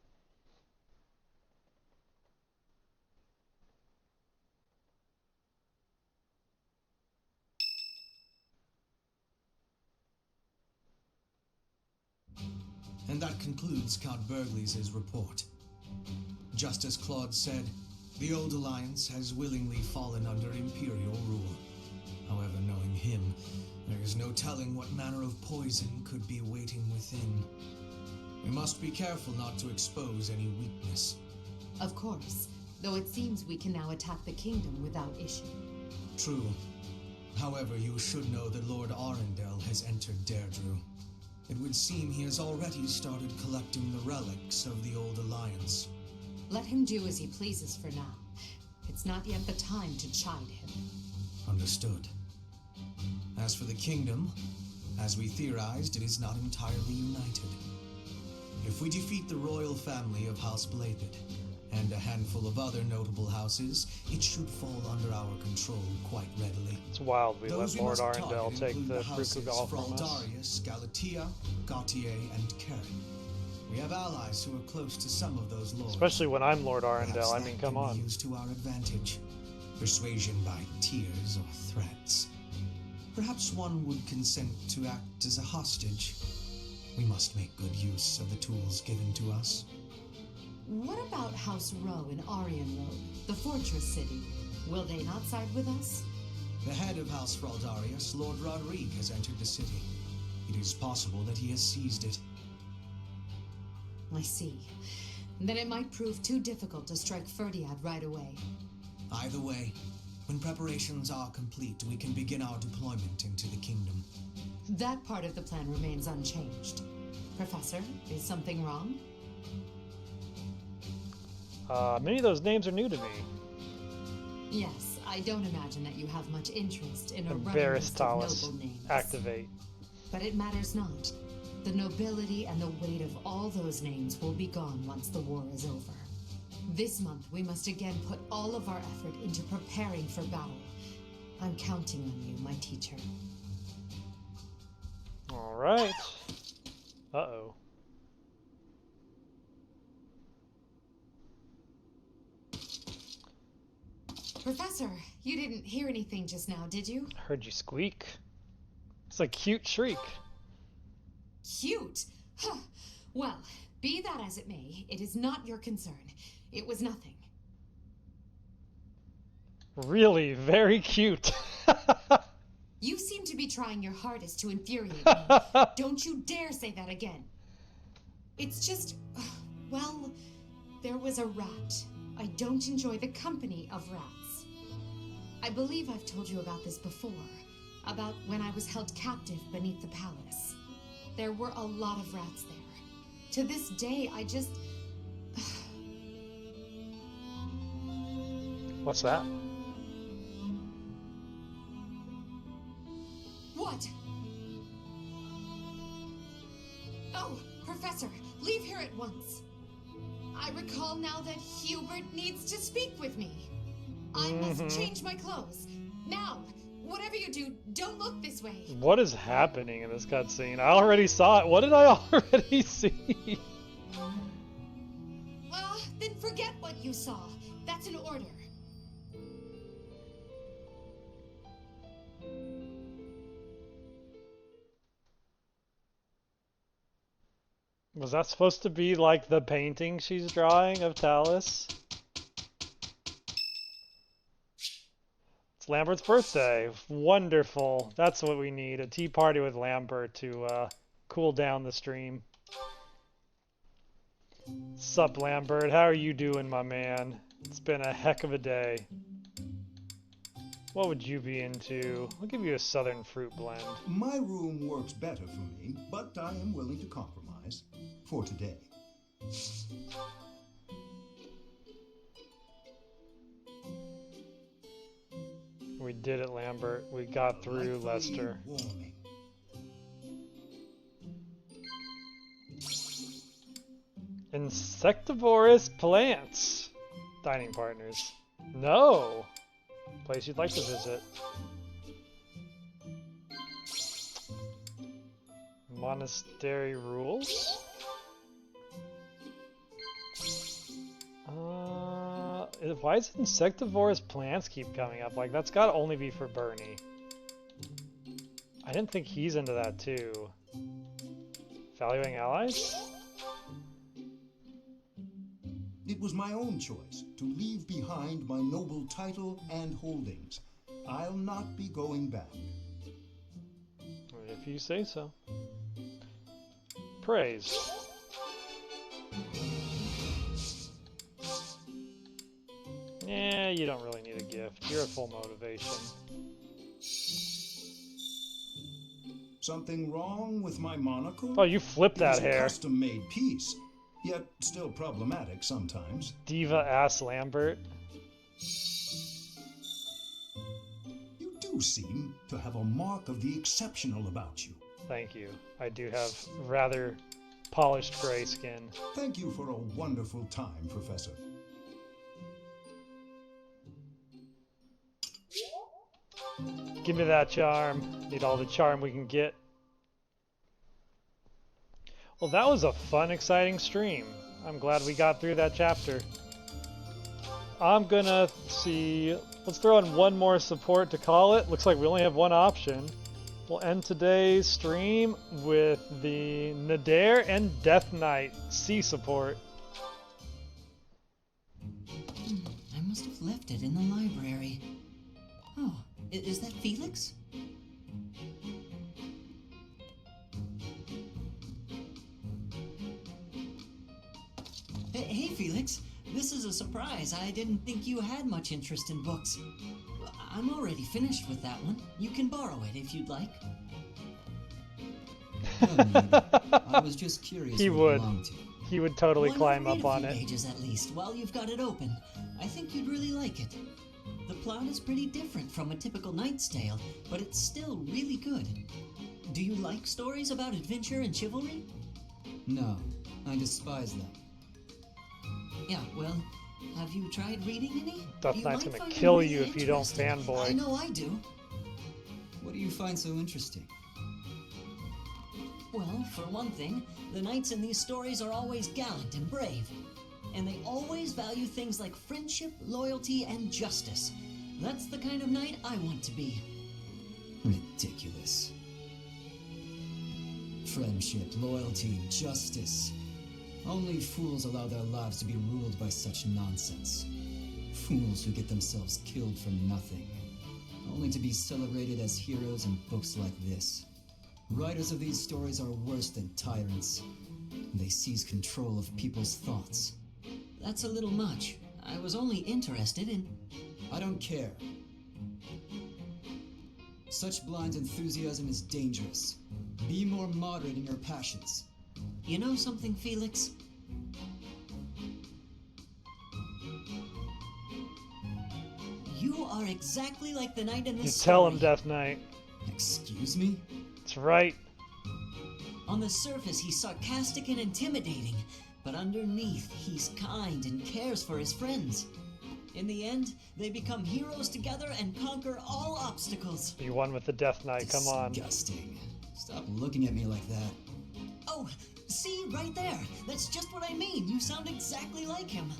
And that concludes Count Bergley's report. Just as Claude said, the old alliance has willingly fallen under Imperial rule. However, knowing him, there is no telling what manner of poison could be waiting within. We must be careful not to expose any weakness. Of course, though it seems we can now attack the kingdom without issue. True. However, you should know that Lord Arundel has entered Derdriu. It would seem he has already started collecting the relics of the old alliance. Let him do as he pleases for now. It's not yet the time to chide him. Understood. As for the kingdom, as we theorized, it is not entirely united. If we defeat the royal family of House Blathed, and a handful of other notable houses, it should fall under our control quite readily. It's wild we Those let Lord must Arundel target take include the houses Frukugal from us. Fraldarius, Galatea, Gautier, and Karen. We have allies who are close to some of those lords. Especially when I'm Lord Arundel, Perhaps I that mean, can come be on. used to our advantage. Persuasion by tears or threats. Perhaps one would consent to act as a hostage. We must make good use of the tools given to us. What about House Row in Aryan Road, the fortress city? Will they not side with us? The head of House Fraldarius, Lord Rodrigue, has entered the city. It is possible that he has seized it. I see. Then it might prove too difficult to strike Ferdiad right away. Either way, when preparations are complete, we can begin our deployment into the kingdom. That part of the plan remains unchanged. Professor, is something wrong? Many of those names are new to me. Yes, I don't imagine that you have much interest in a running Empress list of Thales. noble names. Activate. But it matters not. The nobility and the weight of all those names will be gone once the war is over. This month, we must again put all of our effort into preparing for battle. I'm counting on you, my teacher. All right. Uh-oh. Professor, you didn't hear anything just now, did you? Heard you squeak. It's a cute shriek. Cute? Huh. Well, be that as it may, it is not your concern. It was nothing. Really, very cute. You seem to be trying your hardest to infuriate me. Don't you dare say that again. It's just, well, there was a rat. I don't enjoy the company of rats. I believe I've told you about this before, about when I was held captive beneath the palace. There were a lot of rats there. To this day, I just... What's that? What? Oh, Professor, leave here at once. I recall now that Hubert needs to speak with me. I must change my clothes. Now, whatever you do, don't look this way. What is happening in this cutscene? I already saw it. What did I already see? Then forget what you saw. That's an order. Was that supposed to be like the painting she's drawing of Thales? It's Lambert's birthday. Wonderful. That's what we need. A tea party with Lambert to cool down the stream. Sup, Lambert? How are you doing, my man? It's been a heck of a day. What would you be into? I'll give you a southern fruit blend. My room works better for me, but I am willing to compromise for today. We did it, Lambert. We got through Lester. Warming. Insectivorous plants. Dining partners. No! Place you'd like to visit. Monastery rules? Why does insectivorous plants keep coming up? Like, that's gotta only be for Bernie. I didn't think he's into that too. Valuing allies? It was my own choice to leave behind my noble title and holdings. I'll not be going back. If you say so. Praise. Yeah, you don't really need a gift. You're at full motivation. Something wrong with my monocle? Oh, you flipped that It was hair. a custom-made piece, yet still problematic sometimes. Diva ass Lambert. You do seem to have a mark of the exceptional about you. Thank you. I do have rather polished gray skin. Thank you for a wonderful time, Professor. Give me that charm. Need all the charm we can get. Well, that was a fun, exciting stream. I'm glad we got through that chapter. I'm gonna see... Let's throw in one more support to call it. Looks like we only have one option. We'll end today's stream with the Nadir and Death Knight C support. I must have left it in the library. Oh, Is that Felix? Hey, Felix. This is a surprise. I didn't think you had much interest in books. I'm already finished with that one. You can borrow it if you'd like. No need. I was just curious He what would. it belonged to. He would totally Why climb not read up a on few it. pages at least while you've got it open. I think you'd really like it. The plot is pretty different from a typical knight's tale, but it's still really good. Do you like stories about adventure and chivalry? No, I despise them. Yeah, well, have you tried reading any? Death You Knight's might gonna find them kill really you if you don't interesting. fanboy. I know I do. What do you find so interesting? Well, for one thing, the knights in these stories are always gallant and brave. And they always value things like friendship, loyalty, and justice. That's the kind of knight I want to be. Ridiculous. Friendship, loyalty, justice. Only fools allow their lives to be ruled by such nonsense. Fools who get themselves killed for nothing, only to be celebrated as heroes in books like this. Writers of these stories are worse than tyrants. They seize control of people's thoughts. That's a little much. I was only interested in... I don't care. Such blind enthusiasm is dangerous. Be more moderate in your passions. You know something, Felix? You are exactly like the knight in this You story. tell him, Death Knight. Excuse me? That's right. On the surface, he's sarcastic and intimidating, but underneath, he's kind and cares for his friends. In the end, they become heroes together and conquer all obstacles. You won with the Death Knight, come on. Disgusting. Stop looking at me like that. Oh, see, right there. That's just what I mean. You sound exactly like him.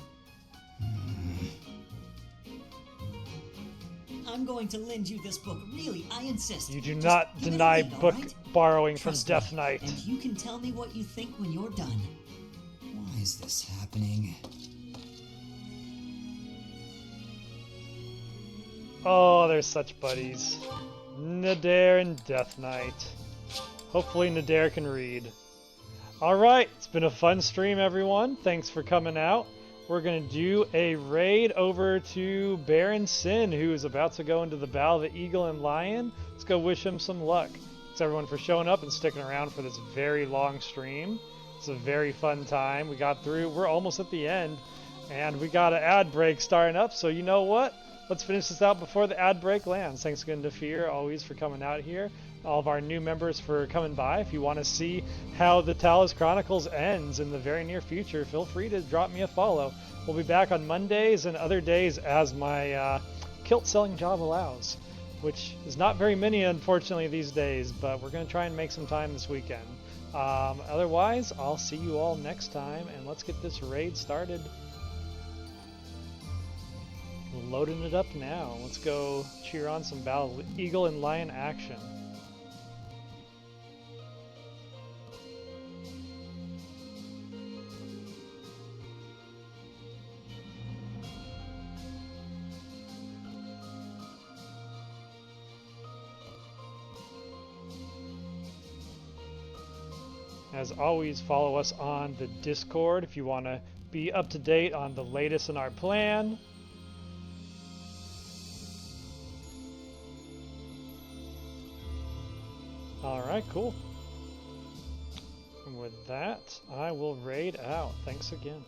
I'm going to lend you this book. Really, I insist. You do Just not give it a deny read, book all right? borrowing Trust from Death me, Knight. And you can tell me what you think when you're done. Why is this happening? Oh, they're such buddies. Nadir and Death Knight. Hopefully Nadir can read. Alright, it's been a fun stream, everyone. Thanks for coming out. We're going to do a raid over to Baron Sin, who is about to go into the Battle of the Eagle and Lion. Let's go wish him some luck. Thanks everyone for showing up and sticking around for this very long stream. It's a very fun time. We got through. We're almost at the end. And we got an ad break starting up, so you know what? Let's finish this out before the ad break lands. Thanks again to Fear, always, for coming out here. All of our new members for coming by. If you want to see how the Thales Chronicles ends in the very near future, feel free to drop me a follow. We'll be back on Mondays and other days as my kilt selling job allows, which is not very many, unfortunately, these days, but we're going to try and make some time this weekend. Otherwise, I'll see you all next time, and let's get this raid started. Loading it up now. Let's go cheer on some Battle Eagle and Lion action. As always, follow us on the Discord if you want to be up to date on the latest in our plan. Alright, cool. And with that, I will raid out. Thanks again.